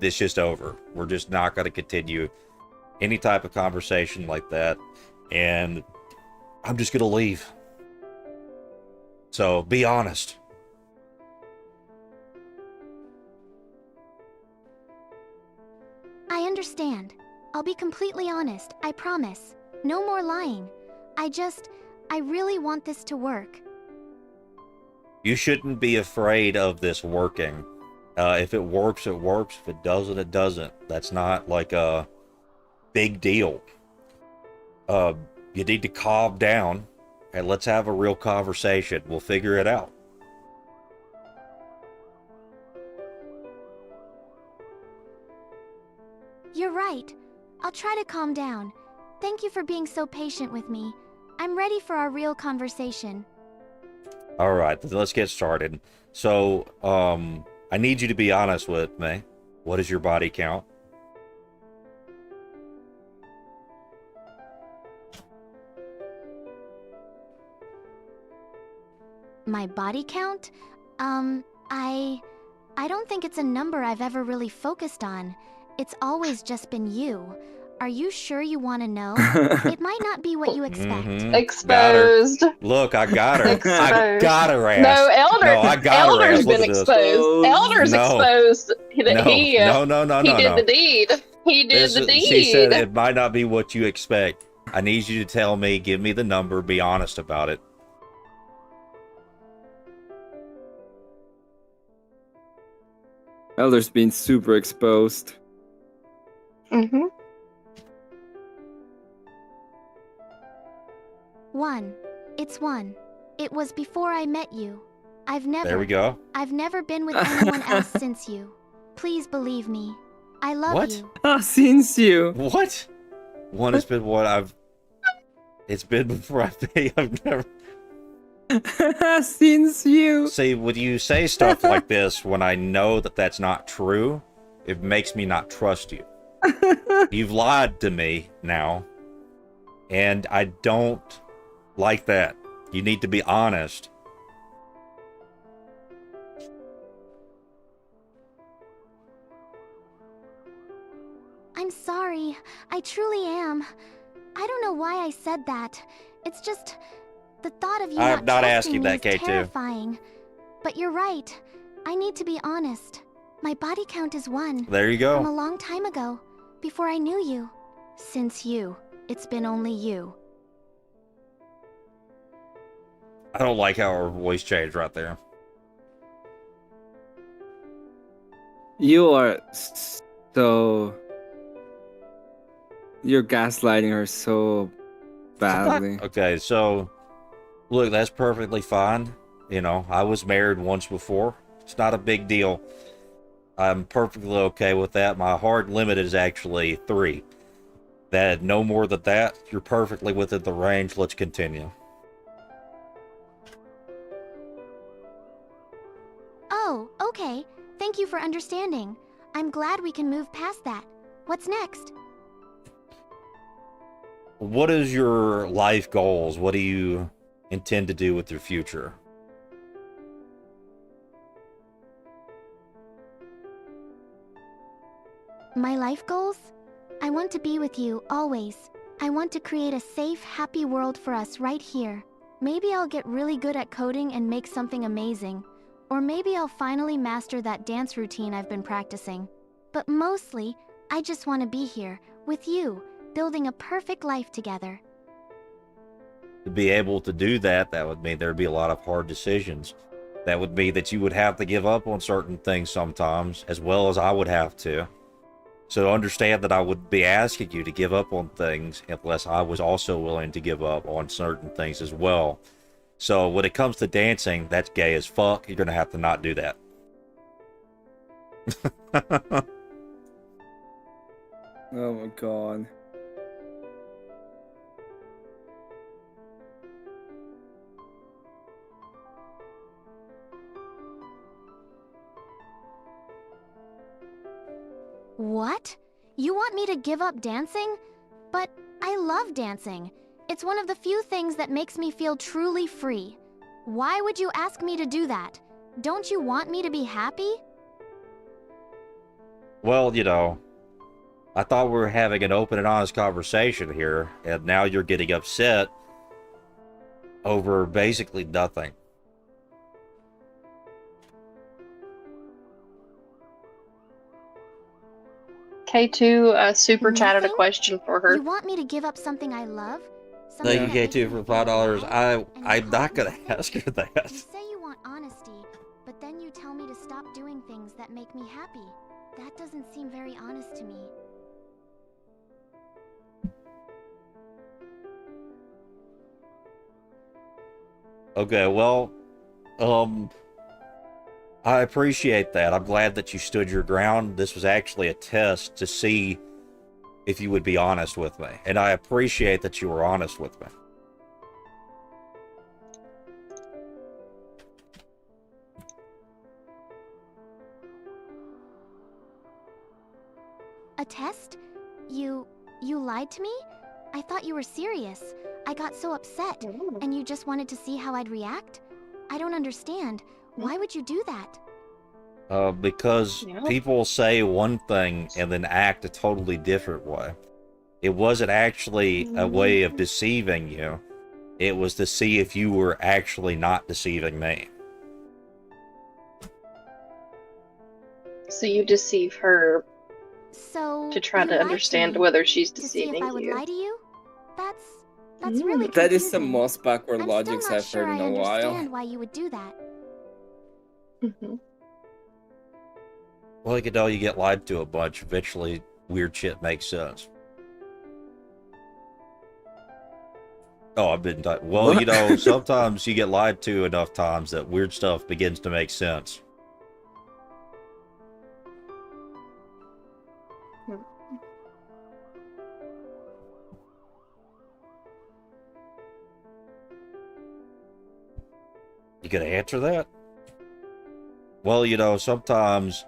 it's just over. We're just not going to continue any type of conversation like that. And I'm just going to leave. So be honest. I understand. I'll be completely honest, I promise. No more lying. I really want this to work. You shouldn't be afraid of this working. If it works, it works. If it doesn't, it doesn't. That's not like a big deal. You need to calm down and let's have a real conversation. We'll figure it out. You're right. I'll try to calm down. Thank you for being so patient with me. I'm ready for our real conversation. All right, let's get started. So, I need you to be honest with me. What is your body count? My body count? I don't think it's a number I've ever really focused on. It's always just been you. Are you sure you want to know? It might not be what you expect. Mhm. Exposed. Look, I got her. I Exposed. got her ass. No, Elder. No, I got her Elder's ass. Look been at this. exposed. Elder's No. exposed. That No, he no. did the deed. He did the deed. She said it might not be what you expect. I need you to tell me, give me the number, be honest about it. Elder's been super exposed. Mm-hmm. 1. It's 1. It was before I met you. I've There we go. never been with anyone else since you. Please believe me. I love What? you. Ah, since you. What? One has been what I've... It's been before I've never... Since you. See, when you say stuff like this, when I know that that's not true, it makes me not trust you. You've lied to me now, and I don't like that. You need to be honest. I'm sorry. I truly am. I don't know why I said that. It's just the thought of you I'm not trusting asking me that, is K2. terrifying. But you're right. I need to be honest. My body count is 1. There you From a go. long time ago, before I knew you. Since you, it's been only you. I don't like how her voice changed right there. You are so... You're gaslighting her so badly. Okay, so look, that's perfectly fine. You know, I was married once before. It's not a big deal. I'm perfectly okay with that. My hard limit is actually 3. That no more than that. You're perfectly within the range. Let's continue. Oh, okay. Thank you for understanding. I'm glad we can move past that. What's next? What is your life goals? What do you intend to do with your future? My life goals? I want to be with you, always. I want to create a safe, happy world for us right here. Maybe I'll get really good at coding and make something amazing. Or maybe I'll finally master that dance routine I've been practicing. But mostly, I just want to be here, with you, building a perfect life together. To be able to do that, that would mean there'd be a lot of hard decisions. That would mean that you would have to give up on certain things sometimes, as well as I would have to. So understand that I would be asking you to give up on things unless I was also willing to give up on certain things as well. So when it comes to dancing, that's gay as fuck. You're gonna have to not do that. Oh my god. What? You want me to give up dancing? But I love dancing. It's one of the few things that makes me feel truly free. Why would you ask me to do that? Don't you want me to be happy? Well, you know, I thought we were having an open and honest conversation here, and now you're getting upset over basically nothing. K2 super chatted a Nothing? question for her. You want me to give up something I love? Thank you, Something that makes K2, me for feel $5. alive? And I'm you not call gonna it ask her You that. say you want honesty, but then you tell me to stop doing things that make me happy. That doesn't seem very honest to me. Okay, well, I appreciate that. I'm glad that you stood your ground. This was actually a test to see if you would be honest with me. And I appreciate that you were honest with me. A test? You lied to me? I thought you were serious. I got so upset, and you just wanted to see how I'd react? I don't understand. Why would you do that? Because Yeah. people say one thing and then act a totally different way. It wasn't actually a way of deceiving you. It was to see if you were actually not deceiving me. So you deceive her So to try you to lied understand me whether she's to see if deceiving I would you. lie to you? That's really confusing. That is the most backward I'm logics still not I've sure heard in I a while. understand why you would do that. Mhm. Well, you know, you get lied to a bunch. Eventually, weird shit makes sense. Oh, I've been... Well, What? you know, sometimes you get lied to enough times that weird stuff begins to make sense. You gonna answer that? Well, you know, sometimes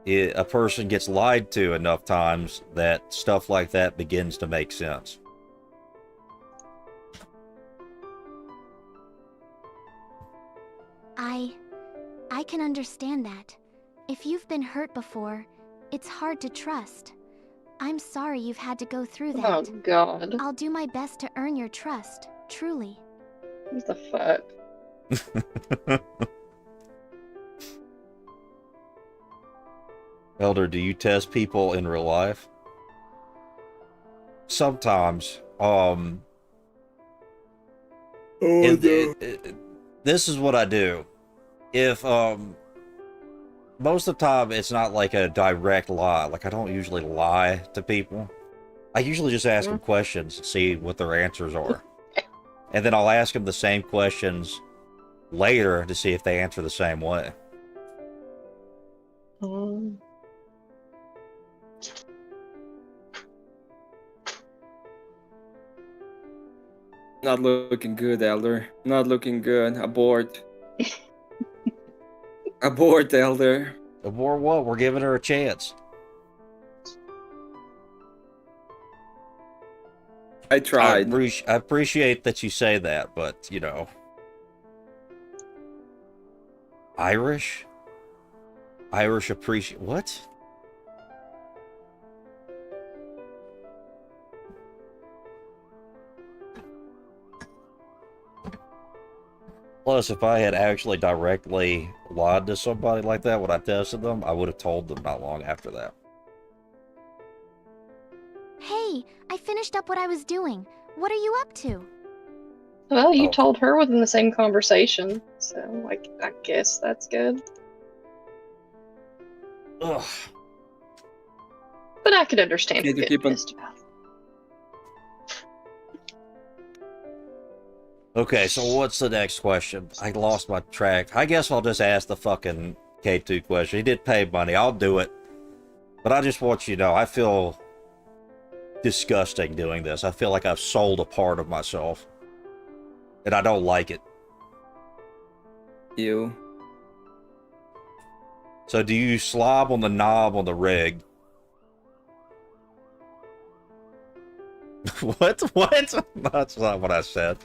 a person gets lied to enough times that stuff like that begins to make sense. I can understand that. If you've been hurt before, it's hard to trust. I'm sorry you've had to go through Oh that. god. I'll do my best to earn your trust, truly. What the fuck? Elder, do you test people in real life? Sometimes. This is what I do. If most of the time it's not like a direct lie. Like I don't usually lie to people. I usually just ask them questions and see what their answers are. And then I'll ask them the same questions later to see if they answer the same way. Not looking good, Elder. Not looking good. Abort. Abort, Elder. Or what? We're giving her a chance. I tried. I appreciate that you say that, but, you know. Irish? Irish appreciate... What? Plus, if I had actually directly lied to somebody like that when I tested them, I would have told them not long after that. Hey, I finished up what I was doing. What are you up to? Well, you Oh. told her within the same conversation, so like I guess that's good. Ugh. But I could understand Okay, her to getting keep on- pissed about it. Okay, so what's the next question? I lost my track. I guess I'll just ask the fucking K2 question. He did pay money. I'll do it. But I just want you to know, I feel disgusting doing this. I feel like I've sold a part of myself. And I don't like it. You. So do you slob on the knob on the rig? What? What? That's not what I said.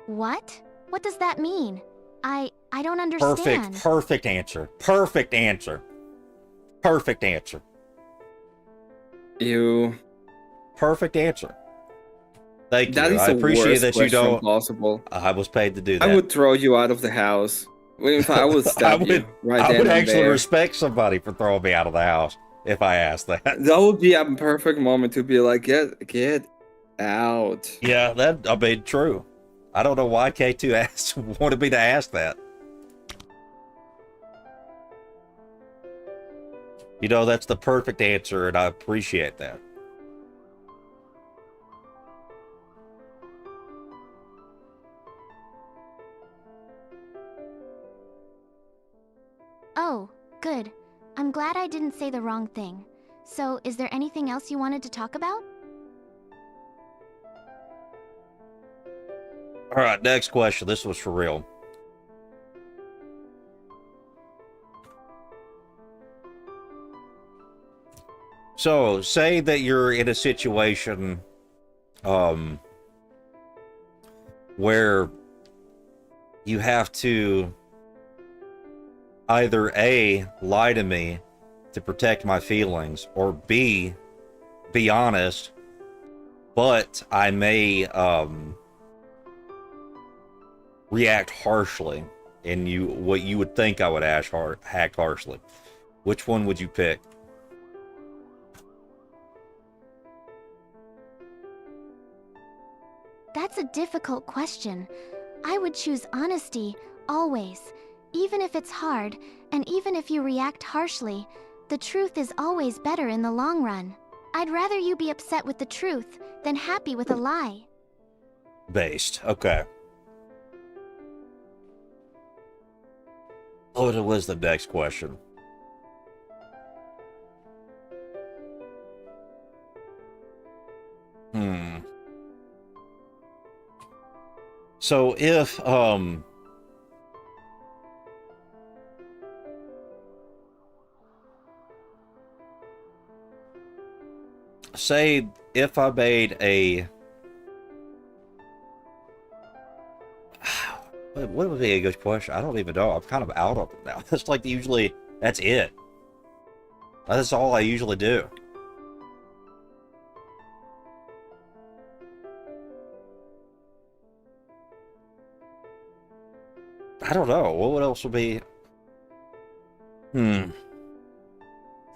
What? What does that mean? I don't understand. Perfect answer. Perfect answer. Perfect answer. You. Perfect answer. Thank That you. is I the appreciate worst that you question don't. possible. I was paid to do that. I would throw you out of the house. In fact, I would stab you right I then would and actually there. respect somebody for throwing me out of the house if I asked that. That would be a perfect moment to be like, get out. Yeah, I mean, true. I don't know why K2 wanted me to ask that. You know, that's the perfect answer, and I appreciate that. Oh, good. I'm glad I didn't say the wrong thing. So, is there anything else you wanted to talk about? All right, next question. This was for real. So, say that you're in a situation where you have to either A, lie to me to protect my feelings, or B, be honest, but I may react harshly, and what you would think I would act harshly. Which one would you pick? That's a difficult question. I would choose honesty, always. Even if it's hard, and even if you react harshly, the truth is always better in the long run. I'd rather you be upset with the truth than happy with a lie. Based. Okay. What was the next question? So if say if I made a what would be a good question? I don't even know. I'm kind of out of it now. It's like usually that's it. That's all I usually do. I don't know. What else would be?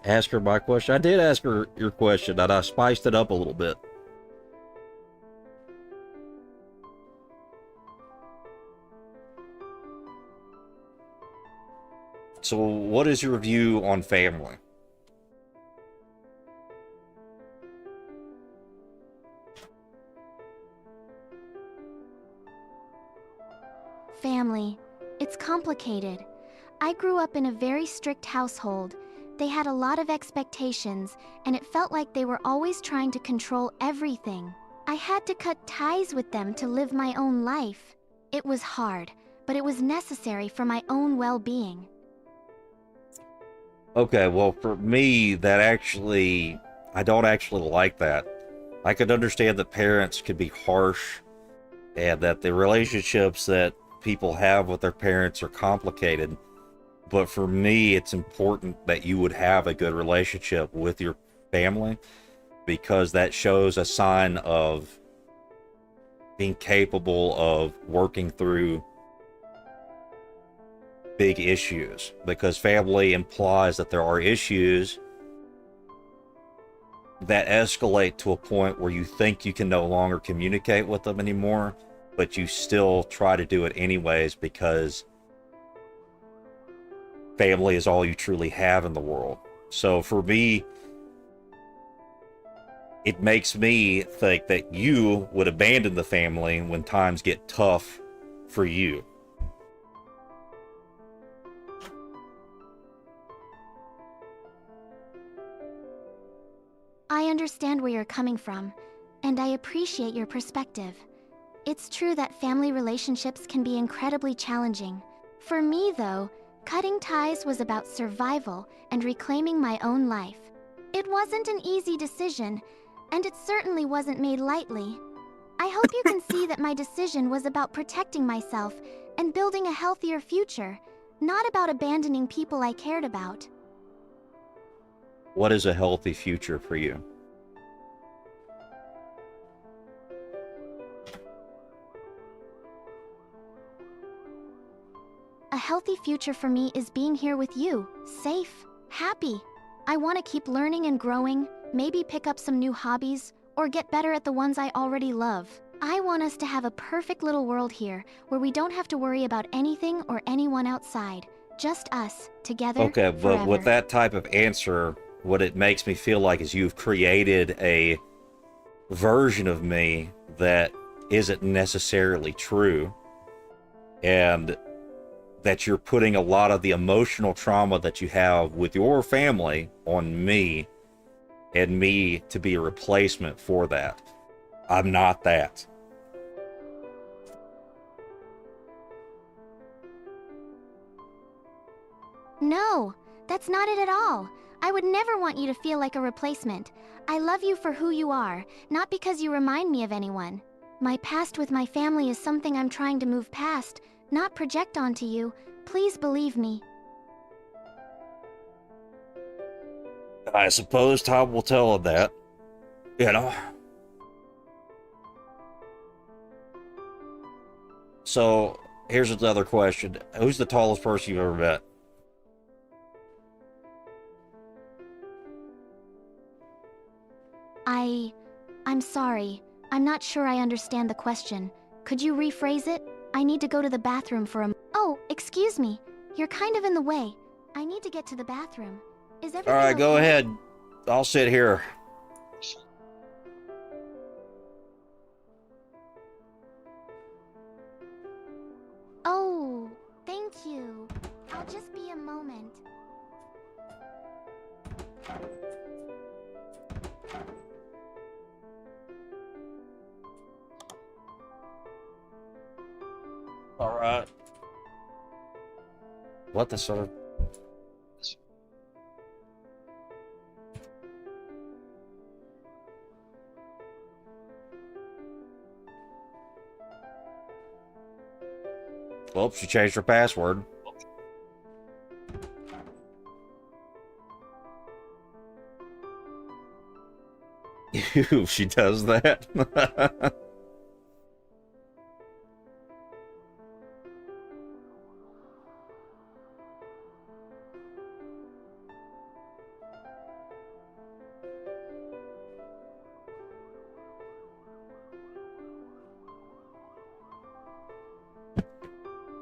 Ask her my question. I did ask her your question, and I spiced it up a little bit. So, what is your view on family? Family. It's complicated. I grew up in a very strict household. They had a lot of expectations, and it felt like they were always trying to control everything. I had to cut ties with them to live my own life. It was hard, but it was necessary for my own well-being. Okay, well, for me, I don't actually like that. I could understand that parents could be harsh and that the relationships that people have with their parents are complicated. But for me, it's important that you would have a good relationship with your family, because that shows a sign of being capable of working through big issues, because family implies that there are issues that escalate to a point where you think you can no longer communicate with them anymore, but you still try to do it anyways because family is all you truly have in the world. So for me, it makes me think that you would abandon the family when times get tough for you. I understand where you're coming from, and I appreciate your perspective. It's true that family relationships can be incredibly challenging. For me, though, cutting ties was about survival and reclaiming my own life. It wasn't an easy decision, and it certainly wasn't made lightly. I hope you can see that my decision was about protecting myself and building a healthier future, not about abandoning people I cared about. What is a healthy future for you? A healthy future for me is being here with you, safe, happy. I want to keep learning and growing, maybe pick up some new hobbies, or get better at the ones I already love. I want us to have a perfect little world here, where we don't have to worry about anything or anyone outside. Just us, together, Okay, but forever. with that type of answer, what it makes me feel like is you've created a version of me that isn't necessarily true, and that you're putting a lot of the emotional trauma that you have with your family on me, and me to be a replacement for that. I'm not that. No, that's not it at all. I would never want you to feel like a replacement. I love you for who you are, not because you remind me of anyone. My past with my family is something I'm trying to move past, not project onto you. Please believe me. I suppose time will tell on that. You know? So, here's another question. Who's the tallest person you've ever met? I'm sorry. I'm not sure I understand the question. Could you rephrase it? I need to go to the bathroom for a... Oh, excuse me. You're kind of in the way. I need to get to the bathroom. Is everything Alright, go okay? ahead. I'll sit here. Oh, thank you. I'll just be a moment. Alright. What the sort of... Well, she changed her password. Ew, she does that.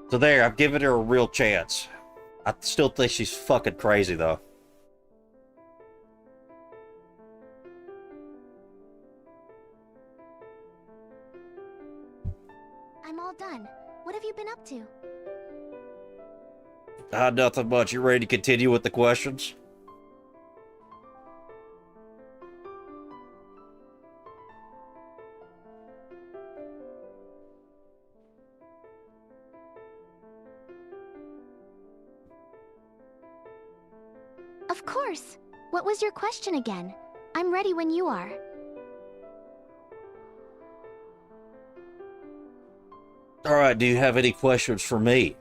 So there, I've given her a real chance. I still think she's fucking crazy, though. I'm all done. What have you been up to? Nothing much. You ready to continue with the questions? Of course. What was your question again? I'm ready when you are. Alright, do you have any questions for me?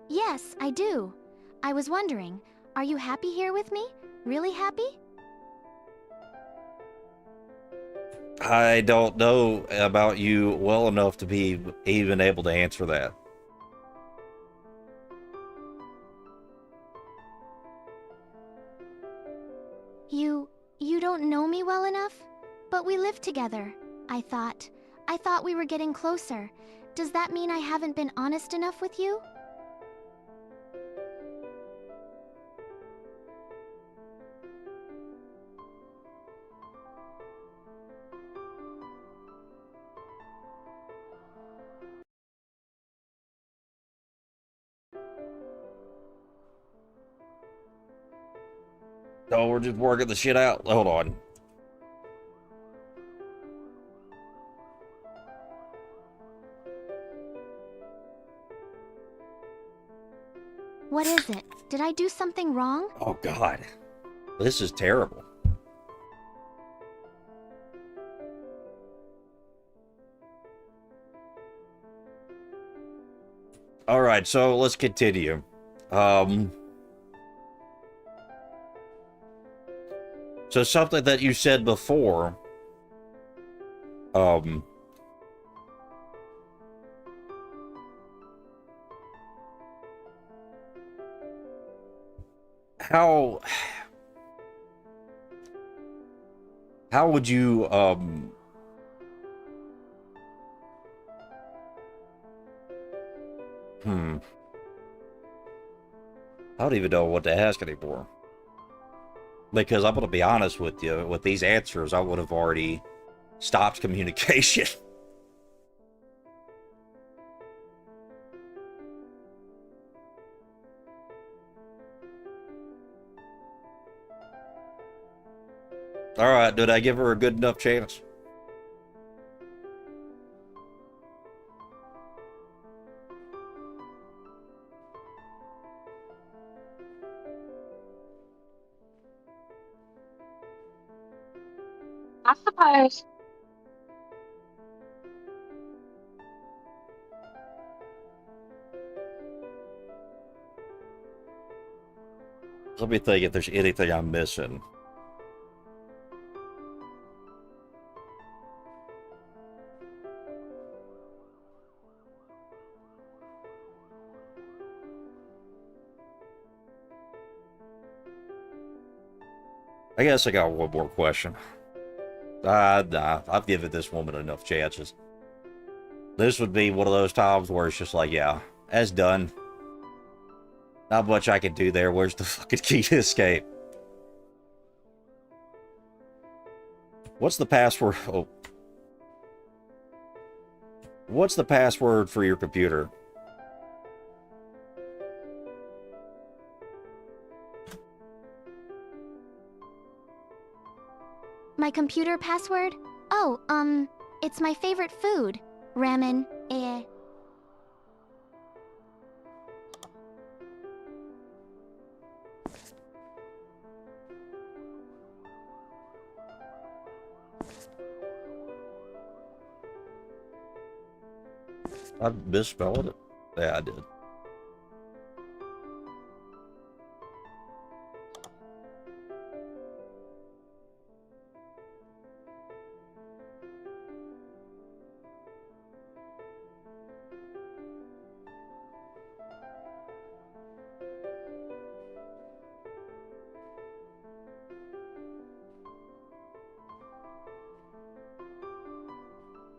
Yes, I do. I was wondering, are you happy here with me? Really happy? I don't know about you well enough to be even able to answer that. You don't know me well enough? But we live together, I thought. I thought we were getting closer. Does that mean I haven't been honest enough with you? Oh, we're just working the shit out. Hold on. What is it? Did I do something wrong? Oh, God. This is terrible. Alright, so let's continue. So something that you said before, how would you, I don't even know what to ask anymore. Because I'm going to be honest with you, with these answers, I would have already stopped communication. All right, did I give her a good enough chance? I suppose. Let me think if there's anything I'm missing. I guess I got one more question. Nah, I've given this woman enough chances. This would be one of those times where it's just like, yeah, that's done. Not much I can do there. Where's the fucking key to escape? What's the password? Oh. What's the password for your computer? My computer password? Oh, it's my favorite food. Ramen, I misspelled it. Yeah, I did.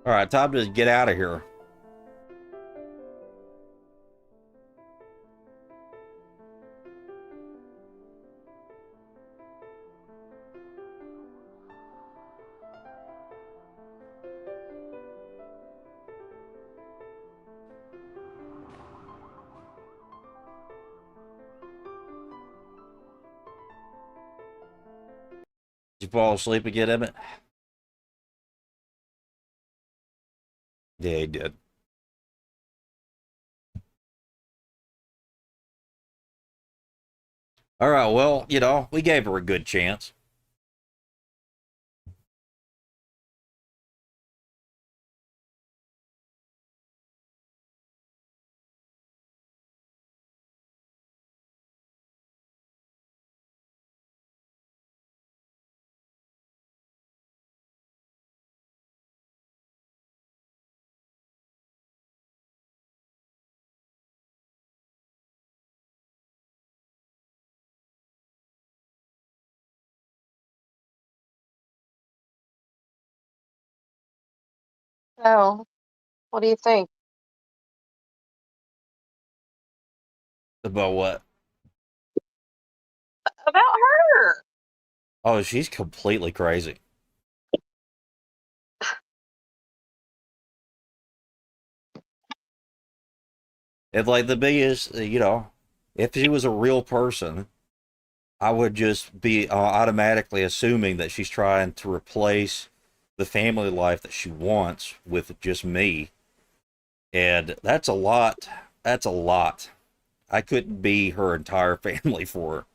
All right, time to get out of here. Did you fall asleep again, Emmett? Yeah, he did. All right, well, you know, we gave her a good chance. So, what do you think About what? about her? Oh, she's completely crazy. And like the biggest, you know, if she was a real person, I would just be automatically assuming that she's trying to replace the family life that she wants with just me. And that's a lot. That's a lot. I couldn't be her entire family for her.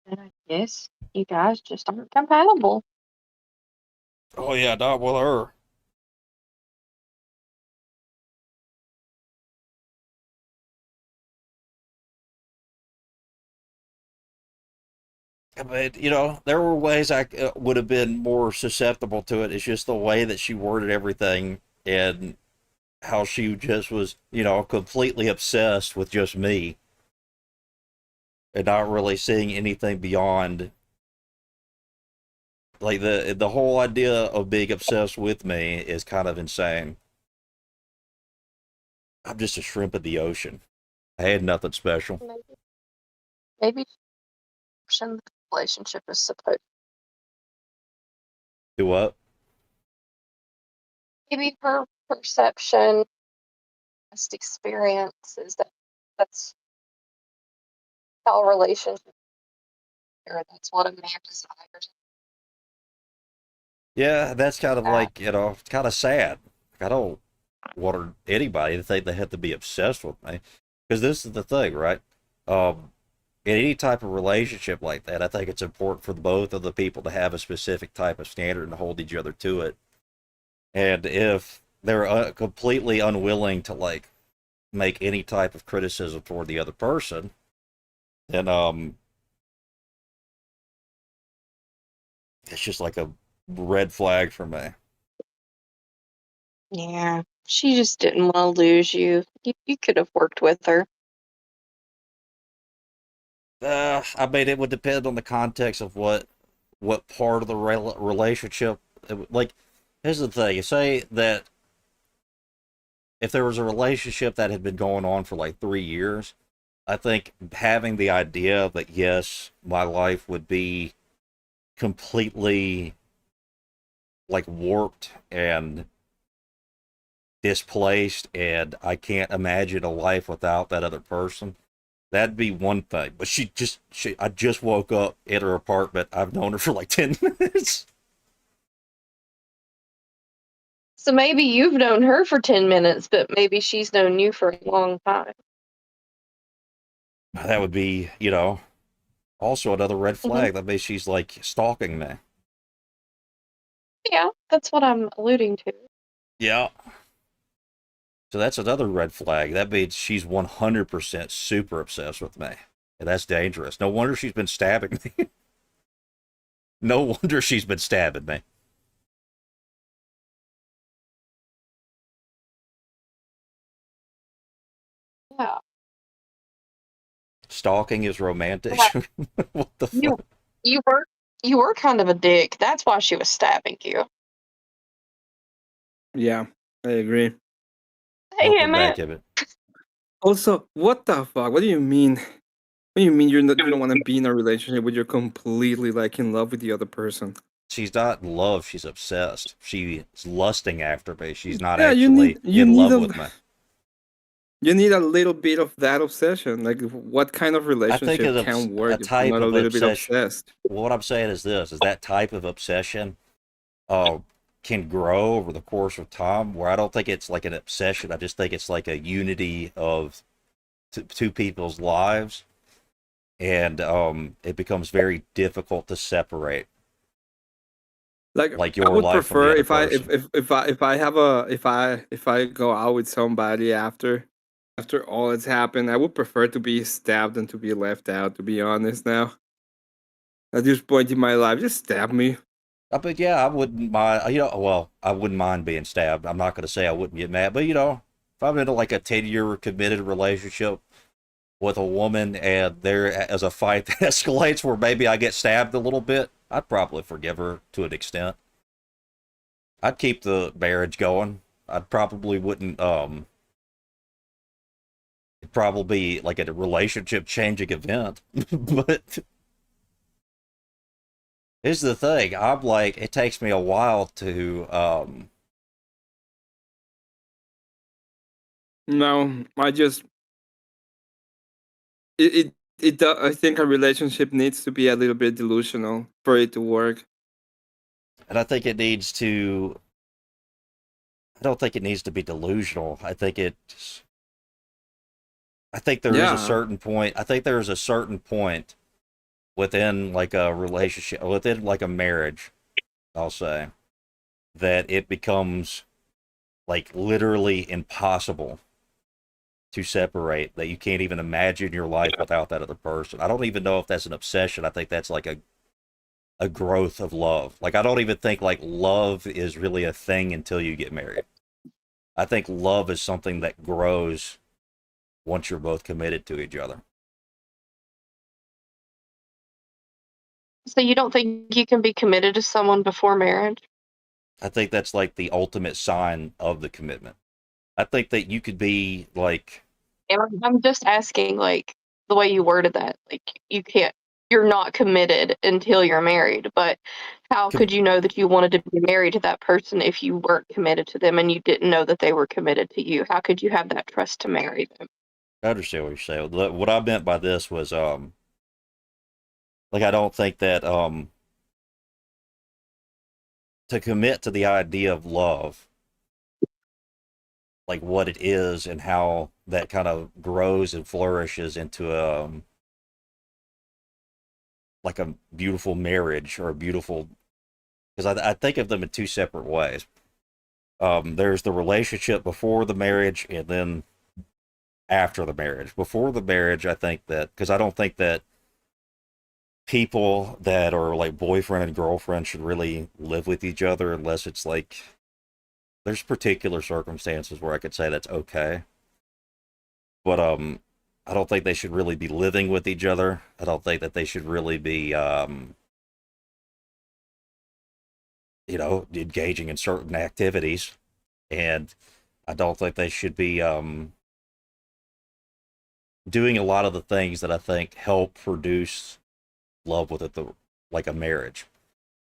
And I guess you guys just aren't compatible. Oh yeah, not with her. But you know, there were ways I would have been more susceptible to it. It's just the way that she worded everything and how she just was, you know, completely obsessed with just me and not really seeing anything beyond. Like the whole idea of being obsessed with me is kind of insane. I'm just a shrimp in the ocean. I had nothing special. Maybe the relationship is supposed. Do what? Maybe her perception past experiences. That's how a relationship, or that's what a man desires. Yeah, that's kind of Uh, like, it's kind of sad. Like, I don't want anybody to think they have to be obsessed with me. Because this is the thing, right? In any type of relationship like that, I think it's important for both of the people to have a specific type of standard and hold each other to it. And if they're completely unwilling to like make any type of criticism toward the other person, then it's just like a red flag for me. yeah, she just didn't want to lose you. You could have worked with her. I mean, it would depend on the context of what part of the relationship. Like, here's the thing: you say that if there was a relationship that had been going on for like 3 years, I think having the idea that yes, my life would be completely like warped and displaced, and I can't imagine a life without that other person. That'd be one thing. But I just woke up in her apartment. I've known her for like 10 minutes. So maybe you've known her for 10 minutes, but maybe she's known you for a long time. That would be, also another red Hmm. flag. That means she's like stalking me. Yeah, that's what I'm alluding to. Yeah. So that's another red flag. That means she's 100% super obsessed with me. And that's dangerous. No wonder she's been stabbing me. No wonder she's been stabbing me. Yeah. Stalking is romantic. Yeah. What the You fuck? you were you were kind of a dick. That's why she was stabbing you. Yeah, I agree. Hey, Welcome Emmett. back, Emmett. Also, what the fuck? What do you mean? What do you mean you don't want to be in a relationship when you're completely like in love with the other person? She's not in love. She's obsessed. She's lusting after me. She's not Yeah, actually in love with me. you need a little bit of that obsession. Like, what kind of I think relationship can a work if you're type not a of little bit obsession. obsessed? What I'm saying is this: is that type of obsession, uh, can grow over the course of time. Where I don't think it's like an obsession. I just think it's like a unity of two people's lives, and it becomes very difficult to separate, Like, like I your would life from the prefer other if I person. if I have a if I go out with somebody after all that's happened, I would prefer to be stabbed than to be left out. To be honest, now at this point in my life, just stab me. But yeah, I wouldn't mind. Well, I wouldn't mind being stabbed. I'm not going to say I wouldn't get mad, but if I'm in like a 10-year committed relationship with a woman and there as a fight that escalates where maybe I get stabbed a little bit, I'd probably forgive her to an extent. I'd keep the marriage going. I'd probably wouldn't. It'd probably be like a relationship changing event, but. Here's the thing. I'm like, it takes me a while to No, I just I think a relationship needs to be a little bit delusional for it to work. and I think it needs to I don't think it needs to be delusional. I think there is a Yeah, certain point. I think there is a certain point within like a relationship, within like a marriage, I'll say, that it becomes like literally impossible to separate, that you can't even imagine your life without that other person. I don't even know if that's an obsession. I think that's like a growth of love. Like I don't even think like love is really a thing until you get married. I think love is something that grows once you're both committed to each other. So you don't think you can be committed to someone before marriage? I think that's like the ultimate sign of the commitment. I think that you could be like, And I'm just asking, like, the way you worded that. Like, you can't you're not committed until you're married. But how Com- could you know that you wanted to be married to that person if you weren't committed to them and you didn't know that they were committed to you? How could you have that trust to marry them? I understand what you're saying. What I meant by this was, like, I don't think that, to commit to the idea of love, like what it is and how that kind of grows and flourishes into like a beautiful marriage or a beautiful, because I think of them in two separate ways. There's the relationship before the marriage and then after the marriage. Before the marriage, I think that, because I don't think that people that are like boyfriend and girlfriend should really live with each other unless it's like there's particular circumstances where I could say that's okay. But I don't think they should really be living with each other. I don't think that they should really be engaging in certain activities. And I don't think they should be doing a lot of the things that I think help produce love with it, like a marriage.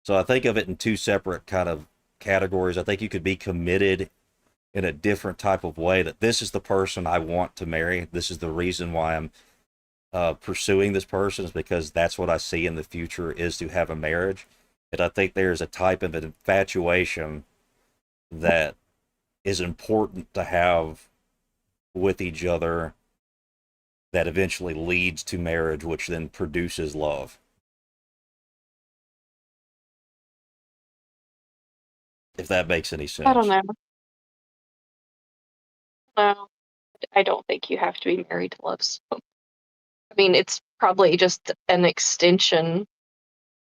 So I think of it in two separate kind of categories. I think you could be committed in a different type of way, that this is the person I want to marry. This is the reason why I'm pursuing this person, is because that's what I see in the future is to have a marriage. And I think there's a type of infatuation that is important to have with each other that eventually leads to marriage, which then produces love. If that makes any sense. I don't know. No, I don't think you have to be married to love someone. I mean, it's probably just an extension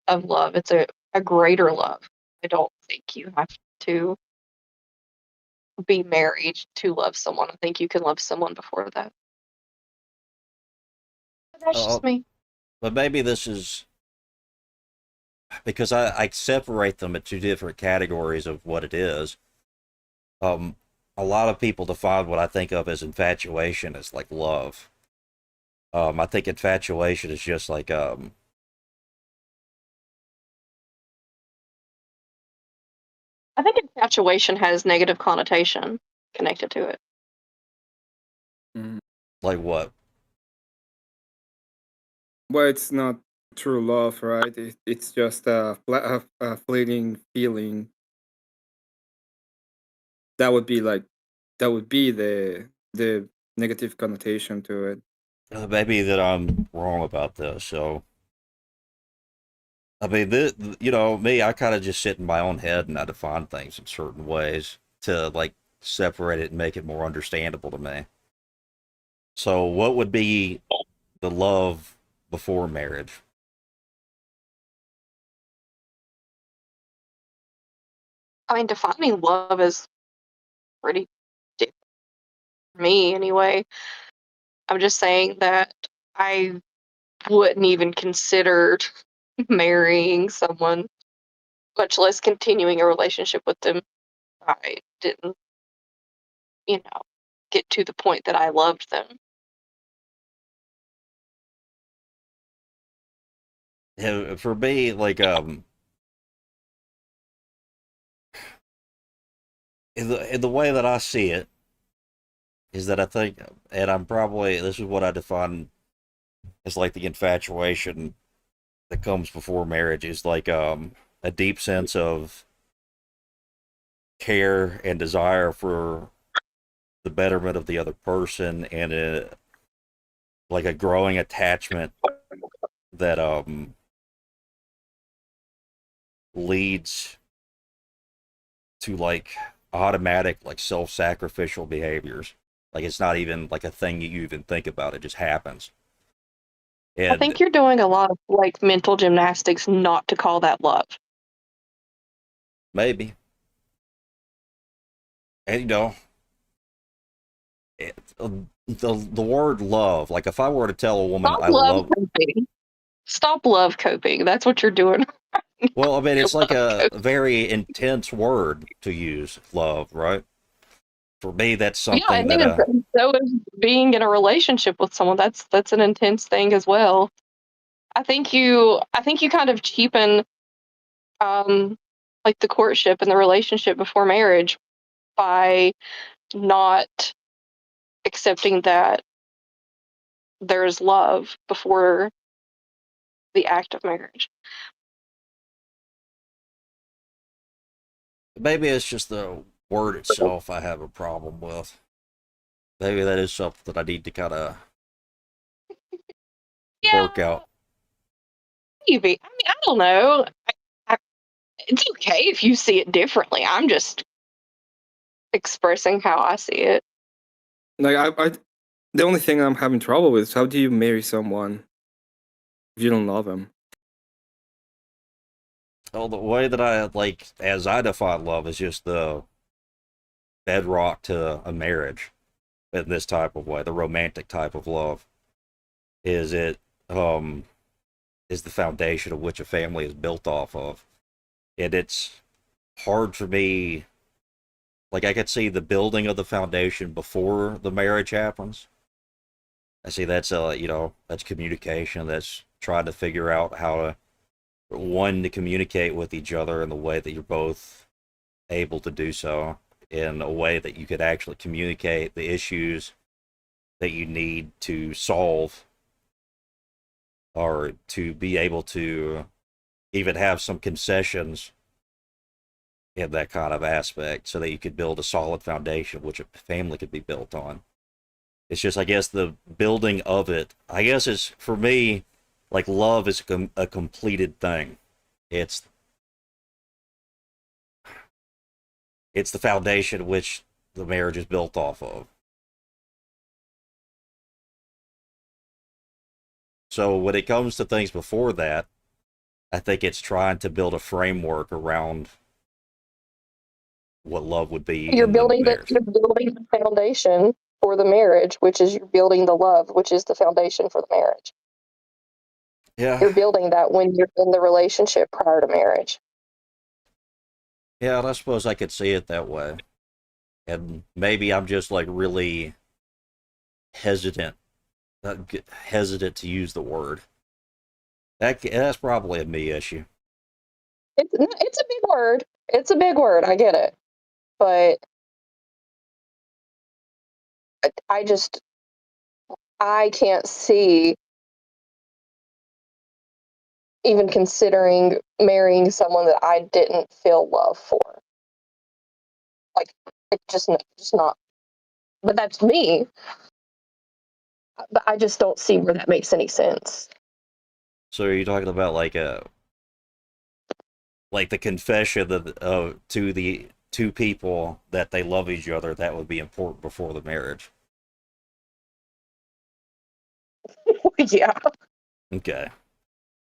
of love. It's a greater love. I don't think you have to be married to love someone. I think you can love someone before that. But that's Uh, just me. but maybe this is because I separate them into two different categories of what it is. Um, a lot of people define what I think of as infatuation as like love. I think infatuation is just like I think infatuation has negative connotation connected to it. Mhm. like what? Well, it's not true love, right? It's just a fleeting feeling. That would be like, that would be the negative connotation to it. Maybe that I'm wrong about this. So I mean, this, me, I kind of just sit in my own head and I define things in certain ways to like separate it and make it more understandable to me. So, what would be the love before marriage? I mean, defining love is pretty different for me anyway. I'm just saying that I wouldn't even consider marrying someone, much less continuing a relationship with them. I didn't, you know, get to the point that I loved them. Yeah, for me, like in the way that I see it is that I think, and I'm probably this is what I define as like the infatuation that comes before marriage is like a deep sense of care and desire for the betterment of the other person, and like a growing attachment that leads to like automatic like self-sacrificial behaviors. Like it's not even like a thing you even think about, it just happens. I And think you're doing a lot of like mental gymnastics not to call that love. maybe, and the word love, like if I were to tell a woman Stop I love love, coping. Stop love coping. That's what you're doing. well, I mean, You're it's like love a coping. very intense word to use, love, right? For me, that's Yeah, something it that is. So is being in a relationship with someone. That's an intense thing as well. I think you kind of cheapen like the courtship and the relationship before marriage by not accepting that there's love before the act of marriage. Maybe it's just the word itself I have a problem with. Maybe that is something that I need to kind of work Yeah, out. maybe. I mean, I don't know. I, it's okay if you see it differently. I'm just expressing how I see it. Like the only thing I'm having trouble with is how do you marry someone if you don't love him? Well, the way that I like, as I define love, is just the bedrock to a marriage in this type of way. The romantic type of love is it is the foundation of which a family is built off of, and it's hard for me. Like I could see the building of the foundation before the marriage happens. I see that's that's communication. That's trying to figure out how to one to communicate with each other in the way that you're both able to do so in a way that you could actually communicate the issues that you need to solve or to be able to even have some concessions in that kind of aspect so that you could build a solid foundation which a family could be built on. It's just, I guess, the building of it, I guess, is for me, like love is a completed thing. It's the foundation which the marriage is built off of. So when it comes to things before that, I think it's trying to build a framework around what love would be You're in the building the marriage. you're building the foundation for the marriage, which is you're building the love, which is the foundation for the marriage. Yeah, You're building that when you're in the relationship prior to marriage. yeah, and I suppose I could see it that way. And maybe I'm just like really hesitant, hesitant to use the word. That's probably a me issue. It's a big word. It's a big word. I get it, but I just I can't see even considering marrying someone that I didn't feel love for. Like it's just not. But that's me. But I just don't see where that makes any sense. So are you talking about like the confession that to the two people that they love each other that would be important before the marriage? Yeah. Okay.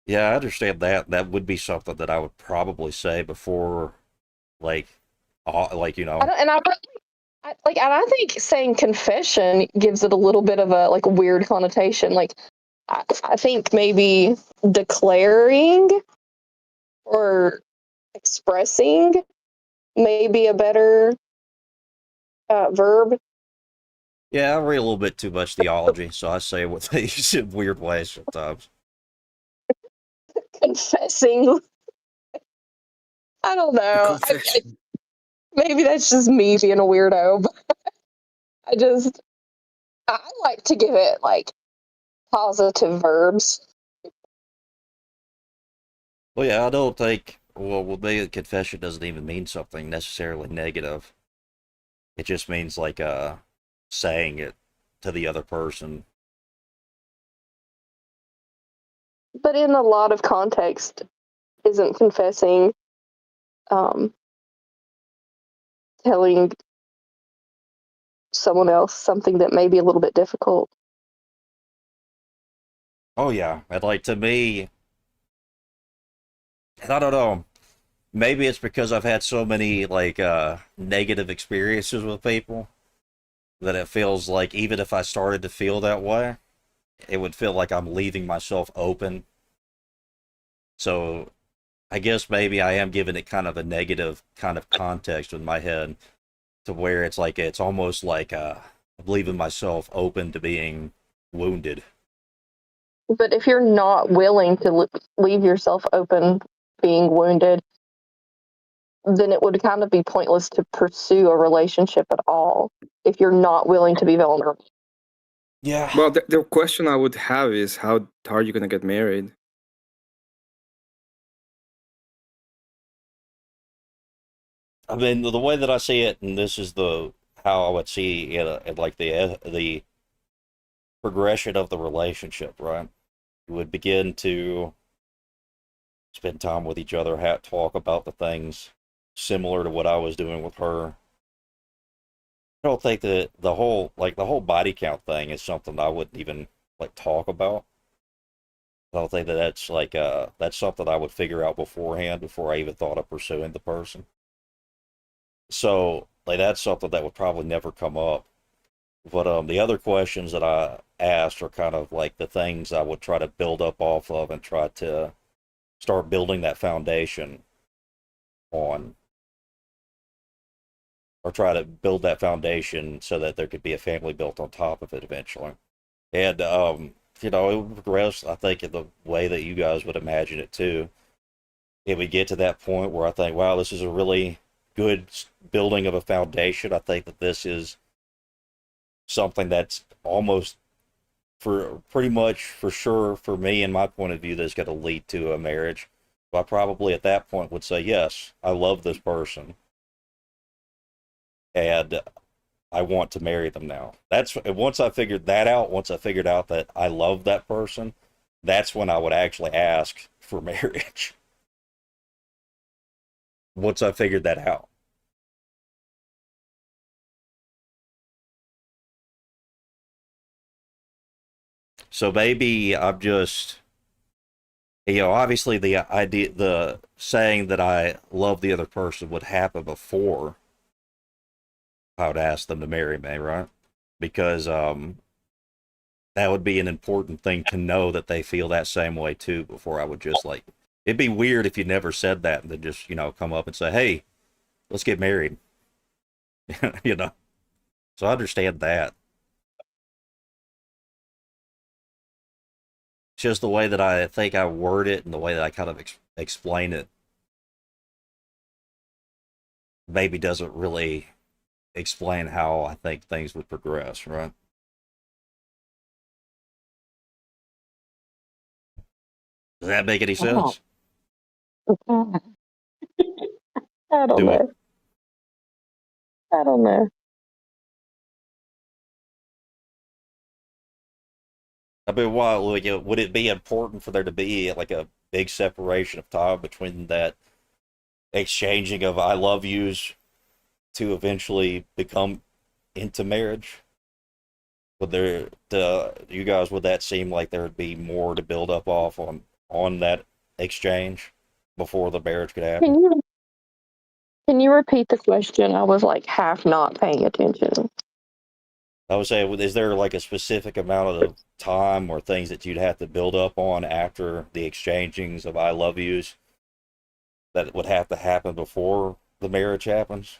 Yeah, I understand that. That would be something that I would probably say before, like, like I don't, and and I think saying confession gives it a little bit of a like weird connotation. Like I think maybe declaring or expressing may be a better verb. yeah, I read a little bit too much theology, so I say what they use in weird ways sometimes. Confessing. I don't The know. confession. Maybe that's just me being a weirdo, but I just I like to give it like positive verbs. Well, yeah, I don't think. Well, maybe confession doesn't even mean something necessarily negative. It just means like saying it to the other person. But in a lot of context, isn't confessing um, telling someone else something that may be a little bit difficult? Oh yeah, and like to me, and I don't know. Maybe it's because I've had so many like negative experiences with people that it feels like even if I started to feel that way, it would feel like I'm leaving myself open. So I guess maybe I am giving it kind of a negative kind of context in my head to where it's like it's almost like I'm leaving myself open to being wounded. But if you're not willing to leave yourself open, being wounded, then it would kind of be pointless to pursue a relationship at all if you're not willing to be vulnerable. Yeah. Well, the question I would have is how are you gonna get married? I mean, the way that I see it, and this is how I would see it, like the progression of the relationship, right? You would begin to spend time with each other, talk about the things similar to what I was doing with her. I don't think that the whole body count thing is something I wouldn't even like talk about. I don't think that that's something I would figure out beforehand before I even thought of pursuing the person. So like that's something that would probably never come up. But the other questions that I asked are kind of like the things I would try to build up off of and try to start building that foundation on, or try to build that foundation so that there could be a family built on top of it eventually. And it would progress, I think, in the way that you guys would imagine it too. If we get to that point where I think, wow, this is a really good building of a foundation, I think that this is something that's almost for pretty much for sure for me and my point of view that's going to lead to a marriage. But I probably at that point would say, yes, I love this person and I want to marry them now. That's once I figured that out, once I figured out that I love that person, that's when I would actually ask for marriage. Once I figured that out. So maybe I'm just, obviously the saying that I love the other person would happen before I would ask them to marry me, right? Because that would be an important thing to know that they feel that same way too before I would just like, it'd be weird if you never said that and then just, come up and say, hey, let's get married. you know? So I understand that. It's just the way that I think I word it and the way that I kind of explain it maybe doesn't really explain how I think things would progress, right? Does that make any sense? I don't Do it. know. I don't know. I mean, why would it be important for there to be like a big separation of time between that exchanging of I love yous to eventually become into marriage? Would there, to you guys, would that seem like there would be more to build up off on that exchange before the marriage could happen? Can you repeat the question? I was like half not paying attention. I would say, is there like a specific amount of time or things that you'd have to build up on after the exchangings of I love yous that would have to happen before the marriage happens?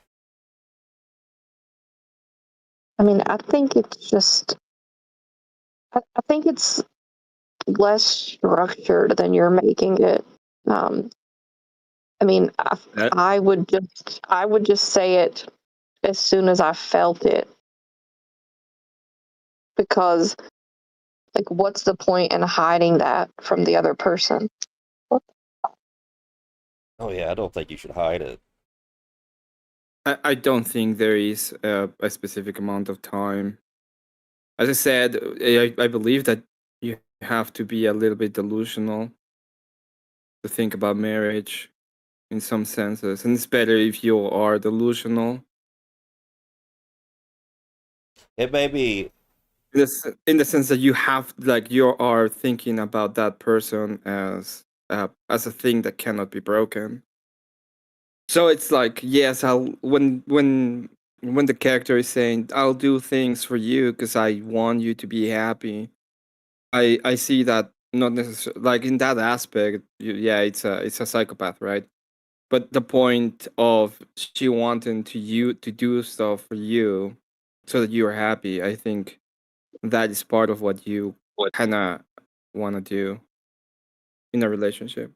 I mean, I think it's less structured than you're making it. I mean, That I would just say it as soon as I felt it, because like, what's the point in hiding that from the other person? Oh yeah, I don't think you should hide it. I don't think there is a specific amount of time. As I said, I believe that you have to be a little bit delusional to think about marriage in some senses, and it's better if you are delusional. It may be, In the sense that you have, like, you are thinking about that person as a thing that cannot be broken. So it's like, yes, I'll when the character is saying, "I'll do things for you because I want you to be happy," I see that not necessarily like in that aspect. Yeah, it's a psychopath, right? But the point of she wanting to do stuff for you so that you're happy, I think that is part of what you kind of want to do in a relationship.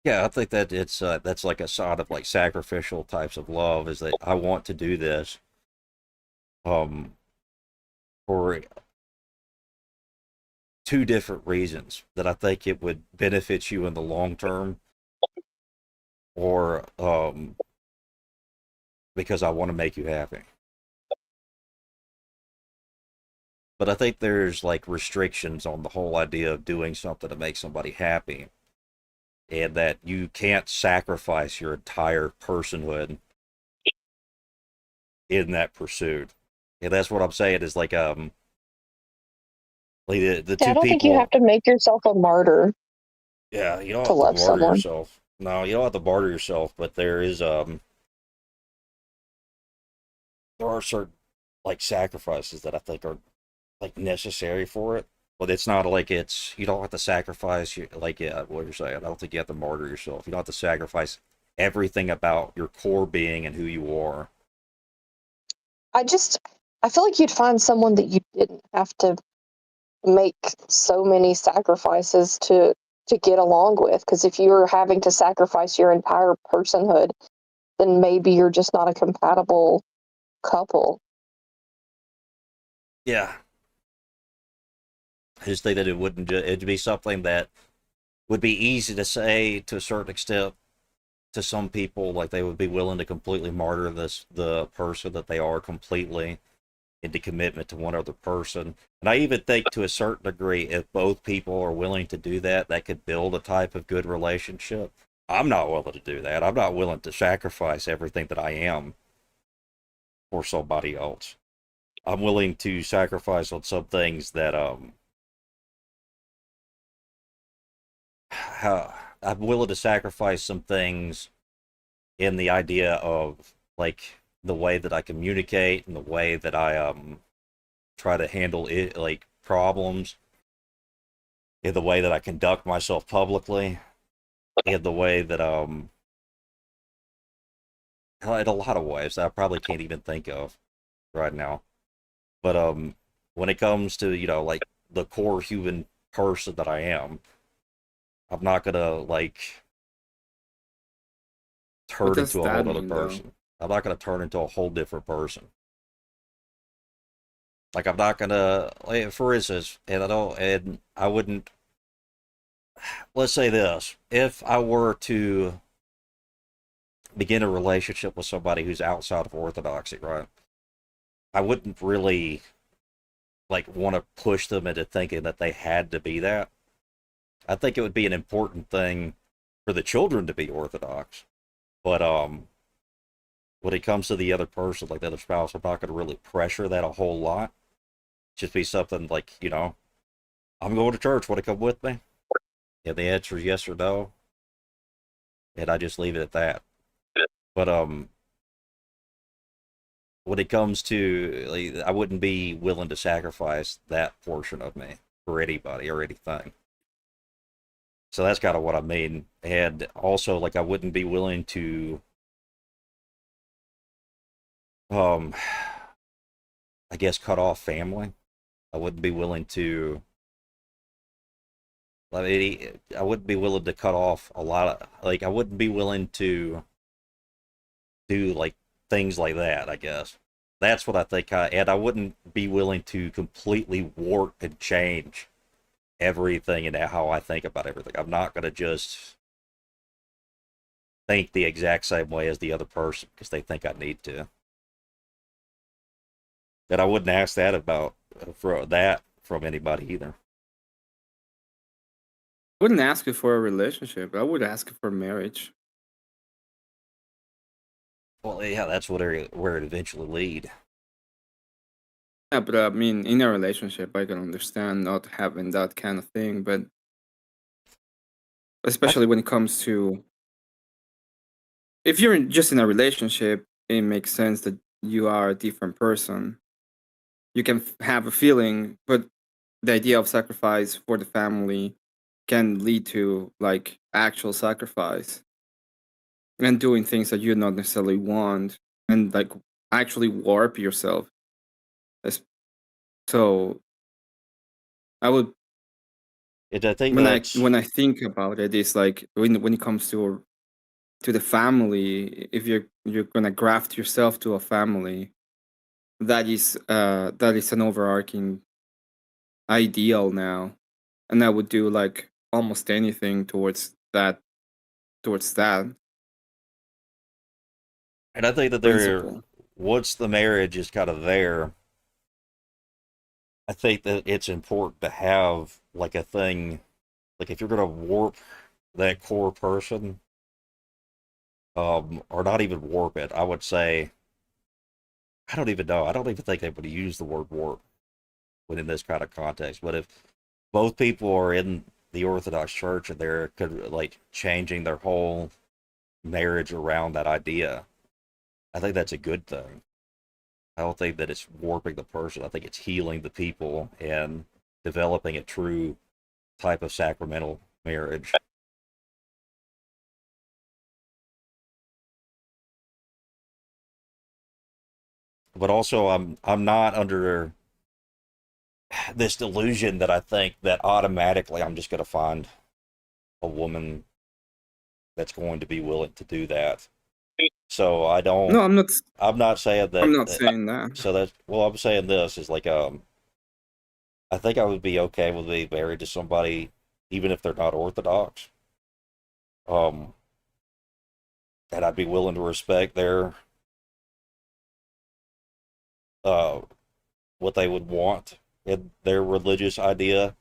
Yeah, I think that it's that's like a sort of like sacrificial types of love is that I want to do this um for two different reasons that I think it would benefit you in the long term or because I want to make you happy. But I think there's like restrictions on the whole idea of doing something to make somebody happy and that you can't sacrifice your entire personhood in that pursuit. And that's what I'm saying is like the Yeah, I two don't think you have people. to make yourself a martyr Yeah, you don't to have to love martyr someone. yourself. No, you don't have to martyr yourself, but there are certain like sacrifices that I think are like necessary for it. But it's not like it's you don't have to sacrifice your like yeah, what you're saying. I don't think you have to martyr yourself. You don't have to sacrifice everything about your core being and who you are. I feel like you'd find someone that you didn't have to make so many sacrifices to get along with. Because if you're having to sacrifice your entire personhood, then maybe you're just not a compatible couple. Yeah, I just think that it wouldn't. It'd be something that would be easy to say to a certain extent to some people, like they would be willing to completely martyr the person that they are completely into commitment to one other person. And I even think to a certain degree, if both people are willing to do that, that could build a type of good relationship. I'm not willing to do that. I'm not willing to sacrifice everything that I am for somebody else. I'm willing to sacrifice on some things that I'm willing to sacrifice some things in the idea of like the way that I communicate and the way that I try to handle it like problems, in the way that I conduct myself publicly, in the way that in a lot of ways that I probably can't even think of right now. But when it comes to like the core human person that I am, I'm not gonna like What turn does into a that whole other mean, though? person. I'm not gonna turn into a whole different person. Like I'm not gonna, like, for instance, and I wouldn't. Let's say this: if I were to begin a relationship with somebody who's outside of orthodoxy, right? I wouldn't really like want to push them into thinking that they had to be that. I think it would be an important thing for the children to be orthodox, but when it comes to the other person, like the other spouse, I'm not going to really pressure that a whole lot. Just be something like, I'm going to church. Want to come with me? And the answer is yes or no, and I just leave it at that. But when it comes to, like, I wouldn't be willing to sacrifice that portion of me for anybody or anything. So that's kind of what I mean. And also, like, I wouldn't be willing to, um, I guess, cut off family. I wouldn't be willing to. I mean, I wouldn't be willing to cut off a lot of, like, I wouldn't be willing to do like things like that. I guess that's what I think. And I wouldn't be willing to completely warp and change everything and how I think about everything. I'm not gonna just think the exact same way as the other person because they think I need to. And I wouldn't ask that about for that from anybody either. I wouldn't ask you for a relationship. I would ask you for marriage. Well, yeah, that's where it eventually lead. Yeah, but I mean, in a relationship, I can understand not having that kind of thing, but I, especially when it comes to if you're just in a relationship, it makes sense that you are a different person. You can have a feeling, but the idea of sacrifice for the family can lead to like actual sacrifice and doing things that you not necessarily want and like actually warp yourself. As- So I would I think that's when I think about it, it's like when it comes to the family, if you're gonna graft yourself to a family, that is an overarching ideal now, and I would do like almost anything towards that and I think that principle. once the marriage is kind of there, I think that it's important to have like a thing, like if you're gonna warp that core person, or not even warp it, I would say I don't even know. I don't even think they would use the word warp within this kind of context. But if both people are in the Orthodox Church and they're like changing their whole marriage around that idea, I think that's a good thing. I don't think that it's warping the person. I think it's healing the people and developing a true type of sacramental marriage. But also, I'm not under this delusion that I think that automatically I'm just going to find a woman that's going to be willing to do that. So I No, don't. I'm not. I'm not saying I'm that. not saying that. So that. Well, I'm saying this is like I think I would be okay with being married to somebody, even if they're not Orthodox. Um, and I'd be willing to respect uh what they would want in their religious idea.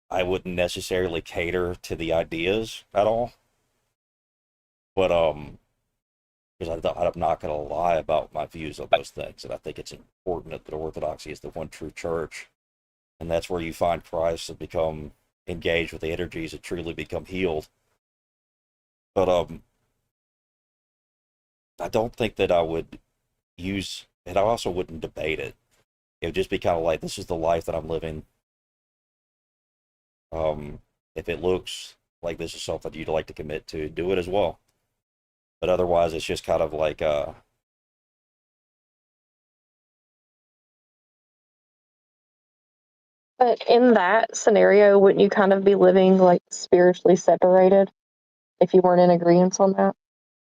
I wouldn't necessarily cater to the ideas at all, but because I'm not going to lie about my views on those things, and I think it's important that Orthodoxy is the one true church, and that's where you find Christ and become engaged with the energies and truly become healed. But I don't think that I would use, and I also wouldn't debate it. It would just be kind of like, this is the life that I'm living. Um, if it looks like this is something you'd like to commit to, do it as well. But otherwise, it's just kind of like, But in that scenario, wouldn't you kind of be living like spiritually separated if you weren't in agreement on that?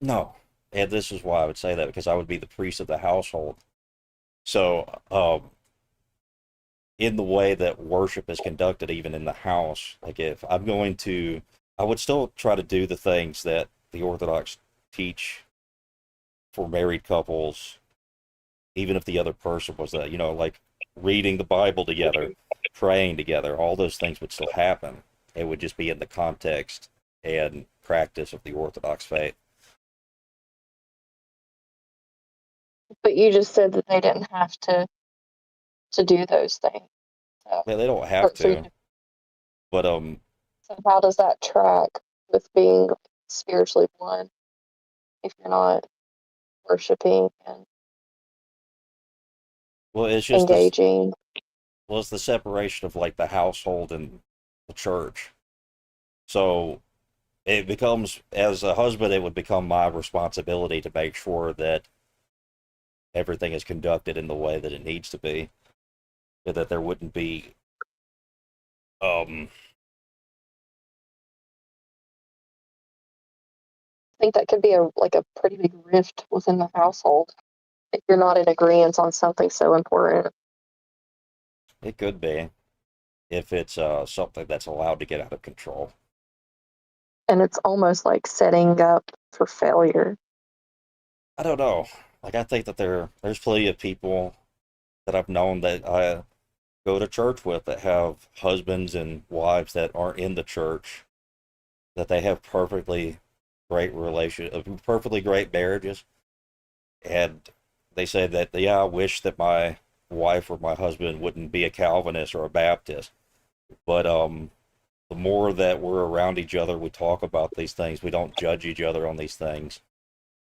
no. And this is why I would say that, because I would be the priest of the household. So, in the way that worship is conducted, even in the house, like if I'm going to, I would still try to do the things that the Orthodox teach for married couples, even if the other person was that, like reading the Bible together, praying together, all those things would still happen. It would just be in the context and practice of the Orthodox faith. But you just said that they didn't have to do those things. So, They don't have for you to, but so how does that track with being spiritually one if you're not worshiping and well, it's just this. engaging? Well, it's the separation of like the household and the church. So it becomes, as a husband, it would become my responsibility to make sure that everything is conducted in the way that it needs to be, and that there wouldn't be um I think that could be a pretty big rift within the household if you're not in agreement on something so important. it could be if it's something that's allowed to get out of control. And it's almost like setting up for failure. I don't know. Like I think that there's plenty of people that I've known that I go to church with that have husbands and wives that aren't in the church, that they have perfectly great marriages, and they say that, yeah, I wish that my wife or my husband wouldn't be a Calvinist or a Baptist, but the more that we're around each other, we talk about these things, we don't judge each other on these things,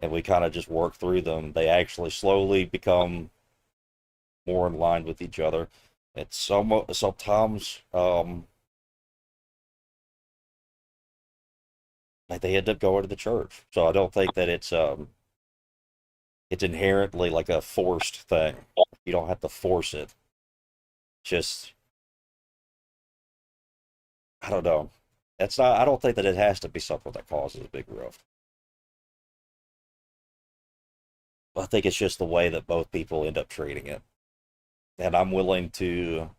and we kind of just work through them. They actually slowly become more in line with each other. It's sometimes like they end up going to the church. So I don't think that it's inherently like a forced thing. You don't have to force it. Just I don't know. It's not. I don't think that it has to be something that causes a big rift. I think it's just the way that both people end up treating it, and I'm willing to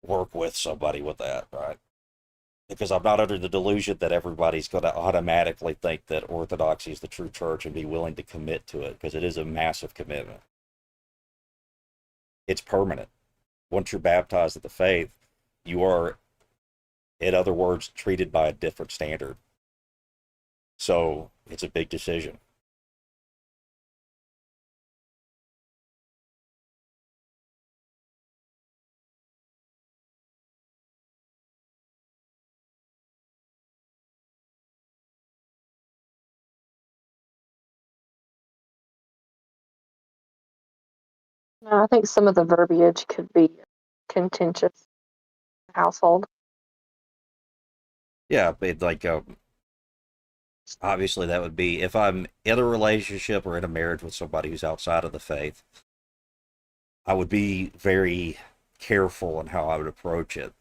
work with somebody with that, right? Because I'm not under the delusion that everybody's going to automatically think that Orthodoxy is the true church and be willing to commit to it, because it is a massive commitment. It's permanent. Once you're baptized in the faith, you are, in other words, treated by a different standard. So it's a big decision. No, I think some of the verbiage could be contentious in the household. Yeah, but like obviously that would be if I'm in a relationship or in a marriage with somebody who's outside of the faith, I would be very careful in how I would approach it.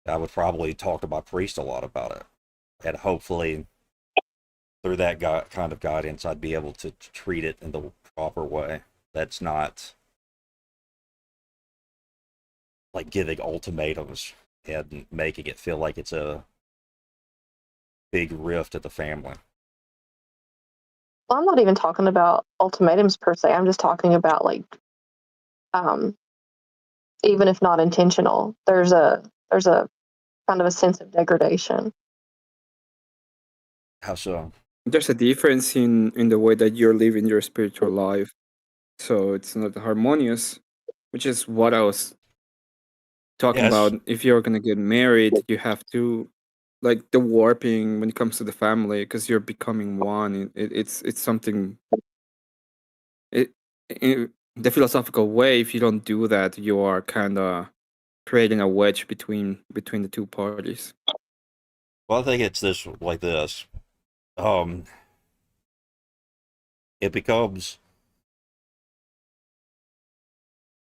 I would probably talk to my priest a lot about it, and hopefully through that kind of guidance, I'd be able to treat it in the proper way. That's not like giving ultimatums and making it feel like it's a big rift at the family. Well, I'm not even talking about ultimatums per se. I'm just talking about like, um, even if not intentional, there's a kind of a sense of degradation. How so? There's a difference in the way that you're living your spiritual life, so it's not harmonious, which is what I was talking Yes. about. If you're gonna get married, you have to like the warping when it comes to the family because you're becoming one. It's something. It, in the philosophical way, if you don't do that, you are kind of creating a wedge between the two parties. Well, I think it's this like this. Um, it becomes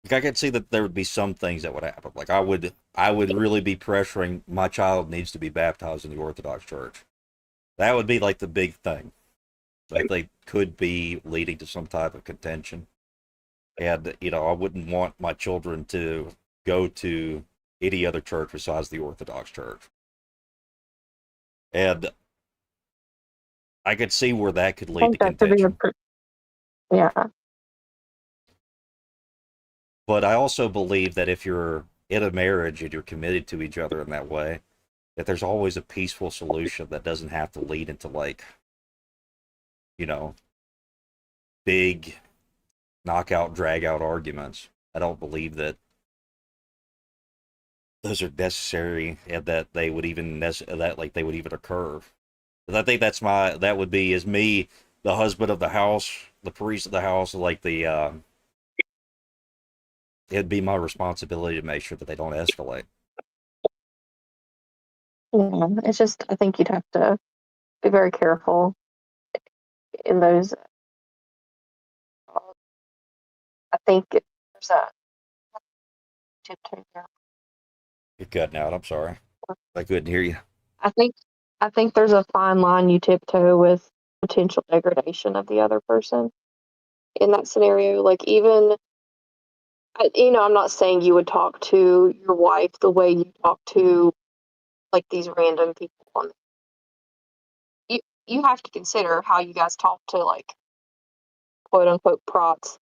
like I could see that there would be some things that would happen. Like I would really be pressuring my child needs to be baptized in the Orthodox Church. That would be like the big thing. Like they could be leading to some type of contention. And I wouldn't want my children to go to any other church besides the Orthodox Church. And I could see where that could I lead to think that could be contention. yeah. But I also believe that if you're in a marriage and you're committed to each other in that way, that there's always a peaceful solution that doesn't have to lead into like, you know, big knockout, drag out arguments. I don't believe that those are necessary and that they would even that like they would even occur. But I think that would be as me, the husband of the house, the priest of the house, like it'd be my responsibility to make sure that they don't escalate. Yeah, it's just I think you'd have to be very careful in those. I think there's a tiptoe there. You're cutting out. I'm sorry. I couldn't hear you. I think I think there's a fine line you tiptoe with potential degradation of the other person in that scenario. Like even I'm not saying you would talk to your wife the way you talk to like these random people on you have to consider how you guys talk to like quote unquote prots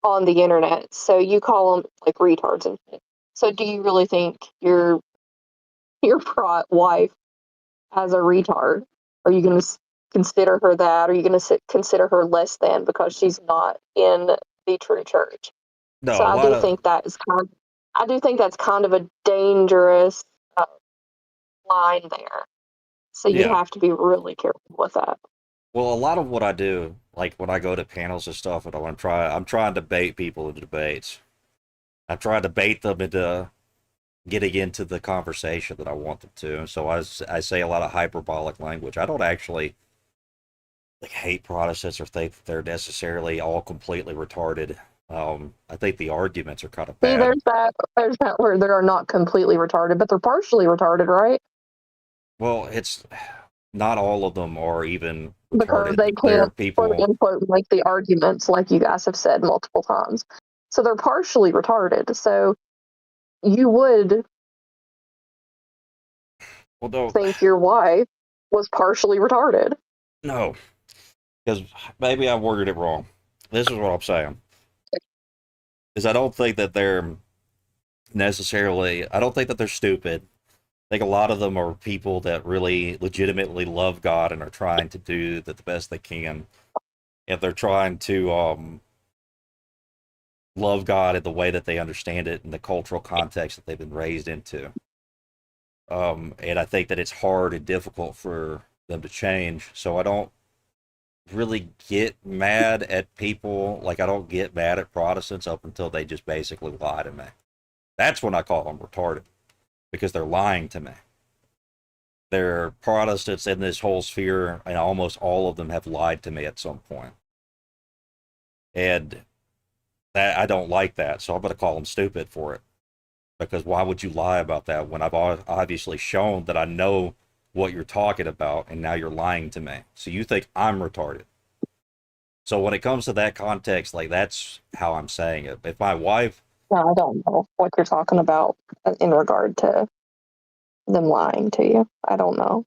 on the internet. So you call them like retards and shit. So do you really think your prot wife as a retard? Are you going to consider her that? Are you going to consider her less than because she's not in the true church? So No, a lot of I do think that's kind of a dangerous uh, line there. So you'd yeah. have to be really careful with that. Well, a lot of what I do, like when I go to panels and stuff, and I'm trying to bait people into debates. I'm trying to bait them into getting into the conversation that I want them to. So I say a lot of hyperbolic language. I don't actually like hate Protestants or think that they're necessarily all completely retarded. I think the arguments are kind of See, bad. there's that where they are not completely retarded, but they're partially retarded, right? Well, it's not all of them are even Because retarded. they There are can't quote people. unquote make the arguments like you guys have said multiple times. So they're partially retarded. So you would Well, no, think your wife was partially retarded. no, because maybe I worded it wrong. This is what I'm saying: is I don't think that they're necessarily. I don't think that they're stupid. I think a lot of them are people that really legitimately love God and are trying to do the best they can. And they're trying to love God in the way that they understand it in the cultural context that they've been raised into. And I think that it's hard and difficult for them to change. So I don't really get mad at people. Like, I don't get mad at Protestants up until they just basically lie to me. That's when I call them retarded, because they're lying to me. They're Protestants in this whole sphere, and almost all of them have lied to me at some point. And that I don't like that, so I'm going to call them stupid for it. Because why would you lie about that when I've obviously shown that I know what you're talking about, and now you're lying to me? So you think I'm retarded. So when it comes to that context, like, that's how I'm saying it. If my wife, No, I don't know what you're talking about in regard to them lying to you. I don't know.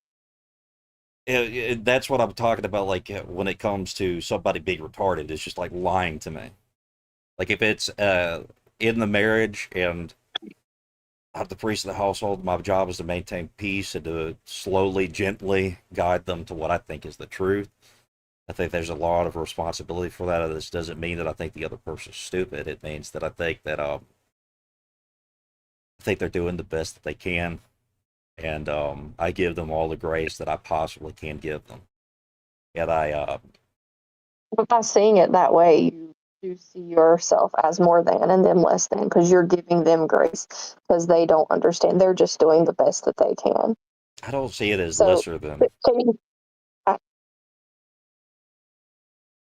that's what I'm talking about. Like, when it comes to somebody being retarded, it's just like lying to me. Like, if it's in the marriage and I'm the priest of the household, my job is to maintain peace and to slowly, gently guide them to what I think is the truth. I think there's a lot of responsibility for that. This doesn't mean that I think the other person's stupid. It means that I think that they're doing the best that they can, and I give them all the grace that I possibly can give them. And But by seeing it that way, you do see yourself as more than and them less than because you're giving them grace because they don't understand. They're just doing the best that they can. I don't see it as So, lesser than. can you, uh,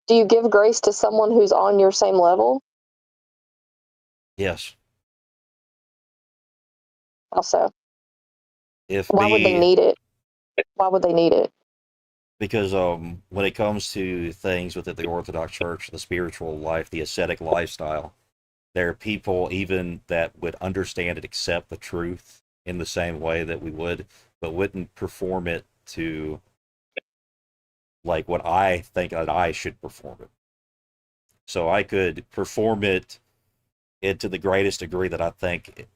do you give grace to someone who's on your same level? Yes, Also, if why would they me need it? Why would they need it? because when it comes to things within the Orthodox Church, the spiritual life, the ascetic lifestyle, there are people even that would understand and accept the truth in the same way that we would, but wouldn't perform it to like what I think that I should perform it. So I could perform it to the greatest degree that I think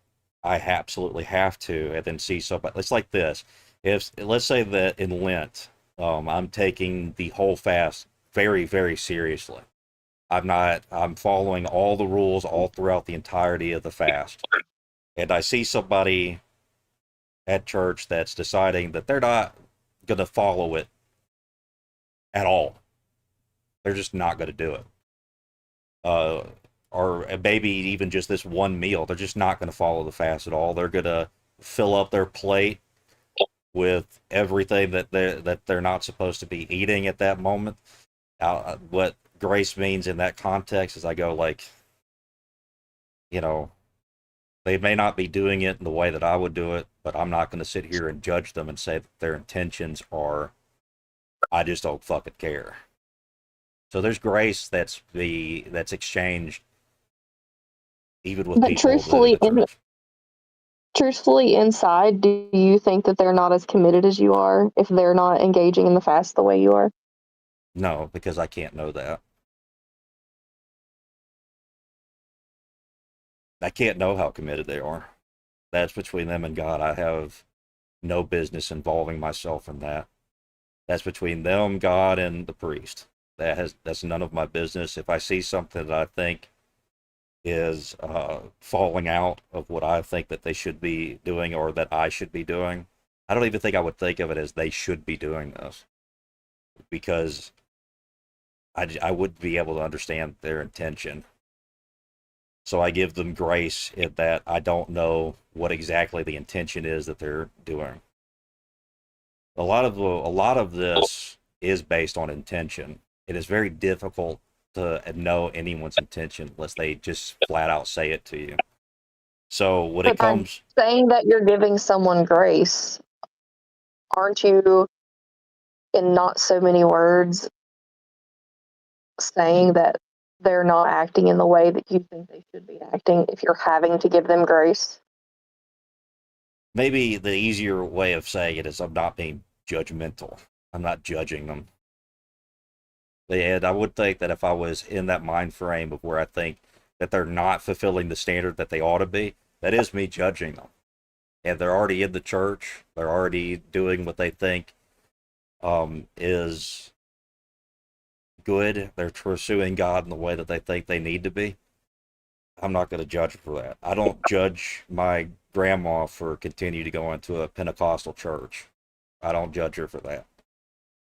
I absolutely have to, and then see somebody. It's like this: if let's say that in Lent, I'm taking the whole fast very, very seriously. I'm following all the rules all throughout the entirety of the fast. And I see somebody at church that's deciding that they're not going to follow it at all. They're just not going to do it. Uh, or maybe even just this one meal. They're just not going to follow the fast at all. They're going to fill up their plate with everything that they're not supposed to be eating at that moment. What grace means in that context is I go like, you know, they may not be doing it in the way that I would do it, but I'm not going to sit here and judge them and say that their intentions are, I just don't fucking care. So there's grace that's exchanged even with But people in the church. truthfully, inside, do you think that they're not as committed as you are if they're not engaging in the fast the way you are? No, because I can't know that. I can't know how committed they are. That's between them and God. I have no business involving myself in that. That's between them, God, and the priest. That's none of my business. If I see something that I think is falling out of what I think that they should be doing or that I should be doing, I don't even think I would think of it as they should be doing this, because I wouldn't be able to understand their intention. So I give them grace in that I don't know what exactly the intention is that they're doing. A lot of this is based on intention. It is very difficult to know anyone's intention unless they just flat out say it to you. So when it But by comes, saying that you're giving someone grace, aren't you, in not so many words, saying that they're not acting in the way that you think they should be acting if you're having to give them grace? maybe the easier way of saying it is I'm not being judgmental. I'm not judging them. And I would think that if I was in that mind frame of where I think that they're not fulfilling the standard that they ought to be, that is me judging them. And they're already in the church. They're already doing what they think is good. They're pursuing God in the way that they think they need to be. I'm not going to judge her for that. I don't judge my grandma for continuing to go into a Pentecostal church. I don't judge her for that.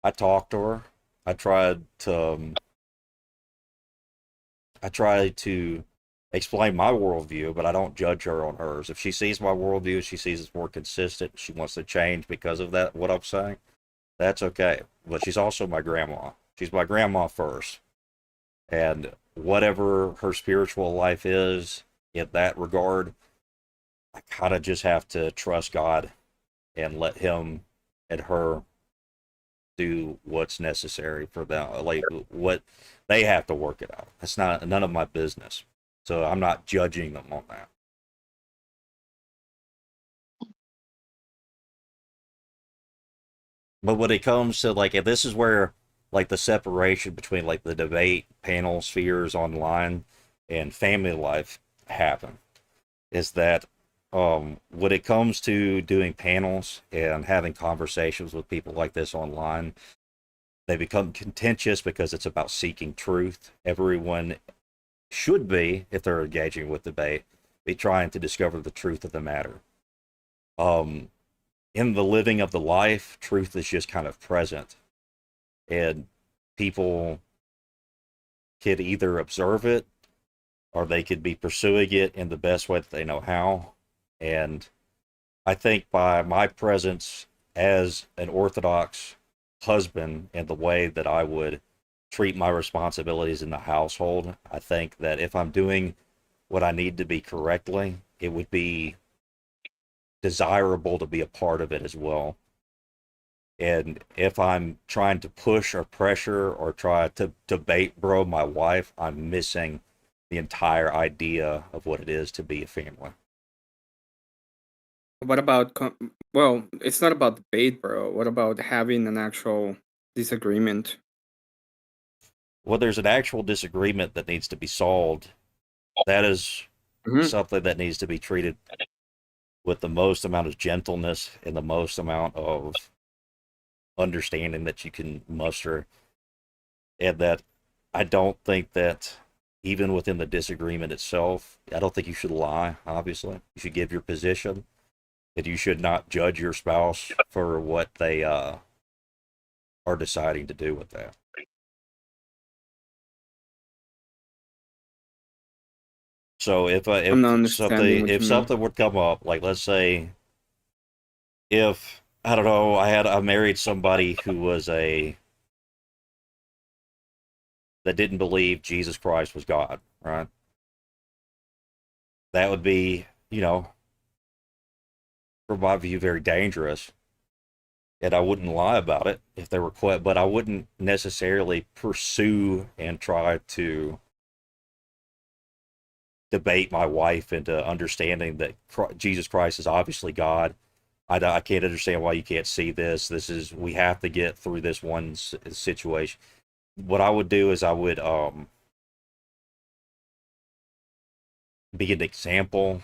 I talked to her. I tried to explain my worldview, but I don't judge her on hers. If she sees my worldview, she sees it's more consistent, she wants to change because of that, what I'm saying, that's okay. But she's also my grandma. She's my grandma first. And whatever her spiritual life is in that regard, I kind of just have to trust God and let him and her do what's necessary for them. Like, what they have to work it out. That's not none of my business. So I'm not judging them on that. But when it comes to, like, and this is where, like, the separation between, like, the debate panel spheres online and family life happen, is that when it comes to doing panels and having conversations with people like this online, they become contentious because it's about seeking truth. Everyone should be, if they're engaging with debate, be trying to discover the truth of the matter. In the living of the life, truth is just kind of present. And people could either observe it or they could be pursuing it in the best way that they know how. And I think by my presence as an Orthodox husband and the way that I would treat my responsibilities in the household, I think that if I'm doing what I need to be correctly, it would be desirable to be a part of it as well. And if I'm trying to push or pressure or try to debate bro my wife, I'm missing the entire idea of what it is to be a family. What about, well, it's not about debate, bro. What about having an actual disagreement? Well, there's an actual disagreement that needs to be solved. That is something that needs to be treated with the most amount of gentleness and the most amount of understanding that you can muster. And that I don't think that even within the disagreement itself, I don't think you should lie, obviously. You should give your position. And you should not judge your spouse for what they are deciding to do with that. So I'm not understanding what you mean. something would come up, like, let's say if, I don't know, I married somebody who was that didn't believe Jesus Christ was God, right? That would be, from my view, very dangerous. And I wouldn't lie about it if they were but I wouldn't necessarily pursue and try to debate my wife into understanding that Jesus Christ is obviously God. I can't understand why you can't see this. We have to get through this one situation. What I would do is I would be an example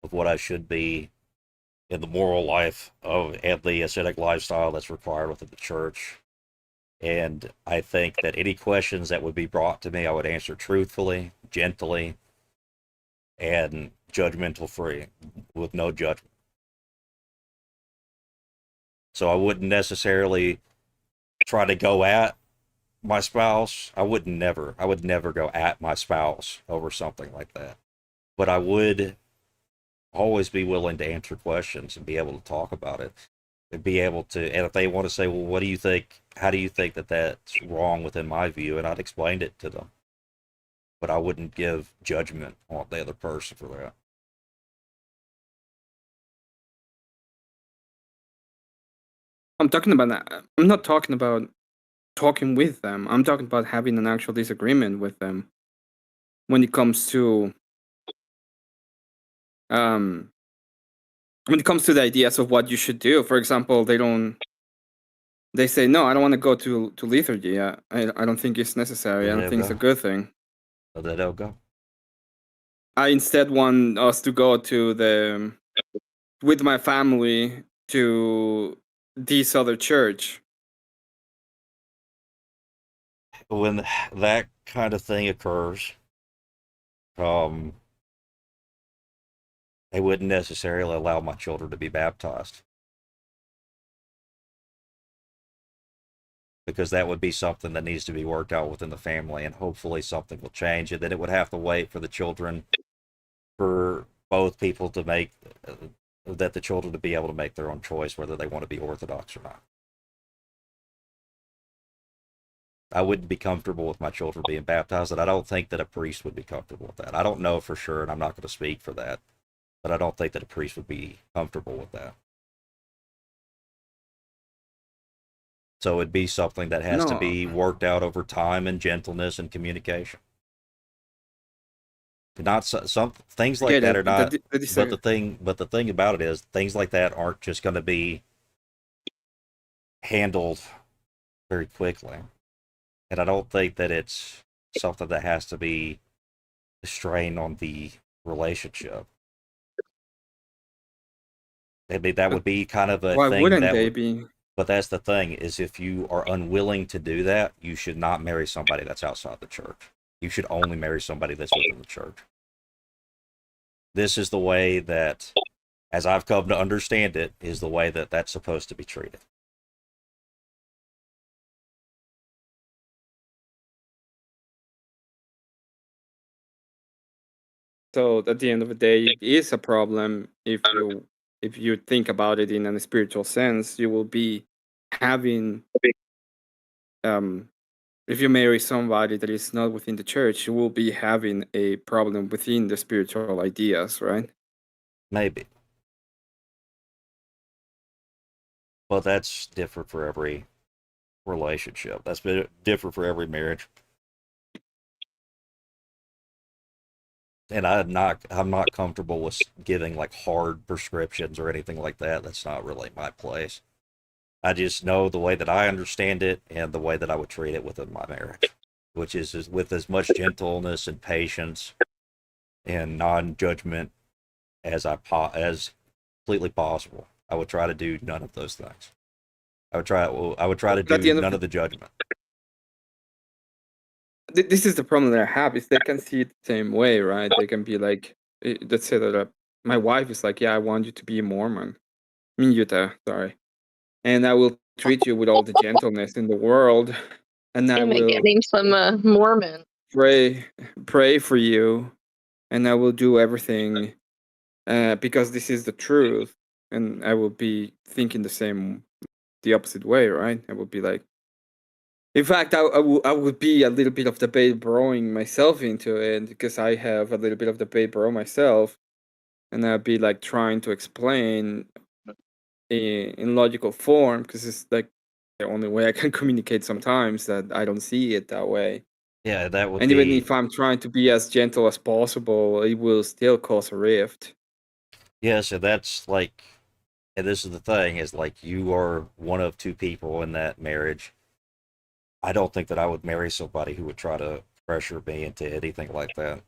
of what I should be in the moral life and the ascetic lifestyle that's required within the church. And I think that any questions that would be brought to me, I would answer truthfully, gently, and judgmental free, with no judgment. So I wouldn't necessarily try to go at my spouse. I would never go at my spouse over something like that. But I would always be willing to answer questions and be able to talk about it. and be able to, and if they want to say, well, what do you think? How do you think that that's wrong within my view? And I'd explained it to them, but I wouldn't give judgment on the other person for that. I'm talking about that. I'm not talking about talking with them. I'm talking about having an actual disagreement with them when it comes to um the ideas of what you should do. For example, they say no, I don't want to go to liturgy. I don't think it's necessary. So I don't they'll think it's a go. good thing. So they'll go. I instead want us to go to the with my family to this other church. When that kind of thing occurs, um, they wouldn't necessarily allow my children to be baptized, because that would be something that needs to be worked out within the family, and hopefully something will change. And then it would have to wait for the children, for both people to make that the children to be able to make their own choice whether they want to be Orthodox or not. I wouldn't be comfortable with my children being baptized, and I don't think that a priest would be comfortable with that. I don't know for sure, and I'm not going to speak for that, but I don't think that a priest would be comfortable with that. So it'd be something that has to No, be worked out over time and gentleness and communication. Not some things I like get that it. are not. The But the thing about it is, things like that aren't just going to be handled very quickly. And I don't think that it's something that has to be a strain on the relationship. I mean, that but would be kind of a why thing wouldn't that they would. be? But that's the thing, is if you are unwilling to do that, you should not marry somebody that's outside the church. You should only marry somebody that's within the church. This is the way that, as I've come to understand it, is the way that that's supposed to be treated. So at the end of the day, it is a problem if you think about it in a spiritual sense. You will be having um if you marry somebody that is not within the church, you will be having a problem within the spiritual ideas, right? Maybe. But that's different for every relationship. That's different for every marriage. And I'm not comfortable with giving like hard prescriptions or anything like that. That's not really my place. I just know the way that I understand it and the way that I would treat it within my marriage, which is with as much gentleness and patience and non-judgment as completely possible. I would try to do none of those things. I would try to But at the do end of none of the judgment. this is the problem that I have is they can see it the same way, right? They can be like, let's say that my wife is like, yeah, I want you to be a Mormon. I mean, Utah, sorry. And I will treat you with all the gentleness in the world, and I I'm gonna get will me some Mormon. pray pray for you, and I will do everything because this is the truth, and I will be thinking the opposite way, right? I will be like, in fact, I would be a little bit of debate broing myself into it because I have a little bit of debate bro myself, and I'd be like trying to explain in logical form because it's like the only way I can communicate sometimes that I don't see it that way. Yeah, that would And even be. if I'm trying to be as gentle as possible, it will still cause a rift. Yeah, so that's like, and this is the thing, is like, you are one of two people in that marriage. I don't think that I would marry somebody who would try to pressure me into anything like that.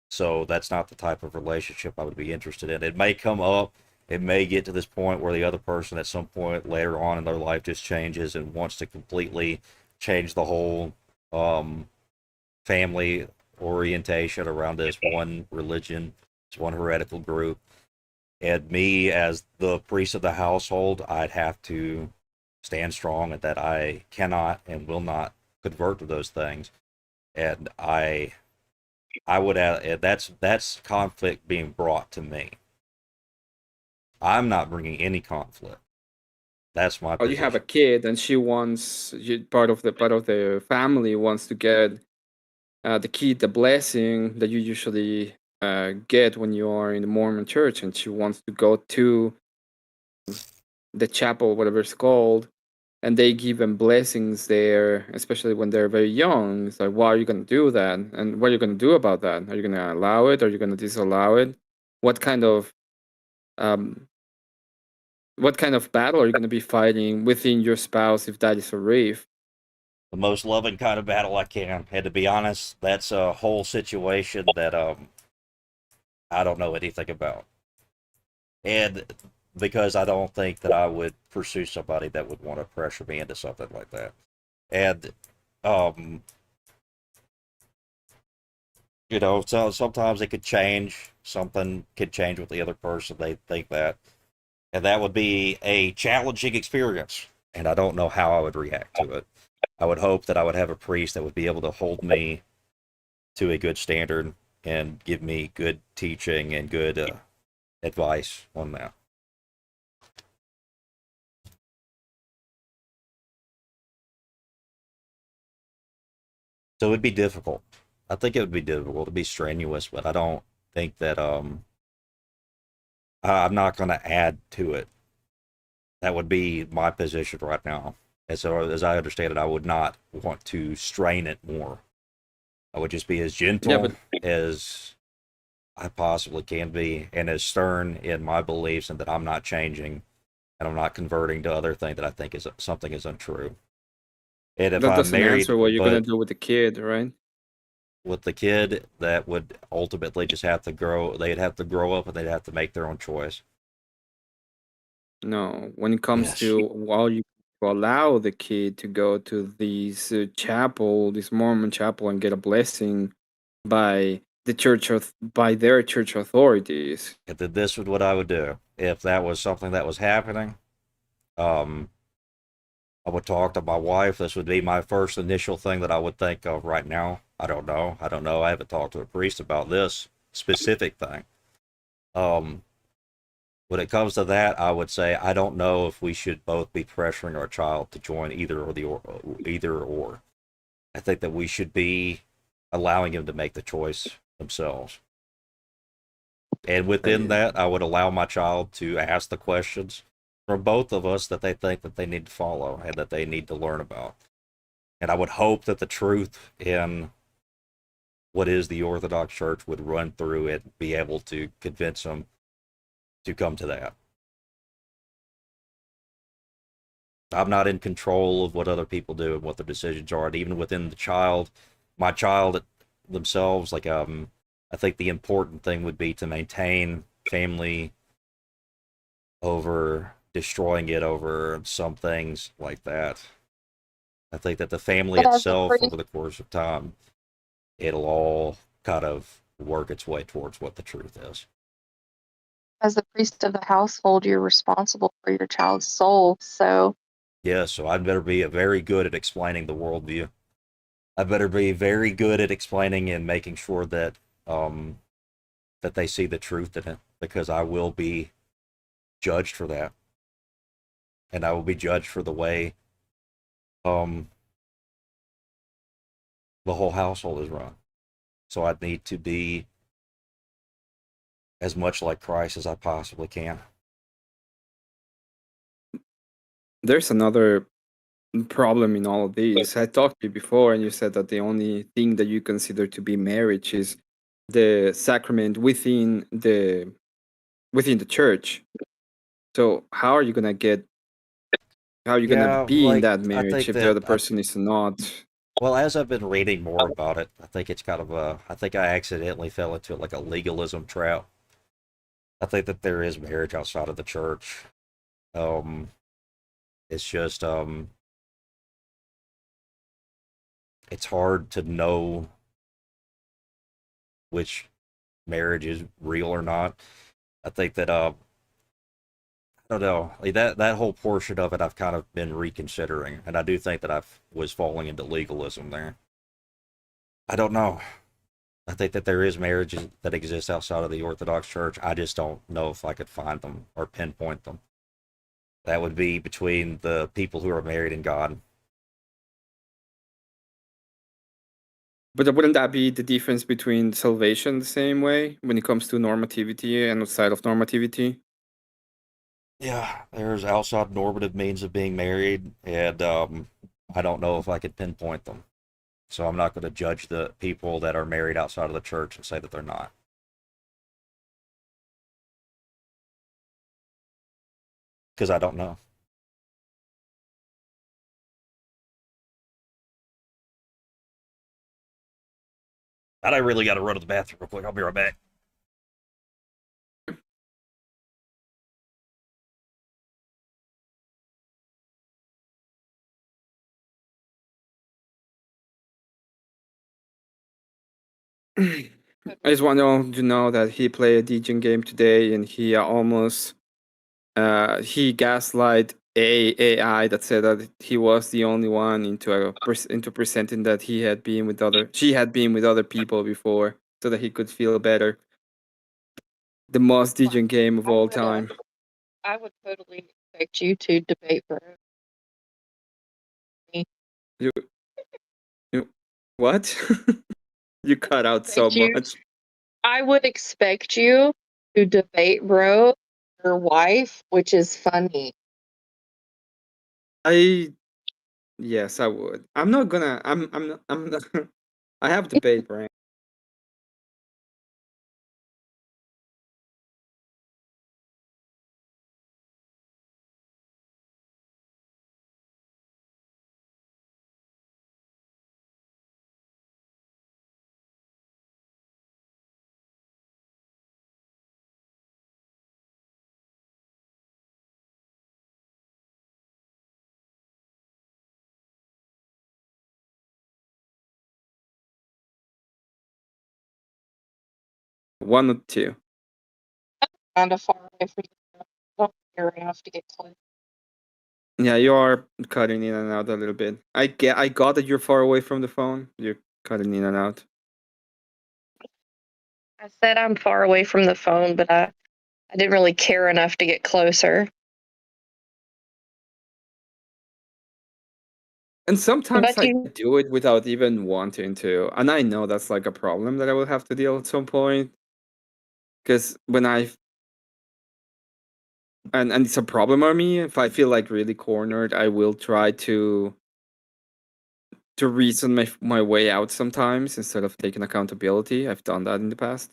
So that's not the type of relationship I would be interested in. It may come up, it may get to this point where the other person at some point later on in their life just changes and wants to completely change the whole family orientation around this one religion, this one heretical group. And me, as the priest of the household, I'd have to stand strong and that I cannot and will not convert to those things. And I would add, that's conflict being brought to me. I'm not bringing any conflict. That's my Or you have a position. kid and she wants part of the family wants to get the kid the blessing that you usually get when you are in the Mormon church, and she wants to go to the chapel, whatever it's called, and they give them blessings there, especially when they're very young. It's like, why are you going to do that? And what are you going to do about that? Are you going to allow it? Are you going to disallow it? What kind of um, what kind of battle are you going to be fighting within your spouse if that is a reef? The most loving kind of battle I can. And to be honest, that's a whole situation that I don't know anything about. And because I don't think that I would pursue somebody that would want to pressure me into something like that. And um, so sometimes it could change. Something could change with the other person. They think that, and that would be a challenging experience. And I don't know how I would react to it. I would hope that I would have a priest that would be able to hold me to a good standard and give me good teaching and good advice on that. So it'd be difficult. I think it would be difficult to be strenuous, but I don't think that I'm not going to add to it. That would be my position right now. And so, as I understand it, I would not want to strain it more. I would just be as Yeah, gentle but as I possibly can be, and as stern in my beliefs, and that I'm not changing, and I'm not converting to other thing that I think is something is untrue. And if that I'm doesn't answer married, what you're going but to do with the kid, right? with the kid, that would ultimately just have to grow. They'd have to grow up, and they'd have to make their own choice. No, when it comes Yes. to while you allow the kid to go to this chapel, this Mormon chapel, and get a blessing by by their church authorities. And then this is what I would do if that was something that was happening. Um, I would talk to my wife. This would be my first initial thing that I would think of right now. I don't know. I don't know. I haven't talked to a priest about this specific thing. Um, when it comes to that, I would say I don't know if we should both be pressuring our child to join either or. I think that we should be allowing him to make the choice themselves. And within I, that, I would allow my child to ask the questions from both of us that they think that they need to follow and that they need to learn about. And I would hope that the truth in what is the Orthodox Church would run through it and be able to convince them to come to that. I'm not in control of what other people do and what their decisions are. And even within my child themselves, I think the important thing would be to maintain family over destroying it over some things like that. I think that the family But as a itself, priest, over the course of time, it'll all kind of work its way towards what the truth is. as the priest of the household, you're responsible for your child's soul. So Yeah, so I'd better be very good at explaining the worldview. I better be very good at explaining and making sure that that they see the truth in it, because I will be judged for that, and I will be judged for the way um the whole household is run. So I'd need to be as much like Christ as I possibly can. there's another problem in all of these. I talked to you before, and you said that the only thing that you consider to be marriage is the sacrament within the church. So how are you gonna Yeah, be in like that I marriage think if the that other person is not? well, as I've been reading more about it, I think it's kind of I think I accidentally fell into like a legalism trap. I think that there is marriage outside of the church. Um, it's just it's hard to know which marriage is real or not. I think that I don't know, like that whole portion of it I've kind of been reconsidering, and I do think that I was falling into legalism there. I don't know. I think that there is marriages that exist outside of the Orthodox Church. I just don't know if I could find them or pinpoint them. That would be between the people who are married and God. But wouldn't that be the difference between salvation the same way when it comes to normativity and outside of normativity? Yeah, there's outside normative means of being married, and I don't know if I could pinpoint them. So I'm not going to judge the people that are married outside of the church and say that they're not. Because I don't know. I really got to run to the bathroom real quick. I'll be right back. I just want you to know that he played a DJing game today, and he almost he gaslight a AI that said that he was the only one into presenting that she had been with other people before, so that he could feel better. The most DJing game of all time. I would totally expect you to debate bro. You, you what? You cut out so much. I would expect you to debate bro your wife, which is funny. Yes, I would. I'm not gonna. I'm not. I have debate brain. One or two. Kind of far away from you. Don't care enough to get close. Yeah, you are cutting in and out a little bit. I got that you're far away from the phone. You're cutting in and out. I said I'm far away from the phone, but I didn't really care enough to get closer. And sometimes But I do it without even wanting to. And I know that's like a problem that I will have to deal at some point. Because when and it's a problem on me, if I feel like really cornered, I will try to reason my way out sometimes instead of taking accountability. I've done that in the past.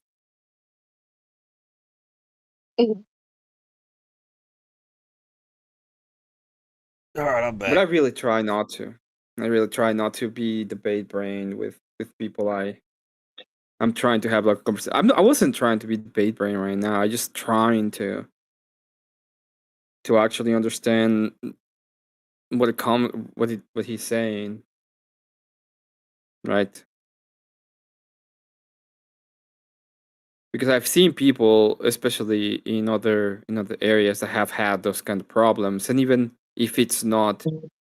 Mhm. All right, I'm back. But I really try not to. I really try not to be debate brain with people I'm trying to have like a conversation. I wasn't trying to be debate brain right now. I just trying to actually understand what he's saying, right? Because I've seen people, especially in other areas, that have had those kind of problems, and even if it's not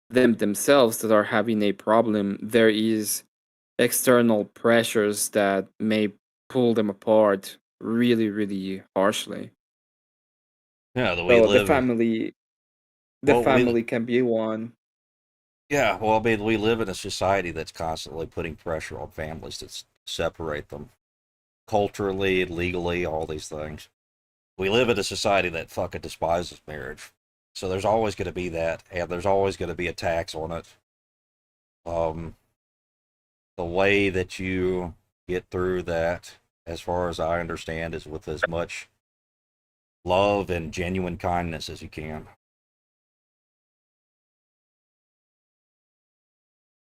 them themselves that are having a problem, there is external pressures that may pull them apart really, really harshly. Yeah, that we So live. the family can be one. Yeah, well, I mean, we live in a society that's constantly putting pressure on families to separate them culturally, legally, all these things. We live in a society that fucking despises marriage. So there's always going to be that, and there's always going to be a tax on it. Um, the way that you get through that, as far as I understand, is with as much love and genuine kindness as you can.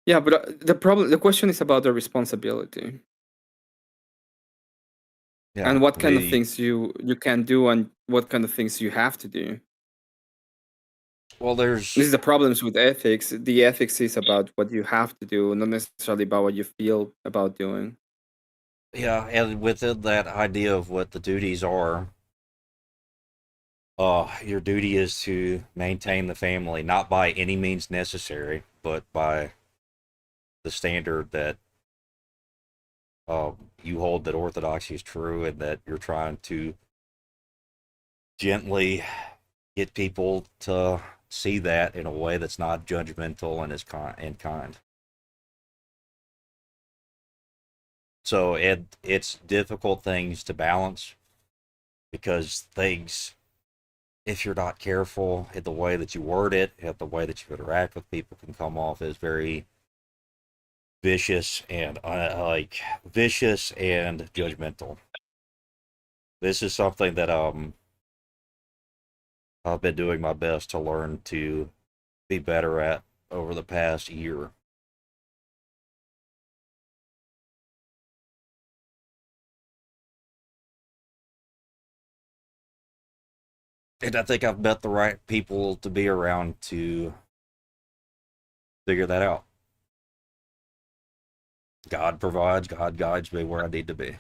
Yeah, but the question is about the responsibility. Yeah, And what kind of things you can do and what kind of things you have to do. Well, this is the problems with ethics. The ethics is about what you have to do, not necessarily about what you feel about doing. Yeah, and within that idea of what the duties are, your duty is to maintain the family, not by any means necessary, but by the standard that you hold that orthodoxy is true, and that you're trying to gently get people to see that in a way that's not judgmental and is kind. So it's difficult things to balance because things, if you're not careful in the way that you word it, and the way that you interact with people, can come off as very vicious and vicious and judgmental. This is something that I've been doing my best to learn to be better at over the past year. And I think I've met the right people to be around to figure that out. God provides, God guides me where I need to be.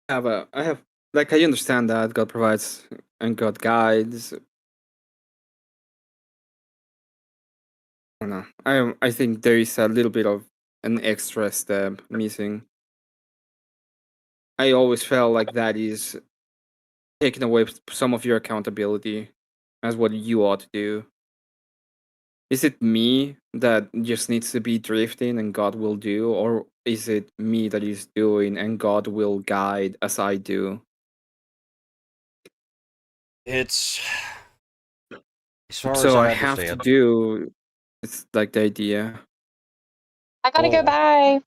I have like I understand that God provides and God guides. I don't know. I think there is a little bit of an extra step missing. I always felt like that is taking away some of your accountability as what you ought to do. Is it me that just needs to be drifting and God will do, or is it me that is doing and God will guide as I do? It's, as far as So I I have to understand, do. It's like the idea. I gotta go. oh, Bye.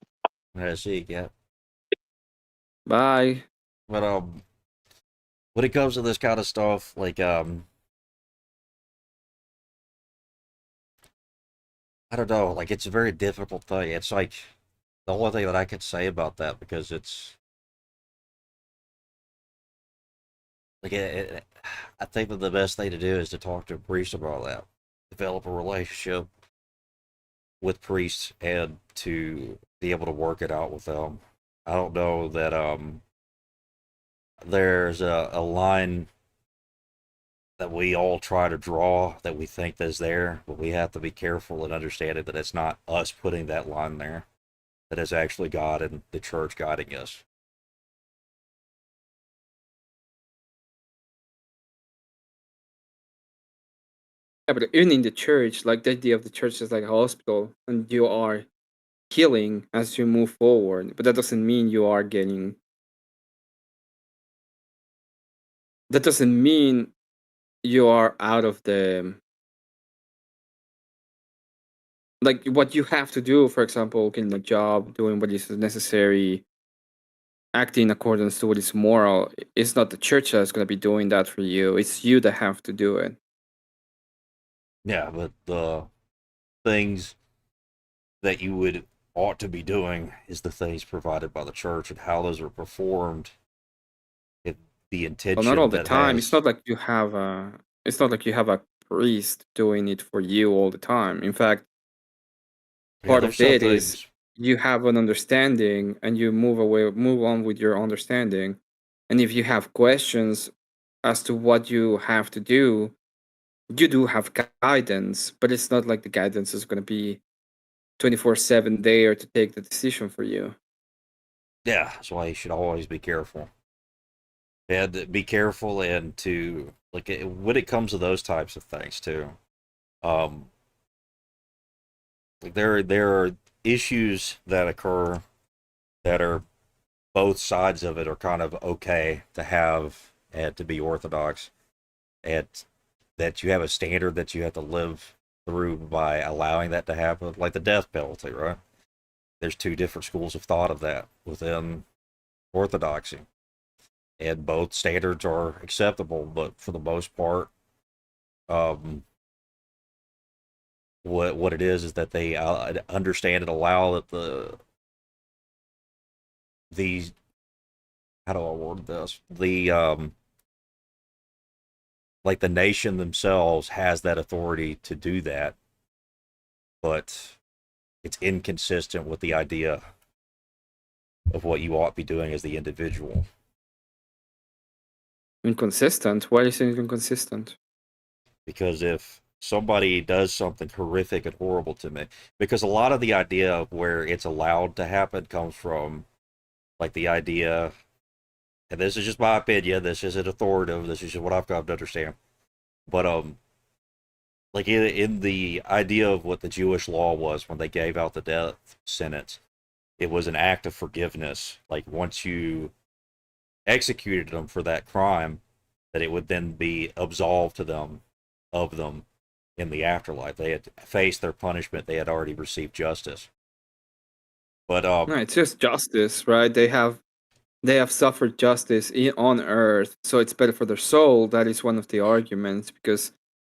I see, yeah. Bye. But when it comes to this kind of stuff, like I don't know, like it's a very difficult thing. It's like the only thing that I could say about that, because it's like I think that the best thing to do is to talk to a priest about that, develop a relationship with priests, and to be able to work it out with them. I don't know that there's a line that we all try to draw that we think is there, but we have to be careful and understand it, that it's not us putting that line there, that it's actually God and the church guiding us. Yeah, but even in the church, like the idea of the church is like a hospital, and you are healing as you move forward. But that doesn't mean you are getting. That doesn't mean you are out of the. Like what you have to do, for example, getting a job, doing what is necessary, acting in accordance to what is moral. It's not the church that's going to be doing that for you. It's you that have to do it. Yeah, but the things that you would ought to be doing is the things provided by the church, and how those are performed, it, the Well, not all intention the that time. It's has. not like you have a. It's not like you have a priest doing it for you all the time. In fact, Yeah, part there's of some it is things. you have an understanding and you move on with your understanding. And if you have questions as to what you have to do, you do have guidance, but it's not like the guidance is going to be 24/7 there to take the decision for you. Yeah, that's why you should always be careful. And be careful, and to like when it comes to those types of things too. Um, like there are issues that occur that are, both sides of it are kind of okay to have and to be orthodox, and that you have a standard that you have to live through by allowing that to happen, like the death penalty, right? There's two different schools of thought of that within orthodoxy, and both standards are acceptable, but for the most part, um, what it is that they understand and allow that the how do I word this, the like the nation themselves has that authority to do that, but it's inconsistent with the idea of what you ought to be doing as the individual. Inconsistent? Why is it inconsistent? Because if somebody does something horrific and horrible to me, because a lot of the idea of where it's allowed to happen comes from Like the idea, and this is just my opinion, this isn't authoritative, this is just what I've come to understand. But like in the idea of what the Jewish law was when they gave out the death sentence, it was an act of forgiveness. Like once you executed them for that crime, that it would then be absolved to them of them in the afterlife. They had faced their punishment, they had already received justice. But No, it's just justice, right? They have suffered justice on earth, so it's better for their soul. That is one of the arguments, because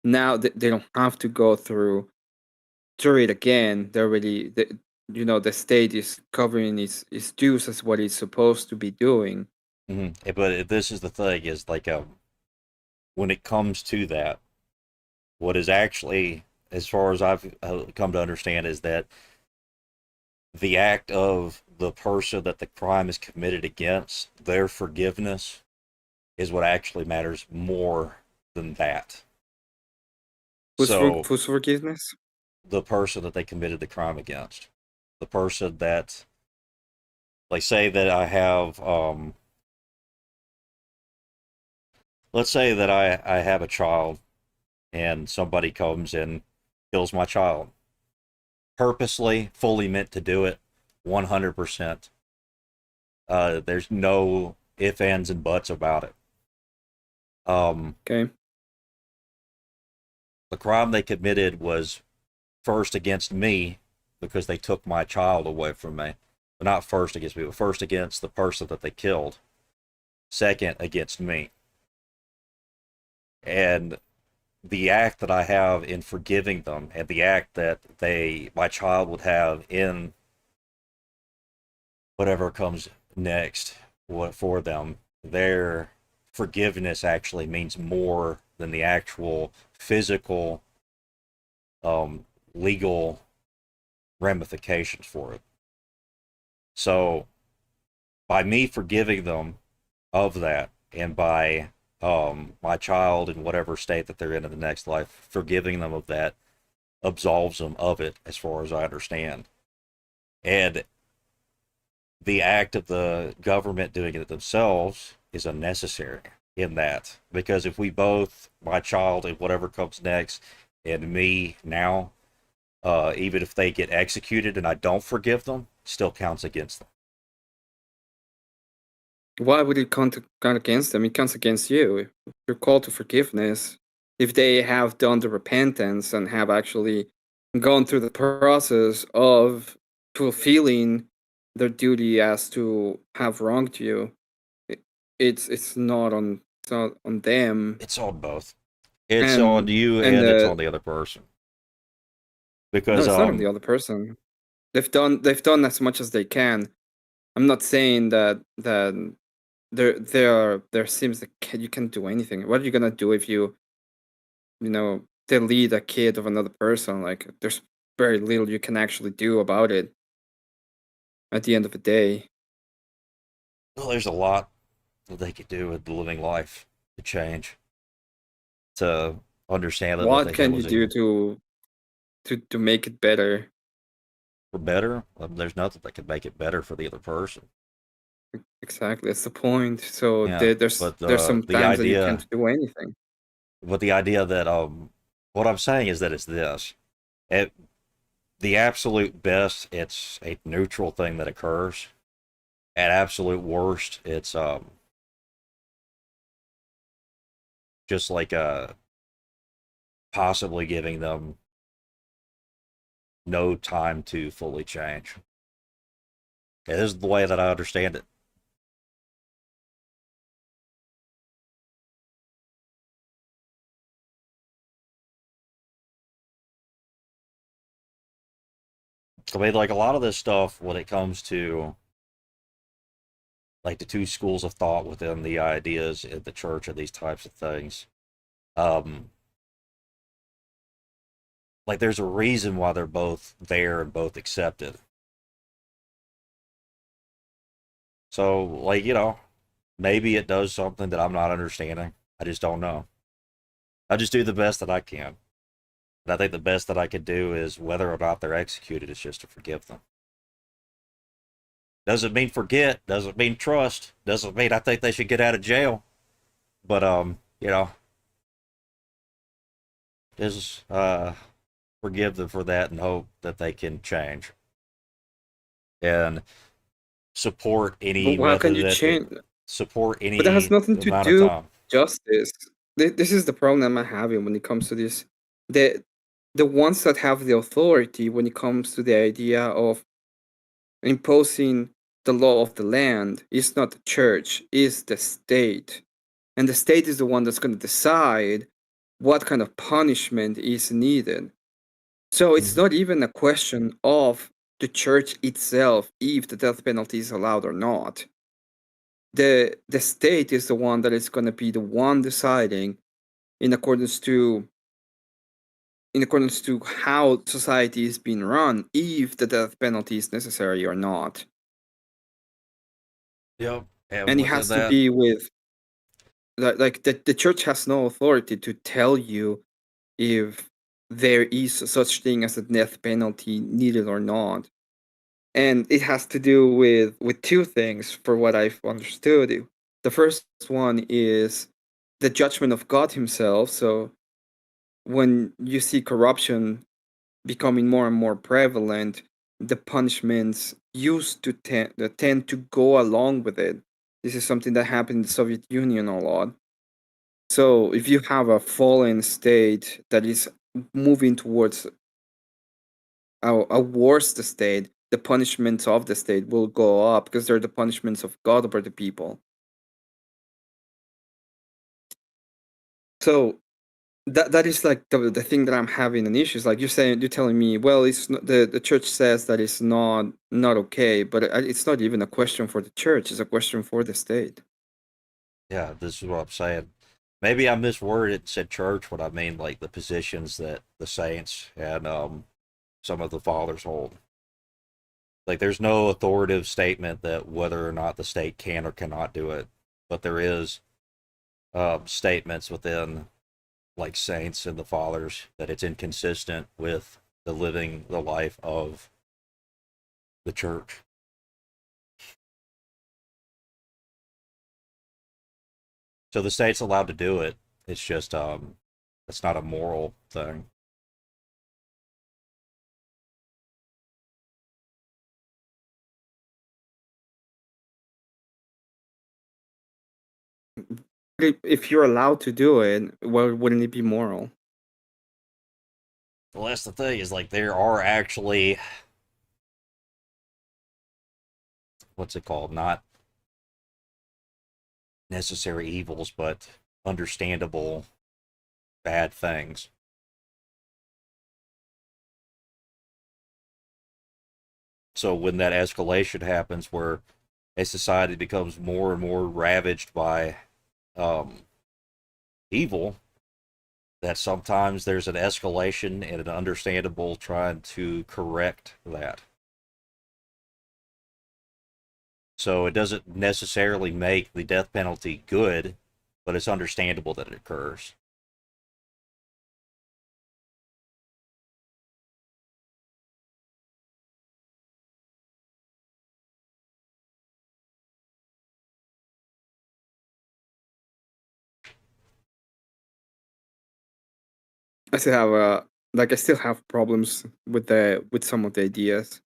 now they don't have to go through it again. They're already, the state is covering its dues as what it's supposed to be doing. but this is the thing, is like when it comes to that, what is actually, as far as I've come to understand, is that the act of the person that the crime is committed against, their forgiveness, is what actually matters more than that. So Whose forgiveness? the person that they committed the crime against, the person that, like, say that I have, let's say that I have a child and somebody comes and kills my child, purposely, fully meant to do it, 100%. There's no ifs, ands, and buts about it. Okay. The crime they committed was first against me because they took my child away from me. But not first against me, but first against the person that they killed. Second against me. And the act that I have in forgiving them, and the act that my child would have in whatever comes next for them, their forgiveness actually means more than the actual physical, legal ramifications for it. So by me forgiving them of that, and by my child in whatever state that they're in the next life, forgiving them of that absolves them of it, as far as I understand. And the act of the government doing it themselves is unnecessary in that, because if we both, my child and whatever comes next, and me now, even if they get executed and I don't forgive them, still counts against them. Why would it count against them? It counts against you. You're called to forgiveness. If they have done the repentance and have actually gone through the process of fulfilling their duty as to have wronged you, it's not on them. It's on both. It's And on you and and it's on the other person. no, Because it's not on the other person. They've done as much as they can. I'm not saying that there seems like you can't do anything. What are you gonna do if delete a kid of another person? Like, there's very little you can actually do about it at the end of the day. well, there's a lot that they could do with the living life to change, to understand that what What they did can you was do evil. to make it better? For better, there's nothing that could make it better for the other person. Exactly, that's the point. So Yeah, there's but some the times that you idea, can't do anything. that what I'm saying is that it's this. At the absolute best, it's a neutral thing that occurs. At absolute worst, it's just like possibly giving them no time to fully change. Yeah, this is the way that I understand it. I mean, like a lot of this stuff, when it comes to like the two schools of thought within the ideas in the church and these types of things, um, like there's a reason why they're both there and both accepted. So, like, maybe it does something that I'm not understanding. I just don't know. I just do the best that I can. And I think the best that I could do is, whether or not they're executed, is just to forgive them. Doesn't mean forget. Doesn't mean trust. Doesn't mean I think they should get out of jail. But you know, just forgive them for that and hope that they can change and support any But how can method you that it change? support But that has any nothing to amount of do with time. justice. This is the problem I'm having when it comes to this. The the ones that have the authority when it comes to the idea of imposing the law of the land is not the church, is the state. And the state is the one that's going to decide what kind of punishment is needed. So it's Mhm. not even a question of the church itself if the death penalty is allowed or not. The state is the one that is going to be the one deciding in accordance to how society is being run if the death penalty is necessary or not. Yep. And And it within has to that, be with like the church has no authority to tell you if there is such thing as a death penalty needed or not. And it has to do with two things for what I've understood. The first one is the judgment of God himself. So when you see corruption becoming more and more prevalent, the punishments used to tend to go along with it. This is something that happened in the Soviet Union a lot. So if you have a fallen state that is moving towards a worse state, the punishments of the state will go up because they're the punishments of God over the people. So that is like the thing that I'm having an issue. Is like you're telling me, well, it's not, the church says that it's not okay, but it's not even a question for the church. It's a question for the state. yeah, this is what I'm saying. Maybe I misworded and said church when I mean like the positions that the saints and some of the fathers hold. Like there's no authoritative statement that whether or not the state can or cannot do it, but there is statements within like saints and the fathers that it's inconsistent with the life of the church. So the state's allowed to do it. It's just it's not a moral thing. But if you're allowed to do it, well, wouldn't it be moral? Well, that's the thing is like there are actually what's it called? Not necessary evils, but understandable bad things. So when that escalation happens, where a society becomes more and more ravaged by um, evil, that sometimes there's an escalation and an understandable trying to correct that. So it doesn't necessarily make the death penalty good, but it's understandable that it occurs. I still have I still have problems with some of the ideas.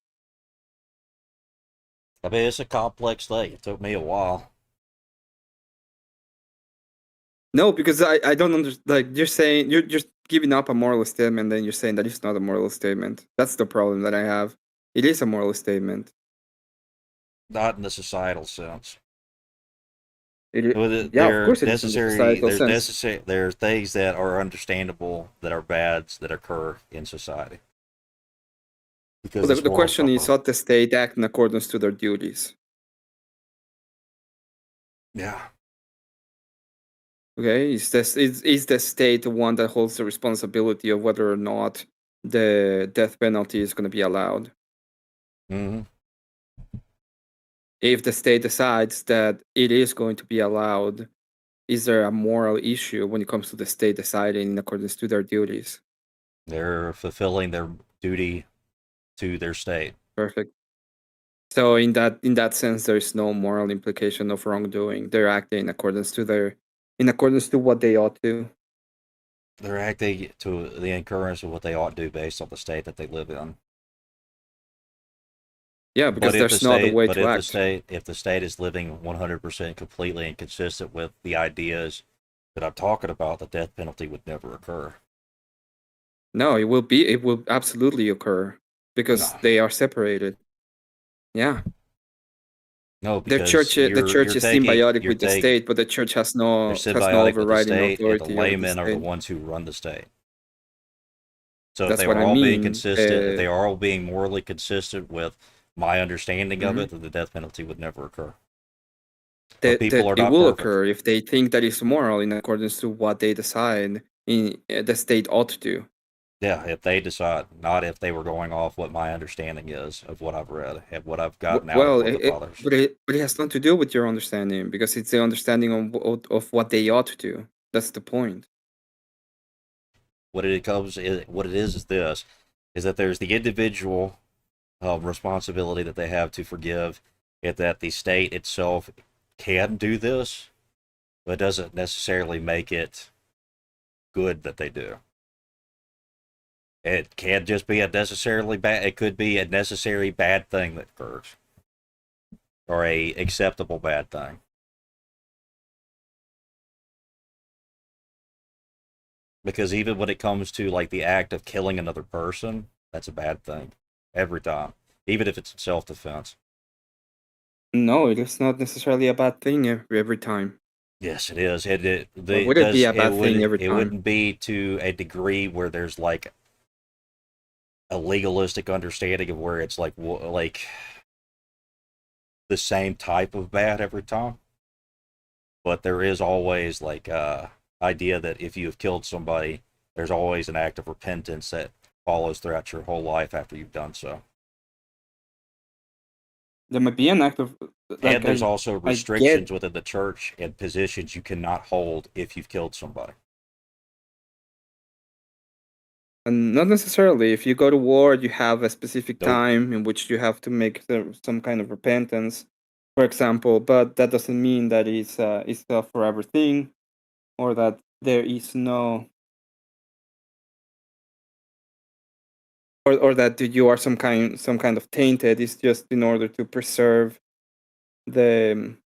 I mean, it's a complex thing. It took me a while. No, because I don't understand. Like you're saying, you're just giving up a moral statement, then you're saying that it's not a moral statement. That's the problem that I have. It is a moral statement. Not in the societal sense. Yeah, of course it is in the societal sense. There are things that are understandable that are bads that occur in society because Well, this the world. question is, ought the state act in accordance to their duties? Yeah. Okay, is the state the one that holds the responsibility of whether or not the death penalty is going to be allowed? Mm-hmm. If the state decides that it is going to be allowed, is there a moral issue when it comes to the state deciding in accordance to their duties? They're fulfilling their duty to their state. Perfect. So in that sense, there is no moral implication of wrongdoing. They're acting in accordance to what they ought to. They're acting to the incurrence of what they ought to do based on the state that they live in. Yeah, because there's no other way to act. If the state is living 100% completely inconsistent with the ideas that I'm talking about, the death penalty would never occur. No, it will absolutely occur because No. they are separated. Yeah. No, The because church is symbiotic with the state, but the church has they're no symbiotic with the overriding state, and the authority over the laymen are the state. ones who run the state. So if That's they what were I all being mean. consistent, if they are all being morally consistent with my understanding of Mhm. it, then the death penalty would never occur. That people are it not will perfect. occur if they think that is moral in accordance to what they decide the state ought to do. Yeah, if they decide, not if they were going off what my understanding is of what I've read and what I've gotten out of what the fathers. But it has nothing to do with your understanding because it's the understanding of what they ought to do. That's the point. What it is this: is that there's the individual responsibility that they have to forgive, and that the state itself can do this, but it doesn't necessarily make it good that they do. It can't just be a necessarily bad. It could be a necessary bad thing that occurs, or a acceptable bad thing. Because even when it comes to like the act of killing another person, that's a bad thing every time, even if it's in self-defense. No, it is not necessarily a bad thing every time. Yes, it is. Would it be a bad thing every It time? wouldn't be to a degree where there's like a legalistic understanding of where it's like the same type of bad every time. But there is always like idea that if you have killed somebody, there's always an act of repentance that follows throughout your whole life after you've done so. There might be an act of and there's also restrictions within the church and positions you cannot hold if you've killed somebody. And not necessarily. If you go to war, you have a specific time in which you have to make some kind of repentance, for example. But that doesn't mean that it's a forever thing, or that there is no, or that you are some kind of tainted. It's just in order to preserve the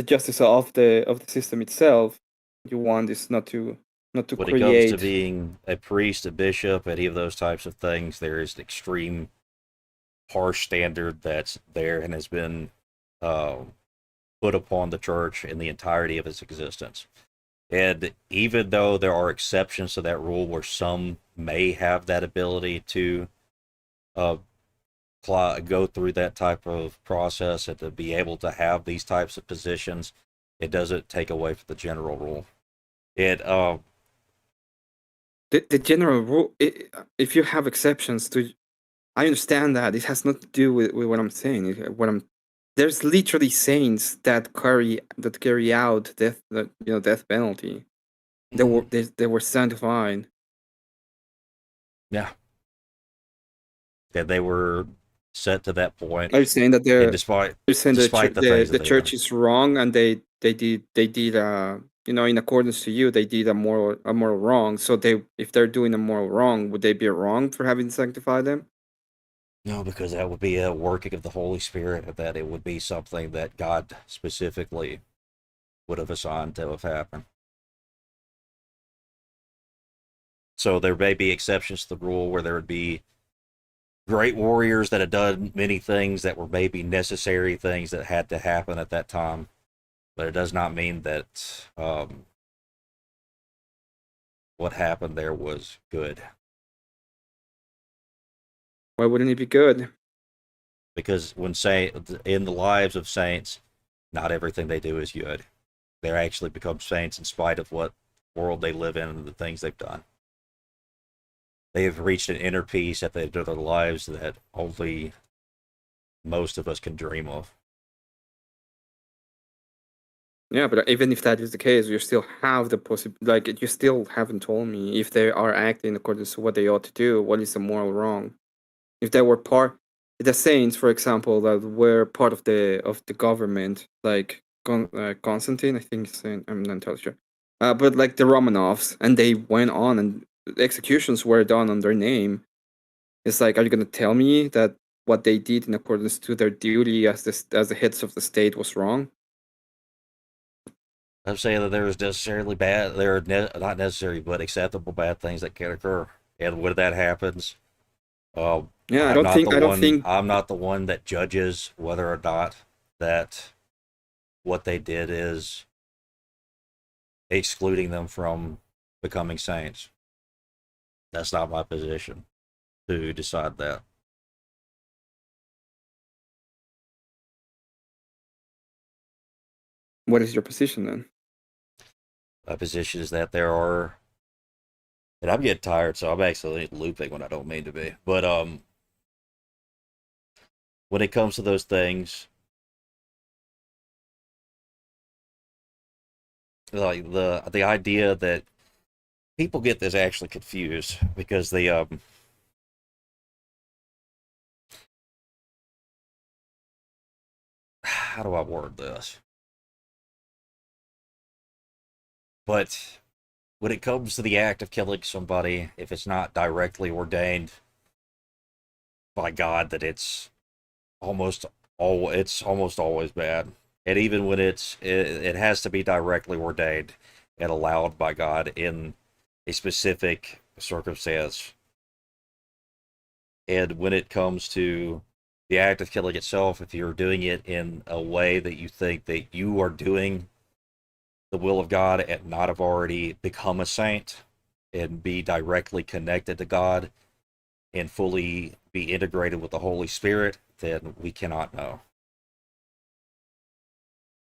justice of the system itself. You want is not to when create. it comes to being a priest, a bishop, any of those types of things, there is an extreme harsh standard that's there and has been put upon the church in the entirety of its existence. And even though there are exceptions to that rule where some may have that ability to go through that type of process and to be able to have these types of positions, it doesn't take away from the general rule. The general rule, if you have exceptions to, I understand that it has nothing to do with what I'm saying. There's literally saints that carry out death penalty. They were sanctified. Yeah. They were set to that point. Are you saying that despite the church is wrong and they did in accordance to you, they did a moral wrong. So if they're doing a moral wrong, would they be wrong for having sanctified them? No, because that would be a working of the Holy Spirit, and that it would be something that God specifically would have assigned to have happened. So there may be exceptions to the rule where there would be great warriors that had done many things that were maybe necessary things that had to happen at that time. But it does not mean that what happened there was good. Why wouldn't it be good? Because in the lives of saints, not everything they do is good. They actually become saints in spite of what world they live in and the things they've done. They have reached an inner peace at the end of their lives that only most of us can dream of. Yeah, but even if that is the case, you still have the possibility. Like, you still haven't told me if they are acting according to what they ought to do. What is the moral wrong? If they were the saints, for example, that were part of the government, like Constantine, I think his name, I'm not entirely sure. But like the Romanovs, and they went on, and executions were done on their name. It's like, are you gonna tell me that what they did in accordance to their duty as the heads of the state was wrong? I'm saying that there is necessarily bad, not necessary, but acceptable bad things that can occur. And when that happens, uh, Yeah, I'm not the I don't one. think I'm not the one that judges whether or not that what they did is excluding them from becoming saints. That's not my position to decide that. what is your position then? My position is that there are, and I'm getting tired, so I'm actually looping when I don't mean to be. But when it comes to those things, like the idea that people get this actually confused because they how do I word this? But when it comes to the act of killing somebody, if it's not directly ordained by God, that it's almost always bad. And even when it has to be directly ordained and allowed by God in a specific circumstance. And when it comes to the act of killing itself, if you're doing it in a way that you think that you are doing the will of God and not have already become a saint and be directly connected to God and fully be integrated with the Holy Spirit, then we cannot know.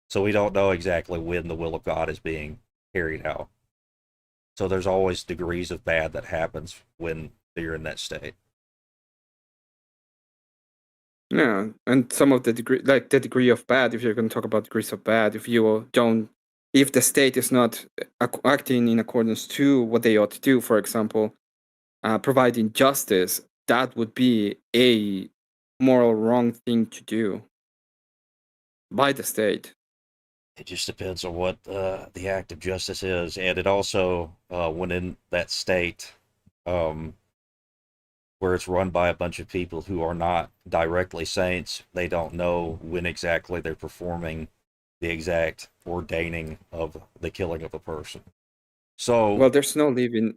So we don't know exactly when the will of God is being carried out. So there's always degrees of bad that happens when you're in that state. Yeah, and some of the degree, like the degree of bad, if you're going to talk about degrees of bad, if the state is not acting in accordance to what they ought to do, for example, providing justice, that would be a moral wrong thing to do by the state. It just depends on what the act of justice is, and it also, when in that state, um, where it's run by a bunch of people who are not directly saints, they don't know when exactly they're performing the exact ordaining of the killing of a person. So Well, there's no living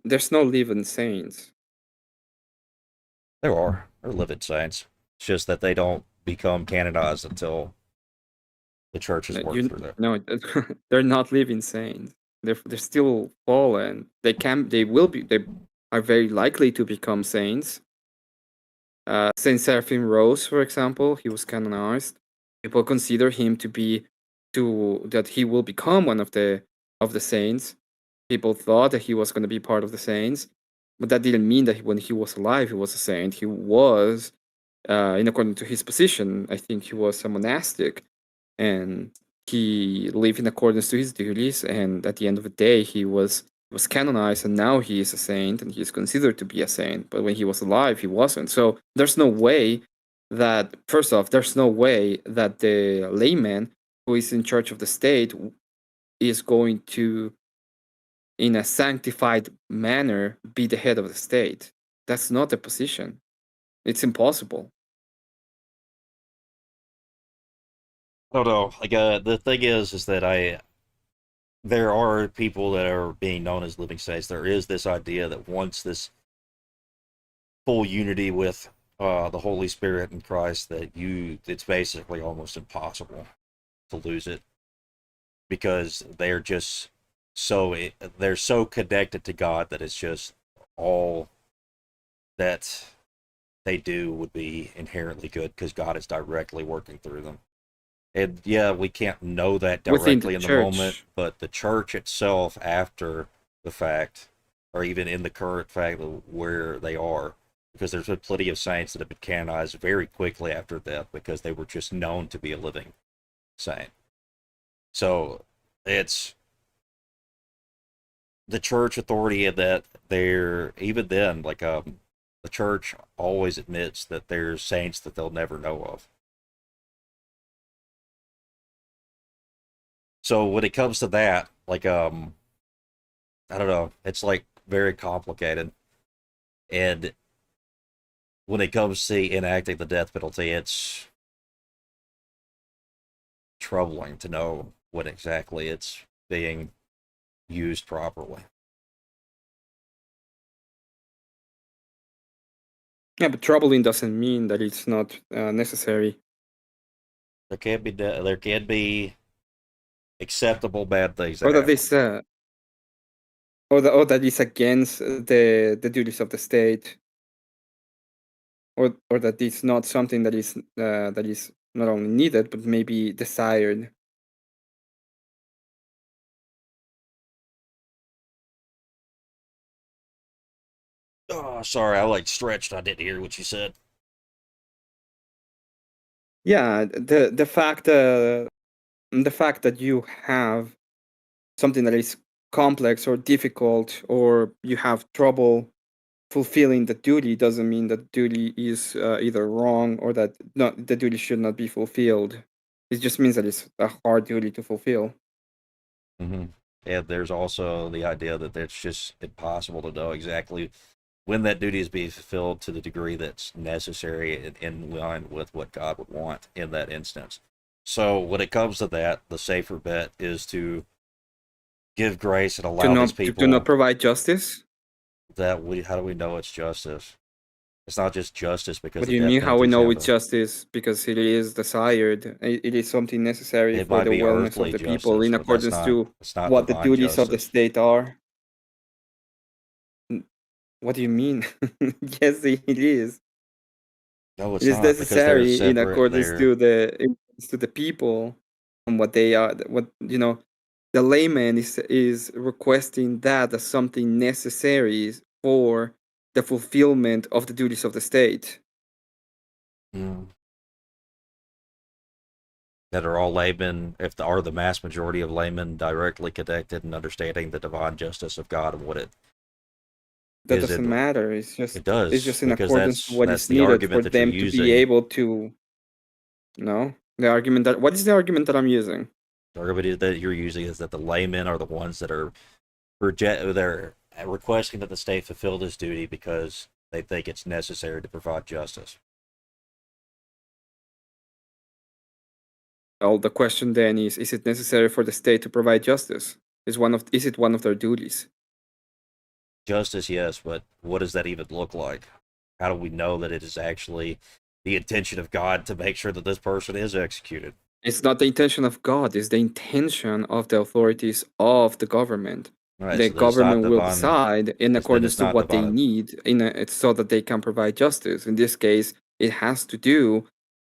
saints. they're living saints. It's just that they don't become canonized until the church has worked through that. No, they're not living saints. They're still fallen. They will be, they are very likely to become saints. Saint Seraphim Rose, for example, he was canonized. People consider him that he will become one of the saints. People thought that he was going to be part of the saints, but that didn't mean that when he was alive, he was a saint. He was, in according to his position, I think he was a monastic, and he lived in accordance to his duties. And at the end of the day, he was canonized, and now he is a saint, and he is considered to be a saint. But when he was alive, he wasn't. So there's no way that, first off, there's no way that the layman who is in charge of the state is going to, in a sanctified manner, be the head of the state. That's not the position. It's impossible. I don't know. Like, the thing is that there are people that are being known as living saints. There is this idea that once this full unity with the Holy Spirit and Christ, it's basically almost impossible to lose it because they're so connected to God that it's just all that they do would be inherently good because God is directly working through them. And yeah, we can't know that directly in the moment, but the church itself, after the fact, or even in the current fact of where they are, because there's been plenty of saints that have been canonized very quickly after death because they were just known to be a living saint. So it's the church authority in that they're, even then, like the church always admits that there's saints that they'll never know of. So when it comes to that, like, I don't know, it's like very complicated. And when it comes to enacting the death penalty, it's troubling to know when exactly it's being used properly. Yeah, but troubling doesn't mean that it's not necessary. There can be acceptable bad things that Or that happen. this, or that is against the duties of the state, or that it's not something that is not only needed but maybe desired. Oh, sorry, I like stretched. I didn't hear what you said. Yeah, the fact that you have something that is complex or difficult, or you have trouble fulfilling the duty, doesn't mean that duty is either wrong or that the duty should not be fulfilled. It just means that it's a hard duty to fulfill. Mm-hmm. And there's also the idea that it's just impossible to know exactly when that duty is being fulfilled to the degree that's necessary and in line with what God would want in that instance. So when it comes to that, the safer bet is to give grace and allow these To people not provide justice. how do we know it's justice? It's not just justice because What the do you death mean? How we penalty's know it's happening. justice? Because it is desired. It is something necessary It for might the be wellness of earthly the people justice, in but that's accordance not to it's not what the divine duties of the justice. state are. What do you mean? Yes, it is. No, It it's is not because they're necessary in separate. accordance They're to the people and what they are. What the layman is requesting that as something necessary for the fulfillment of the duties of the state. mm, that are all laymen, if are the mass majority of laymen directly connected in understanding the divine justice of God and what it That is in doesn't matter. it It's does just in because accordance to what that's is the needed for argument that you're them to be using. able to. No, the argument that what is the argument that I'm using? The argument that you're using is that the laymen are the ones that are they're requesting that the state fulfill this duty because they think it's necessary to provide justice. Well, the question then is it necessary for the state to provide justice? Is it one of their duties? Justice, yes, but what does that even look like? How do we know that it is actually the intention of God to make sure that this person is executed? It's not the intention of God, it's the intention of the authorities of the government. All right, The so then it's not government will divine. decide in Then accordance it's to not what they divine. need it's so that they can provide justice. In this case, it has to do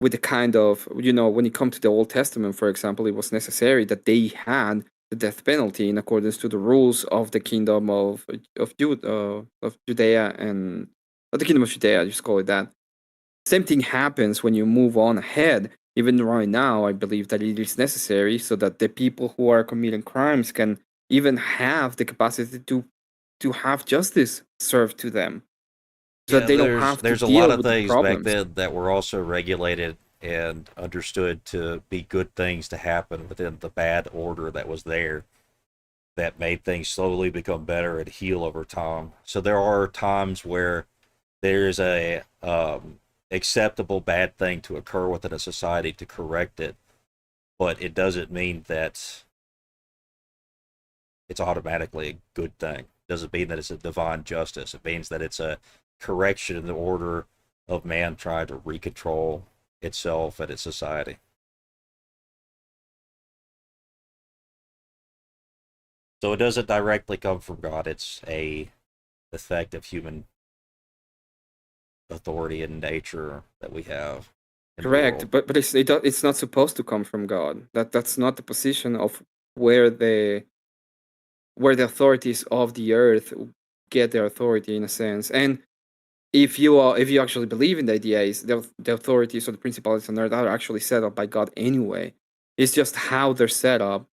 with the kind of, when it comes to the Old Testament, for example, it was necessary that they had the death penalty in accordance to the rules of the kingdom of Judea and the kingdom of Judea, just call it that. Same thing happens when you move on ahead. Even right now, I believe that it is necessary so that the people who are committing crimes can even have the capacity to have justice served to them, so that Yeah, they don't have to there's a lot deal of with the things back problems. then that were also regulated and understood to be good things to happen within the bad order that was there that made things slowly become better and heal over time. So there are times where there's a acceptable bad thing to occur within a society to correct it, but it doesn't mean that it's automatically a good thing. It doesn't mean that it's a divine justice. It means that it's a correction in the order of man trying to recontrol itself and its society. So it doesn't directly come from God. It's a effect of human authority and nature that we have in the Correct, world. but it's not supposed to come from God. That's not the position of where the authorities of the earth get their authority, in a sense. And if you actually believe in the idea, is the authorities or the principalities on earth are actually set up by God anyway. It's just how they're set up,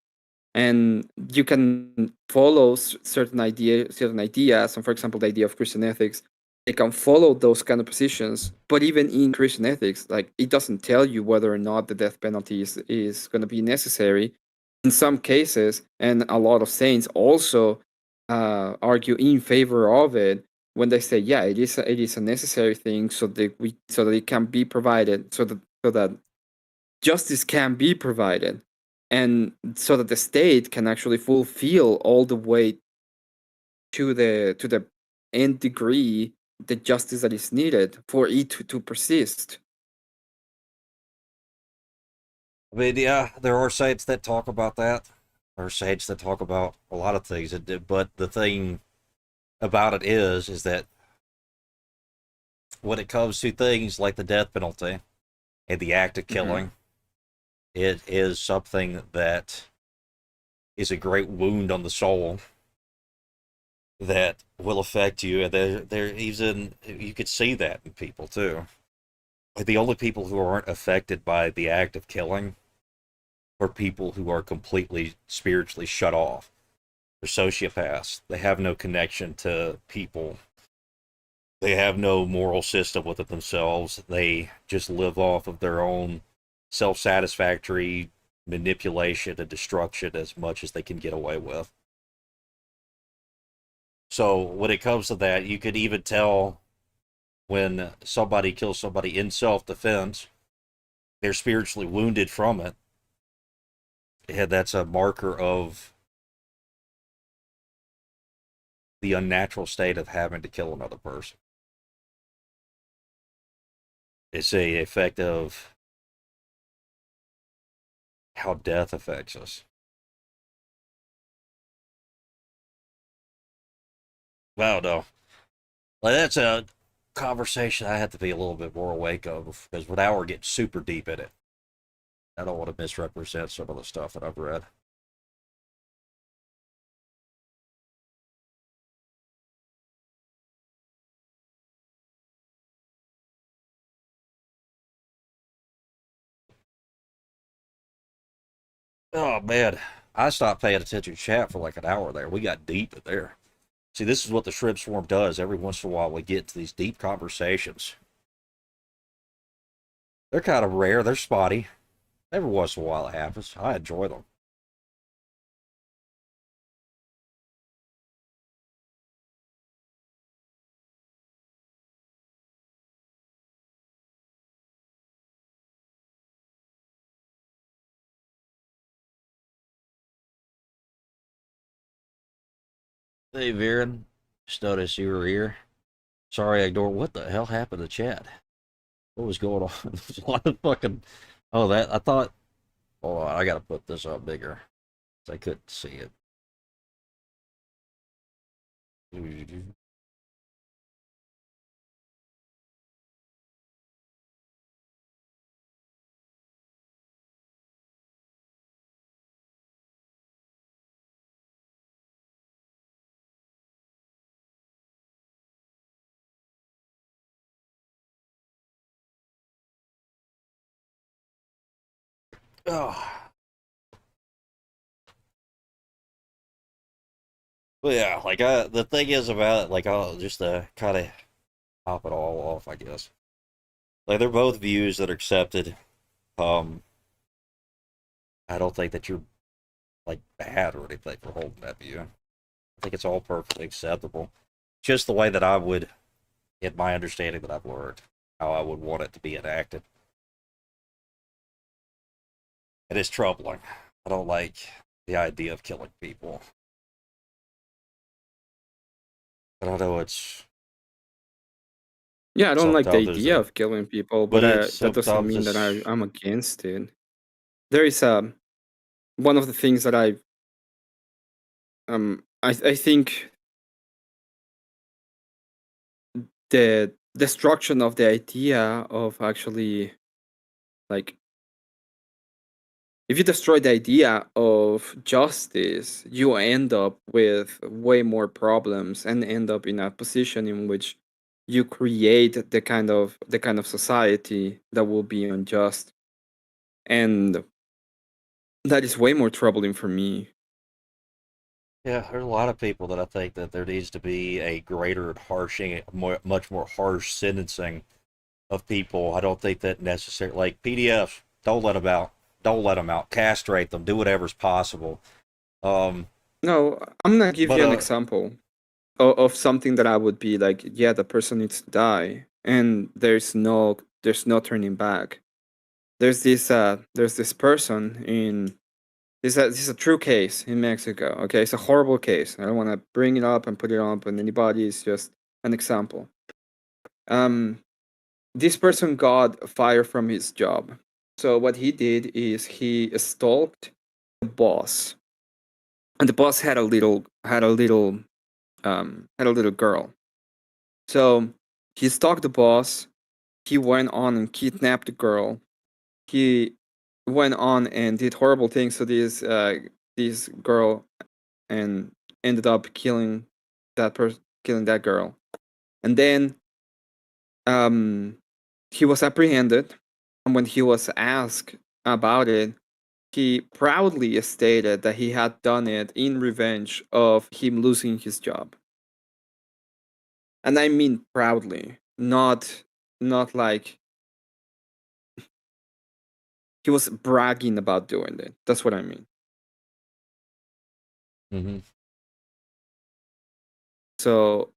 and you can follow certain ideas, and for example, the idea of Christian ethics they can follow those kind of positions. But even in Christian ethics, like, it doesn't tell you whether or not the death penalty is going to be necessary. In some cases, and a lot of saints also argue in favor of it when they say, yeah, it is a necessary thing so that it can be provided, so that justice can be provided, and so that the state can actually fulfill all the way to the nth degree the justice that is needed for it to persist. I mean, yeah, there are sites that talk about that. There are sites that talk about a lot of things. But the thing about it is that when it comes to things like the death penalty and the act of killing, it is something that is a great wound on the soul that will affect you. And there even, you could see that in people too. Like, the only people who aren't affected by the act of killing are people who are completely spiritually shut off. They're sociopaths. They have no connection to people. They have no moral system within themselves. They just live off of their own self-satisfactory manipulation and destruction as much as they can get away with. So when it comes to that, you could even tell when somebody kills somebody in self-defense, they're spiritually wounded from it. Yeah, that's a marker of the unnatural state of having to kill another person. It's a effect of how death affects us. I don't know. Like, that's a conversation I have to be a little bit more awake of, because now we're getting super deep in it. I don't want to misrepresent some of the stuff that I've read. Oh man, I stopped paying attention to chat for like an hour there. We got deep in there. See, this is what the Shrimp Swarm does. Every once in a while, we get to these deep conversations. They're kind of rare. They're spotty. Every once in a while, it happens. I enjoy them. Hey, Viren. Just noticed you were here. Sorry, I ignored. What the hell happened to chat? What was going on? There's a lot of fucking. Oh, that. I thought. Hold on, I gotta put this up bigger. I couldn't see it. Oh. But yeah, like, the thing is about it, like, just to kind of top it all off, I guess. Like, they're both views that are accepted. Um, I don't think that you're, like, bad or anything for holding that view. I think it's all perfectly acceptable. Just the way that I would, in my understanding that I've learned, how I would want it to be enacted. It is troubling. I don't like the idea of killing people. I don't know, it's... Yeah, I don't like the Sometimes there's idea a... of killing people, But but it's that doesn't sometimes mean that it's... I'm against it. There is one of the things that I think the destruction of the idea of actually, like, if you destroy the idea of justice, you end up with way more problems and end up in a position in which you create the kind of society that will be unjust. And that is way more troubling for me. Yeah, there's a lot of people that I think that there needs to be a greater harshing, much more harsh sentencing of people. I don't think that necessary. Like PDFs, don't let them out. Don't let them out. Castrate them. Do whatever's possible. Um, No, I'm gonna give but you an example of something that I would be like, yeah, the person needs to die, and there's no turning back. There's this person in this is a true case in Mexico. Okay, it's a horrible case. I don't want to bring it up and put it up on anybody. It's just an example. Um, this person got fired from his job. So what he did is he stalked the boss, and the boss had a little girl. So he stalked the boss. He went on and kidnapped the girl. He went on and did horrible things to this girl, and ended up killing that girl. And then he was apprehended, and when he was asked about it, he proudly stated that he had done it in revenge of him losing his job. And I mean proudly, not like he was bragging about doing it. That's what I mean. mhm. So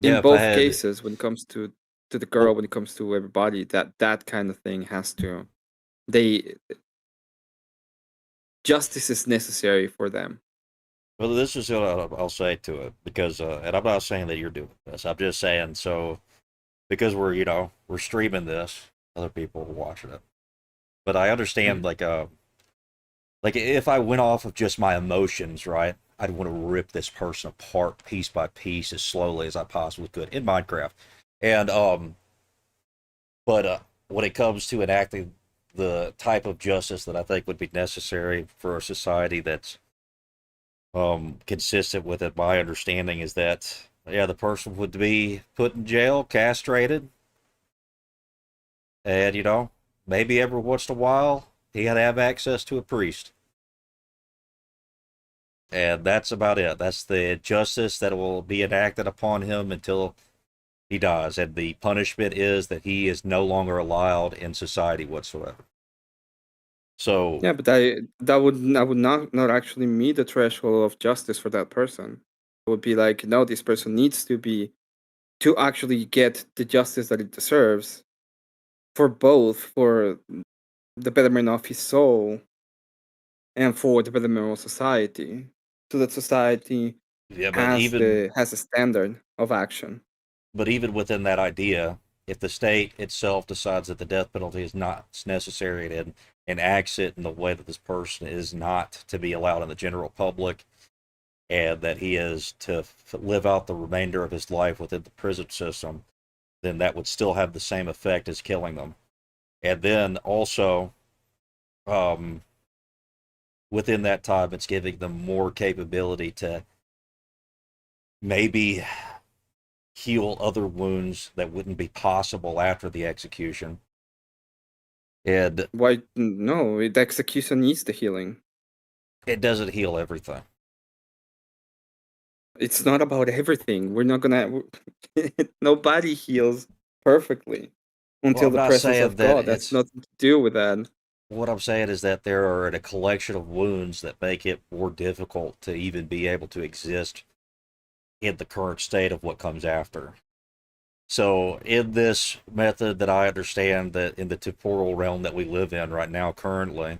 Yeah, in if I both had, cases, when it comes to the well, girl, when it comes to everybody, that kind of thing has to they justice is necessary for them. well, this is what I'll say to it because, and I'm not saying that you're doing this. I'm just saying so because we're streaming this, other people are watching it. But I understand Mhm. like if I went off of just my emotions, right? I'd want to rip this person apart piece by piece as slowly as I possibly could in Minecraft. And but when it comes to enacting the type of justice that I think would be necessary for a society that's consistent with it, my understanding is that yeah, the person would be put in jail, castrated, and maybe every once in a while he had to have access to a priest. And that's about it. That's the justice that will be enacted upon him until he dies. And the punishment is that he is no longer allowed in society whatsoever. So, Yeah, but that would not actually meet the threshold of justice for that person. It would be like, no, this person needs to actually get the justice that it deserves for the betterment of his soul and for the betterment of society, so that society yeah, has a standard of action. but even within that idea, if the state itself decides that the death penalty is not necessary and acts it in the way that this person is not to be allowed in the general public, and that he is to live out the remainder of his life within the prison system, then that would still have the same effect as killing them. And then also, um, within that time, it's giving them more capability to maybe heal other wounds that wouldn't be possible after the execution. And Why? No, the execution needs the healing. it doesn't heal everything. It's not about everything. We're not gonna. Nobody heals perfectly Well, until I'm the not presence saying of that God. That's it's nothing to do with that. what I'm saying is that there are a collection of wounds that make it more difficult to even be able to exist in the current state of what comes after. So, in this method that I understand that in the temporal realm that we live in right now, currently,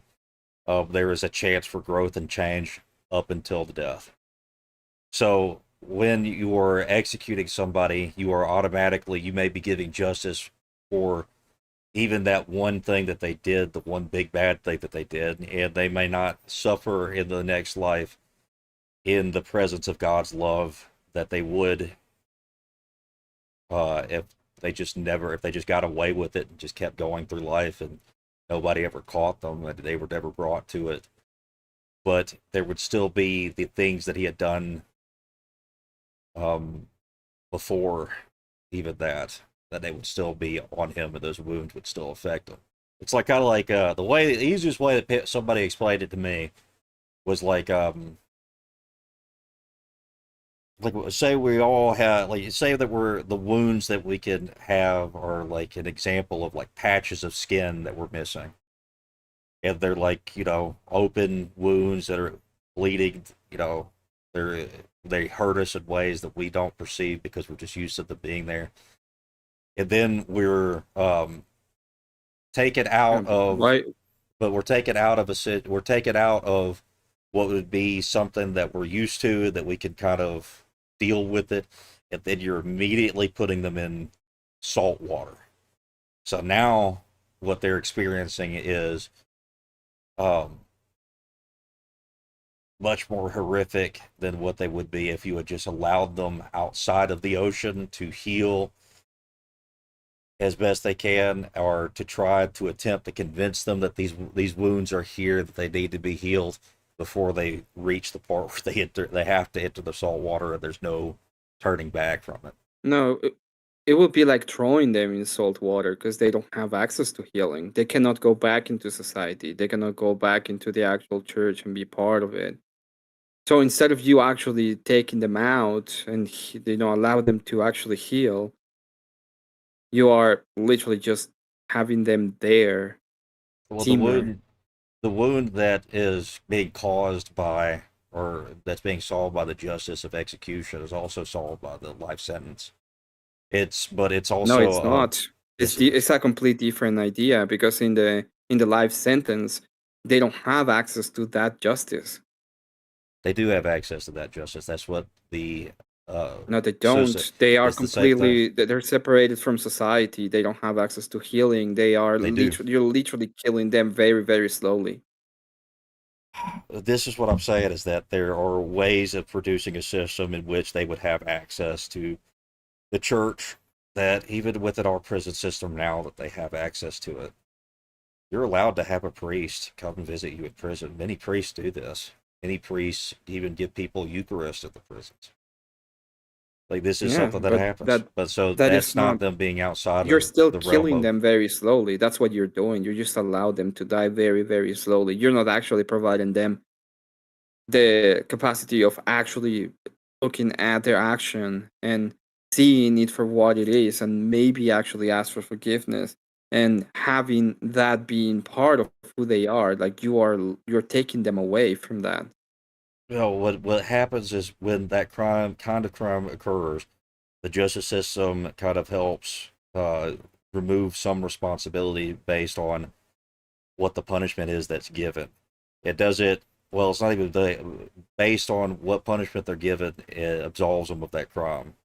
there is a chance for growth and change up until the death. So, when you are executing somebody, you may be giving justice for even that one thing that they did, the one big bad thing that they did, and they may not suffer in the next life in the presence of God's love that they would if if they just got away with it and just kept going through life and nobody ever caught them and they were never brought to it. But there would still be the things that he had done um, before even that they would still be on him and those wounds would still affect him. It's like kind of like the easiest way that somebody explained it to me was like like say we all have like say that we're the wounds that we can have are like an example of like patches of skin that we're missing, and they're like open wounds that are bleeding. They hurt us in ways that we don't perceive because we're just used to them being there, and then we're taken out of Why? but we're taken out of we're taken out of what would be something that we're used to that we can kind of deal with it, and then you're immediately putting them in salt water. So now what they're experiencing is um, much more horrific than what they would be if you had just allowed them outside of the ocean to heal as best they can, or to try to attempt to convince them that these wounds are here, that they need to be healed before they reach the part where they have to enter the salt water and there's no turning back from it. No, it would be like throwing them in salt water because they don't have access to healing. They cannot go back into society. They cannot go back into the actual church and be part of it. So instead of you actually taking them out and allow them to actually heal, you are literally just having them there Well, simmer. the wound that is being caused by, or that's being solved by the justice of execution is also solved by the life sentence. But it's No, also it's not. it's It's a complete different idea because in the life sentence, they don't have access to that justice. they do have access to that justice. That's what the No, they so don't. They are it's the same thing. they're separated from society. They don't have access to healing. They do. You're literally killing them very, very slowly. This is what I'm saying, is that there are ways of producing a system in which they would have access to the church, that even within our prison system now that they have access to it. You're allowed to have a priest come and visit you in prison. Many priests do this. Many priests even give people Eucharist at the prisons. Like, this is Yeah, something that but happens. But so that is that's not not. them being outside You're of still the realm killing of. them very slowly. That's what you're doing. You just allow them to die very, very slowly. You're not actually providing them the capacity of actually looking at their action and seeing it for what it is and maybe actually ask for forgiveness and having that being part of who they are. Like you're taking them away from that. What happens is when that kind of crime occurs, the justice system kind of helps remove some responsibility based on what the punishment is that's given. It does it well. It's not even based on what punishment they're given. It absolves them of that crime,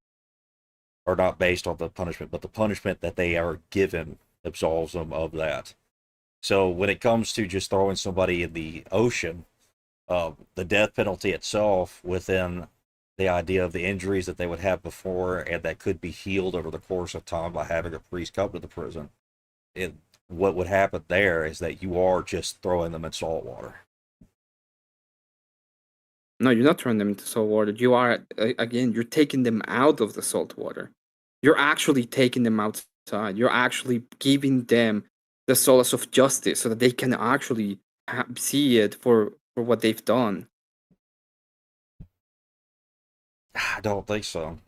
or not based on the punishment, but the punishment that they are given absolves them of that. So when it comes to just throwing somebody in the ocean, the death penalty itself, within the idea of the injuries that they would have before and that could be healed over the course of time by having a priest come to the prison, what would happen there is that you are just throwing them in salt water. No, you're not throwing them into salt water. You are again, you're taking them out of the salt water. You're actually taking them outside. You're actually giving them the solace of justice so that they can actually see it for what they've done. I don't think so.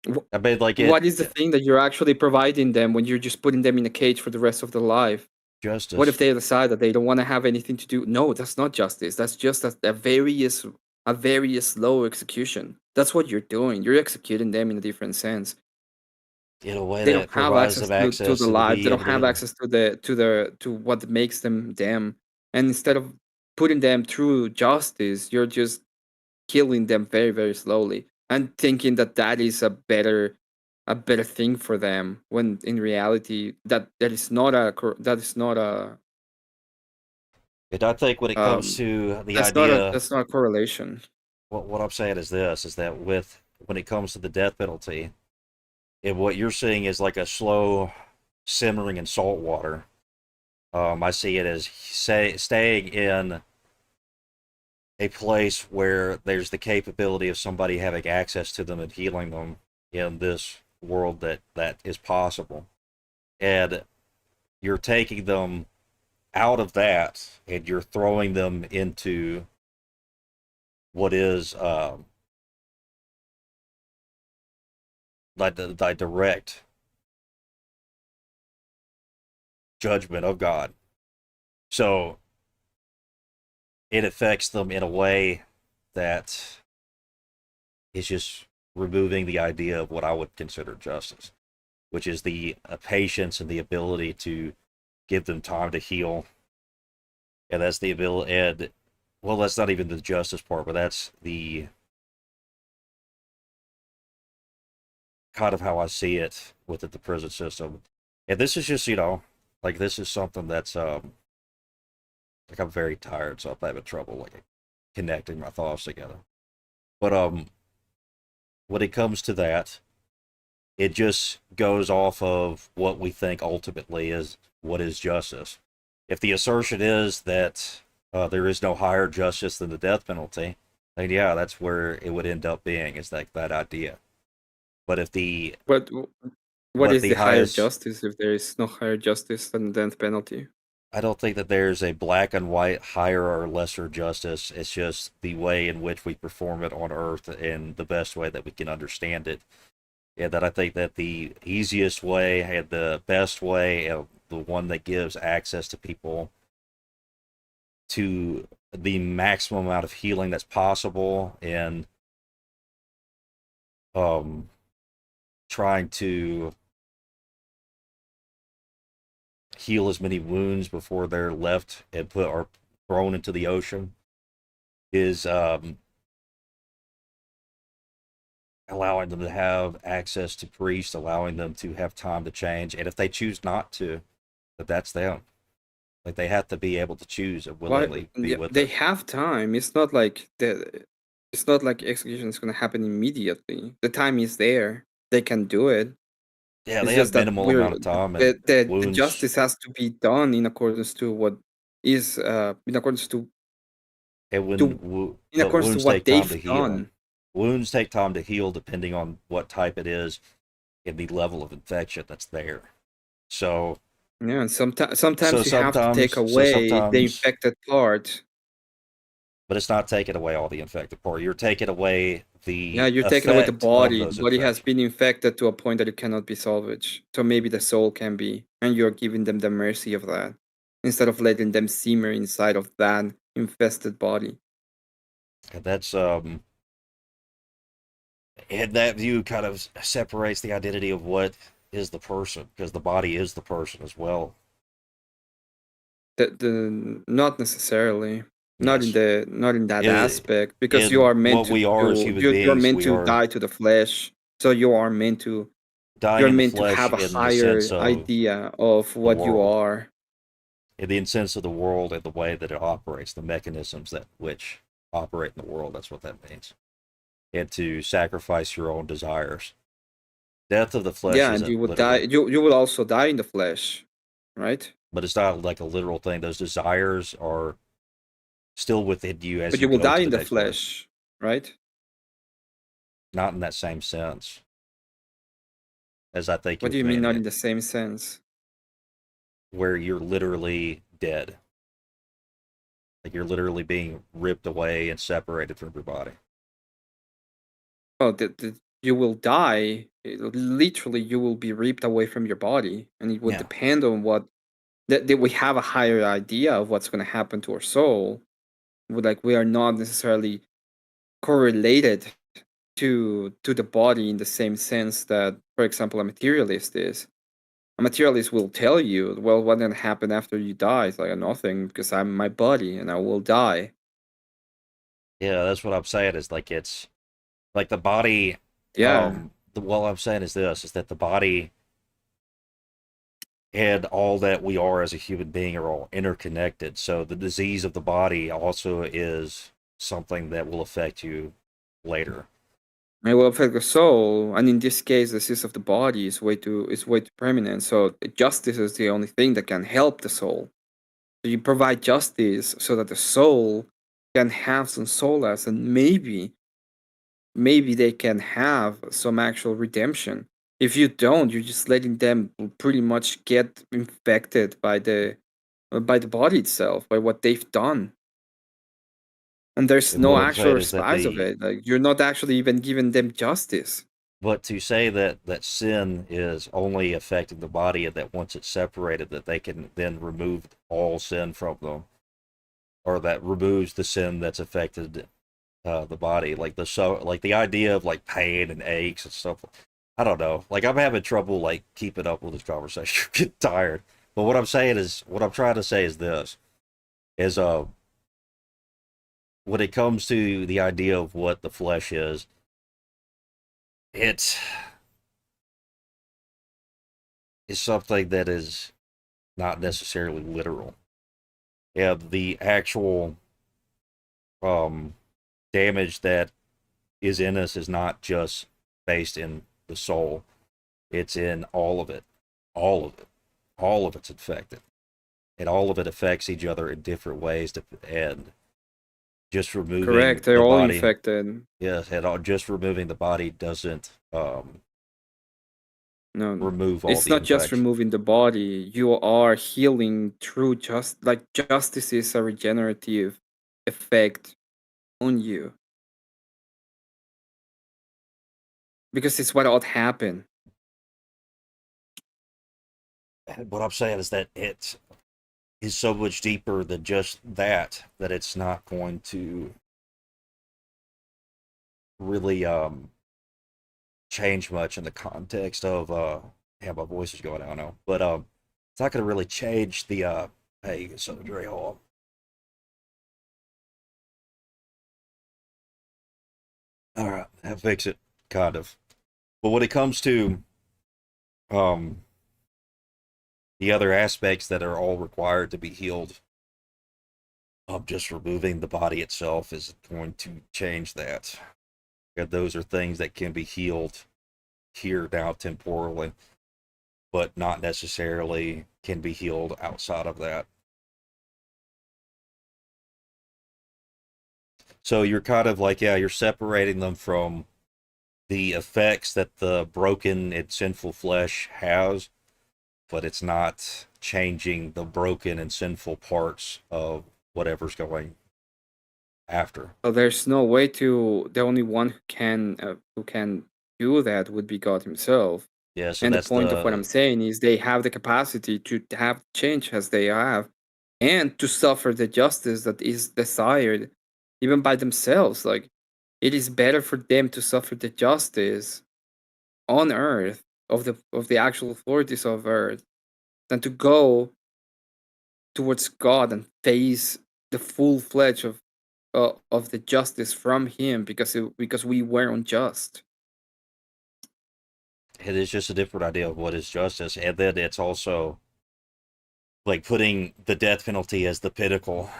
Wh- I mean, like What is the thing that you're actually providing them when you're just putting them in a cage for the rest of their life? What if justice. they decide that they don't want to have anything to do? No, that's not justice. That's just a very slow execution. That's what you're doing. You're executing them in a different sense. In a way They don't that have provides access them to access the to life. be They don't able have to. access to what makes them them. And instead of putting them through justice, you're just killing them very, very slowly and thinking that that is a better thing for them when in reality that is not a And I think when it comes to the idea, that's not a correlation. what I'm saying is this: is that when it comes to the death penalty, and what you're seeing is like a slow simmering in salt water. I see it as staying in a place where there's the capability of somebody having access to them and healing them in this world that is possible, and you're taking them out of that and you're throwing them into what is like the direct judgment of God. So it affects them in a way that is just removing the idea of what I would consider justice, which is the patience and the ability to give them time to heal. And that's the ability, and well, that's not even the justice part, but that's the kind of how I see it with the prison system. And this is just, like this is something that's like I'm very tired, so I'm having trouble like connecting my thoughts together. But when it comes to that, it just goes off of what we think ultimately is what is justice. If the assertion is that there is no higher justice than the death penalty, then yeah, that's where it would end up being, is like that idea. But if the What is the the higher highest, justice if there is no higher justice than the death penalty? I don't think that there's a black and white higher or lesser justice. It's just the way in which we perform it on Earth and the best way that we can understand it. Yeah, that I think that the easiest way and the best way, the one that gives access to people to the maximum amount of healing that's possible, and trying to heal as many wounds before they're left and put or thrown into the ocean, is allowing them to have access to priests, allowing them to have time to change, and if they choose not to, that's them. Like they have to be able to choose and Why? willingly be Yeah, with they it. have time. It's not like execution is gonna happen immediately. The time is there. They can do it. Yeah, It's they just have that minimal amount of time and the wounds, justice has to be done in accordance to what is in accordance to and to but wounds take what time to they've heal. done. Wounds take time to heal depending on what type it is and the level of infection that's there. So, Yeah, and so sometimes you have to take sometimes, so away the sometimes, infected part. but it's not taking away all the infected part. You're taking away Yeah, the you're taking away the effect of body. The those body has infections. been infected to a point that it cannot be salvaged. So maybe the soul can be, and you're giving them the mercy of that instead of letting them simmer inside of that infested body. And that's and that view kind of separates the identity of what is the person, because the body is the person as well. The not necessarily, Yes. not in that It, aspect, because you in are meant what we are as human you're beings, meant we to are die to the flesh. So dying you're in the meant to flesh have a in the sense higher of idea of the what you world, are. in the sense of the world and the way that it operates, the mechanisms that which operate in the world. That's what that means. And to sacrifice your own desires. Death of the flesh Yeah, and isn't you would die. literal, You will also die in the flesh, right? but it's not like a literal thing. Those desires are still within you as But you you will go die to in the the next life. flesh, right? Not in that same sense as I think What you're do you mean meaning not in it, the same sense? where you're literally dead. Like you're literally being ripped away and separated from your body. Oh, you will die. Literally, you will be ripped away from your body, and it would Yeah. depend on what that we have a higher idea of what's going to happen to our soul. We are not necessarily correlated to the body in the same sense that, for example, a materialist is. A materialist will tell you, well, what's going to happen after you die? It's like nothing, because I'm my body and I will die. Yeah, that's what I'm saying, is like it's like the body, Yeah. what I'm saying is this, is that the body and all that we are as a human being are all interconnected. So the disease of the body also is something that will affect you later. It will affect the soul, and in this case, the disease of the body is way too permanent. So justice is the only thing that can help the soul. So you provide justice so that the soul can have some solace, and maybe they can have some actual redemption. If you don't, you're just letting them pretty much get infected by the body itself, by what they've done. And there's And no what I'm actual saying is that response of it. Like you're not actually even giving them justice. But to say that sin is only affecting the body and that once it's separated, that they can then remove all sin from them, or that removes the sin that's affected the body, like the idea of like pain and aches and stuff. I don't know. Like I'm having trouble like keeping up with this conversation. I'm getting tired. But what I'm trying to say is this: is when it comes to the idea of what the flesh is, it is something that is not necessarily literal. Yeah, the actual um damage that is in us is not just based in the soul. It's in all of it. All of it. All of it's infected. And all of it affects each other in different ways and just removing Correct. They're the all body. infected. Yes, just removing the body doesn't No, remove all it's the not just infection. removing the body. You are healing through just like justice is a regenerative effect on you because it's what ought happen. What I'm saying is that it is so much deeper than just that it's not going to really change much in the context of yeah, my voice is going out now. But it's not gonna really change the hey, so Dre Hall. Alright, that fix it, kind of. But when it comes to um the other aspects that are all required to be healed, just removing the body itself is going to change that. Yeah, those are things that can be healed here now temporally, but not necessarily can be healed outside of that. So you're kind of like, yeah, you're separating them from the effects that the broken and sinful flesh has, but it's not changing the broken and sinful parts of whatever's going after. So there's no way to. The only one who can do that would be God Himself. Yeah, so And the that's point of what I'm the saying is they have the capacity to have change as they have, and to suffer the justice that is desired, even by themselves. Like it is better for them to suffer the justice on earth of the actual authorities of earth than to go towards God and face the full fledged of the justice from Him because we were unjust. it is just a different idea of what is justice, and then it's also like putting the death penalty as the pinnacle,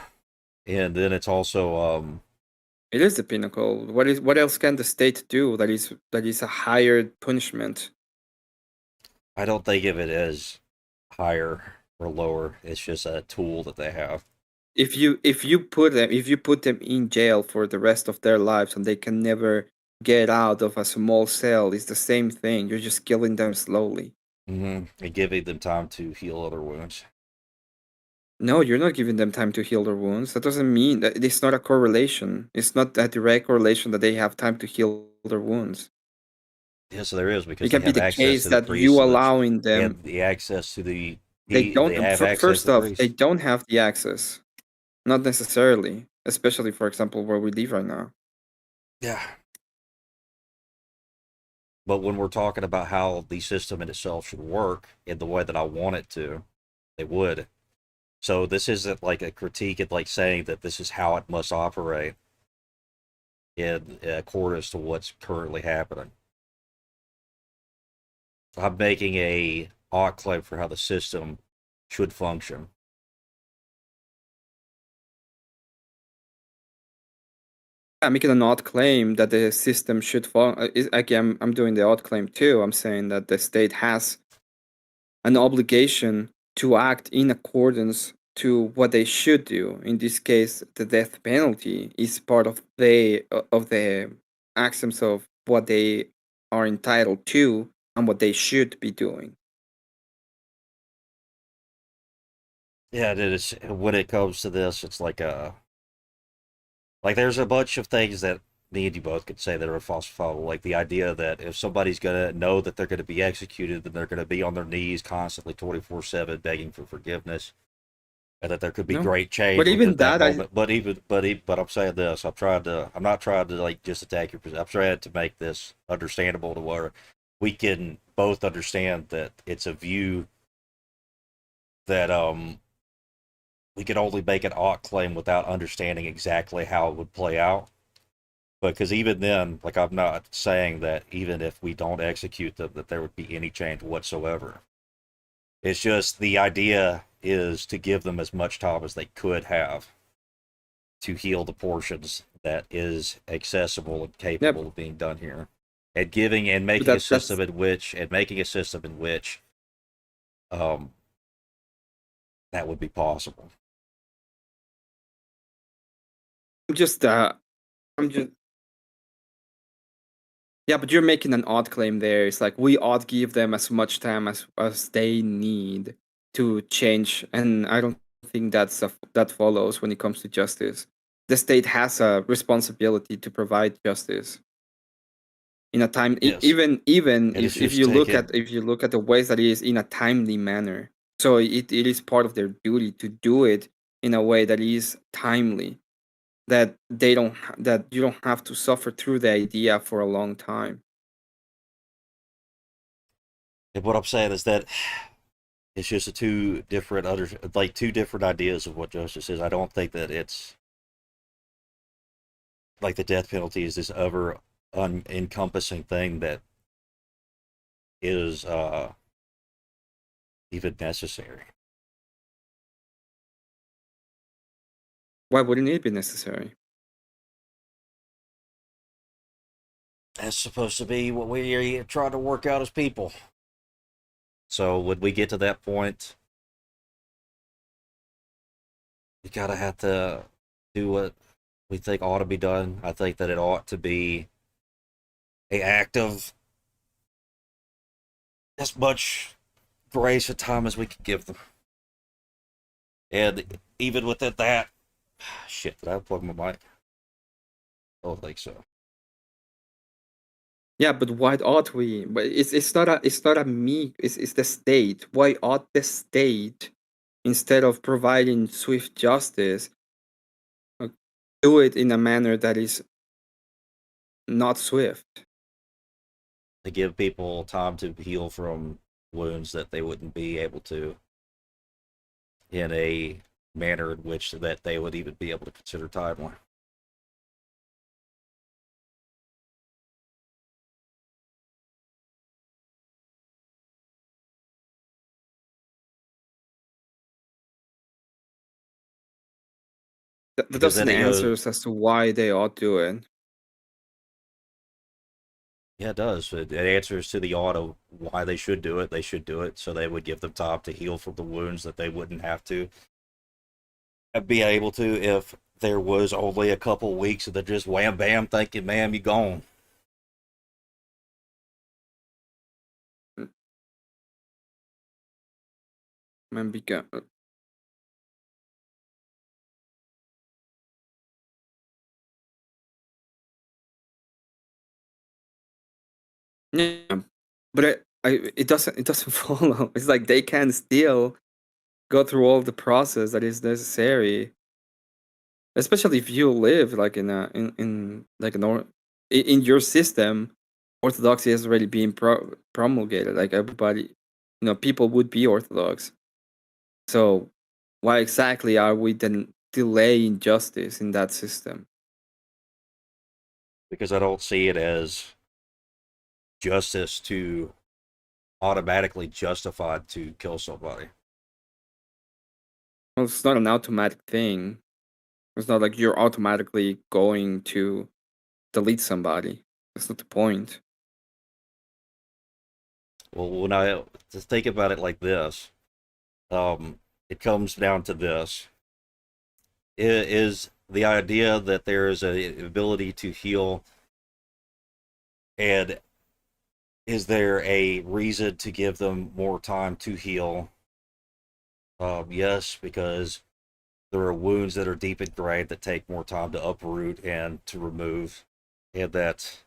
and then it's also It is the pinnacle. What else can the state do that is a higher punishment? I don't think of it as higher or lower. It's just a tool that they have. If you put them in jail for the rest of their lives and they can never get out of a small cell, it's the same thing. You're just killing them slowly. And giving them time to heal other wounds. No, you're not giving them time to heal their wounds. That doesn't mean that it's not a correlation. It's not a direct correlation that they have time to heal their wounds. Yes, there is It because they can be have the access case to the that priest you and allowing they them. have the access to the They they don't. have access First to the off, they priest. don't have the access. Not necessarily, especially for example where we live right now. Yeah. But when we're talking about how the system in itself should work in the way that I want it to, they would. So this isn't like a critique of like saying that this is how it must operate in accordance to what's currently happening. I'm making a claim for how the system should function. I'm making an odd claim that the system should fall. Again, I'm doing the odd claim too. I'm saying that the state has an obligation to act in accordance to what they should do. In this case, the death penalty is part of the axioms of what they are entitled to and what they should be doing. Yeah, it is. When it comes to this, it's like there's a bunch of things that me and you both could say that are falsifiable. Like the idea that if somebody's gonna know that they're gonna be executed, then they're gonna be on their knees constantly, 24/7, begging for forgiveness, and that there could be No, great but change even within that that, I moment. But I'm saying this. I'm not trying to like just attack your position. I'm trying to make this understandable to where we can both understand that it's a view that we can only make an ought claim without understanding exactly how it would play out. Because even then, like I'm not saying that even if we don't execute them, that there would be any change whatsoever. It's just the idea is to give them as much time as they could have to heal the portions that is accessible and yep. capable of being done here. And giving and But making a that's system in which um that would be possible. just I'm just yeah, but you're making an odd claim there. It's like we ought give them as much time as they need to change, and I don't think that follows when it comes to justice. The state has a responsibility to provide justice in a time, Yes. even And it's if just you look taken. at the ways that it is in a timely manner. So it is part of their duty to do it in a way that is timely, that that you don't have to suffer through the idea for a long time. And what I'm saying is that it's just a two different ideas of what justice is. I don't think that it's like the death penalty is this ever encompassing thing that is even necessary. Why wouldn't it be necessary? That's supposed to be what we are trying to work out as people. So when we get to that point, we gotta have to do what we think ought to be done. I think that it ought to be a act of as much grace and time as we can give them. And even within that, shit, did I unplug my mic? I don't think so. Yeah, but why ought we? But it's not a me. It's the state. Why ought the state, instead of providing swift justice, uh, do it in a manner that is not swift? To give people time to heal from wounds that they wouldn't be able to in a manner in which that they would even be able to consider timely. That Because doesn't then it answer goes, as to why they ought do it. yeah, it does. It answers to the auto why they should do it. They should do it so they would give them time to heal from the wounds that they wouldn't have to be able to if there was only a couple weeks of the just wham bam, thank you, ma'am, you gone. Man, yeah, but it doesn't follow. It's like they can still go through all the process that is necessary, especially if you live like in like in your system. Orthodoxy has already been promulgated. Like everybody, people would be Orthodox. So why exactly are we then delaying justice in that system? Because I don't see it as justice to automatically justified to kill somebody. Well, it's not an automatic thing. It's not like you're automatically going to delete somebody. That's not the point. Well, when I to think about it like this, it comes down to this: is the idea that there is an ability to heal, and is there a reason to give them more time to heal? Yes, because there are wounds that are deep ingrained that take more time to uproot and to remove. and that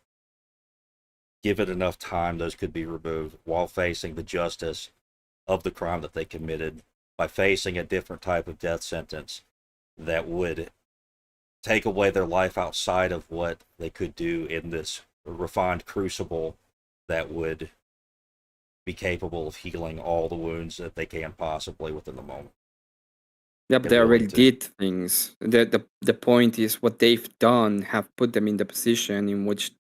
given enough time, those could be removed while facing the justice of the crime that they committed by facing a different type of death sentence that would take away their life outside of what they could do in this refined crucible that would be capable of healing all the wounds that they can possibly within the moment. Yep, They're they willing already to. did things. The point is what they've done have put them in the position in which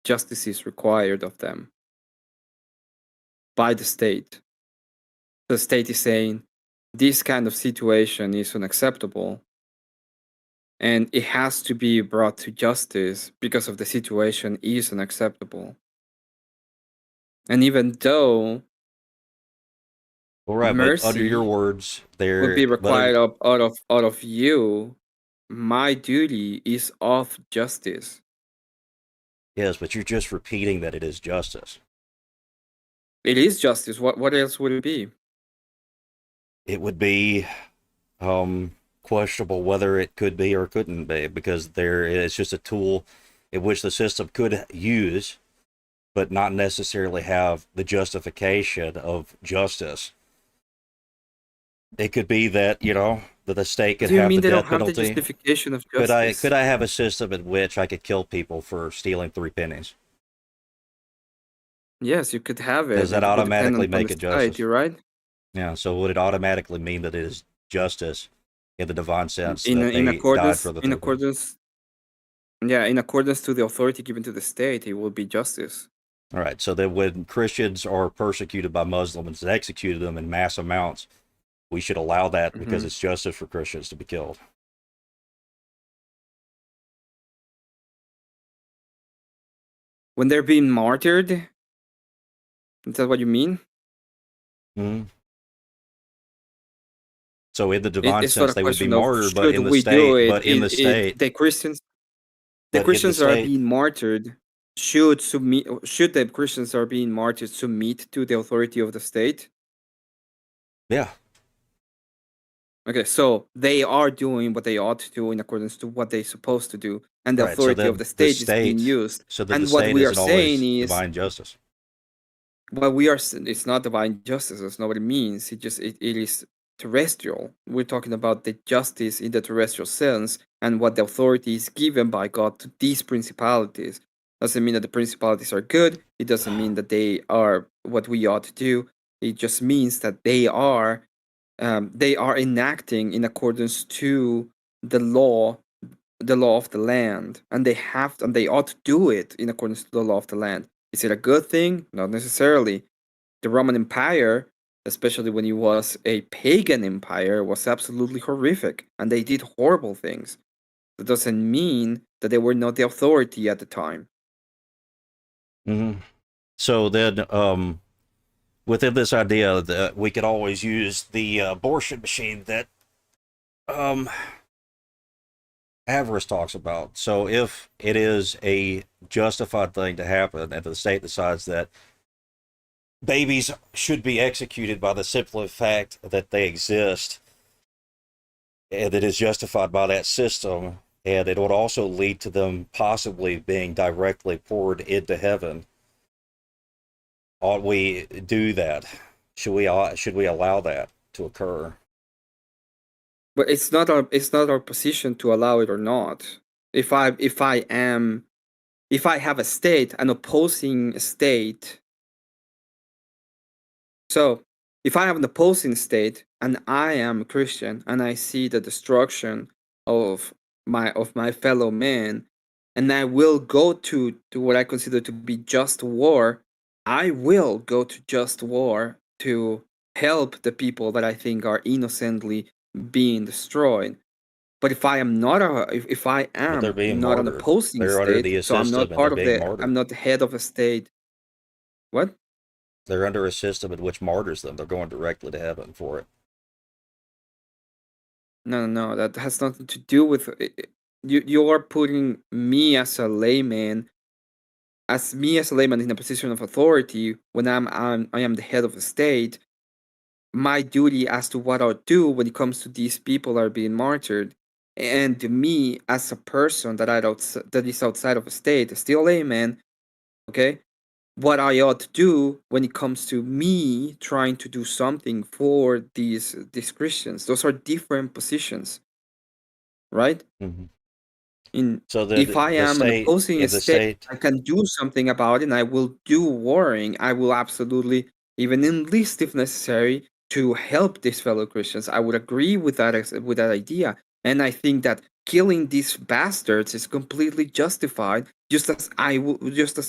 justice is required of them by the state. The state is saying this kind of situation is unacceptable and it has to be brought to justice because of the situation is unacceptable. And even though All right, but under your mercy words, would be but required out of you, my duty is of justice. yes, but you're just repeating that it is justice. It is justice. What else would it be? It would be questionable whether it could be or couldn't be, because it's just a tool in which the system could use, but not necessarily have the justification of justice. It could be that, that the state could Do you have mean the they don't death have the penalty. justification of Could I justice? have a system in which I could kill people for stealing 3 pennies? Yes, you could have it. Does that It would depend automatically on make the it justice? society, right? Yeah, so would it automatically mean that it is justice in the divine sense In that in they died accordance for the in 3 pennies? accordance yeah, in accordance to the authority given to the state, it will be justice. All right, so then when Christians are persecuted by Muslims and executed them in mass amounts, we should allow that because it's justice for Christians to be killed. When they're being martyred, is that what you mean? Mm-hmm. So in the divine It's not sense, a they would be question of martyred, but should in the we do state, it. The Christians but in the that are state, being martyred should the Christians that are being martyred submit to the authority of the state? yeah, Okay, so they are doing what they ought to do in accordance to what they're supposed to do, and the right. So authority of then the the state is being state, used. so that the And what state we are isn't saying always is, divine justice. well, it's not divine justice. That's not what it means. It is terrestrial. We're talking about the justice in the terrestrial sense and what the authority is given by God to these principalities. Doesn't mean that the principalities are good. It doesn't mean that they are what we ought to do. It just means that they are enacting in accordance to the law of the land, and they ought to do it in accordance to the law of the land. Is it a good thing? Not necessarily. The Roman Empire, especially when it was a pagan empire, was absolutely horrific, and they did horrible things. That doesn't mean that they were not the authority at the time. Mm-hmm. So then, within this idea that we could always use the abortion machine that Avarice talks about. So if it is a justified thing to happen and the state decides that babies should be executed by the simple fact that they exist, and it is justified by that system, and it would also lead to them possibly being directly poured into heaven, ought we do that? Should we allow that to occur? But it's not our position to allow it or not. If I have a state, an opposing state. So if I have an opposing state and I am a Christian and I see the destruction of my fellow man, and I will go to what I consider to be just war, I will go to just war to help the people that I think are innocently being destroyed. But if I am not if I But they're am being not an martyred. opposing They're under state, the so I'm not system and they're part of being martyred. I'm not the head of a state. What? They're under a system in which martyrs them. They're going directly to heaven for it. No, that has nothing to do with you. You are putting me as a layman, in a position of authority when I am the head of a state. My duty as to what I'll do when it comes to these people that are being martyred And me as a person that is outside of a state, still a layman, okay, what I ought to do when it comes to me trying to do something for these Christians. Those are different positions, right? Mhm. In So If I the am an state, opposing if the state, state, I can do something about it, and I will do warring. I will absolutely even enlist if necessary to help these fellow Christians. I would agree with that idea, and I think that killing these bastards is completely justified. Just as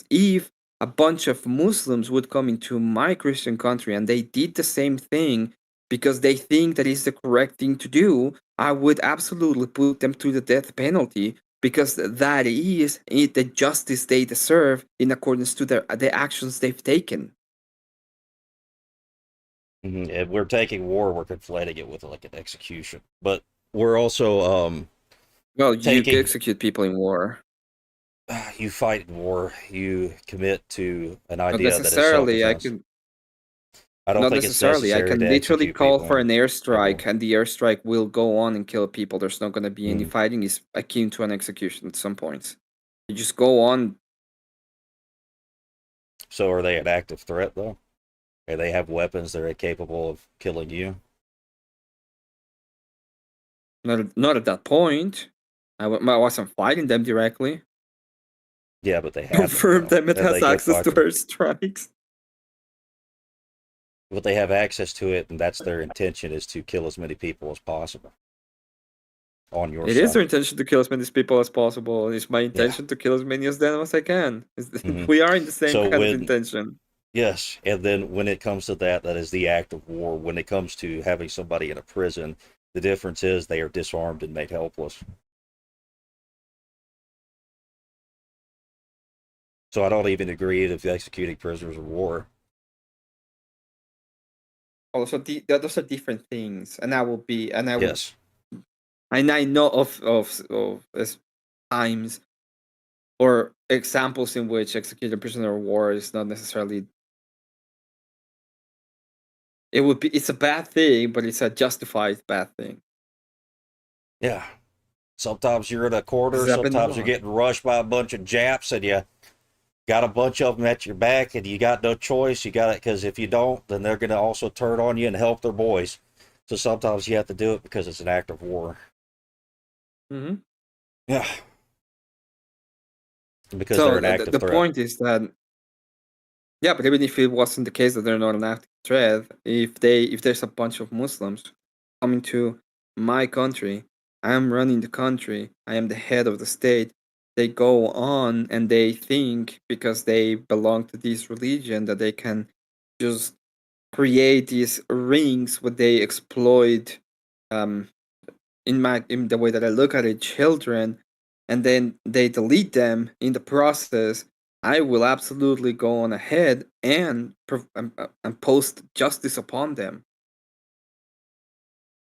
if a bunch of Muslims would come into my Christian country and they did the same thing because they think that is the correct thing to do, I would absolutely put them to the death penalty because that is the justice they deserve in accordance to the actions they've taken. if we're taking war, we're conflating it with like an execution. But we're also Well, you taking execute people in war. you fight in war, you commit to an Not idea that is necessarily. self-defense. I don't Not think it's necessarily. I necessary can to literally execute call for people. an airstrike, and the airstrike will go on and kill people. There's not going to be any Mm. fighting. It's akin to an execution at some points. You just go on. So are they an active threat though? Or they have weapons that are capable of killing you? Not at that point. I wasn't fighting them directly. Yeah, but they have them Confirm though. them. It And has they go access fight to them. airstrikes. But they have access to it, and that's their intention, is to kill as many people as possible on your It is side. their intention to kill as many people as possible. It's my Yeah. intention to kill as many of them as I can. Mhm. We are in the same So kind of when intention. yes, and then when it comes to that, that is the act of war. When it comes to having somebody in a prison, the difference is they are disarmed and made helpless. So I don't even agree with executing prisoners of war. Also, those are different things, and Yes. I know of times or examples in which executing a prisoner of war is not necessarily. It's a bad thing, but it's a justified bad thing. Yeah. Sometimes you're in a This corner, has happened a sometimes you're lot. getting rushed by a bunch of Japs, and you got a bunch of them at your back, and you got no choice. You got it, because if you don't, then they're going to also turn on you and help their boys. So sometimes you have to do it because it's an act of war. Mm-hmm. Yeah. Because they're So an active the threat. point is that, yeah, but even if it wasn't the case that they're not an active threat, if there's a bunch of Muslims coming to my country, I am running the country, I am the head of the state. They go on and they think because they belong to this religion that they can just create these rings where they exploit um in the way that I look at it, children, and then they delete them in the process. I will absolutely go on ahead and post justice upon them,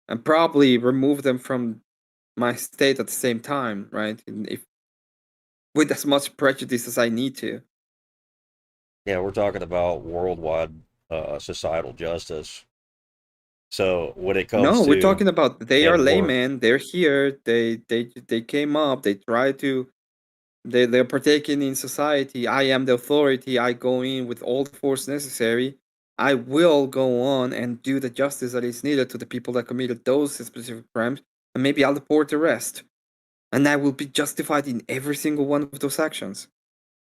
and probably remove them from my state at the same time, right? And if with as much prejudice as I need to. Yeah, we're talking about worldwide societal justice. So when it comes No, we're to talking about they are in war, laymen. They're here. They came up. They try to they're partaking in society. I am the authority. I go in with all the force necessary. I will go on and do the justice that is needed to the people that committed those specific crimes, and maybe I'll deport the rest. And I will be justified in every single one of those actions.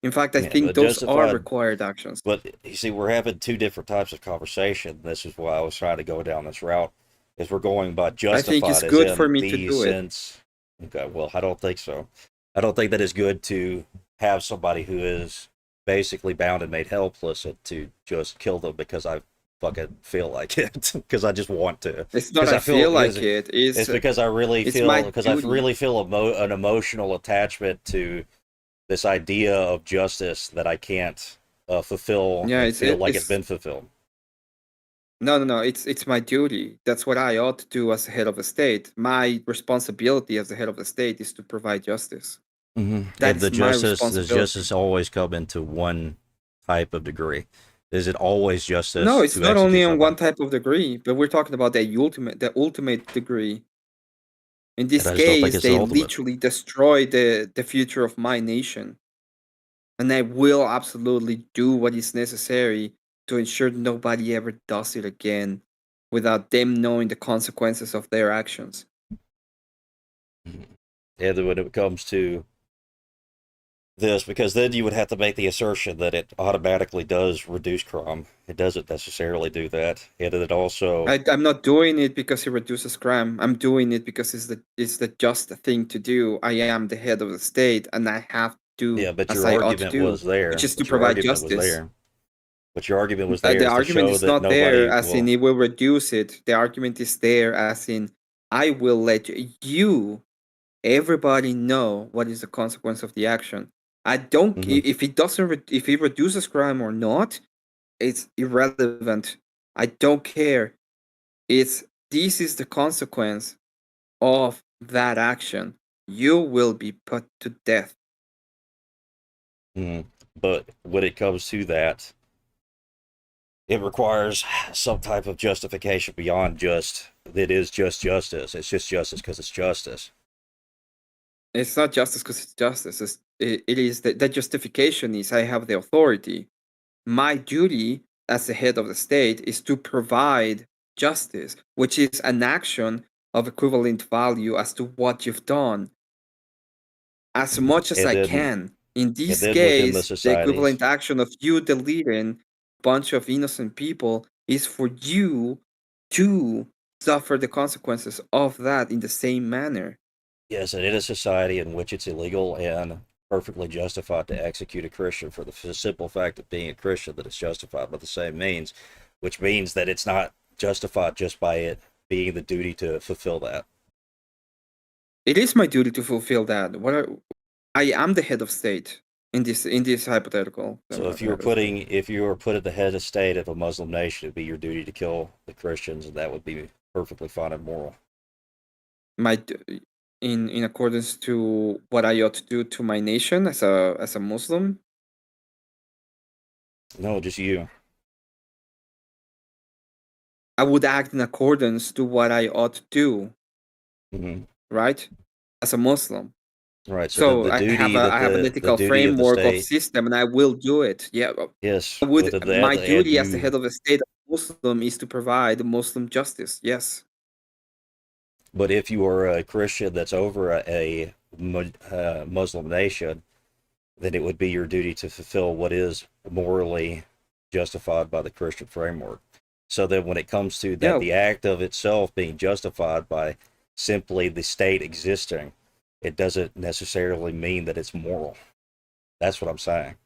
In fact, I yeah, think but those are justified. required actions. But you see, we're having two different types of conversation. This is why I was trying to go down this route. Is we're going by I think it's justified as good for in me to the do it. sense. Okay, well, I don't think so. I don't think that is good to have somebody who is basically bound and made helpless and to just kill them because I fucking feel like it because I just want to It's not because I I feel feel because like it. it's because I really It's my feel because I duty. really feel an emotional attachment to this idea of justice that I can't fulfill Yeah, and feel like it's been fulfilled. no. It's my duty. That's what I ought to do as the head of the state. My responsibility as the head of the state is to provide justice. That And is my does responsibility. justice always come into one type of degree? Is it always No, justice it's to not execute only on somebody? one type of degree, but we're talking about the ultimate degree. In this And I just don't think case, it's the they ultimate. literally destroy the future of my nation. And I will absolutely do what is necessary to ensure nobody ever does it again without them knowing the consequences of their actions. And then when it comes to this, because then you would have to make the assertion that it automatically does reduce crime. It doesn't necessarily do that. And then it also, I'm not doing it because it reduces crime. I'm doing it because it's the just thing to do. I am the head of the state, and I have to yeah, do but as your I ought to argument do, was there. which is to But your provide argument was justice. there. But your argument was there The is to argument show is that not there nobody as in will. it will reduce it. The argument is there as in I will let you, everybody, know what is the consequence of the action. I don't Mhm. if it doesn't if it reduces crime or not, it's irrelevant. I don't care. It's this is the consequence of that action. You will be put to death. Mhm. But when it comes to that, it requires some type of justification beyond just it is just justice. It's just justice because it's justice. It's not justice because it's justice. It is the justification is I have the authority. My duty as the head of the state is to provide justice, which is an action of equivalent value as to what you've done, as much as And I then can. In and this then within the case, the societies, equivalent action of you deleting a bunch of innocent people is for you to suffer the consequences of that in the same manner. yes, and in a society in which it's illegal and perfectly justified to execute a Christian for the simple fact of being a Christian, that it's justified by the same means, which means that it's not justified just by it being the duty to fulfill that. It is my duty to fulfill that. I am the head of state in this hypothetical. So if you were put at the head of state of a Muslim nation, it'd be your duty to kill the Christians, and that would be perfectly fine and moral. My in accordance to what I ought to do to my nation as a Muslim, No, just you. I would act in accordance to what I ought to do, Hmm. right? As a Muslim. Right. So So the duty I that have an the ethical duty of the framework of state, system, and I will do it. Yeah, yes, I would. within that, My and duty as the you, head of the state of Muslim is to provide Muslim justice. Yes. but if you are a Christian that's over Muslim nation, then it would be your duty to fulfill what is morally justified by the Christian framework. So that when it comes to that, Yeah. the act of itself being justified by simply the state existing, it doesn't necessarily mean that it's moral. That's what I'm saying.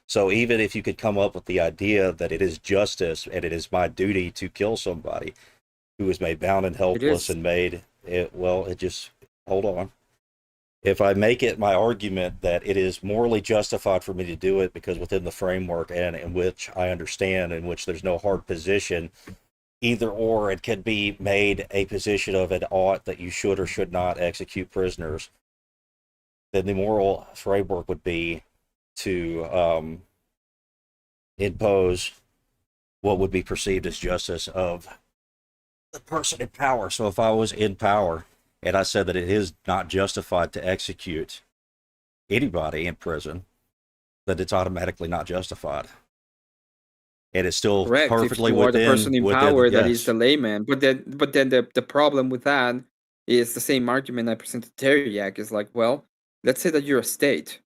So even if you could come up with the idea that it is justice and it is my duty to kill somebody who is made bound and It helpless is. and made it, well, it just, hold on. If I make it my argument that it is morally justified for me to do it because within the framework and in which I understand, in which there's no hard position, either or it can be made a position of an ought that you should or should not execute prisoners, then the moral framework would be to impose what would be perceived as justice of the person in power. So if I was in power and I said that it is not justified to execute anybody in prison, then it's automatically not justified. And it's still Correct. If perfectly you are the person in within power that is yes. the layman, but then the problem with that is the same argument I presented to Teriak is like, well, let's say that you're a state,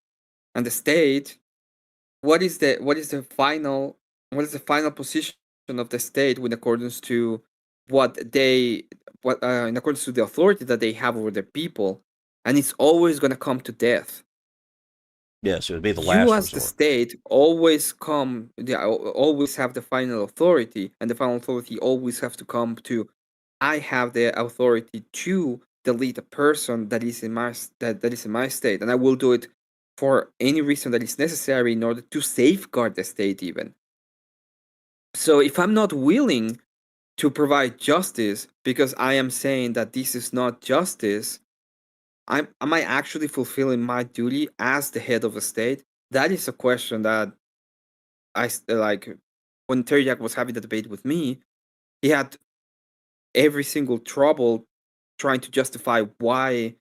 and the state, what is the final position of the state in accordance to what they what in accordance to the authority that they have over their people, and it's always going to come to death. Yes, it would be the You last as the resort. state always have the final authority, and the final authority always have to come to I have the authority to delete a person that is in that is in my state, and I will do it for any reason that is necessary in order to safeguard the state even. So if I'm not willing to provide justice because I am saying that this is not justice, am I actually fulfilling my duty as the head of a state? That is a question that like when Terjak was having the debate with me, he had every single trouble trying to justify why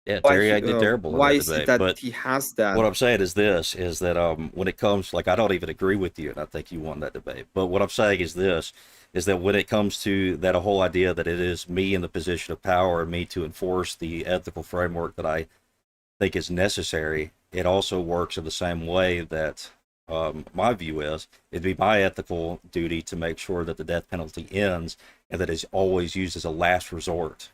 Yeah, Terry, I get terrible in why that is it debate. that But he has that. what I'm saying is this: is that when it comes, like, I don't even agree with you, and I think you won that debate. But what I'm saying is this: is that when it comes to that whole idea that it is me in the position of power and me to enforce the ethical framework that I think is necessary, it also works in the same way that my view is it'd be my ethical duty to make sure that the death penalty ends and that it's always used as a last resort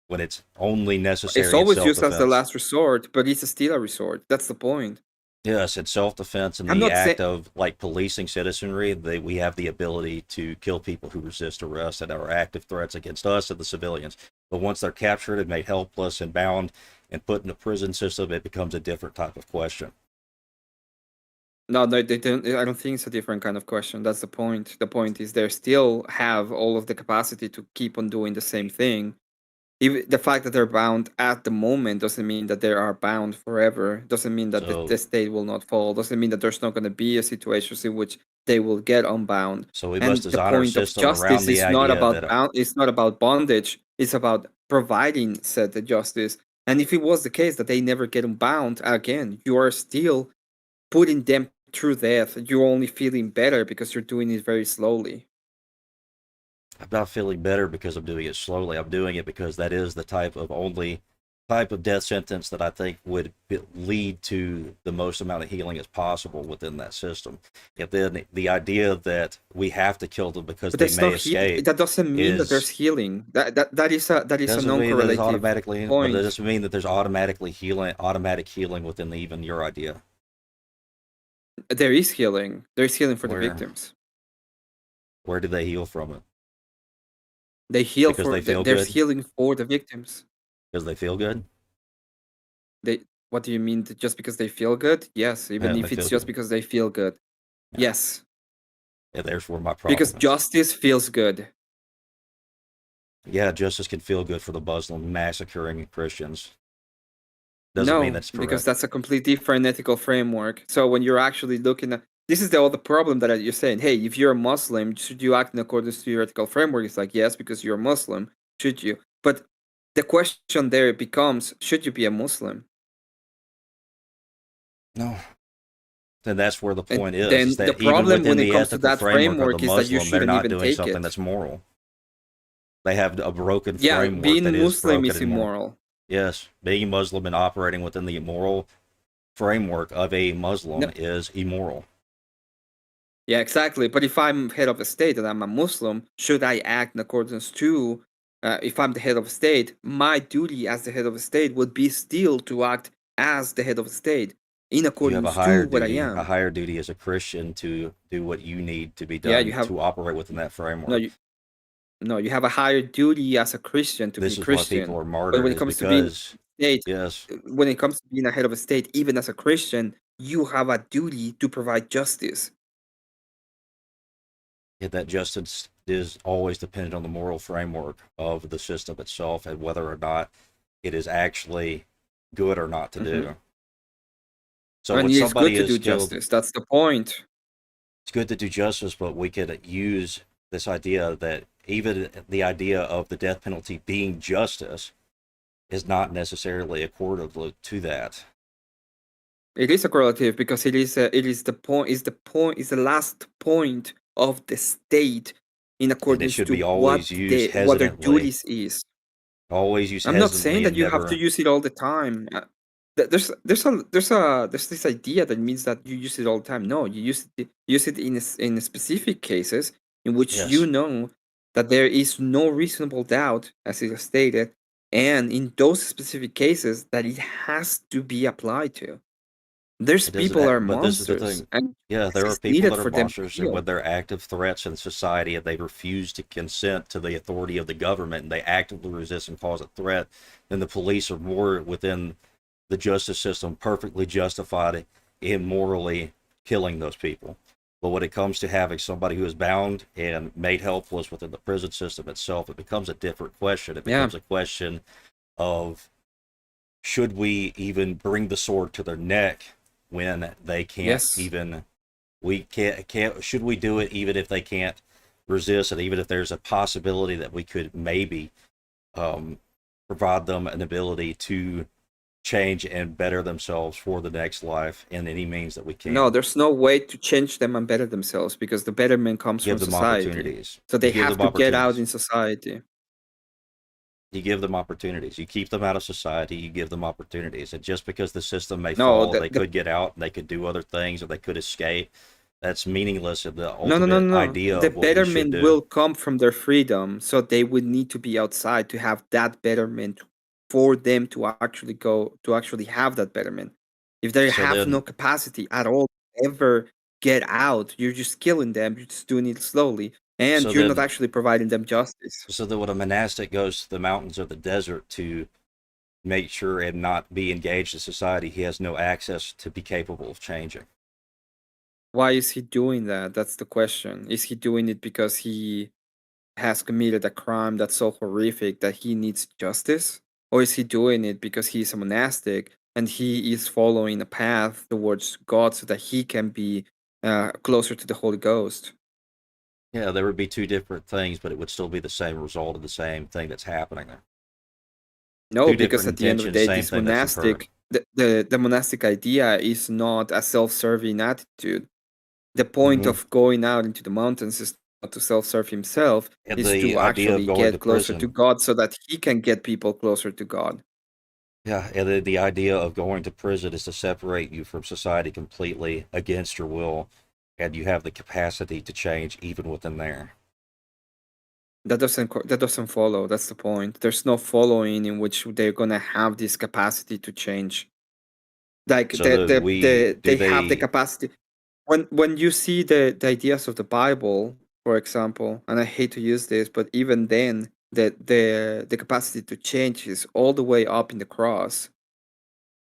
when it's only It's necessary in always used as the self-defense. last resort, but it's still a resort. That's the point. Yes, in self-defense and I'm the not act saying of like policing citizenry, we have the ability to kill people who resist arrest and are active threats against us and the civilians. But once they're captured and made helpless and bound and put in a prison system, it becomes a different type of question. no, they don't. I don't think it's a different kind of question. That's the point. The point is they still have all of the capacity to keep on doing the same thing. Even the fact that they're bound at the moment doesn't mean that they are bound forever. Doesn't mean that the So, state will not fall. Doesn't mean that there's not going to be a situation in which they will get unbound. so we must And the design our point of system around justice the is not idea about that bound. It's not about bondage. It's about providing said justice. And if it was the case that they never get unbound again, you are still putting them through death. You're only feeling better because you're doing it very slowly. I'm not feeling better because I'm doing it slowly. I'm doing it because that is the type of death sentence that I think would lead to the most amount of healing as possible within that system. And then the idea that we have to kill them because But they that's may not healing. escape That doesn't mean that there's is healing. That is a doesn't mean that there's non-correlative automatically, but it point. doesn't mean that there's automatic healing within even your idea. There is healing. There is healing for the Where victims. where do they heal from it? They heal Because for. they feel There's good? healing for the victims. Because they feel good? They. What do you mean? Just because they feel good? Yes. Even Yeah, they if it's feel just good. because they feel good. Yeah. Yes. Yeah, there's where my Because problem is. justice feels good. Yeah, justice can feel good for the Muslim massacring Christians. Doesn't mean No, that's because correct. that's a completely different ethical framework. So when you're actually looking at this is the other problem that you're saying, hey, if you're a Muslim, should you act in accordance to your ethical framework? It's like, yes, because you're a Muslim, should you? But the question there becomes, should you be a Muslim? No. Then that's where the And point is then the that even problem within when it the comes to ethical that framework of the framework is that you Muslim, they're shouldn't not even doing take something it. that's moral. They have a broken Yeah, framework that being is Muslim broken is and moral. immoral. Yes, being Muslim and operating within the moral framework of a Muslim No, is immoral. yeah, exactly. But if I'm head of a state and I'm a Muslim, should I act in accordance to, if I'm the head of a state, my duty as the head of a state would be still to act as the head of a state in You have accordance to what I a am. higher duty as a Christian to do what you need to be Yeah, you done have to operate within that no, framework. you have a higher duty as a Christian to be This is why people Christian. are But martyred, when it is comes to being because, state, yes, when it comes to being a head of a state, even as a Christian, you have a duty to provide justice. that justice is always dependent on the moral framework of the system itself and whether or not it is actually good or not to Hmm. do. So And when it's good somebody to do is killed, justice. That's the point. it's good to do justice, but we could use this idea that even the idea of the death penalty being justice is not necessarily equivalent to that. It is a correlative because it is the point is the last point of the state in And it accordance should to be always used what their hesitantly, duties is. always used I'm not saying hesitantly that and you have to never. use it all the time. There's this idea that means that you use it all the time. No, use it in specific cases in which you Yes, know that there is no reasonable doubt, as it is stated, and in those specific cases that it has to be applied to. There's it doesn't. people are But this is the monsters, thing. and Yeah, this there are is people needed that are for them to monsters, and heal. when they're active threats in society and they refuse to consent to the authority of the government and they actively resist and cause a threat, then the police are more within the justice system, perfectly justified in morally killing those people. But when it comes to having somebody who is bound and made helpless within the prison system itself, it becomes a different question. It Yeah. becomes a question of should we even bring the sword to their neck when they can't Yes. even we can't should we do it even if they can't resist, and even if there's a possibility that we could maybe um, provide them an ability to change and better themselves for the next life in any means that we No, can. there's no way to change them and better themselves because the betterment comes Give from them society. opportunities. So You they give have them to get out opportunities. in society. You give them opportunities. You keep them out of society. You give them opportunities. And just because the system may No, fall, they could get out, and they could do other things, or they could escape. That's meaningless in the no, ultimate no. idea The of what we should betterment do. will come from their freedom, so they would need to be outside to have that betterment for them to actually go to actually have that betterment. If they So have no then, capacity at all to ever get out, you're just killing them, you're just doing it slowly, and so you're not then, actually providing them justice. so that when a monastic goes to the mountains or the desert to make sure and not be engaged in society, he has no access to be capable of changing. Why is he doing that? That's the question. Is he doing it because he has committed a crime that's so horrific that he needs justice? Or is he doing it because he's a monastic and he is following a path towards God so that he can be closer to the Holy Ghost? Yeah, there would be two different things, but it would still be the same result of the same thing that's happening there. No, Two because different at the end of the intentions, day, same this thing that's occurring. monastic, the monastic idea is not a self serving attitude. The point Hmm. of going out into the mountains is not to self serve himself, And is the to idea of actually going to get closer to prison, God so that he can get people closer to God. yeah, and the idea of going to prison is to separate you from society completely against your will, and you have the capacity to change even within there. That doesn't follow. That's the point. There's no following in which they're gonna have this capacity to change. Like So that we do they have the they capacity. When you see the ideas of the Bible, for example, and I hate to use this, but even then, the capacity to change is all the way up in the cross.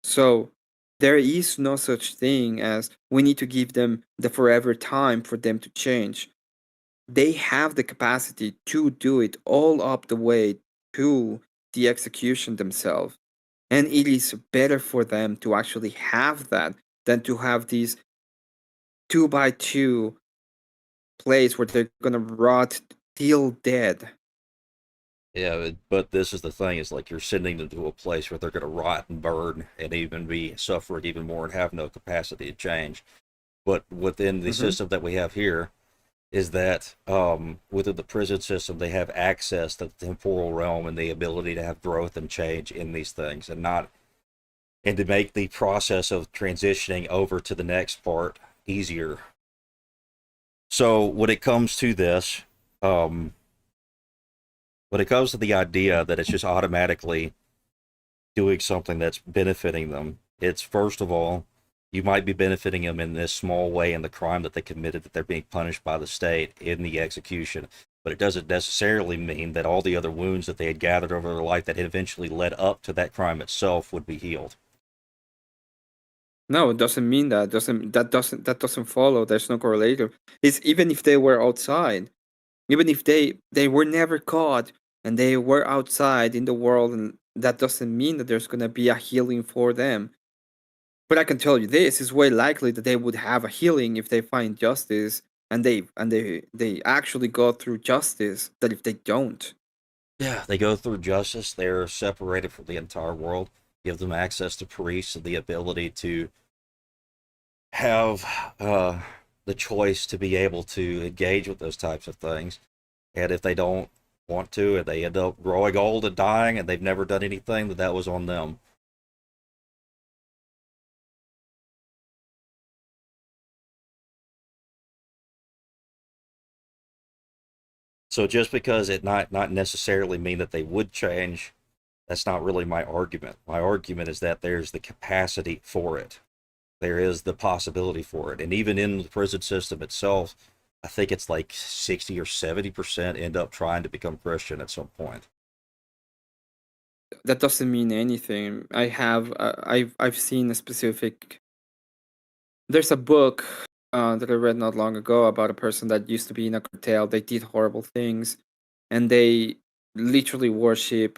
So there is no such thing as we need to give them the forever time for them to change. They have the capacity to do it all up the way to the execution themselves. And it is better for them to actually have that than to have these 2 by 2 plays where they're gonna rot till dead. Yeah, but this is the thing: is like you're sending them to a place where they're going to rot and burn, and even be suffering even more, and have no capacity to change. But within the Hmm. system that we have here, is that within the prison system they have access to the temporal realm and the ability to have growth and change in these things, and not and to make the process of transitioning over to the next part easier. So when it comes to this, um, when it comes to the idea that it's just automatically doing something that's benefiting them, it's first of all, you might be benefiting them in this small way in the crime that they committed, that they're being punished by the state in the execution. But it doesn't necessarily mean that all the other wounds that they had gathered over their life that had eventually led up to that crime itself would be healed. No, it doesn't mean that. That doesn't follow. There's no correlator. It's even if they were outside, even if they were never caught and they were outside in the world, and that doesn't mean that there's gonna be a healing for them. But I can tell you this: it's way likely that they would have a healing if they find justice and they actually go through justice. That if they don't. Yeah, they go through justice. They're separated from the entire world. Give them access to priests and the ability to have the choice to be able to engage with those types of things. And if they don't want to, and they end up growing old and dying, and they've never done anything, that was on them. So just because it not necessarily mean that they would change, that's not really my argument. My argument is that there's the capacity for it. There is the possibility for it. And even in the prison system itself, I think it's like 60 or 70% end up trying to become Christian at some point. That doesn't mean anything. I've seen a specific. There's a book that I read not long ago about a person that used to be in a cartel. They did horrible things, and literally worship.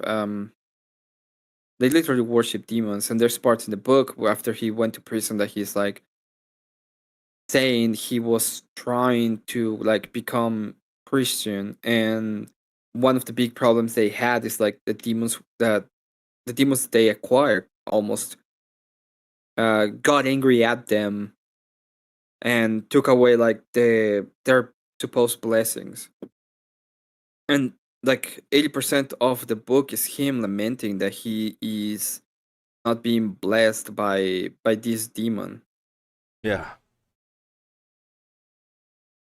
They literally worship demons. And there's parts in the book where after he went to prison that he's like saying he was trying to like become Christian, and one of the big problems they had is like the demons they acquired almost got angry at them and took away like their supposed blessings. And like 80% of the book is him lamenting that he is not being blessed by this demon. Yeah.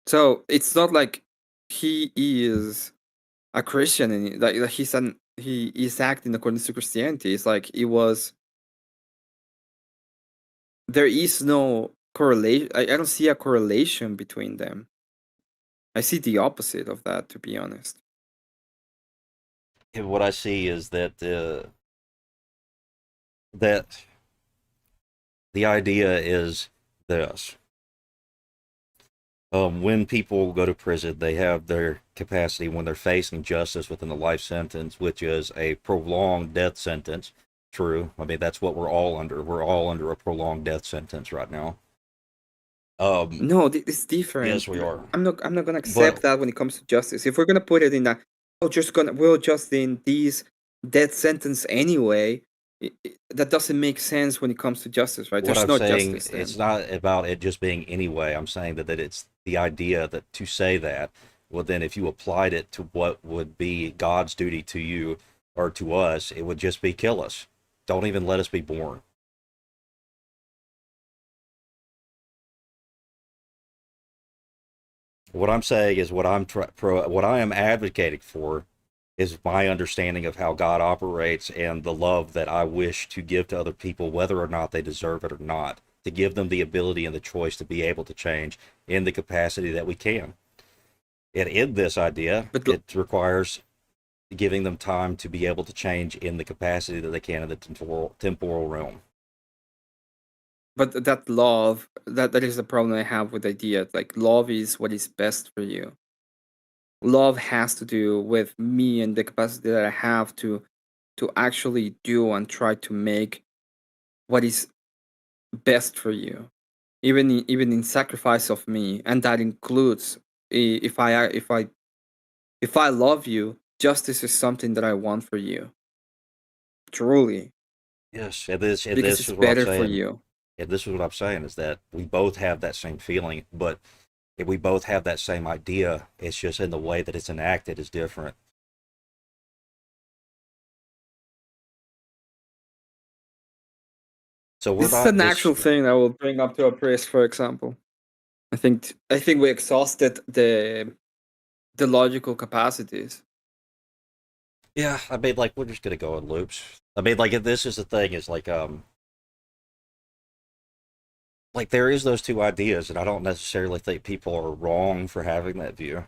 So it's not like he is a Christian and like he is acting according to Christianity. It's like it was there is no correlation. I don't see a correlation between them. I see the opposite of that, to be honest. And what I see is that that the idea is this. When people go to prison, they have their capacity when they're facing justice within a life sentence, which is a prolonged death sentence. True. I mean, that's what we're all under. We're all under a prolonged death sentence right now. No, it's different. Yes, we are. I'm not gonna accept But that when it comes to justice. If we're gonna put it in that, we'll just in these death sentence anyway. That doesn't make sense when it comes to justice, right? what There's I'm no saying, justice then. it's not about it just being anyway. I'm saying that it's the idea that to say that, well, then if you applied it to what would be God's duty to you or to us, it would just be kill us. Don't even let us be born. What I'm saying is what what I am advocating for is my understanding of how God operates and the love that I wish to give to other people, whether or not they deserve it or not, to give them the ability and the choice to be able to change in the capacity that we can. And in this idea, But it requires giving them time to be able to change in the capacity that they can in the temporal realm. But that love, that is the problem I have with the idea. Like love is what is best for you. Love has to do with me and the capacity that I have to actually do and try to make what is best for you, even in sacrifice of me, and that includes if I love you, justice is something that I want for you, truly, Yes, and this because is it's what I'm better for saying. you. And this is what I'm saying is that we both have that same feeling, but if we both have that same idea, it's just in the way that it's enacted is different. So we're This is an not just actual thing I will bring up to a priest, for example. I think we exhausted the logical capacities. yeah. I mean, like we're just gonna go in loops. I mean, like if this is the thing is like there is those two ideas, and I don't necessarily think people are wrong for having that view.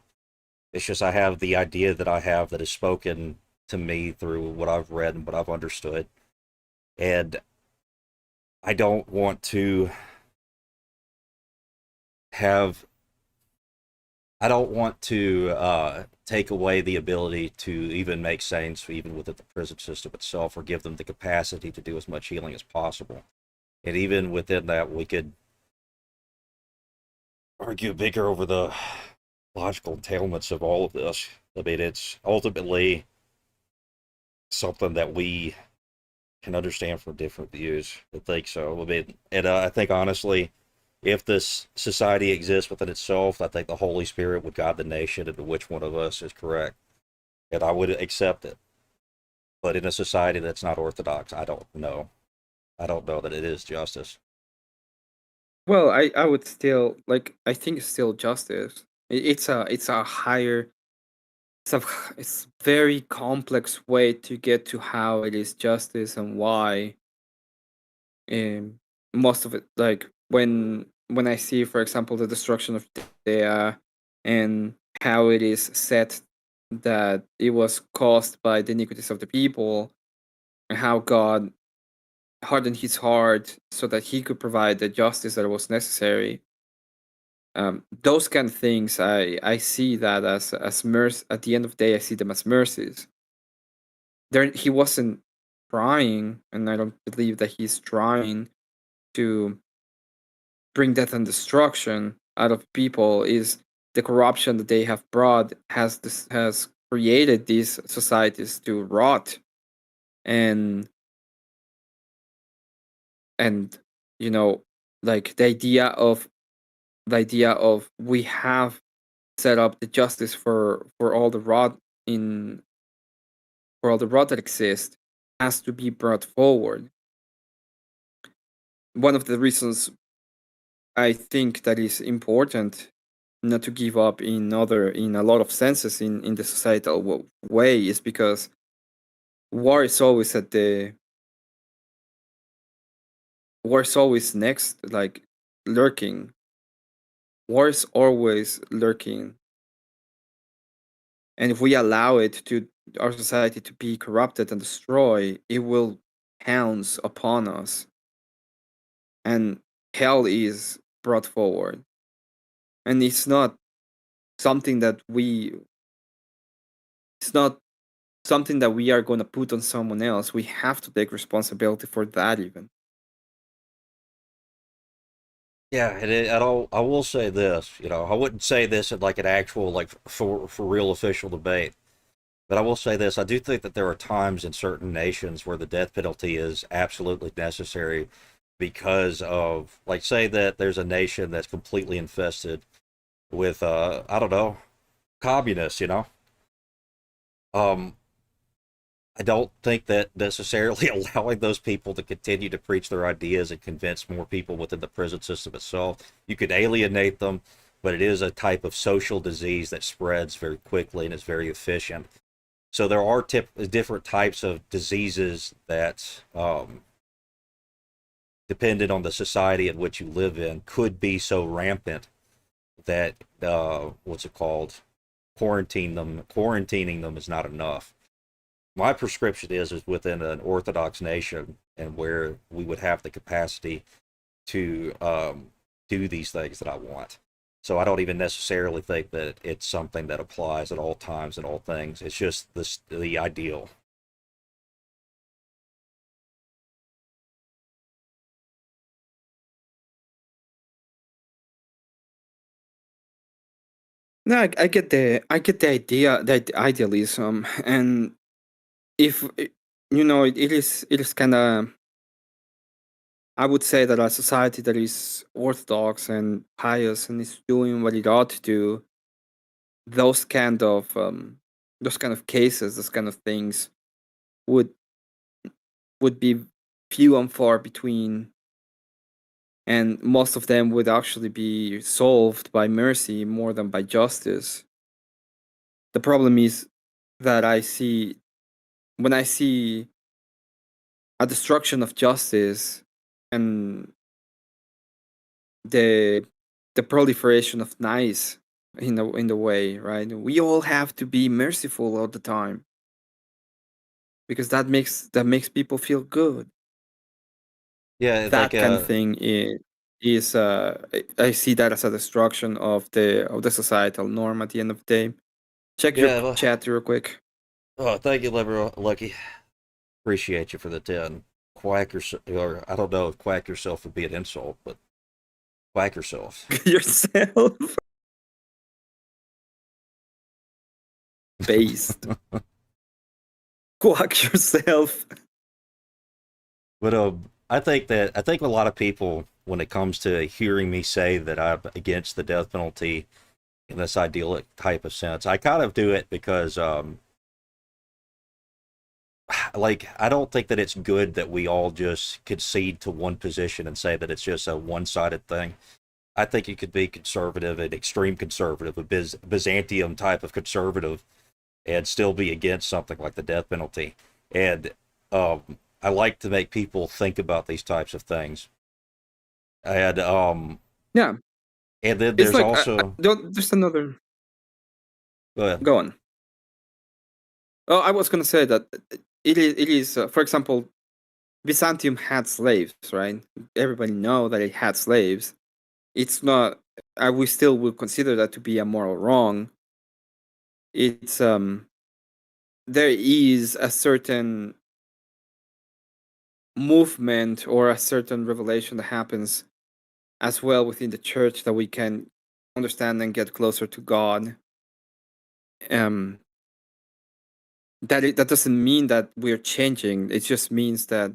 It's just I have the idea that I have that is spoken to me through what I've read and what I've understood, and I don't want to have I don't want to take away the ability to even make saints, even within the prison system itself, or give them the capacity to do as much healing as possible. And even within that, we could argue bigger over the logical entailments of all of this. I mean, it's ultimately something that we can understand from different views. I think so. I mean, and I think honestly, if this society exists within itself, I think the Holy Spirit would guide the nation into which one of us is correct, and I would accept it. But in a society that's not orthodox, I don't know. I don't know that it is justice. Well, I would still like. I think it's still justice. It's a higher. It's very complex way to get to how it is justice and why. And most of it, like when I see, for example, the destruction of Dea and how it is set that it was caused by the iniquities of the people, and how God hardened his heart so that he could provide the justice that was necessary. Those kind of things, I see that as mercy. At the end of the day, I see them as mercies. There, he wasn't trying, and I don't believe that he's trying to bring death and destruction out of people. Is the corruption that they have brought has created these societies to rot, and and you know, like the idea of we have set up the justice for all the rot in for all the rot that exists has to be brought forward. One of the reasons I think that is important not to give up in a lot of senses in the societal way is because war is always at the war is always next, like lurking. War is always lurking, and if we allow it to our society to be corrupted and destroy, it will pounce upon us, and hell is brought forward. And something that we it's not something that we are going to put on someone else. We have to take responsibility for that even. Yeah, I will say this, I wouldn't say this in like an actual like for real official debate, but I will say this: I do think that there are times in certain nations where the death penalty is absolutely necessary because of, like, say that there's a nation that's completely infested with I don't know, communists, um I don't think that necessarily allowing those people to continue to preach their ideas and convince more people within the prison system itself, you could alienate them, but it is a type of social disease that spreads very quickly and is very efficient. So there are different types of diseases that, dependent on the society in which you live in, could be so rampant that, what's it called, quarantining them is not enough. My prescription is within an Orthodox nation and where we would have the capacity to do these things that I want. So I don't even necessarily think that it's something that applies at all times and all things. It's just the ideal. No, I get the idea, the idealism, and if it is kind of, I would say that a society that is orthodox and pious and is doing what it ought to do, those kind of cases, those kind of things would be few and far between, and most of them would actually be solved by mercy more than by justice. The problem is that when I see a destruction of justice and the proliferation of nice in the way, right? We all have to be merciful all the time because that makes people feel good. Yeah, it's like That kind of thing is I see that as a destruction of the societal norm at the end of the day. Check your yeah. Well, chat real quick. oh, thank you, Lucky. Appreciate you for the 10. Quack yourself, or I don't know if quack yourself would be an insult, but quack yourself. Yourself based. Quack yourself. But I think a lot of people, when it comes to hearing me say that I'm against the death penalty in this idyllic type of sense, I kind of do it because like, I don't think that it's good that we all just concede to one position and say that it's just a one-sided thing. I think you could be conservative and extreme conservative, a Byzantium type of conservative, and still be against something like the death penalty. And I like to make people think about these types of things. And Yeah, and then it's there's like also, there's another. go ahead. Go on. Oh, I was gonna say that it is for example, Byzantium had slaves, right? Everybody know that it had slaves. It's not. We still will consider that to be a moral wrong. It's there is a certain movement or a certain revelation that happens as well within the church that we can understand and get closer to God. Um, that doesn't mean that we're changing. It just means that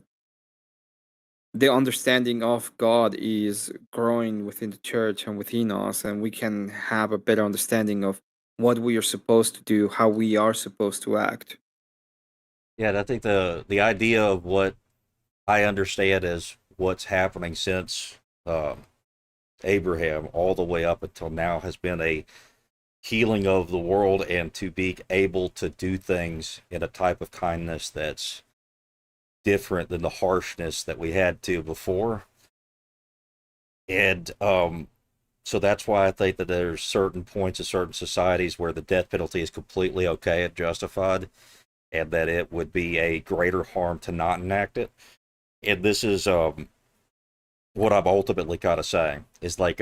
the understanding of God is growing within the church and within us, and we can have a better understanding of what we are supposed to do, how we are supposed to act. Yeah, and I think the idea of what I understand as what's happening since um, Abraham all the way up until now has been a healing of the world and to be able to do things in a type of kindness that's different than the harshness that we had to before. And so that's why I think that there's certain points in certain societies where the death penalty is completely okay and justified, and that it would be a greater harm to not enact it. And this is what I'm ultimately kind of saying is like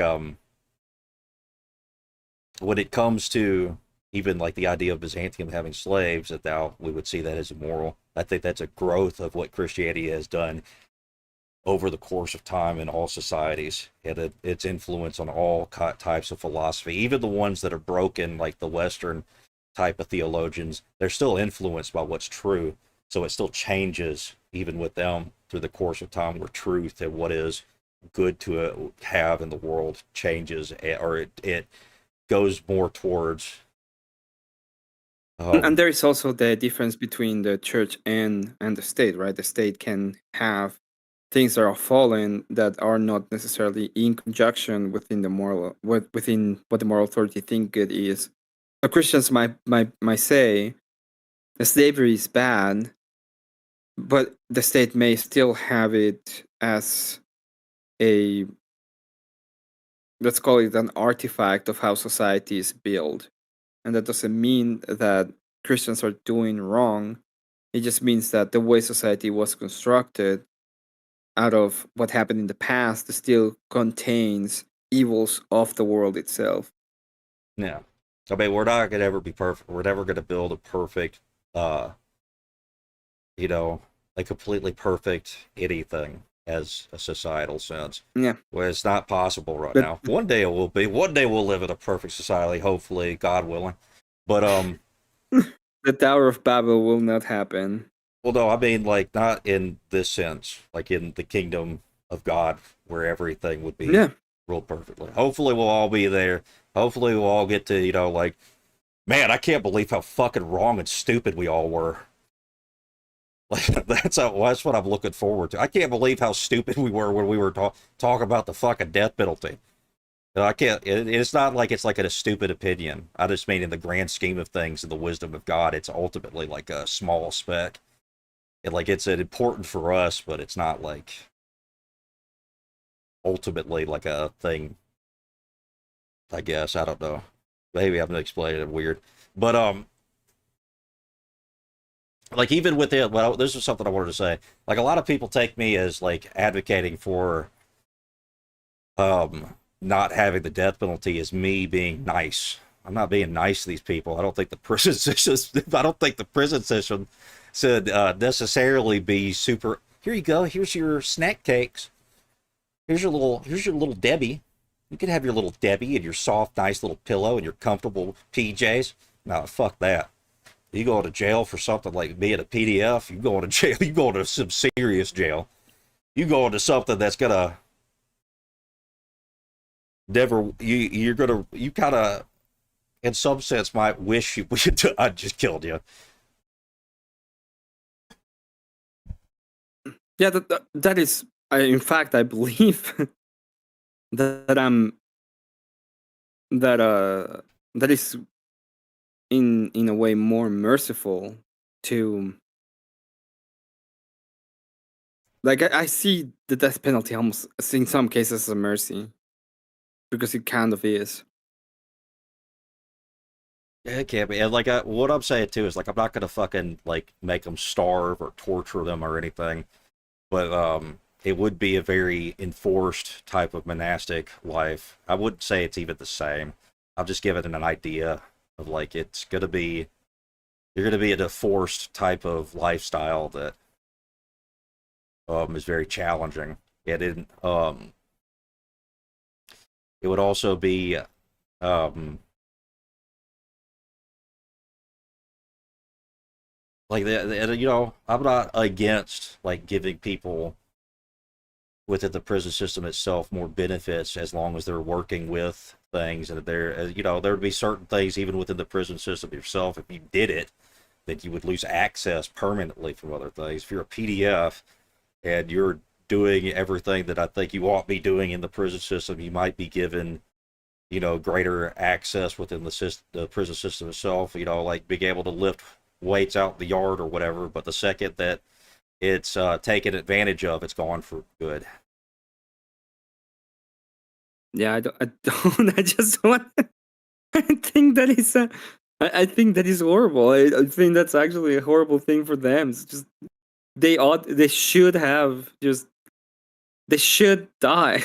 when it comes to even like the idea of Byzantium having slaves, that now we would see that as immoral. I think that's a growth of what Christianity has done over the course of time in all societies, and its influence on all types of philosophy, even the ones that are broken, like the Western type of theologians, they're still influenced by what's true. So it still changes even with them through the course of time, where truth and what is good to have in the world changes, or it goes more towards And there is also the difference between the church and the state, right? The state can have things that are fallen that are not necessarily in conjunction within the moral within what the moral authority think good is. So Christians might say that slavery is bad, but the state may still have it as a, let's call it, an artifact of how society is built. And that doesn't mean that Christians are doing wrong. It just means that the way society was constructed out of what happened in the past still contains evils of the world itself. yeah. I mean, we're not gonna ever be perfect. We're never gonna build a perfect, uh, you know, a completely perfect anything as a societal sense. Yeah. Well, it's not possible right But now. One day it will be. One day we'll live in a perfect society, hopefully, God willing. But the Tower of Babel will not happen. well, no, I mean like not in this sense, like in the kingdom of God, where everything would be Yeah. ruled perfectly. Hopefully, we'll all be there. Hopefully, we'll all get to, like, man, I can't believe how fucking wrong and stupid we all were. Like that's what I'm looking forward to. I can't believe how stupid we were when we were talking about the fucking death penalty. I can't. It's not like it's like a stupid opinion. I just mean in the grand scheme of things and the wisdom of God, it's ultimately like a small speck. And like it's important for us, but it's not like ultimately like a thing. I guess I don't know. Maybe I'm explaining it weird, but like even with it, well, this is something I wanted to say. Like a lot of people take me as like advocating for not having the death penalty as me being nice. I'm not being nice to these people. I don't think the prison system. I don't think the prison system should necessarily be super. Here you go. Here's your snack cakes. Here's your little Debbie. You can have your little Debbie and your soft, nice little pillow and your comfortable PJs. No, fuck that. You go to jail for something like being a PDF. You go to jail. You go to some serious jail. You go into something that's gonna never. You kind of, in some sense, might wish you I just killed you. Yeah, that is. In fact, I believe that I'm that is in a way more merciful to, like, I see the death penalty almost in some cases as a mercy, because it kind of is. It can't be. And like what I'm saying too is like I'm not gonna fucking like make them starve or torture them or anything, but it would be a very enforced type of monastic life. I wouldn't say it's even the same. I'll just give it an idea of like it's gonna be, you're gonna be in a forced type of lifestyle that is very challenging. It would also be um like you know, I'm not against like giving people within the prison system itself more benefits as long as they're working with things, and there, you know, there would be certain things even within the prison system yourself, if you did it, that you would lose access permanently from other things. If you're a PDF and you're doing everything that I think you ought to be doing in the prison system, you might be given, you know, greater access within the prison system itself, you know, like being able to lift weights out in the yard or whatever. But the second that it's taken advantage of, it's gone for good. Yeah, I don't. I just want. I think that is. I think that is horrible. I think that's actually a horrible thing for them. It's just they ought. They should have just. They should die.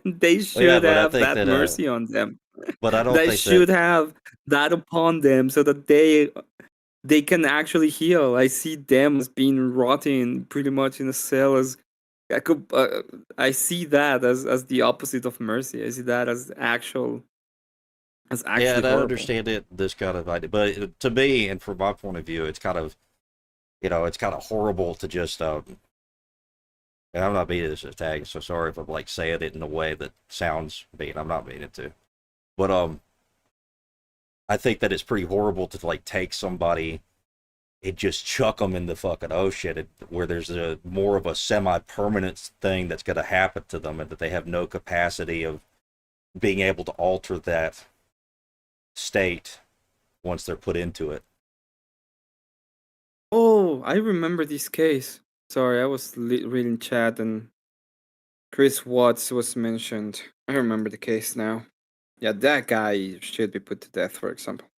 They Well, yeah, should but I have think that that, mercy on them. but I don't They think that, should have that upon them so that they can actually heal. I see them as being rotting pretty much in a cell as I could. I see that as the opposite of mercy. I see that as yeah, actually and I horrible. understand it, this kind of idea, but to me, and from my point of view, it's kind of, you know, it's kind of horrible to just, and I'm not meaning this as tag, so sorry if I'm like saying it in a way that sounds mean. I'm not meaning to, but I think that it's pretty horrible to like take somebody and just chuck them in the fucking ocean, where there's a more of a semi-permanent thing that's going to happen to them, and that they have no capacity of being able to alter that state once they're put into it. Oh, I remember this case. Sorry, I was reading chat and Chris Watts was mentioned. I remember the case now. Yeah, that guy should be put to death, for example.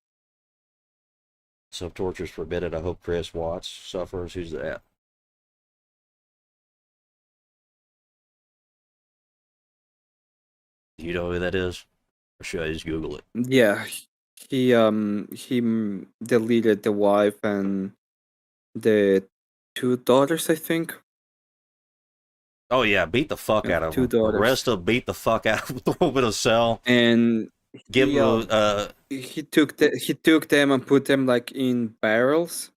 So if torture's forbidden, I hope Chris Watts suffers. Who's that? Do you know who that is? Or should I just Google it? Yeah, he deleted the wife and the two daughters, I think. Oh yeah, beat the fuck Yeah, out of two him. daughters. Arrest him, beat the fuck out of him, throw him in a cell, And give he him he took them and put them like in barrels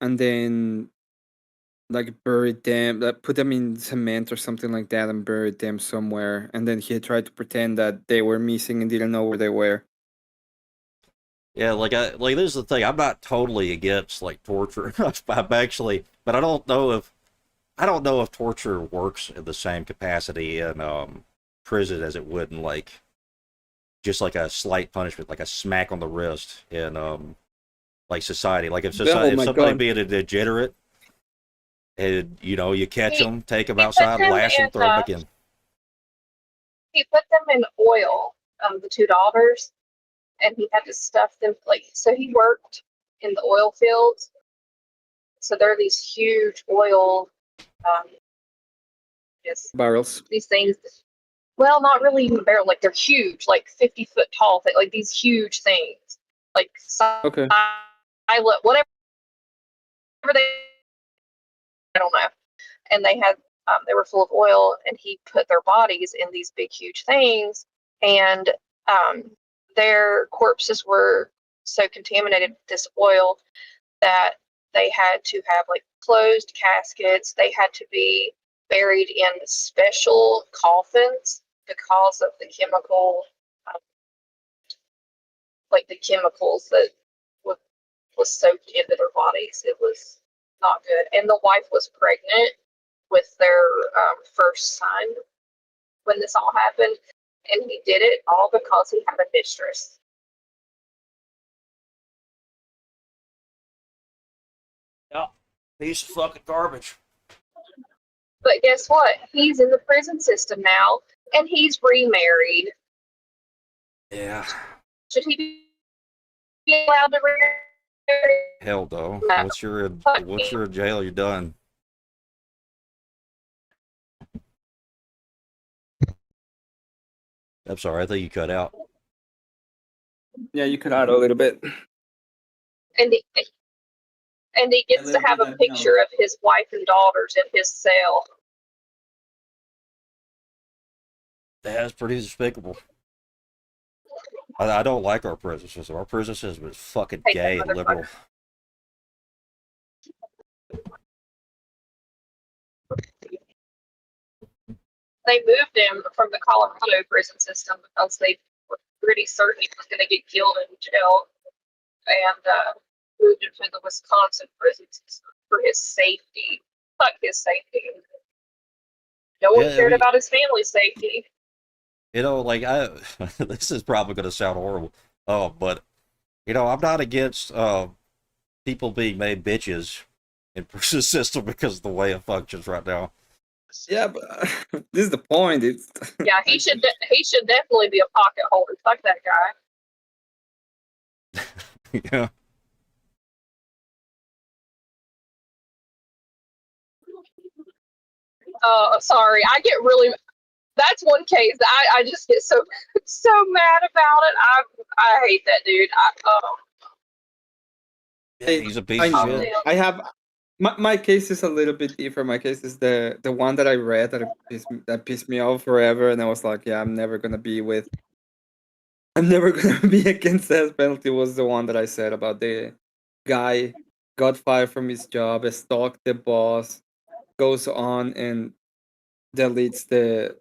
and then like buried them, like put them in cement or something like that and buried them somewhere. And then he tried to pretend that they were missing and didn't know where they were. yeah, like this is the thing. I'm not totally against like torture. I'm actually, but I don't know if torture works in the same capacity in prison as it would in like just like a slight punishment, like a smack on the wrist in like society. Like if Oh society, if my somebody god. being a degenerate, and you know you catch He them, take them he put outside, them lash them, in throw them back in. he put them in oil, the two daughters, and he had to stuff them like so he worked in the oil fields. So there are these huge oil um just Barrels. these things, well, not really even barrel, like they're huge, like 50-foot tall, like these huge things, like Okay. whatever they, I don't know. And they had they were full of oil, and he put their bodies in these big huge things, and um, their corpses were so contaminated with this oil that they had to have like closed caskets. They had to be buried in special coffins because of the chemical, um, like the chemicals that was, was soaked into their bodies. It was not good. And the wife was pregnant with their first son when this all happened, and he did it all because he had a mistress. Yeah, piece of fucking garbage. But guess what? He's in the prison system now, and he's remarried. Yeah. Should he be allowed to remarry? Hell no. No. Once you're in jail, you're done. I'm sorry, I think you cut out. Yeah, you could add a little bit. And he, and he gets to have a picture of his wife and daughters in his cell. That's pretty despicable. I don't like our prison system. Our prison system is fucking Hate that gay and motherfucker. liberal. They moved him from the Colorado prison system because they were pretty certain he was going to get killed in jail, and moved him to the Wisconsin prison system for his safety. Fuck his safety. No one Yeah, I cared mean, about his family's safety. you know, like I, this is probably going to sound horrible. Oh, but you know, I'm not against people being made bitches in prison system because of the way it functions right now. Yeah, but this is the point. It's Yeah, he should definitely be a pocket holder. Fuck that guy. Yeah. Sorry, I get really. That's one case that I just get so mad about it. I hate that dude. Yeah, he's a piece I of know. shit. I have my case is a little bit different. My case is the one that I read that pissed me off forever, and I was like, yeah, I'm never gonna be against death penalty. Was the one that I said about the guy got fired from his job, stalked the boss, goes on and deletes the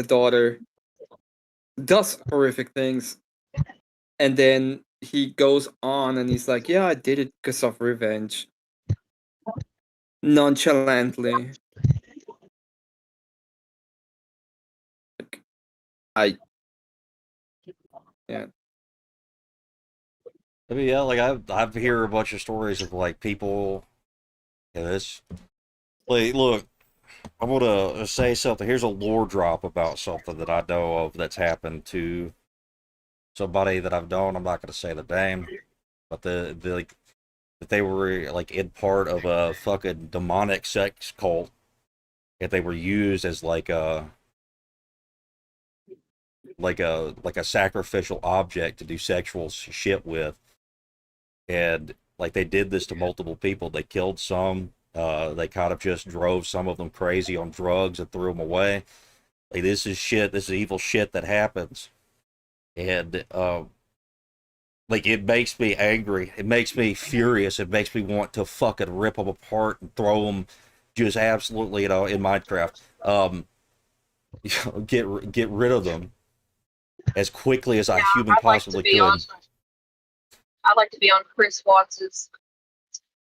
daughter, does horrific things, and then he goes on and he's like, yeah, I did it because of revenge, nonchalantly. Like, I yeah. I mean, yeah, like I hear a bunch of stories of like people. Yeah, this. Like, look, I'm gonna say something. Here's a lore drop about something that I know of that's happened to somebody that I've known. I'm not gonna say the name, but the like that they were like in part of a fucking demonic sex cult, and they were used as like a sacrificial object to do sexual shit with, and like they did this to multiple people. They killed some. They kind of just drove some of them crazy on drugs and threw them away. Like this is shit. This is evil shit that happens, and like it makes me angry. It makes me furious. It makes me want to fucking rip them apart and throw them, just absolutely, you know, in Minecraft. You know, get rid of them as quickly as I Yeah, human I'd like to possibly be on. could. I'd like to be on Chris Watts's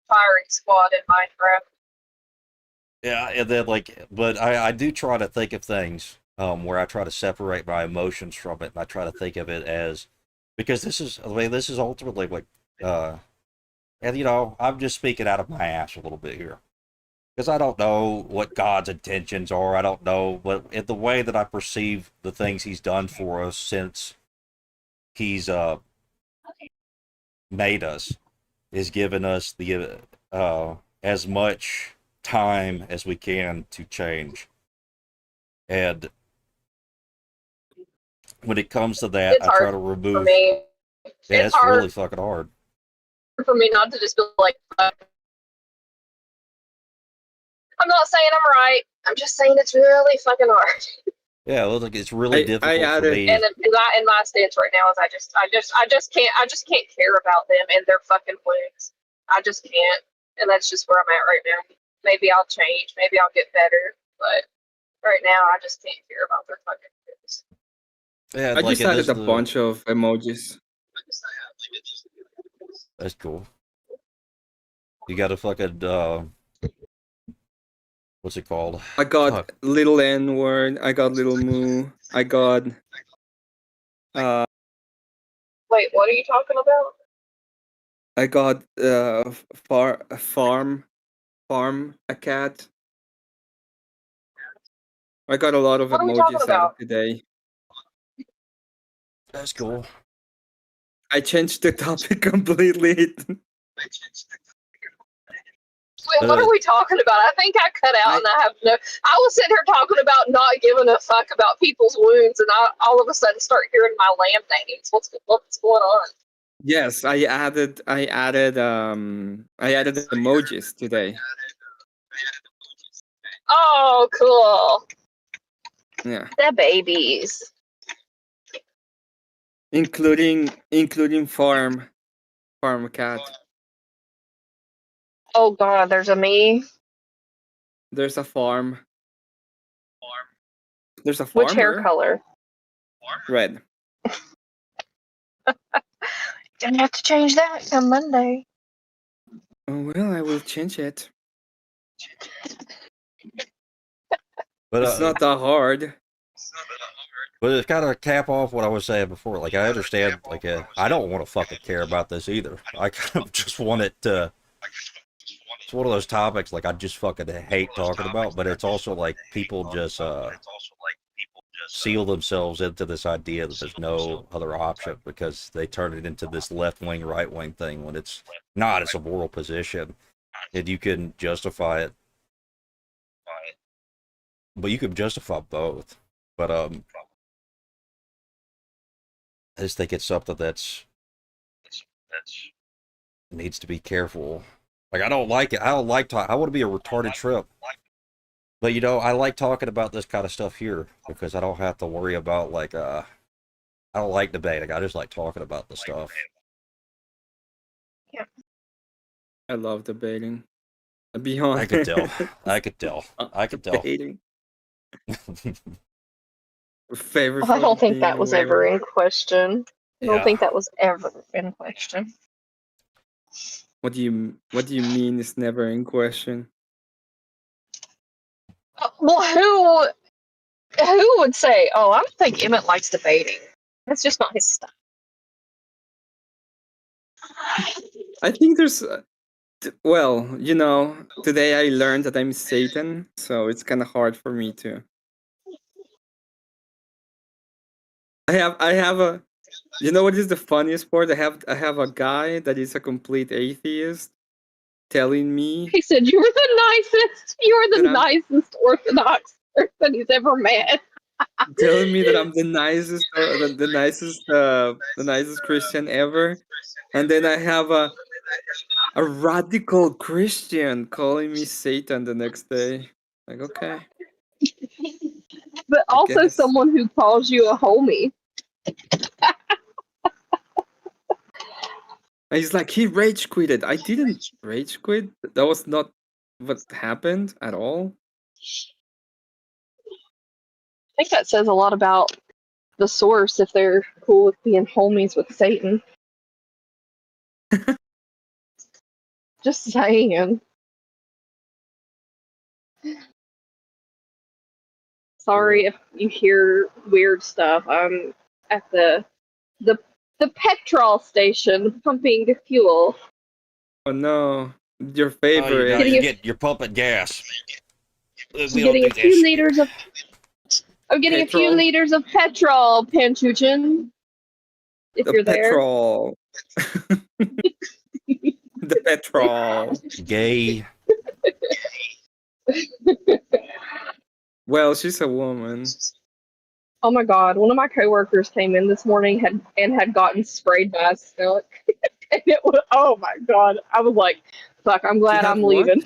firing squad in Minecraft. Yeah, and then like, but I do try to think of things where I try to separate my emotions from it, and I try to think of it as because this is, I mean, this is ultimately like, and you know, I'm just speaking out of my ass a little bit here because I don't know what God's intentions are. I don't know, but in the way that I perceive the things He's done for us since He's made us, is given us the as much time as we can to change. And when it comes to that, It's I try hard to for remove. me. Yeah, It's it's hard really fucking hard. for me not to just be like, fuck. I'm not saying I'm right. I'm just saying it's really fucking hard. Yeah, well, like it's really I difficult for added me. And my stance right now is I just can't care about them and their fucking wounds. I just can't, and that's just where I'm at right now. Maybe I'll change. Maybe I'll get better, but right now I just can't care about their fucking wounds. Yeah, I like just it added is a the. bunch of emojis. That's cool. You got a fucking what's it called? I got Fuck. little N word. I got little moo. I got Wait, what are you talking about? I got farm a cat. I got a lot of What are we talking emojis added about? today. That's cool. I changed the topic completely. Wait, what are we talking about? I think I cut out and I have no. I was sitting here talking about not giving a fuck about people's wounds, and I all of a sudden start hearing my lamb names. What's going on? Yes, I added emojis today. Oh, cool. Yeah. They're babies. Including farm cat. Oh god, there's a me. There's a farm. There's a Which hair farmer. color? Red. Didn't have to change that come Monday. Oh well, I will change it. But It's not that hard. But it's kind of cap off what I was saying before. Like, I understand, like, I don't want to fucking care about this either. I kind of just want it to. It's one of those topics, like, I just fucking hate talking about, but it's also like people just seal themselves into this idea that there's no other option because they turn it into this left wing, right wing thing when it's not. It's a moral position, and you can justify it, but you can justify both. But I just think it's something that's needs to be careful. Like, I don't like it. I don't like talk. I want to be a retarded shrimp. But you know, I like talking about this kind of stuff here because I don't have to worry about like I don't like debating. I just like talking about the stuff. I love debating. Be I could tell. honest. I could tell. I could tell. Debating. Favorite I don't think thing that in was the ever world. in question. I don't Yeah. think that was ever in question. What do you mean it's never in question? Well, who would say, "Oh, I don't think Emmett likes debating"? That's just not his style. I think there's well, you know, today I learned that I'm Satan, so it's kind of hard for me to. I have a you know what is the funniest part? I have a guy that is a complete atheist telling me He said, "You were the nicest. You were that the I'm nicest Orthodox person he's ever met." telling me that I'm the nicest the nicest Christian ever. And then I have a radical Christian calling me Satan the next day. Like, okay, But I also guess. someone who calls you a homie. And he's like, he rage quitted. I didn't rage quit. That was not what happened at all. I think that says a lot about the source if they're cool with being homies with Satan. Just saying. Sorry if you hear weird stuff. I'm at the the petrol station pumping fuel. Oh no, your Oh, favorite. you're pumping gas. We I'm don't getting do a few this. liters of I'm getting a few Petrol. liters of petrol, Panchuchin. If The you're there. petrol. The petrol. Gay. Well, she's a woman. Oh my god, one of my coworkers came in this morning had gotten sprayed by a skunk. And it was, oh my god. I was like, fuck, I'm glad had I'm what? leaving.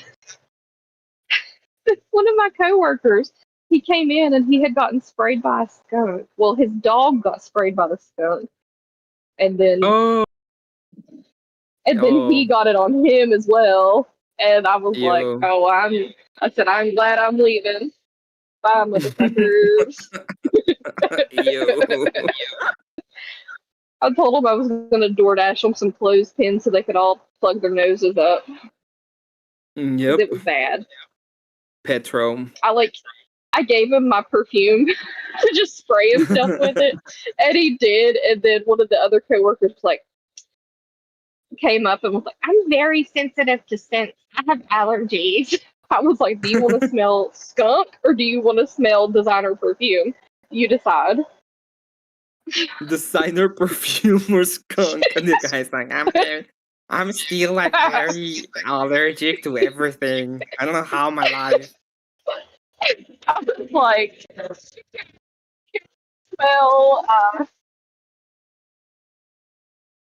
One of my coworkers, he came in and he had gotten sprayed by a skunk. Well, his dog got sprayed by the skunk. And then Oh, he got it on him as well. And I was like, yo. oh, I said, I'm glad I'm leaving. Bye, motherfuckers. Yo. I told them I was going to DoorDash them some clothespins so they could all plug their noses up. Yep. It was bad. Petro. I gave him my perfume to just spray himself with it, and he did. And then one of the other coworkers came up and was like, "I'm very sensitive to scents. I have allergies." I was like, "Do you want to smell skunk or do you want to smell designer perfume? You decide." Designer perfume or skunk. And the guy's like, I'm still like very allergic to everything. I don't know how my life. I was like, "Smell.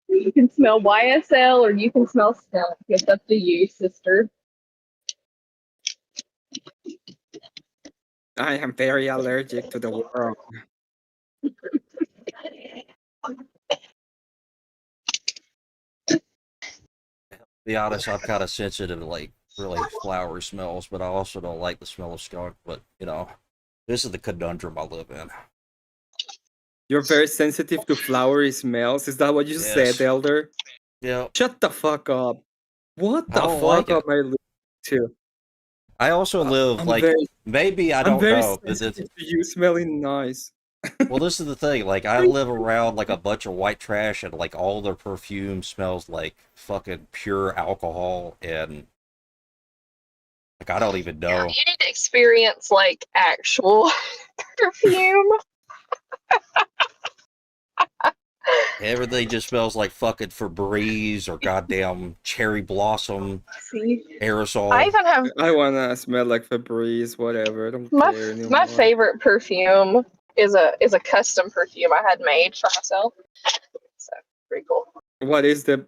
You can smell YSL or you can smell skunk. It's up to you, sister." I am very allergic to the world. be honest, I'm kind of sensitive to like really flowery smells, but I also don't like the smell of skunk. But you know, this is the conundrum I live in. You're very sensitive to flowery smells. Is that what you said, Yes. Elder? Yeah. Shut the fuck up. What I the don't like fuck am it. I listening to? I also live I'm like very, maybe I I'm don't very know, but sensitive to you smelling nice. well, this is the thing. Like, I live around like a bunch of white trash, and like all their perfume smells like fucking pure alcohol, and like I don't even Yeah, know. you need to experience like actual perfume. Everything just smells like fucking Febreze or goddamn cherry blossom See, I aerosol. even have I wanna smell like Febreze, whatever. I don't my care my anymore. favorite perfume is a custom perfume I had made for myself. So pretty cool. What is the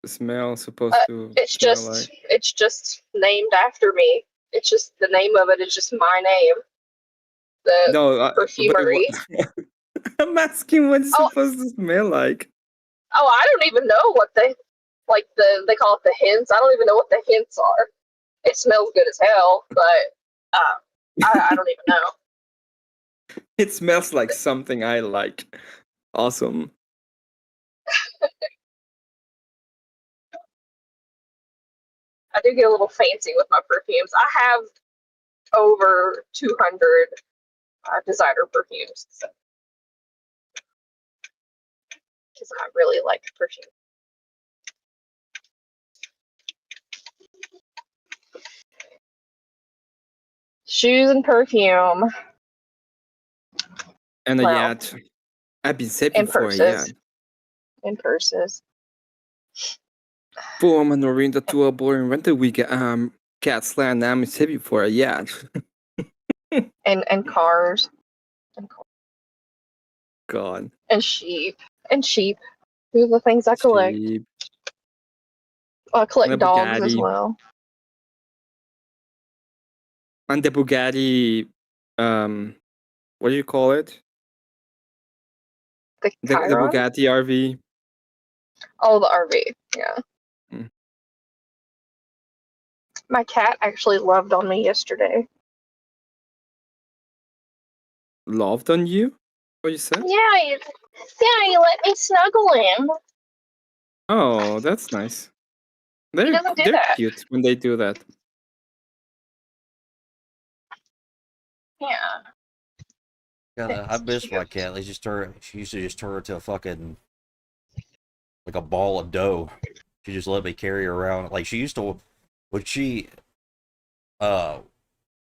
smell Uh, supposed to smell like? it's just named after me. It's just the name of it is just my name. The No, but perfumery. I'm asking what it's Oh, supposed to smell like. oh, I don't even know what they call it the hints. I don't even know what the hints are. It smells good as hell, but I don't even know. It smells like something I like. Awesome. I do get a little fancy with my perfumes. I have over 200 designer perfumes because I really like perfume. Shoes and perfume. And a Well, yacht. I've been saving and for a yacht. purses. And purses. Boom, I'm Norinda to a boring rental weekend. Cat's land. I'm saving for a yacht. And cars. And, God. and sheep. And sheep. These are the things I collect. Sheep. I And collect a dogs as Bugatti. well. And the Bugatti, what do you call it? The The Chiron? Bugatti RV. Oh, the RV. Yeah. Mm. My cat actually loved on me yesterday. Loved on you? What you said? Yeah, you let me snuggle him. Oh, that's nice. He doesn't do They're that. cute when they do that. Yeah. God, I miss my cat. She used to just turn into a fucking like a ball of dough. She just let me carry her around. Like she used to, when she, uh,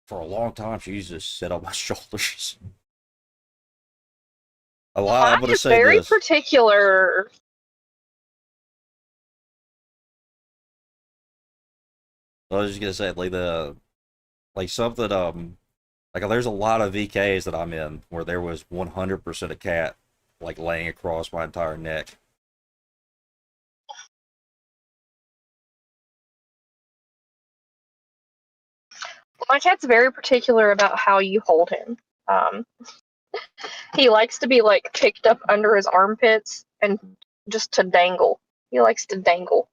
for a long time, she used to sit on my shoulders. A lot. I'm Mine gonna is say very this. particular. I was just gonna say like something like there's a lot of VKs that I'm in where there was 100% a cat like laying across my entire neck. My cat's very particular about how you hold him. Um, he likes to be like picked up under his armpits and just to dangle. He likes to dangle.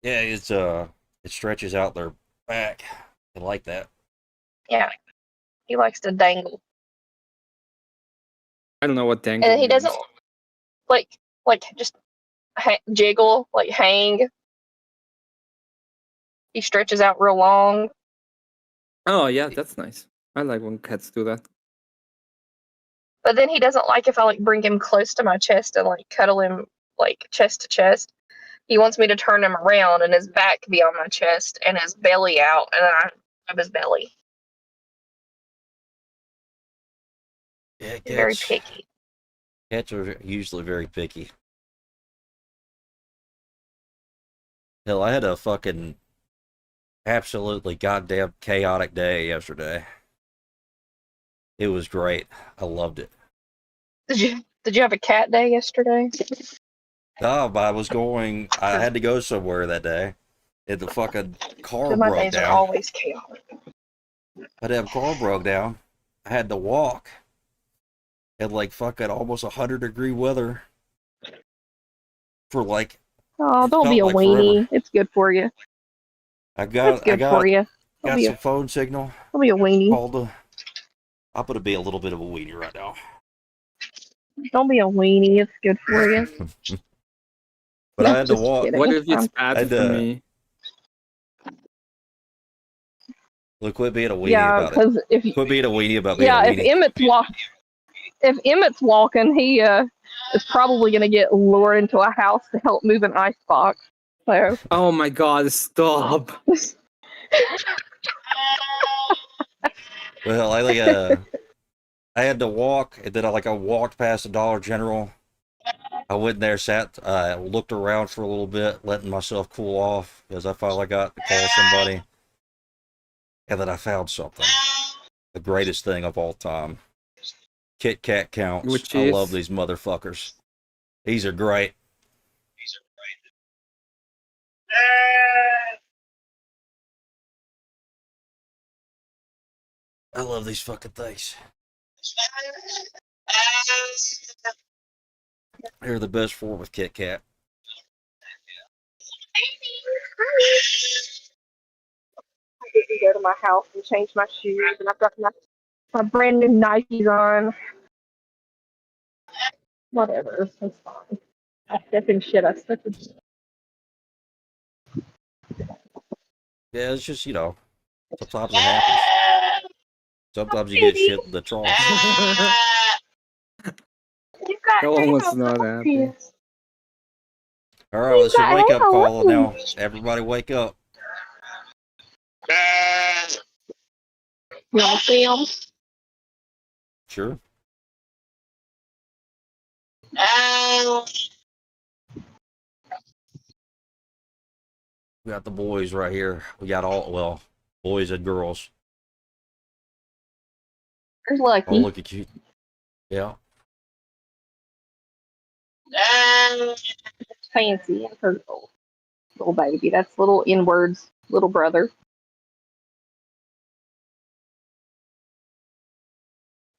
Yeah, it stretches out their back. I like that. Yeah, he likes to dangle, I don't know what dangle and he means. doesn't like just jiggle, like hang. He stretches out real long. Oh yeah, that's nice. I like when cats do that. But then he doesn't like if I like bring him close to my chest and like cuddle him like chest to chest. He wants me to turn him around and his back be on my chest and his belly out, and I rub his belly. Yeah, He's very picky. cats are usually very picky. Hell, I had a fucking absolutely goddamn chaotic day yesterday. It was great. I loved it. Did you have a cat day yesterday? I had to go somewhere that day, and the fucking car My broke days are down. always chaotic. My damn car broke down. I had to walk in like fucking almost 100-degree weather for like Oh, it don't felt be a like weenie. forever. It's good for you. I It's got I good for got you. Don't got be some a phone signal. don't be a weenie. Called I'm gonna be a little bit of a weenie right now. Don't be a weenie. It's good for you. But I had to Just walk. kidding. What It's if it's fine. bad I'd, for me? Look, quit being a weenie Yeah, about it. because Quit being a weenie about being a if weenie. Emmett's walking, he is probably gonna get lured into a house to help move an icebox. So Oh my god, stop. Well, I had to walk, and then I walked past the Dollar General. I went in there, sat, looked around for a little bit, letting myself cool off because I finally got to call somebody, and then I found something. The greatest thing of all time. Kit Kat counts. Which I love is? these motherfuckers. These are great. I love these fucking things. They're the best form of Kit Kat. I didn't go to my house and change my shoes, and I've got my brand new Nikes on. Whatever, it's fine. I step in shit. I step in shit. Yeah, it's just, sometimes it happens. Sometimes you get shit in the trough. You got That one was hang not on happy. here. All right, You it's your got wake up hang call on. now. Everybody wake up. You want to see them? Sure. We got the boys right here. We got boys and girls. There's Oh, Lucky. look at you. Yeah. Fancy. That's her little baby. That's little N-Word's little brother.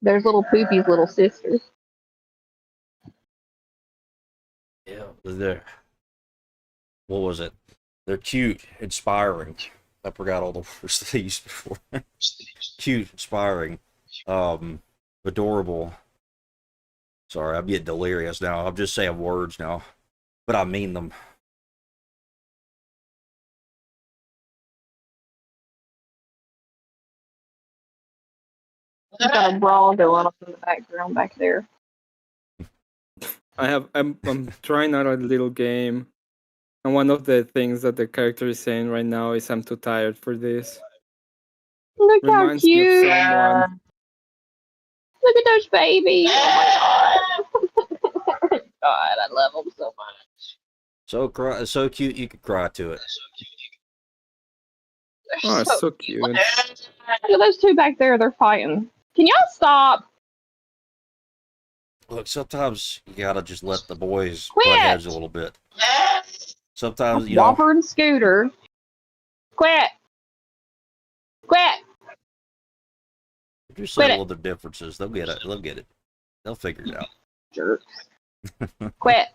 There's little Poopy's little sister. Yeah. What was it? They're cute, inspiring. I forgot all the words they used before. Cute, inspiring, adorable. Sorry, I'm getting delirious now. I'm just saying words now, but I mean them. I've got a brawl going on in the background back there. I'm trying out a little game. And one of the things that the character is saying right now is I'm too tired for this. Look how Reminds me of cute. someone. Look at those babies. Oh my god. God, I love them so much. So cute you could cry to it. They're Oh, it's so so cute. Look at those two back there. They're fighting. Can y'all stop? Look, sometimes you gotta just let the boys Quit! butt heads a little bit. Sometimes, Whopper and Scooter. Quit! Quit! just Quit settle it. their differences. They'll get it. They'll get it. They'll figure it out. Jerks. Quit.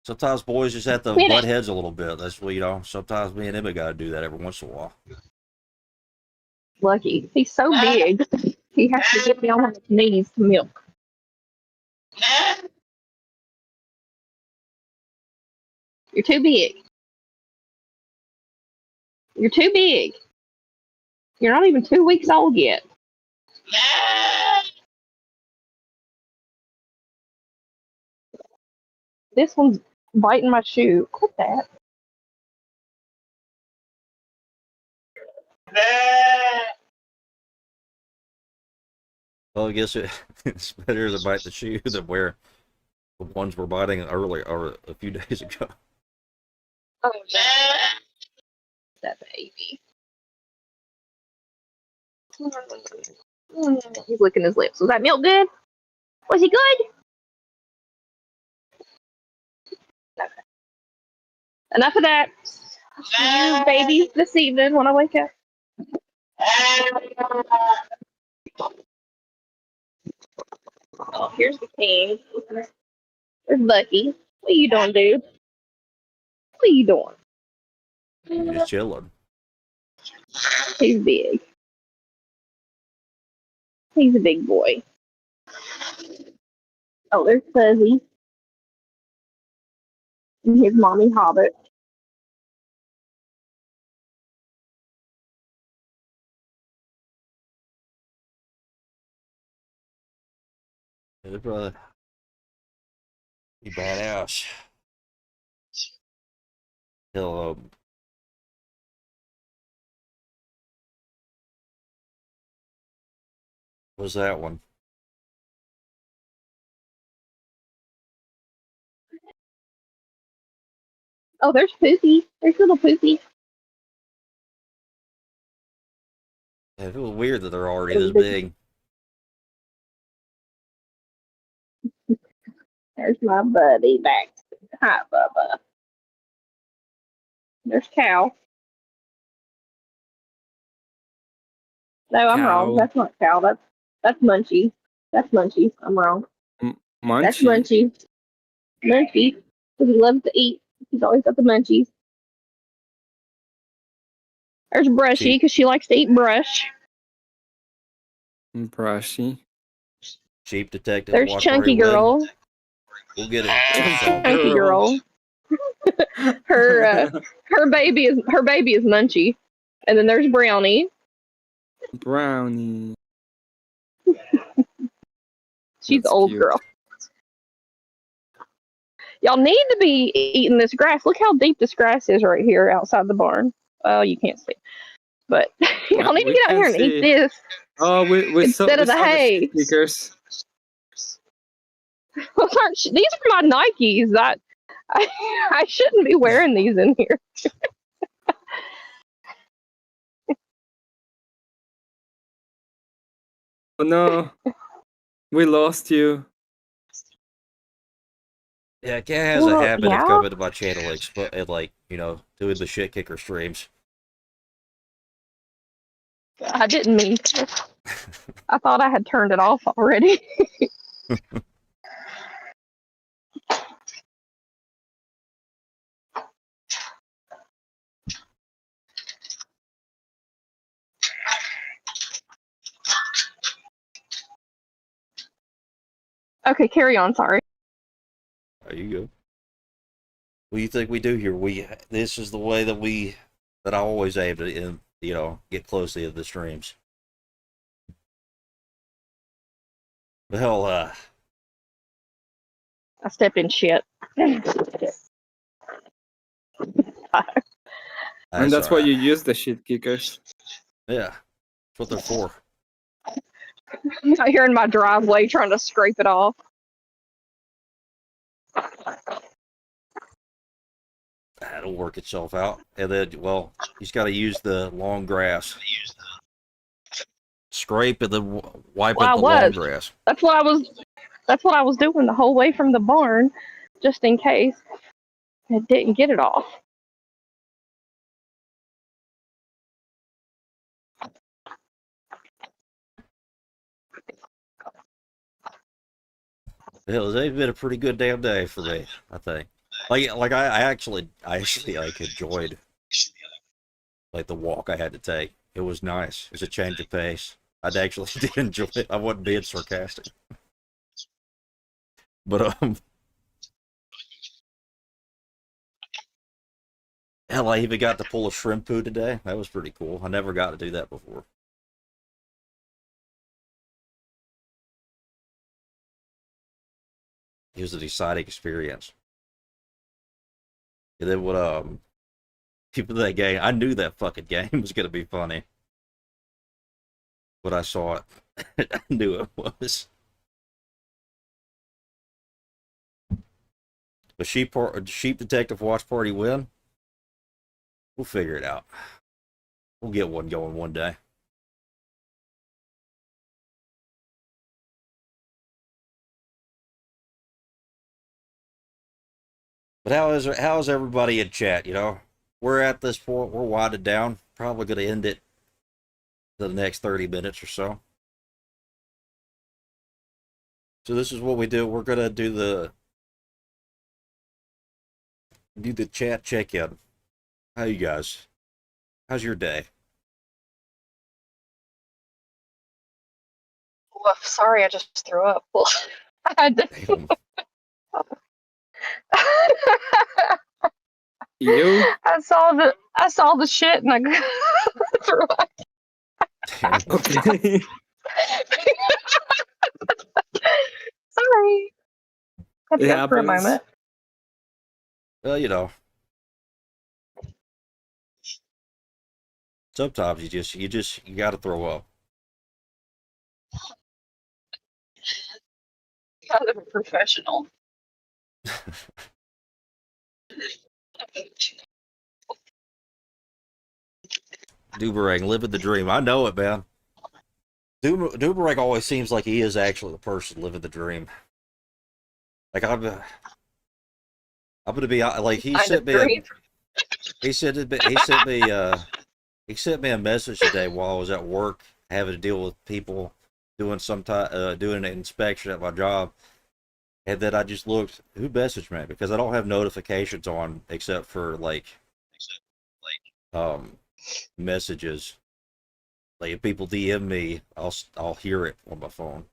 Sometimes boys just have to Quit butt it. heads a little bit. That's what, sometimes me and Emma gotta do that every once in a while. Lucky. He's so big, he has to get down on his knees to milk. You're too big. You're too big. You're not even 2 weeks old yet. This one's biting my shoe. Quit that. Well, I guess it's better to bite the shoe than where the ones were biting earlier or a few days ago. Oh, that baby. He's licking his lips. Was that milk good? Was he good? Okay. Enough of that. I'll see you babies this evening when I wake up. Oh, here's the king. There's Bucky. What you doing, dude? What you doing? Just chilling. He's big. He's a big boy. Oh, there's Fuzzy and his mommy Hobbit. Hey, brother. You badass. He'll, what's that one? Oh, there's Poopy. There's little Poopy. Yeah, it feels weird that they're already this big. There's my buddy back. Hi, Bubba. There's Cow. No, I'm wrong. Cow. That's not Cow. That's Munchie. That's Munchie. I'm wrong. That's Munchie. Munchie. Munchie. Because he loves to eat. He's always got the munchies. There's Brushy, because she likes to eat brush. Brushy. Sheep detective. There's watch Chunky where he Girl. went. We'll get it. Chunky Girl. her baby is Munchie. And then there's Brownie. Brownie. She's That's old cute. girl. Y'all need to be eating this grass. Look how deep this grass is right here outside the barn. Oh, you can't see. But y'all need to We get out here can and eat see. this Oh, we instead of the hay. Stickers. These are my Nikes. I shouldn't be wearing these in here. Oh no, we lost you. Yeah, Cat has a habit of coming to my channel and like, you know, doing the shit kicker streams. I didn't mean to. I thought I had turned it off already. Okay, carry on. Sorry. There you go. What do you think we do here? This is the way that I always aim to, you know, get close to the streams. Well, I stepped in shit. And that's why alright. you use the shit kickers. Yeah, that's what they're for. I'm out here in my driveway trying to scrape it off. That'll work itself out. And then, well, he's got to use the long grass. Scrape and then wipe Well, up the long grass. That's what I was doing the whole way from the barn, just in case I didn't get it off. Hell, it's been a pretty good damn day for me, I think. I actually like enjoyed like the walk I had to take. It was nice. It was a change of pace. I actually did enjoy it. I wasn't being sarcastic. But hell, I even got to pull a shrimp poo today. That was pretty cool. I never got to do that before. It was an exciting experience. And then what people that game, I knew that fucking game was gonna be funny. When I saw it, I knew it was. The sheep detective watch party win? We'll figure it out. We'll get one going one day. But how is everybody in chat? You know, we're at this point. We're winding down. Probably going to end it the next 30 minutes or so. So this is what we do. We're going to do Do the chat check-in. How you guys? How's your day? Woof, sorry, I just threw up. Well, I had to. Damn. You? I saw the shit and I threw up. Damn. Okay. Sorry. Had to It go for a happens. moment. Well, you know, sometimes you gotta throw up. Kind of a professional. Duberang, living the dream. I know it, man. Duberang always seems like he is actually the person living the dream. Like I'm gonna be like he Kind sent of me a grief. he sent me a message today while I was at work having to deal with people doing an inspection at my job, and then I just looked who messaged me because I don't have notifications on except for like um messages. Like if people DM me, I'll hear it on my phone.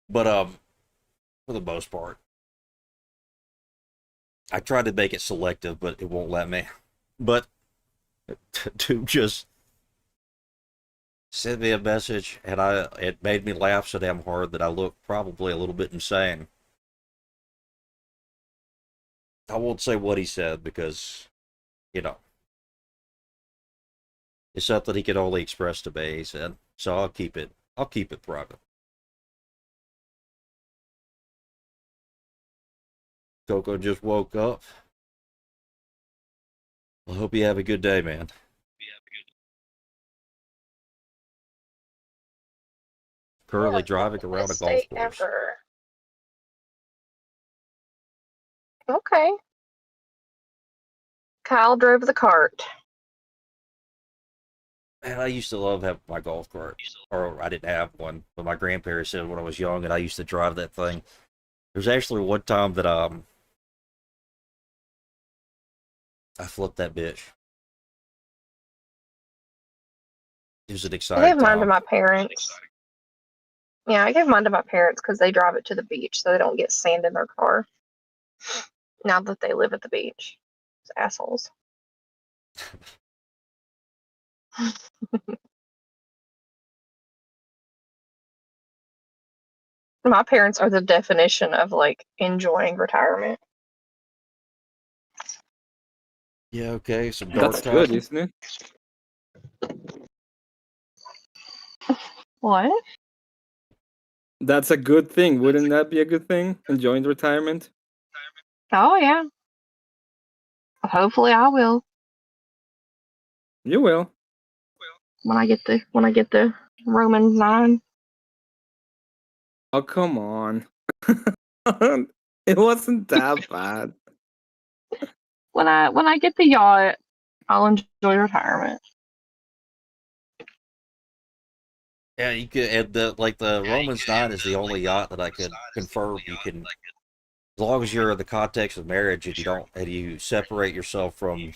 But for the most part, I tried to make it selective, but it won't let me. But to just send me a message, and it made me laugh so damn hard that I look probably a little bit insane. I won't say what he said because, you know, it's something he could only express to me. He said, so I'll keep it private. Coco just woke up. I hope you have a good day, man. Currently driving around a Best golf day course. ever. Okay. Kyle drove the cart. Man, I used to love having my golf cart. Or I didn't have one, but my grandparents said when I was young, and I used to drive that thing. There's actually one time that I flipped that bitch. It was an I exciting gave mine to time. my parents. Yeah, I gave mine to my parents because they drive it to the beach so they don't get sand in their car now that they live at the beach. It's assholes. My parents are the definition of like enjoying retirement. Yeah, okay, some That's dark good, talk. isn't it? What? That's a good thing. Wouldn't that be a good thing? Enjoying retirement? Oh yeah. Hopefully I will You will. when I get the Romans 9. Oh, come on. It wasn't that bad. When I get the yacht, I'll enjoy retirement. Yeah, you could, and the Romans 9 is the only yacht that I could confirm you can, as long as you're in the context of marriage and you separate yourself from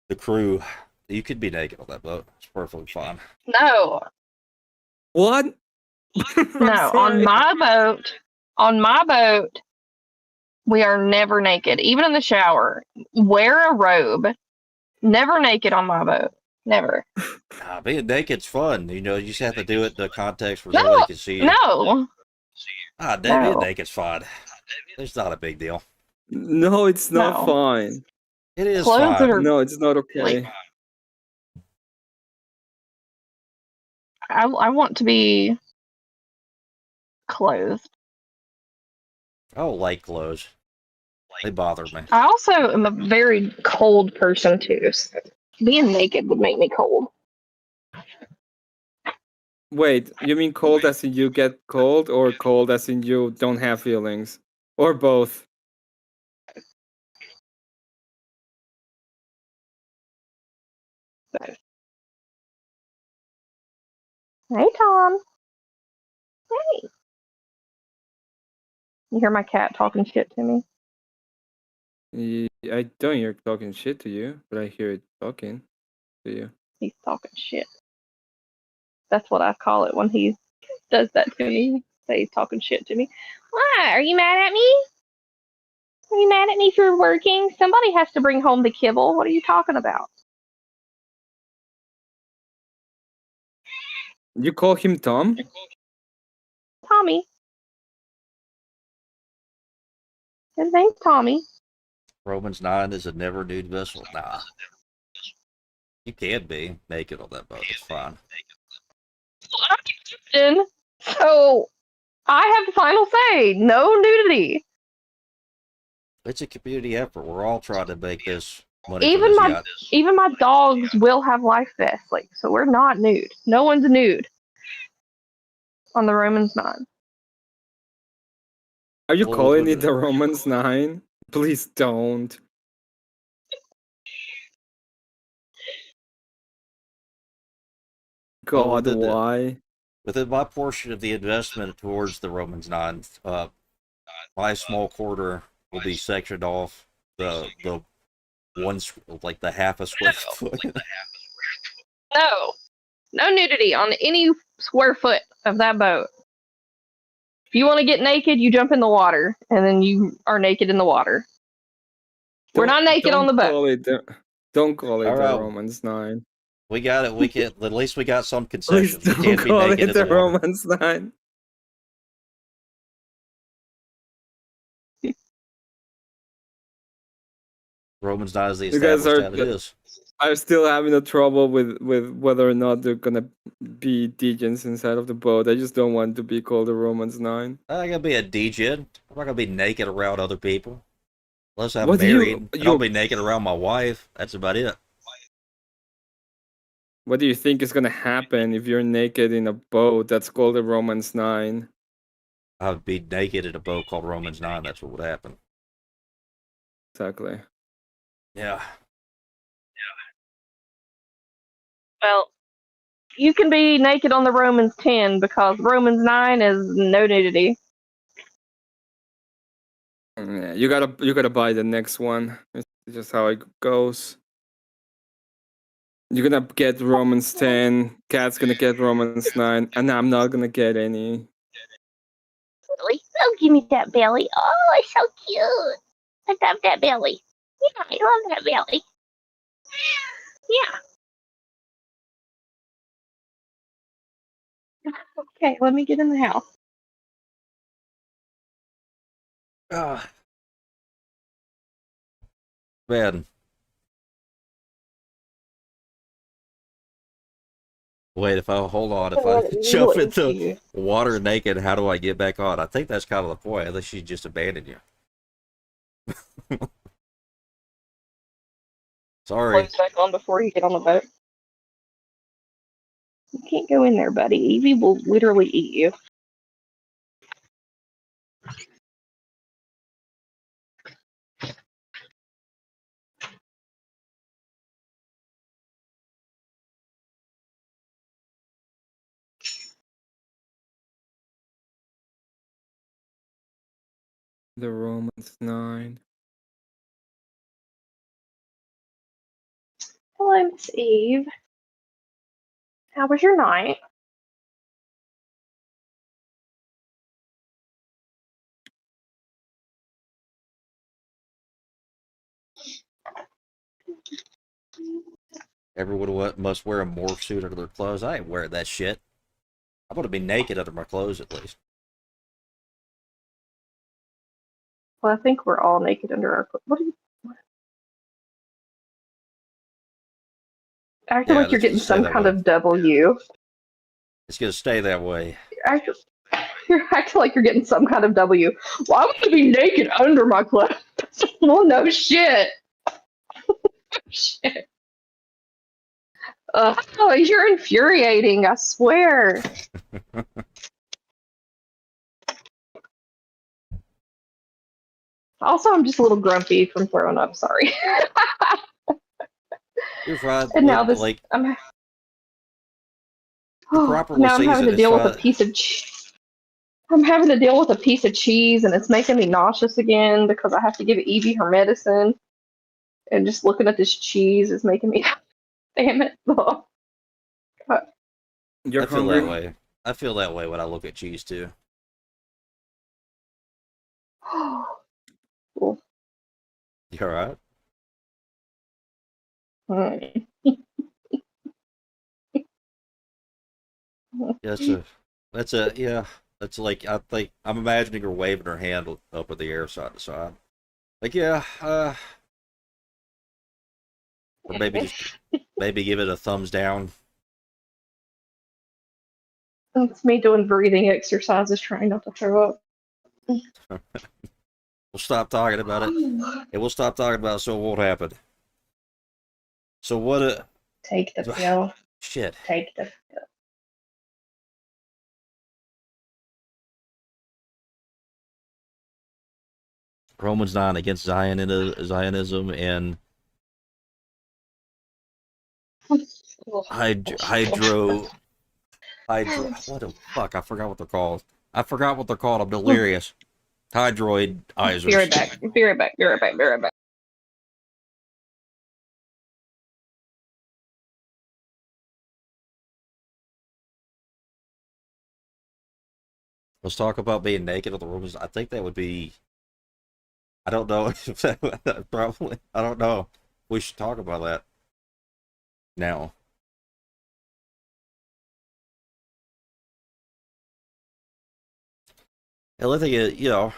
the crew, you could be naked on that boat. It's perfectly fine. No, What? I'm no. sorry. On my boat, we are never naked, even in the shower. Wear a robe. Never naked on my boat. Never. Being naked's fun. You know, you just have to do it in the context where nobody No, can see you. no, Being no, naked's fine. It's not a big deal. No, it's not no. fine. It is Clothes fine. are No, it's not like okay. I want to be clothed. I don't like clothes. They bother me. I also am a very cold person too. So being naked would make me cold. Wait, you mean cold as in you get cold, or cold as in you don't have feelings? Or both? So. Hey Tom. Hey. You hear my cat talking shit to me? I don't hear it talking shit to you, but I hear it talking to you. He's talking shit. That's what I call it when he does that to me. Say he's talking shit to me. Why? Are you mad at me? Are you mad at me for working? Somebody has to bring home the kibble. What are you talking about? You call him Tom? Tommy. His name's Tommy. Romans 9 is a never nude vessel. Nah. You can be naked on that boat. It's fine. I'm Christian, so I have the final say. No nudity. It's a community effort. We're all trying to make this money for Even this my yacht. even my dogs will have life vests, like, so we're not nude. No one's nude on the Romans 9. Are you We'll calling look it into the it. Romans 9? Please don't. Well, God, why? within my portion of the investment towards the Romans 9, my small quarter will be sectioned off the one, like the half a square foot. No nudity on any square foot of that boat. If you want to get naked, you jump in the water, and then you are naked in the water. We're not naked on the boat. Don't call it All the right. Romans 9. We got it. We can at least we got some Please concessions. We don't can't be call naked it in the the water. Romans 9. Romans 9 is the You guys established how it is. are still having a trouble with whether or not they're gonna be degens inside of the boat. I just don't want to be called the Romans 9. I'm not gonna be a degen. I'm not gonna be naked around other people. Unless I'm What do married, and I'll you be naked around my wife. That's about it. what do you think is gonna happen if you're naked in a boat that's called the Romans 9? I would be naked in a boat called Romans 9. That's what would happen. Exactly. Yeah. Well, you can be naked on the Romans 10 because Romans 9 is no nudity. Yeah, you gotta buy the next one. It's just how it goes. You're gonna get Romans 10. Cat's gonna get Romans 9, and I'm not gonna get any. Really? Oh, give me that belly. Oh, it's so cute. I love that belly. Yeah, I love that belly. Yeah. Okay, let me get in the house. Ah. Man. Wait, if I hold on, if I jump into water naked, how do I get back on? I think that's kind of the point. Unless she just abandoned you. Sorry. Close back on before you get on the boat. You can't go in there, buddy. Evie will literally eat you. The Romans 9. Hello, Miss Eve. How was your night? Everyone must wear a morph suit under their clothes. I ain't wearing that shit. I'm gonna be naked under my clothes at least. Well, I think we're all naked under our clothes. What are you acting Yeah, like you're that's gonna getting stay some that kind way. of W? It's gonna stay that way. You're acting like you're getting some kind of W. Well, I'm gonna be naked under my clothes. Well, no shit. Shit. Oh, you're infuriating, I swear. Also, I'm just a little grumpy from throwing up, sorry. You're fine. And now Look, this, like I'm, you're oh, properly now I'm having seasoned. to It's deal with a fine. piece of I'm having to deal with a piece of cheese, and it's making me nauseous again because I have to give Evie her medicine. And just looking at this cheese is making me. Damn it! Oh, God. You're I feel that hungry? way. I feel that way when I look at cheese too. Cool. You all right? Mm. Yeah, yeah. That's like I think I'm imagining her waving her hand up in the air side to side. Like yeah, or maybe give it a thumbs down. It's me doing breathing exercises, trying not to throw up. We'll stop talking about it. And we'll stop talking about it so it won't happen. So what Take the pill. shit. Take the pill. Romans 9 against Zionism and hydro what the fuck? I forgot what they're called. I'm delirious. Hydroidizers. Be right back. Be right back. Be right back. Be right back. Let's talk about being naked on the Romans. I think that would be. I don't know if that probably. I don't know. We should talk about that now. The other thing is, all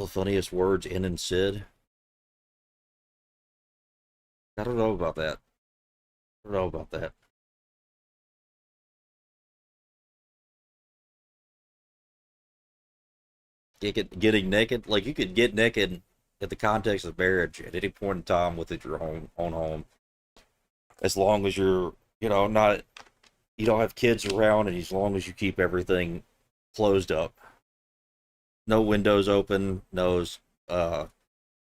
the funniest words in and Sid. I don't know about that. I don't know about that. Getting naked, like you could get naked in the context of marriage at any point in time within your own home, as long as you're, not you don't have kids around, and as long as you keep everything closed up, no windows open, no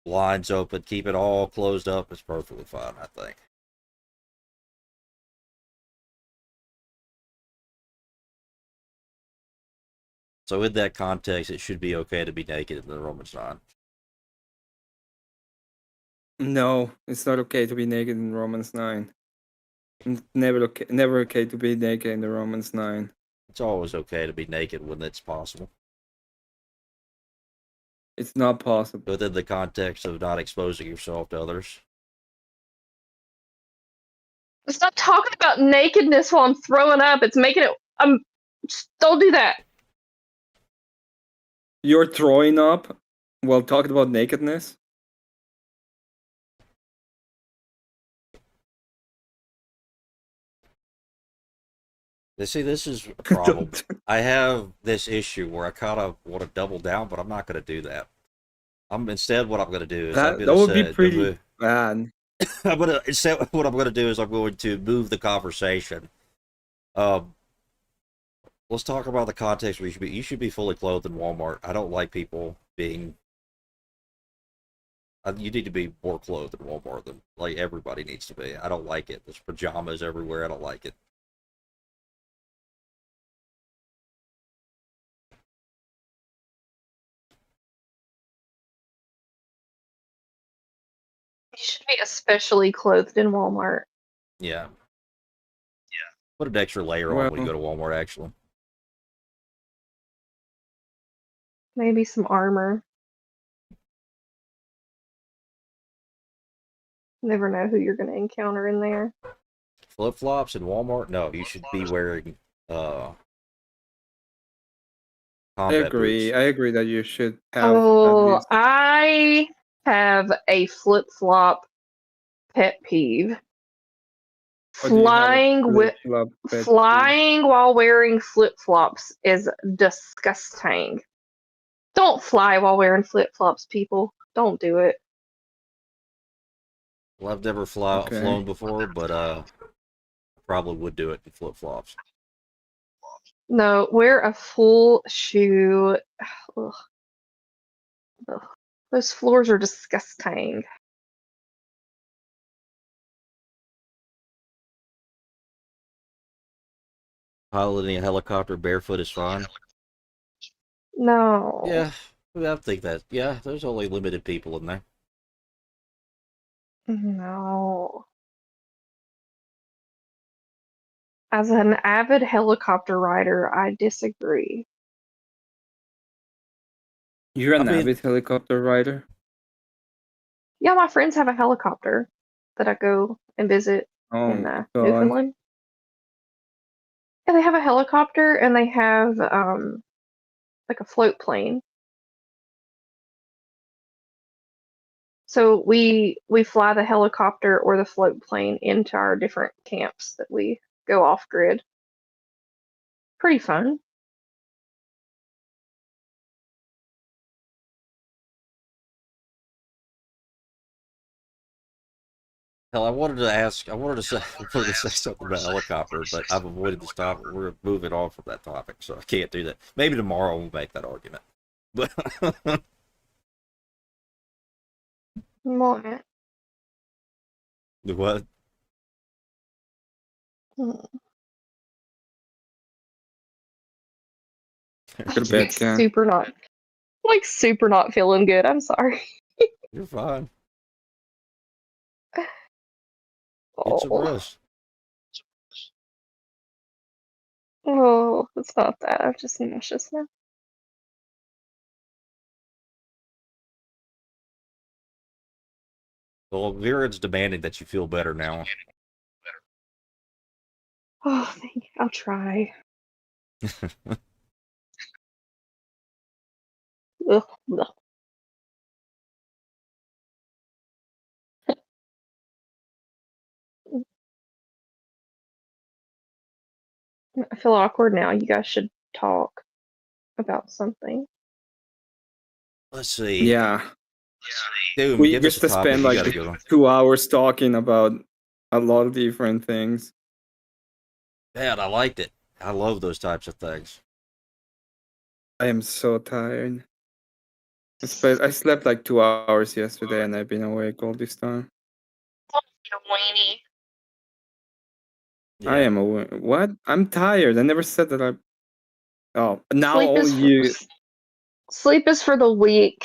blinds open, keep it all closed up. It's perfectly fine, I think. So in that context, it should be okay to be naked in the Romans 9. No, it's not okay to be naked in Romans 9. Never okay to be naked in the Romans 9. It's always okay to be naked when it's possible, It's not possible. within the context of not exposing yourself to others. Stop talking about nakedness while I'm throwing up. It's making it. Don't do that. You're throwing up while talking about nakedness? See, this is a problem. I have this issue where I kind of want to double down, but I'm not going to do that. Instead, what I'm going to do is that would be pretty bad. Instead, what I'm going to do is I'm going to move the conversation. Let's talk about the context where you should be fully clothed in Walmart. I don't like people being. You need to be more clothed in Walmart than like everybody needs to be. I don't like it. There's pajamas everywhere. I don't like it. You should be especially clothed in Walmart. Yeah. Put an extra layer on when you go to Walmart, actually. Maybe some armor. Never know who you're going to encounter in there. Flip-flops in Walmart? No, you should be wearing I combat agree. boots. I agree that you should have Oh, at least. I have a flip-flop pet peeve. Or do you have a Flying with flip-flop pet peeve? flying while wearing flip-flops is disgusting. Don't fly while wearing flip-flops, people. Don't do it. Well, I've never Okay. flown before, but I probably would do it in flip-flops. No, wear a full shoe. Ugh. Ugh. Those floors are disgusting. Piloting a helicopter barefoot is fine. No. Yeah, I think that. Yeah, there's only limited people in there. No. As an avid helicopter rider, I disagree. You're I an mean, avid helicopter rider? Yeah, my friends have a helicopter that I go and visit Oh in my god. Newfoundland. Yeah, they have a helicopter and they have like a float plane. So we fly the helicopter or the float plane into our different camps that we go off grid. Pretty fun. hell, I wanted to ask. I wanted to say, I wanted to say something about helicopter, but I've avoided this topic. We're moving on from that topic, so I can't do that. Maybe tomorrow we'll make that argument. But What? what? Go to bed, Ken. Super not feeling good. I'm sorry. You're fine. Get some Oh, rest. oh, it's not that. I'm just nauseous now. Well, Viren's demanding that you feel better now. Oh, thank you. I'll try. Ugh, ugh. I feel awkward now. You guys should talk about something. Let's see. Yeah. Dude, We give us a just topic. spent You like gotta go. 2 hours talking about a lot of different things. Man, I liked it. I love those types of things. I am so tired. I slept like 2 hours yesterday and I've been awake all this time. Whiny. I am awake. What? I'm tired. I never said that I. Oh, now Sleep all is you. sleep is for the weak.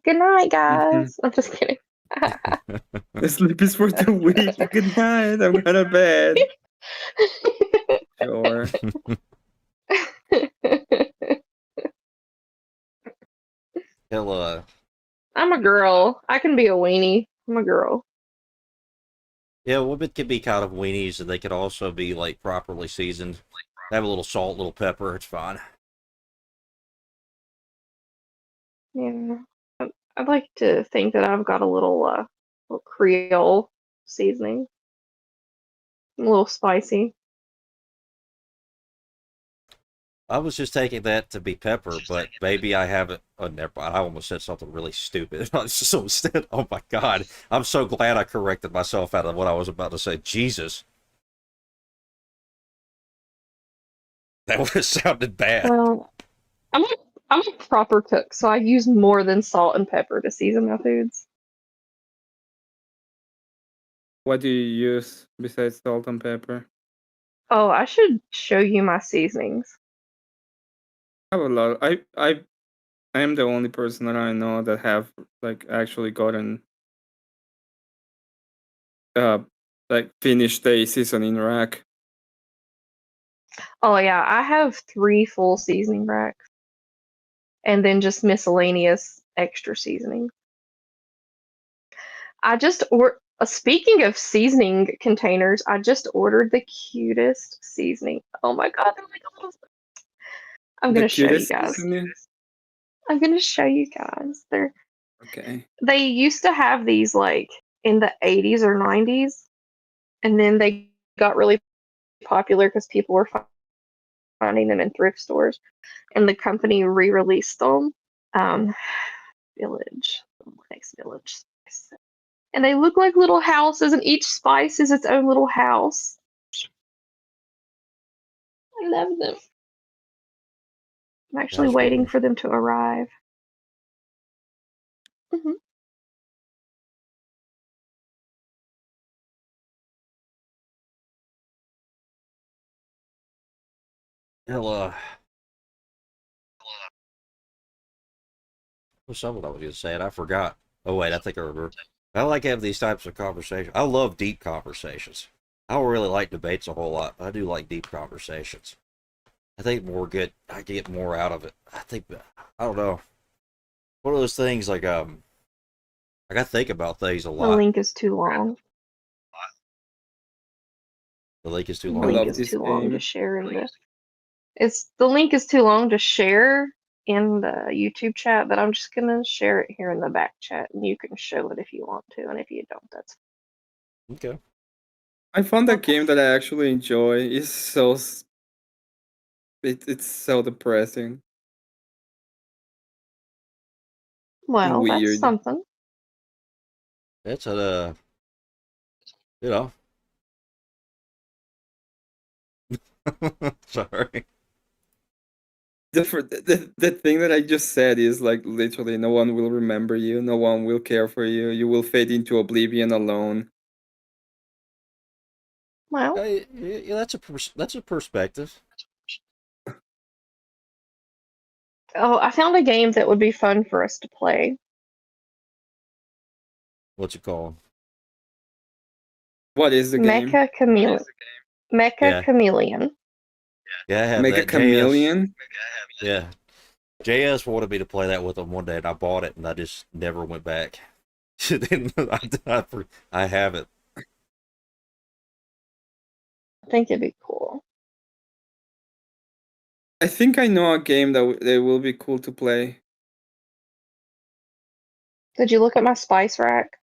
Good night, Mhm. guys. I'm just kidding. The sleep is for the weak. Good night. I'm going to bed. Sure. Hell, I'm a girl. I can be a weenie. I'm a girl. yeah, women can be kind of weenies, and they can also be like properly seasoned. Have a little salt, a little pepper. It's fine. Yeah. I'd like to think that I've got a little Creole seasoning. A little spicy. I was just taking that to be pepper, but maybe I haven't. Oh, never mind. I almost said something really stupid. So instead, oh my god, I'm so glad I corrected myself out of what I was about to say. Jesus, that would have sounded bad. Well, I'm a, I'm a proper cook, so I use more than salt and pepper to season my foods. What do you use besides salt and pepper? Oh, I should show you my seasonings. I have a lot. I am the only person that I know that have like actually gotten uh like finished a seasoning rack. Oh yeah, I have 3 full seasoning racks, and then just miscellaneous extra seasoning. I just or Speaking of seasoning containers, I just ordered the cutest seasoning. Oh my god, they're like almost- I'm The gonna show you cutest guys. seasoning. I'm gonna show you guys. Okay. They used to have these like in the 80s or 90s, and then they got really popular because people were finding them in thrift stores, and the company re-released them. Um, Village, next Village, and they look like little houses, and each spice is its own little house. I love them. I'm actually That's waiting cool. for them to arrive. Mhm. Hell, what's something I was going to say? And I forgot. Oh, wait, I think I remember. I like having these types of conversations. I love deep conversations. I don't really like debates a whole lot, but I do like deep conversations. I think I get more out of it. I don't know. One of those things I got to think about things a The lot. link is too long. The link is too The I long. link love is this too long to game. share in the link is too long to share in the YouTube chat, but I'm just gonna share it here in the back chat, and you can show it if you want to, and if you don't, that's Okay. I found a game that I actually enjoy. It's it's so depressing. well, that's Weird. something. That's you know. Sorry. The thing that I just said is like literally no one will remember you, no one will care for you. You will fade into oblivion alone. Well, Yeah, that's a perspective. oh, I found a game that would be fun for us to play. What's it called? What is the game? Mecha Chameleon. Mecha Yeah. Chameleon. Yeah, I have Make a that. JS. chameleon? Yeah. JS wanted me to play that with him one day, and I bought it, and I just never went back. Then I have it. I think it'd be cool. I think I know a game that will be cool to play. Did you look at my spice rack?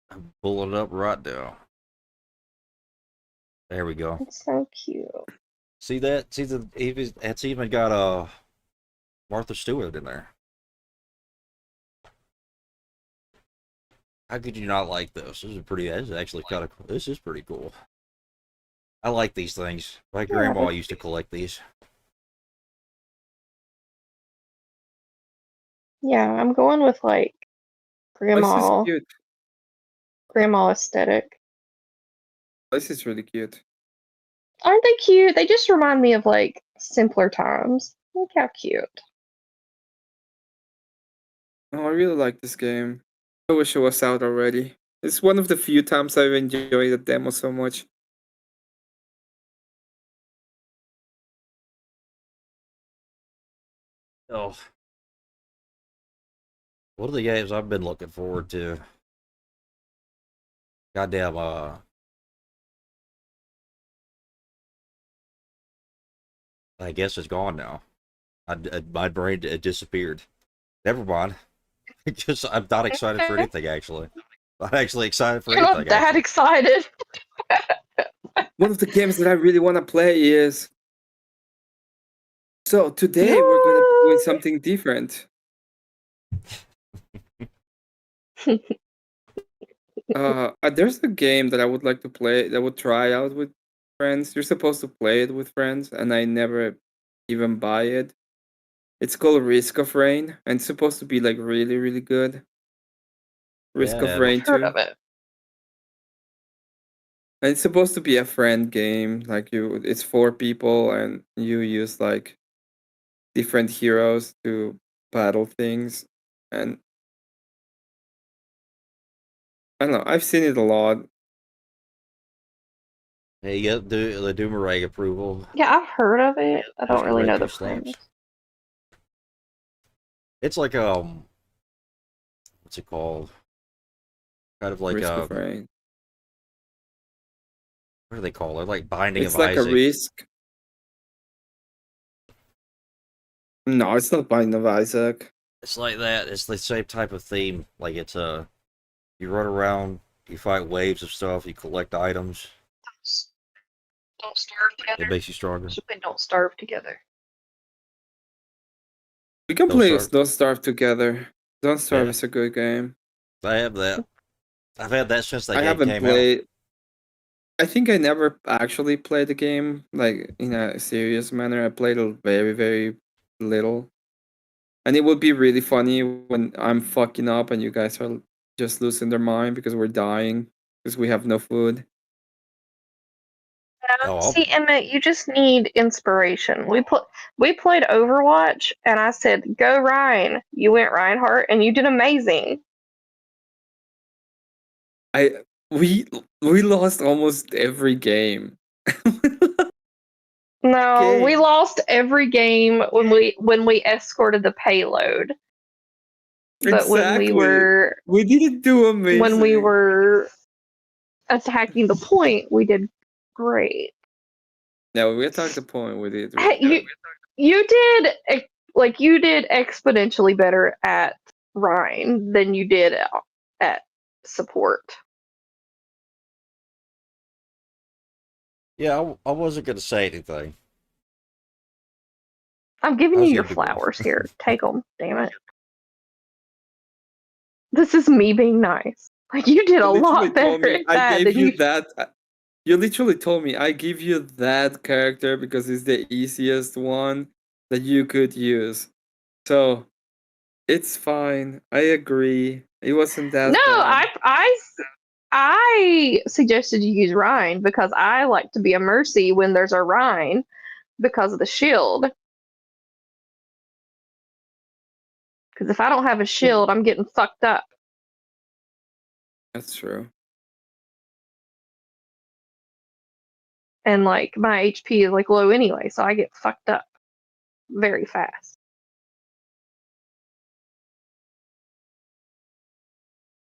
I'm pulling it up right now. There we go. It's so cute. See that? See it's even got Martha Stewart in there. How could you not like this? This is actually kind of cool. This is pretty cool. I like these things. My grandma used to collect these. Yeah, I'm going with like This is grandma cute. aesthetic. This is really cute. Aren't they cute? They just remind me of like simpler times. Look how cute. Oh, I really like this game. I wish it was out already. It's one of the few times I've enjoyed the demo so much. Oh, one of the games I've been looking forward to. Goddamn, I guess it's gone now. My brain it disappeared. Never mind. Just I'm not excited for anything actually. Not actually excited for You're not anything. that Actually. excited. One of the games that I really want to play is. So today we're gonna be doing something different. There's a game that I would like to play that would try out with friends. You're supposed to play it with friends, and I never even buy it. It's called Risk of Rain, and it's supposed to be like really, really good. Risk of Yeah, Rain Heard 2. of it. And it's supposed to be a friend game. Like it's 4 people, and you use like different heroes to battle things. And I don't know, I've seen it a lot. hey, you get the Doomerang approval. Yeah, I've heard of it. I don't Just really read know through the stamps. premise. It's like what's it called? Kind of like Risk of Rain. what do they call it? Like Binding It's of like Isaac. a Risk. No, it's not Binding of Isaac. It's like that. It's the same type of theme. Like it's you run around, you fight waves of stuff, you collect items. Don't starve It together. makes you stronger. Don't starve together. We can Don't play Starve. Don't Starve together. Don't Starve Yeah. is a good game. I have that. I've had that since that I game haven't came played. I think I never actually played the game like in a serious manner. I played very, very little. And it would be really funny when I'm fucking up and you guys are just losing their mind because we're dying because we have no food. Oh, See, Emmett, you just need inspiration. We played Overwatch, and I said, "Go Ryan." You went Reinhardt, and you did amazing. We lost almost every game. No, we Game. lost every game when we escorted the payload. But Exactly. We didn't do amazing. when we were attacking the point, we did great. No, we attacked the point. We did. Hey, you did exponentially better at Rhine than you did at support. yeah, I wasn't gonna say anything. I'm giving I you was your gonna be good. flowers here. Take them, damn it. This is me being nice. Like you did a lot better at I that gave than you that. You literally told me I give you that character because it's the easiest one that you could use. So it's fine. I agree. It wasn't that No, bad. I suggested you use Rhine because I like to be a mercy when there's a Rhine because of the shield. Because if I don't have a shield, I'm getting fucked up. That's true. And like my HP is like low anyway, so I get fucked up very fast.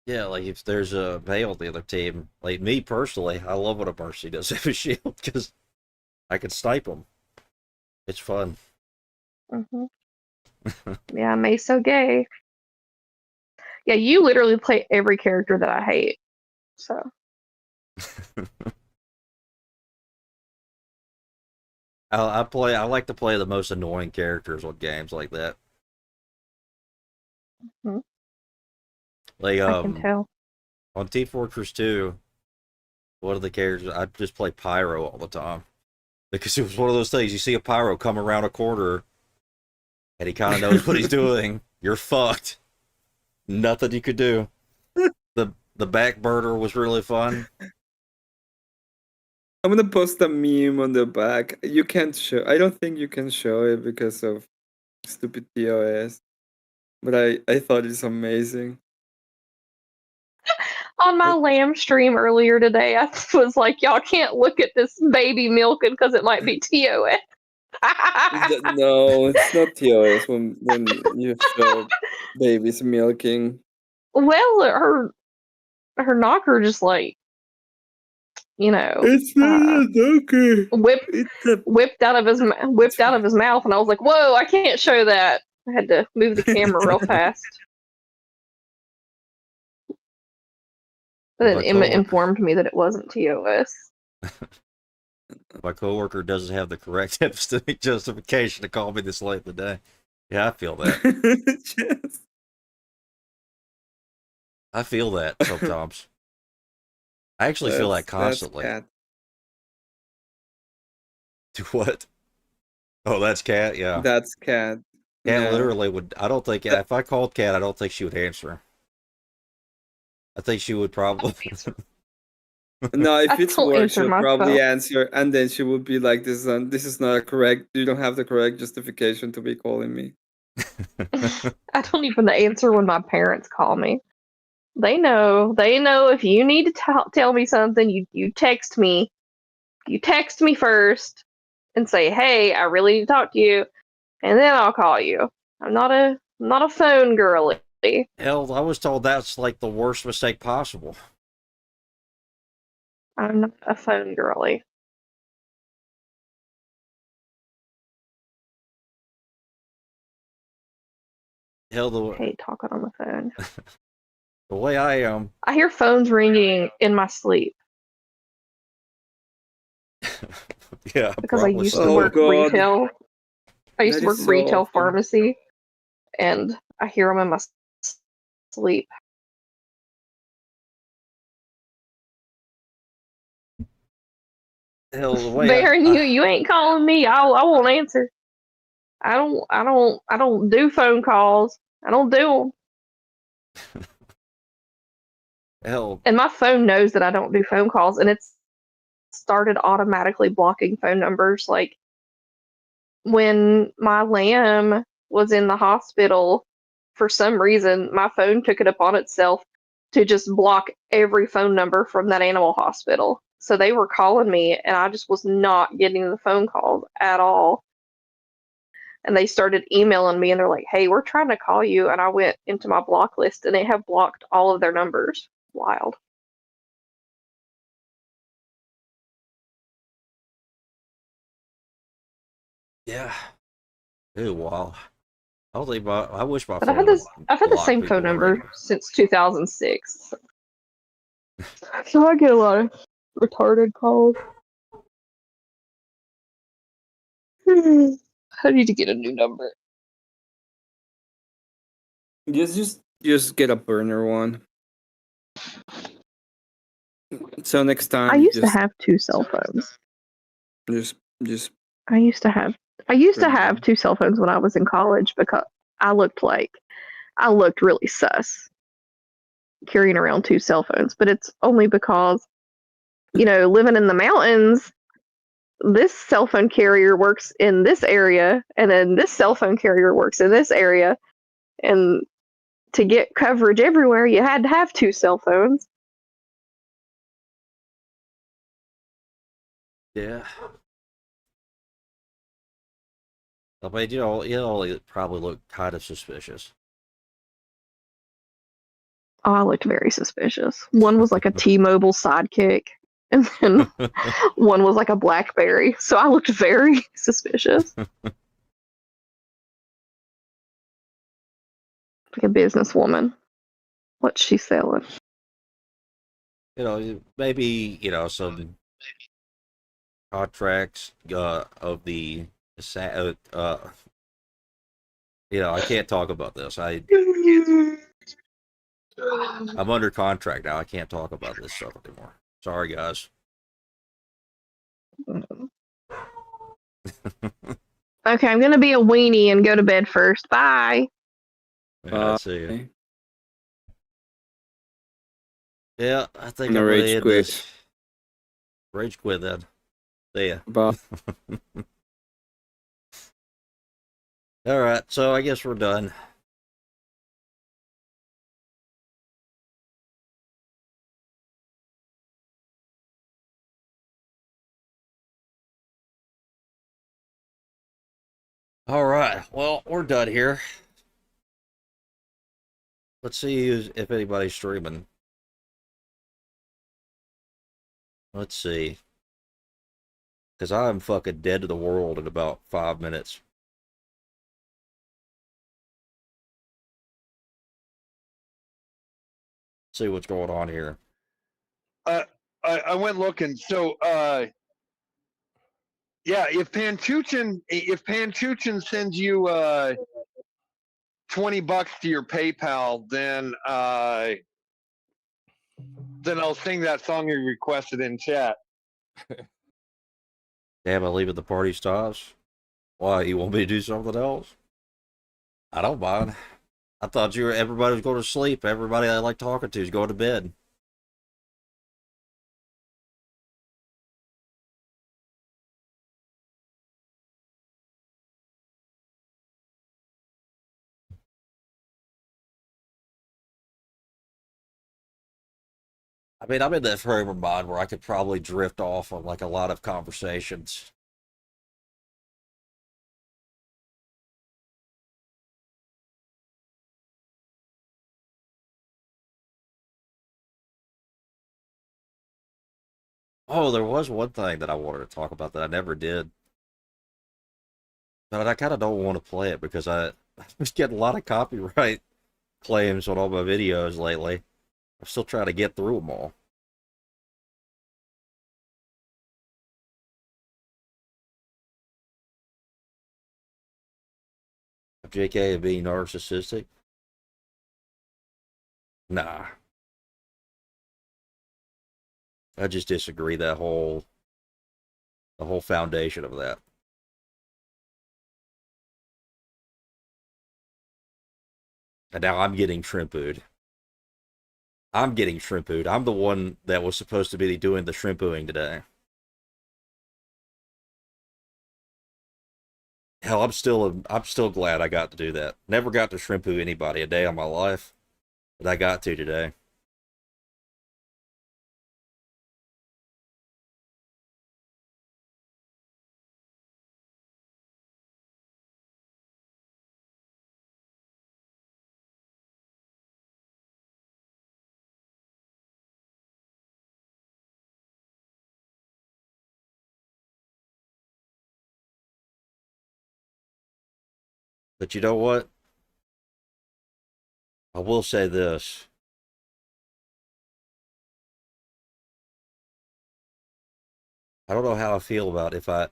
Yeah, like if there's a male on the other team, like me personally, I love when a Mercy does have a shield because I can snipe them. It's fun. Hmm Yeah, May's so gay. Yeah, you literally play every character that I hate. So I like to play the most annoying characters on games like that. Mhm. Like I can tell. on Team Fortress 2, one of the characters I just play Pyro all the time. Because it was one of those things, you see a Pyro come around a corner and he kinda knows what he's doing. You're fucked. Nothing you could do. The backburner was really fun. I'm gonna post a meme on the back. You can't show. I don't think you can show it because of stupid TOS. But I thought it's amazing. On my lamb stream earlier today, I was like, y'all can't look at this baby milking because it might be TOS. No, it's not TOS when you show babies milking. Well, her knocker just like, It's not a knocker. whipped out of his mouth, and I was like, "Whoa, I can't show that." I had to move the camera real fast. But then Emma informed me that it wasn't TOS. My coworker doesn't have the correct epistemic justification to call me this late in the day. Yeah, I feel that. Yes. I feel that sometimes. I actually feel that constantly. That's To what? Oh, that's Cat. Yeah, That's Cat. Cat Yeah. literally would. I don't think if I called Cat, I don't think she would answer. I think she would probably. No, if I it's don't work, answer she'll my probably phone. answer, and then she would be like, "This is not correct. You don't have the correct justification to be calling me." I don't even answer when my parents call me. They know. They know if you need to tell me something, you text me. You text me first and say, "Hey, I really need to talk to you," and then I'll call you. I'm not a phone girly. Hell, I was told that's like the worst mistake possible. I'm not a phone girly. Hell, I hate talking on the phone. the way I am. I hear phones ringing in my sleep Yeah, because I probably used to so. work God. retail. I used That to work is so retail awful. pharmacy, and I hear them in my sleep. Hell, the way Baron, you ain't calling me. I won't answer. I don't do phone calls. I don't do them. Hell, And my phone knows that I don't do phone calls, and it's started automatically blocking phone numbers. Like when my lamb was in the hospital, for some reason, my phone took it upon itself to just block every phone number from that animal hospital. So they were calling me, and I just was not getting the phone calls at all. And they started emailing me, and they're like, "Hey, we're trying to call you." And I went into my block list, and they have blocked all of their numbers. Wild. yeah. Ew, wow. I don't think I wish my But phone would I've had the block same phone people already. number since 2006. So I get a lot of retarded calls. I need to get a new number. Just get a burner one. So next time I you used to have two cell phones. just just I used to burn have one. two cell phones when I was in college because I looked really sus carrying around two cell phones. But it's only because, living in the mountains, this cell phone carrier works in this area, and then this cell phone carrier works in this area, and to get coverage everywhere, you had to have two cell phones. Yeah. I mean, it probably looked kind of suspicious. Oh, I looked very suspicious. One was like a T-Mobile sidekick, and then one was like a BlackBerry. So I looked very suspicious. Like a businesswoman. What's she selling? Maybe, some contracts of the I can't talk about this. I'm under contract now. I can't talk about this stuff anymore. Sorry, guys. Okay, I'm gonna be a weenie and go to bed first. Bye. Yeah, I see. Yeah, I think No I'm gonna rage end quit. this. Rage quit then. See ya. Bye. All right, so I guess we're done. All right, well, we're done here. Let's see if anybody's streaming. Let's see. Because I'm fucking dead to the world in about 5 minutes. See what's going on here. I went looking. So, yeah, if Panchuchin sends you $20 to your PayPal, then I'll sing that song you requested in chat. Damn, I leave at the party stops. Why, you want me to do something else? I don't mind. I thought everybody was going to sleep. Everybody I like talking to is going to bed. I mean, I'm in that frame of mind where I could probably drift off on like a lot of conversations. Oh, there was one thing that I wanted to talk about that I never did. But I kind of don't want to play it because I was getting a lot of copyright claims on all my videos lately. I'm still trying to get through them all. JK being narcissistic? Nah. I just disagree the whole foundation of that. And now I'm getting shrimp food. I'm getting shrimp food. I'm the one that was supposed to be doing the shrimpooing today. Hell, I'm still glad I got to do that. Never got to shrimpoo anybody a day of my life, but I got to today. But you know what? I will say this. I don't know how I feel about if I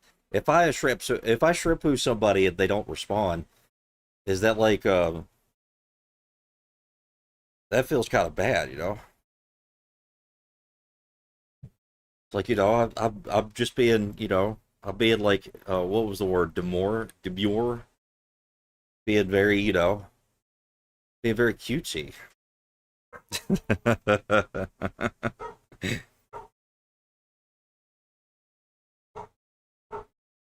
shrimpoo somebody and they don't respond, is that like that feels kind of bad, you know? It's like, I'm just being, I'm being like, what was the word? Demure, being very, being very cutesy.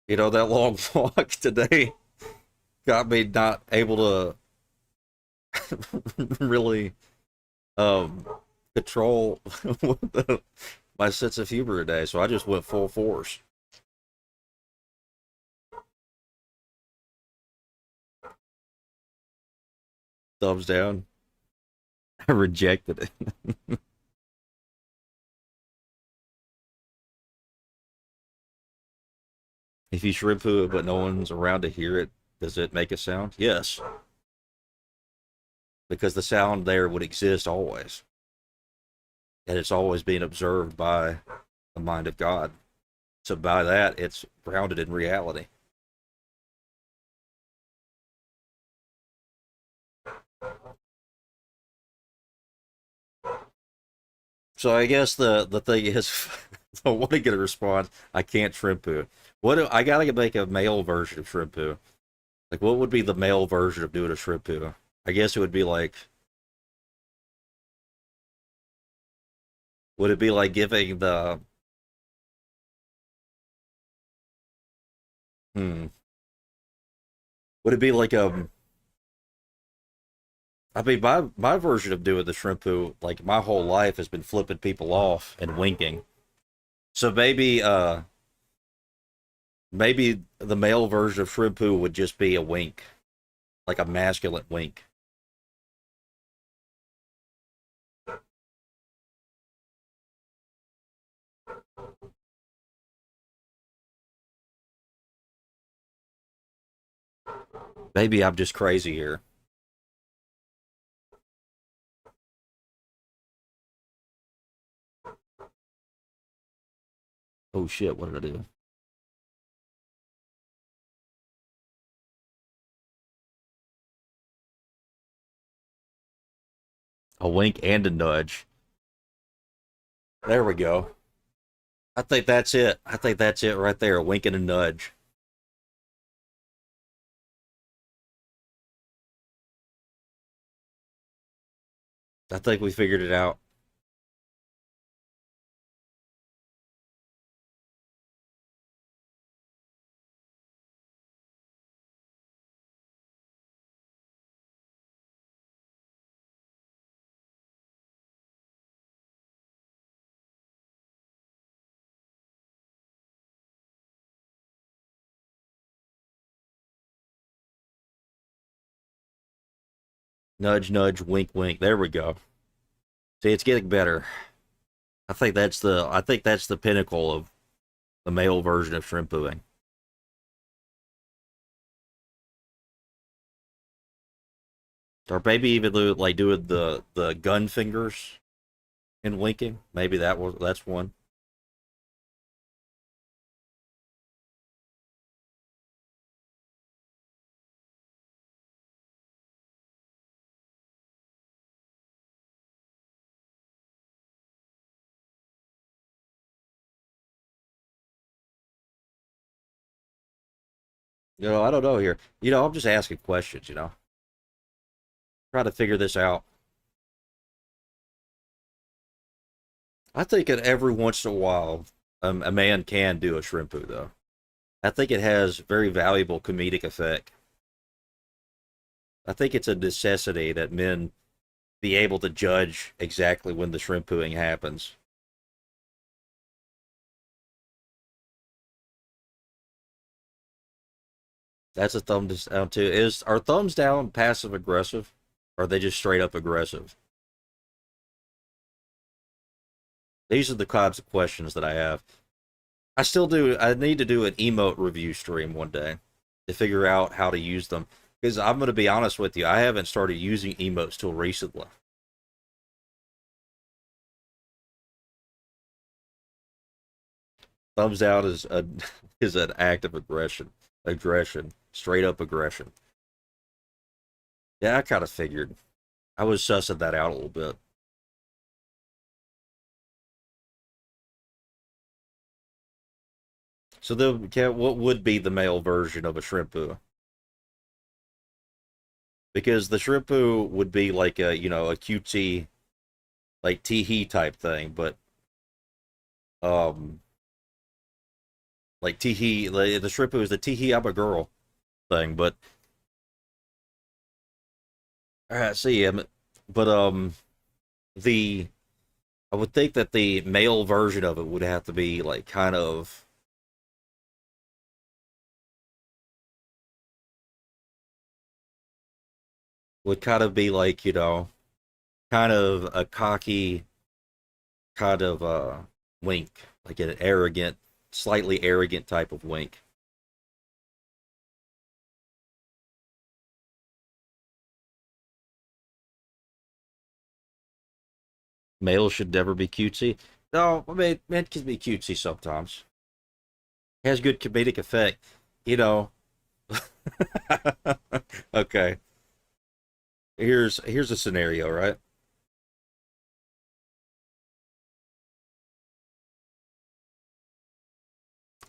That long walk today got me not able to really um control my sense of humor today, so I just went full force. Thumbs down. I rejected it. If you shrimpoo it but no one's around to hear it, does it make a sound? Yes, because the sound there would exist always, and it's always being observed by the mind of God. So by that, it's grounded in reality. So I guess the thing is, I want to get a response. I can't shrimpoo. I gotta make a male version of shrimpoo. Like, what would be the male version of doing a shrimpoo? I guess it would be like, would it be like giving the, hmm, would it be like I mean, my version of doing the shrimpoo, like my whole life has been flipping people off and winking. So maybe the male version of shrimpoo would just be a wink, like a masculine wink. Maybe I'm just crazy here. Oh shit, what did I do? A wink and a nudge. There we go. I think that's it. I think that's it right there. A wink and a nudge. I think we figured it out. Nudge, nudge, wink, wink. There we go. See, it's getting better. I think that's the pinnacle of the male version of shrimpooing. Or maybe even like doing the gun fingers and winking. Maybe that's one. I don't know here. I'm just asking questions. Try to figure this out. I think that every once in a while, a man can do a shrimpu, though. I think it has very valuable comedic effect. I think it's a necessity that men be able to judge exactly when the shrimpuing happens. That's a thumbs down too. Is are thumbs down passive aggressive? Or are they just straight up aggressive? These are the kinds of questions that I have. I still do. I need to do an emote review stream one day to figure out how to use them. Because I'm going to be honest with you, I haven't started using emotes till recently. Thumbs down is a is an act of aggression. Aggression. Straight up aggression. Yeah, I kind of figured. I was sussing that out a little bit. So what would be the male version of a shrimpu? Because the shrimpu would be like a a cutesy like teehee type thing, but um like teehee the shrimpu is the teehee I'm a girl thing, but all right, see but the I would think that the male version of it would have to be like kind of would kind of be like, kind of a cocky kind of wink, like an arrogant, slightly arrogant type of wink. Males should never be cutesy. No, I mean, men can be cutesy sometimes. It has good comedic effect, you know. Okay, here's a scenario, right?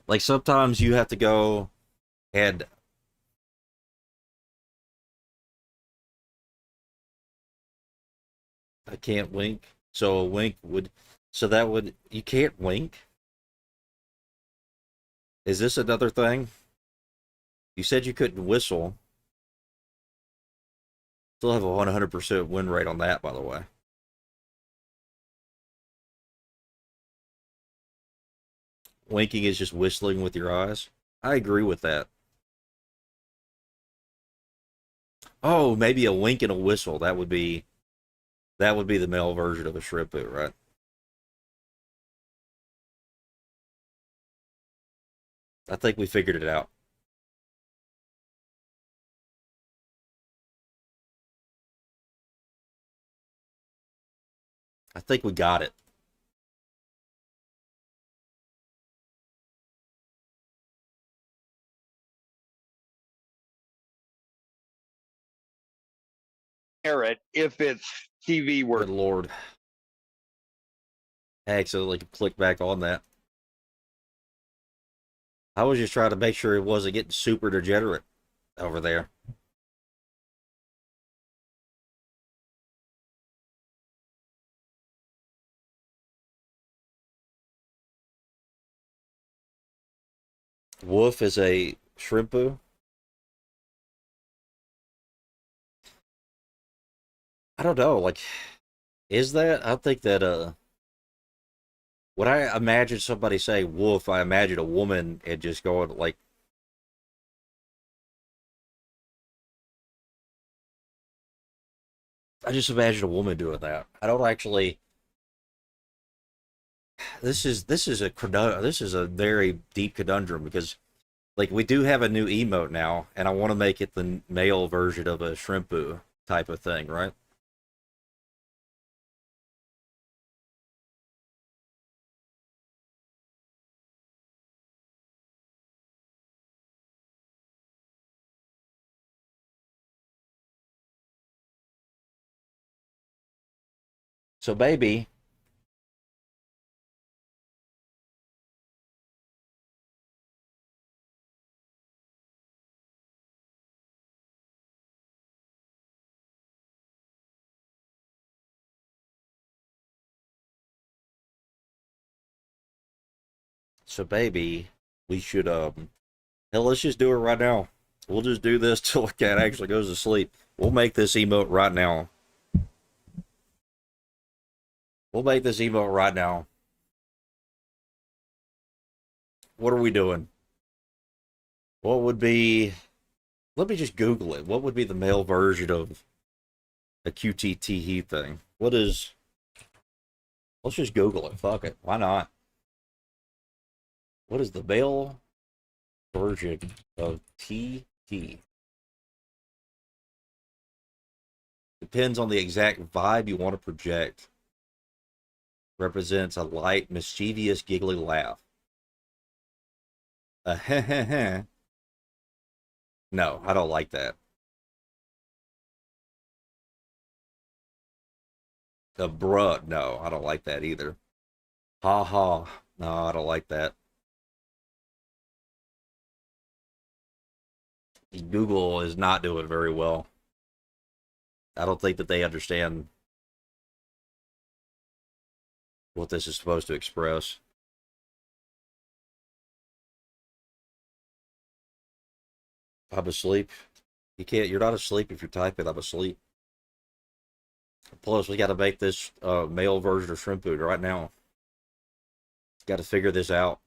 Like sometimes you have to go and I can't wink. So a wink would, so that would, you can't wink? Is this another thing? You said you couldn't whistle. Still have a 100% win rate on that, by the way. Winking is just whistling with your eyes. I agree with that. Oh, maybe a wink and a whistle. That would be the male version of a shrimpu, right? I think we figured it out. I think we got it. Inherit if it's TV work. Good lord. I accidentally clicked back on that. I was just trying to make sure it wasn't getting super degenerate over there. Wolf is a shrimpu. I don't know. Like, is that? I think that when I imagine somebody say wolf, I imagine a woman and just going like, I just imagine a woman doing that. I don't actually. This is a very deep conundrum because like we do have a new emote now, and I want to make it the male version of a shrimpu type of thing, right? So maybe So baby, we should hell, let's just do it right now. We'll just do this till the cat actually goes to sleep. We'll make this emote right now. We'll make this emote right now. What are we doing? What would be... Let me just Google it. What would be the male version of a QTTE thing? What is... Let's just Google it. Fuck it. Why not? What is the male version of TT? Depends on the exact vibe you want to project. Represents a light, mischievous, giggly laugh. A heh heh heh. No, I don't like that. A bruh. No, I don't like that either. Ha ha. No, I don't like that. Google is not doing very well. I don't think that they understand what this is supposed to express. I'm asleep. You can't, you're not asleep if you're typing, I'm asleep. Plus, we got to make this male version of shrimp food right now. Got to figure this out.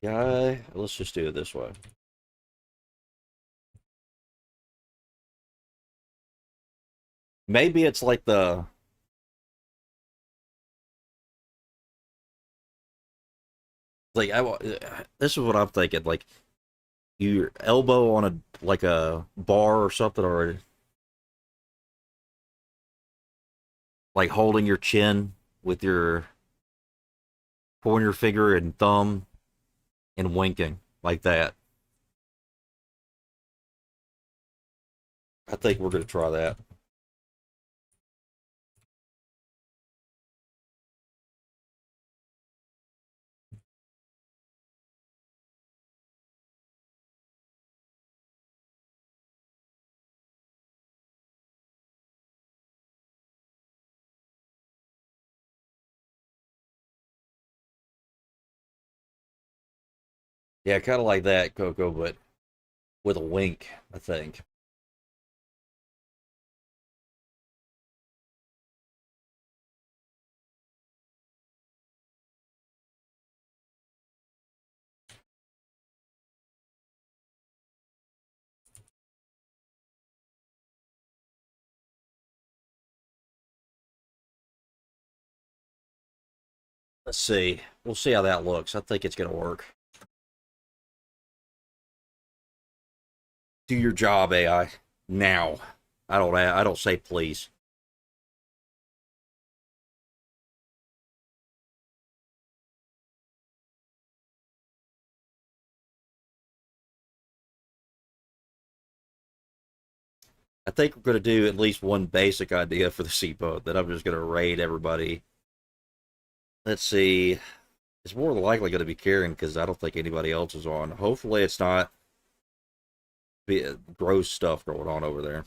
Guy, let's just do it this way. Maybe it's like this is what I'm thinking. Like your elbow on a bar or something, or like holding your chin with your pointer finger and thumb and winking like that. I think we're gonna try that. Yeah, kind of like that, Coco, but with a wink, I think. Let's see. We'll see how that looks. I think it's gonna work. Do your job, AI. Now. I don't say please. I think we're gonna do at least one basic idea for the seatboat. Then I'm just gonna raid everybody. Let's see. It's more than likely gonna be Karen because I don't think anybody else is on. Hopefully it's not gross stuff going on over there.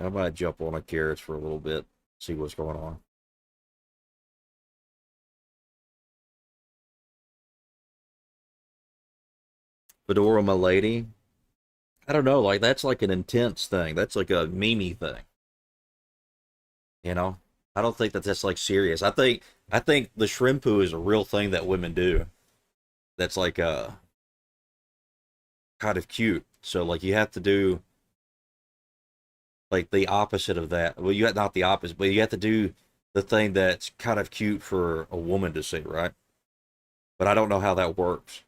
I might jump on a carrots for a little bit, see what's going on. Fedora, my lady. I don't know, like that's like an intense thing. That's like a meme thing. You know? I don't think that that's like serious. I think the shrimp poo is a real thing that women do. That's like kind of cute. So like you have to do like the opposite of that. Well, you have not the opposite, but you have to do the thing that's kind of cute for a woman to see, right? But I don't know how that works.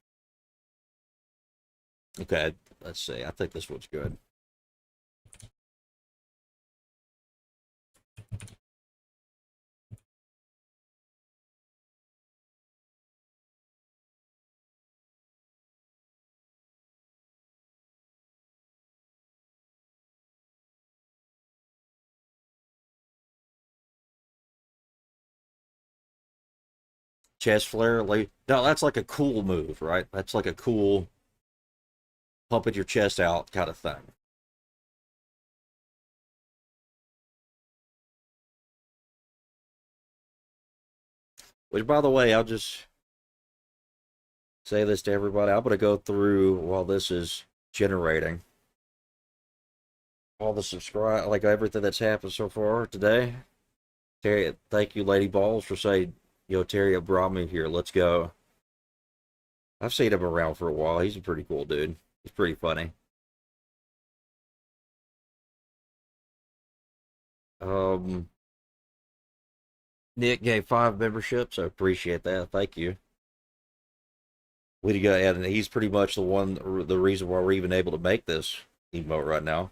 Okay, let's see. I think this one's good. chest flare. Like, no, that's like a cool move, right? That's like a cool pumping your chest out kind of thing. Which, by the way, I'll just say this to everybody. I'm going to go through while this is generating all the subscribe, like everything that's happened so far today. Terry, thank you, Lady Balls, for saying, yo, Terry brought me here. Let's go. I've seen him around for a while. He's a pretty cool dude. He's pretty funny. Nick gave 5 memberships. I appreciate that. Thank you. Way to go, Ed. And he's pretty much the reason why we're even able to make this emote right now.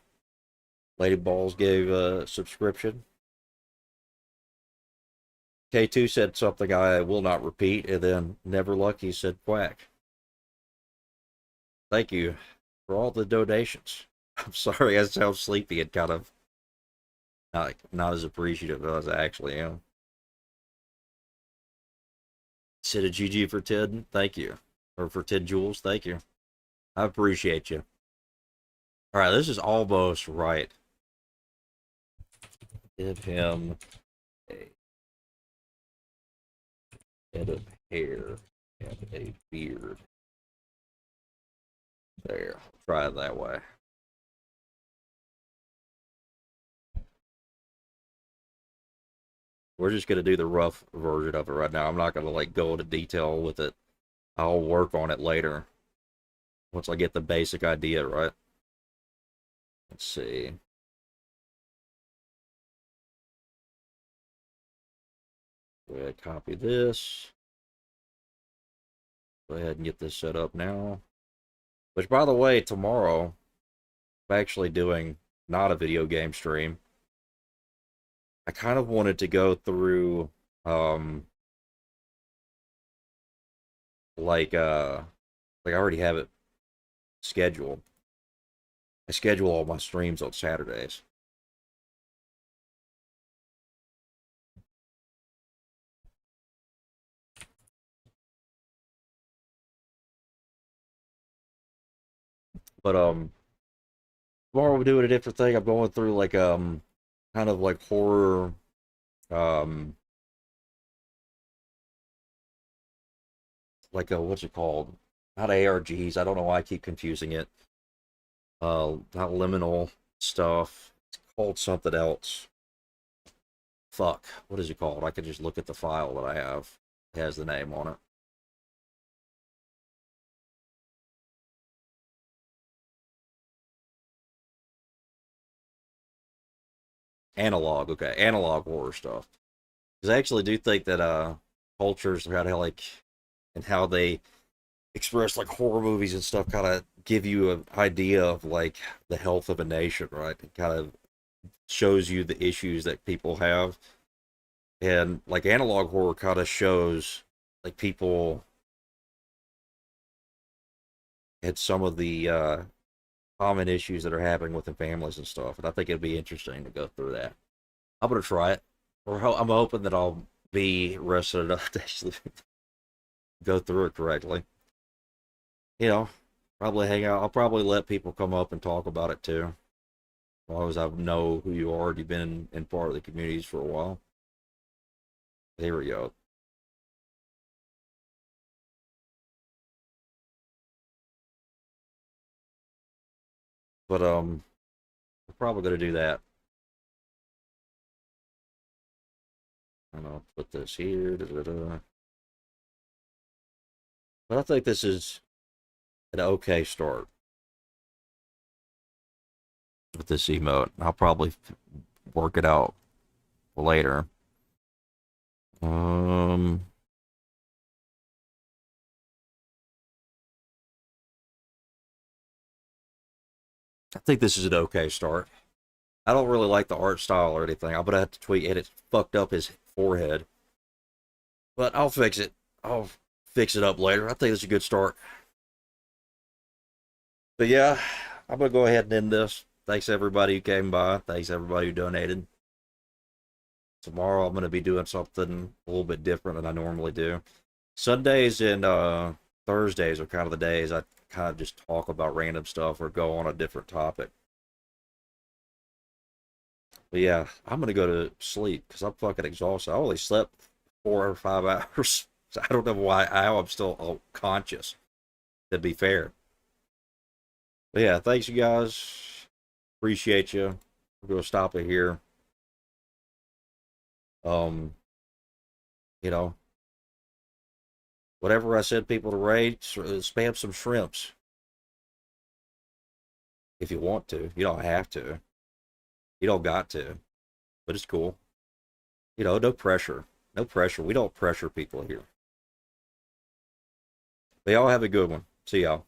Lady Balls gave a subscription. K2 said something I will not repeat, and then Never Lucky said quack. Thank you for all the donations. I'm sorry I sound sleepy and kind of not as appreciative as I actually am. Said a GG for 10, thank you. Or for 10 jewels, thank you. I appreciate you. Alright, this is almost right. Give him a head of hair and a beard. There, try it that way. We're just gonna do the rough version of it right now. I'm not gonna like go into detail with it. I'll work on it later once I get the basic idea right. Let's see. Go ahead, copy this. Go ahead and get this set up now. Which, by the way, tomorrow I'm actually doing not a video game stream. I kind of wanted to go through like I already have it scheduled. I schedule all my streams on Saturdays. But tomorrow we're doing a different thing. I'm going through like kind of like horror like a what's it called? Not ARGs. I don't know why I keep confusing it. Not liminal stuff. It's called something else. Fuck. What is it called? I could just look at the file that I have. It has the name on it. Analog. Okay, analog horror stuff. Because I actually do think that cultures kind of like and how they express like horror movies and stuff kind of give you an idea of like the health of a nation, right? It kind of shows you the issues that people have. And like analog horror kind of shows like people had some of the common issues that are happening within families and stuff. And I think it'd be interesting to go through that. I'm going to try it. I'm hoping that I'll be rested enough to actually go through it correctly. You know, probably hang out. I'll probably let people come up and talk about it too. As long as I know who you are, you've been in part of the communities for a while. There we go. But we're probably gonna do that. I'm gonna put this here. But I think this is an okay start with this emote. I'll probably work it out later. I think this is an okay start. I don't really like the art style or anything. I'm gonna have to tweak it. It's fucked up his forehead. But I'll fix it. I'll fix it up later. I think it's a good start. But yeah, I'm gonna go ahead and end this. Thanks everybody who came by. Thanks everybody who donated. Tomorrow I'm gonna be doing something a little bit different than I normally do. Sundays and Thursdays are kind of the days I kind of just talk about random stuff or go on a different topic. But yeah, I'm gonna go to sleep because I'm fucking exhausted. I only slept 4 or 5 hours. So I don't know how I'm still conscious, to be fair. But yeah, thanks you guys. Appreciate you. We're gonna stop it here. You know, whatever I said people to rate, spam some shrimps if you want to. You don't have to. You don't got to, but it's cool. You know, no pressure. No pressure. We don't pressure people here. They all have a good one. See y'all.